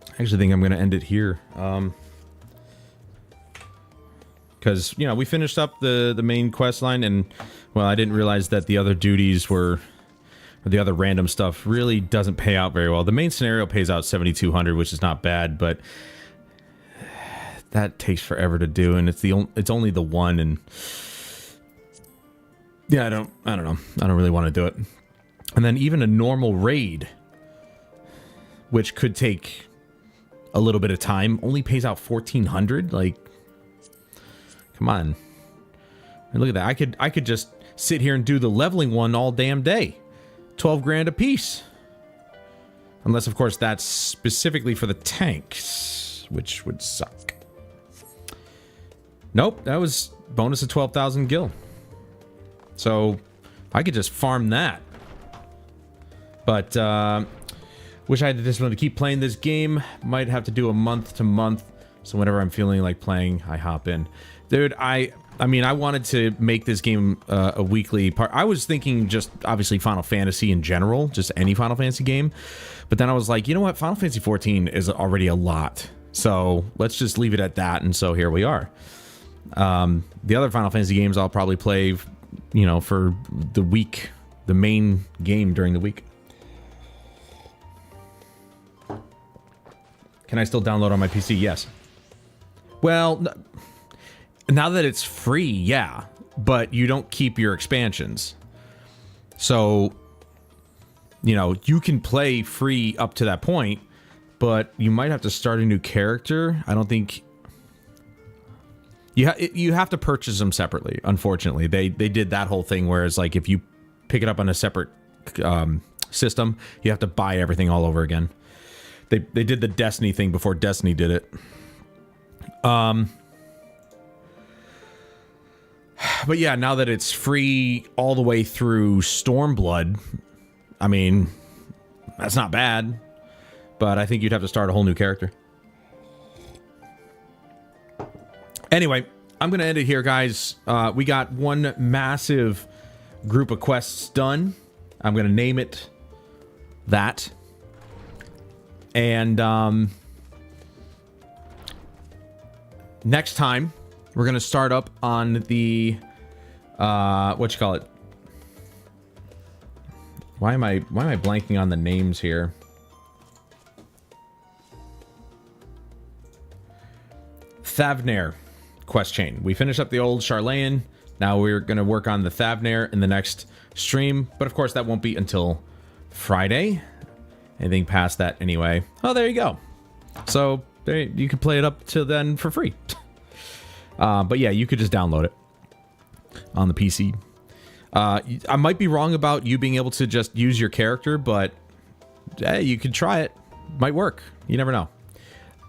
Speaker 1: I actually think I'm going to end it here. Because, you know, we finished up the main quest line, and, well, I didn't realize that the other duties were... Or the other random stuff really doesn't pay out very well. The main scenario pays out 7,200, which is not bad, but... That takes forever to do, and it's only the one, and... Yeah, I don't know. I don't really want to do it. And then even a normal raid, which could take... a little bit of time, only pays out 1,400. Like, come on. And look at that. I could just sit here and do the leveling one all damn day. 12 grand a piece. Unless, of course, that's specifically for the tanks, which would suck. Nope, that was bonus of 12,000 gil. So I could just farm that. But wish I had the discipline to keep playing this game. Might have to do a month to month. So whenever I'm feeling like playing, I hop in. Dude, I mean, I wanted to make this game a weekly part. I was thinking just, obviously, Final Fantasy in general. Just any Final Fantasy game. But then I was like, you know what? Final Fantasy XIV is already a lot. So let's just leave it at that. And so here we are. The other Final Fantasy games I'll probably play, you know, for the week. The main game during the week. Can I still download on my PC? Yes. Well, now that it's free, yeah. But you don't keep your expansions. So, you know, you can play free up to that point, but you might have to start a new character. I don't think... You have to purchase them separately. Unfortunately, they did that whole thing where it's like if you pick it up on a separate system, you have to buy everything all over again. They did the Destiny thing before Destiny did it. But yeah, now that it's free all the way through Stormblood, I mean, that's not bad. But I think you'd have to start a whole new character. Anyway, I'm going to end it here, guys. We got one massive group of quests done. I'm going to name it that. And next time, we're going to start up on the, what you call it? Why am I blanking on the names here? Thavnair quest chain. We finished up the old Sharlayan. Now we're going to work on the Thavnair in the next stream. But of course, that won't be until Friday. Anything past that anyway. Oh, there you go. So there, you can play it up till then for free. But yeah, you could just download it on the PC. I might be wrong about you being able to just use your character, but hey, you could try it. Might work. You never know.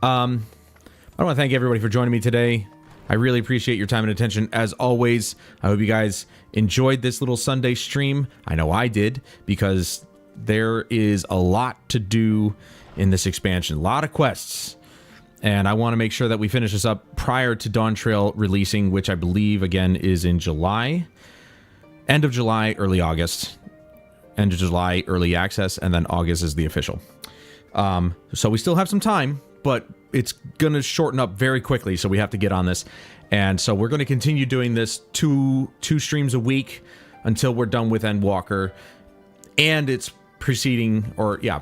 Speaker 1: I want to thank everybody for joining me today. I really appreciate your time and attention as always. I hope you guys enjoyed this little Sunday stream. I know I did, because there is a lot to do in this expansion. A lot of quests. And I want to make sure that we finish this up prior to Dawn Trail releasing, which I believe, again, is in July. End of July, early August. End of July, early access, and then August is the official. So we still have some time, but it's going to shorten up very quickly, so we have to get on this. And so we're going to continue doing this two streams a week until we're done with Endwalker. And it's preceding, or yeah,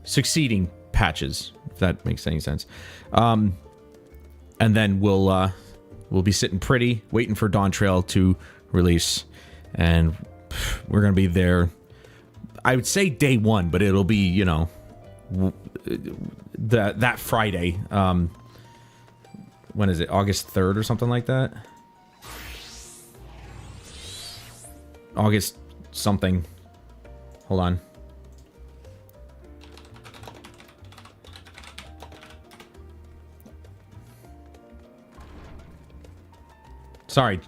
Speaker 1: succeeding patches, if that makes any sense. And then we'll be sitting pretty, waiting for Dawn Trail to release. And we're going to be there, I would say day one, but it'll be, you know, that Friday. When is it? August 3rd or something like that? August something. Hold on. Sorry.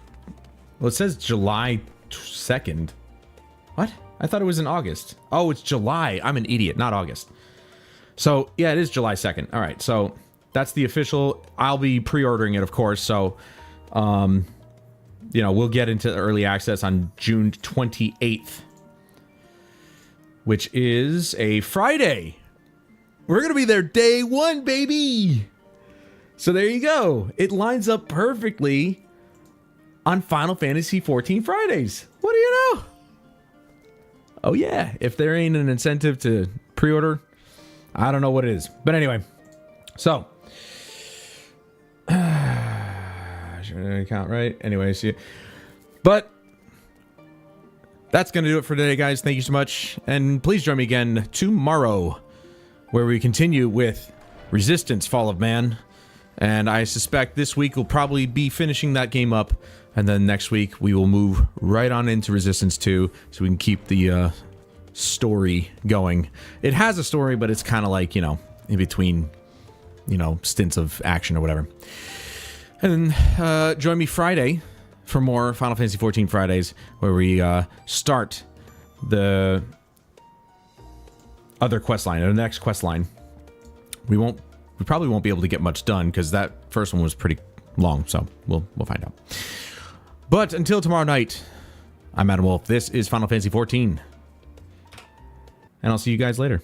Speaker 1: Well, it says July 2nd. What? I thought it was in August. Oh, it's July. I'm an idiot, not August. So, yeah, it is July 2nd. All right, so that's the official. I'll be pre-ordering it, of course. So, you know, we'll get into the early access on June 28th, which is a Friday. We're going to be there day one, baby. So there you go. It lines up perfectly on Final Fantasy XIV Fridays. What do you know? Oh, yeah. If there ain't an incentive to pre-order, I don't know what it is. But anyway, so should I count right? Anyway, see. But that's going to do it for today, guys. Thank you so much. And please join me again tomorrow, where we continue with Resistance: Fall of Man. And I suspect this week we'll probably be finishing that game up. And then next week we will move right on into Resistance 2, so we can keep the story going. It has a story, but it's kind of like, you know, in between, you know, stints of action or whatever. And then join me Friday for more Final Fantasy XIV Fridays, where we start the other quest line, or the next quest line. We probably won't be able to get much done, because that first one was pretty long, so we'll find out. But until tomorrow night, I'm Adam Wolf. This is Final Fantasy XIV. And I'll see you guys later.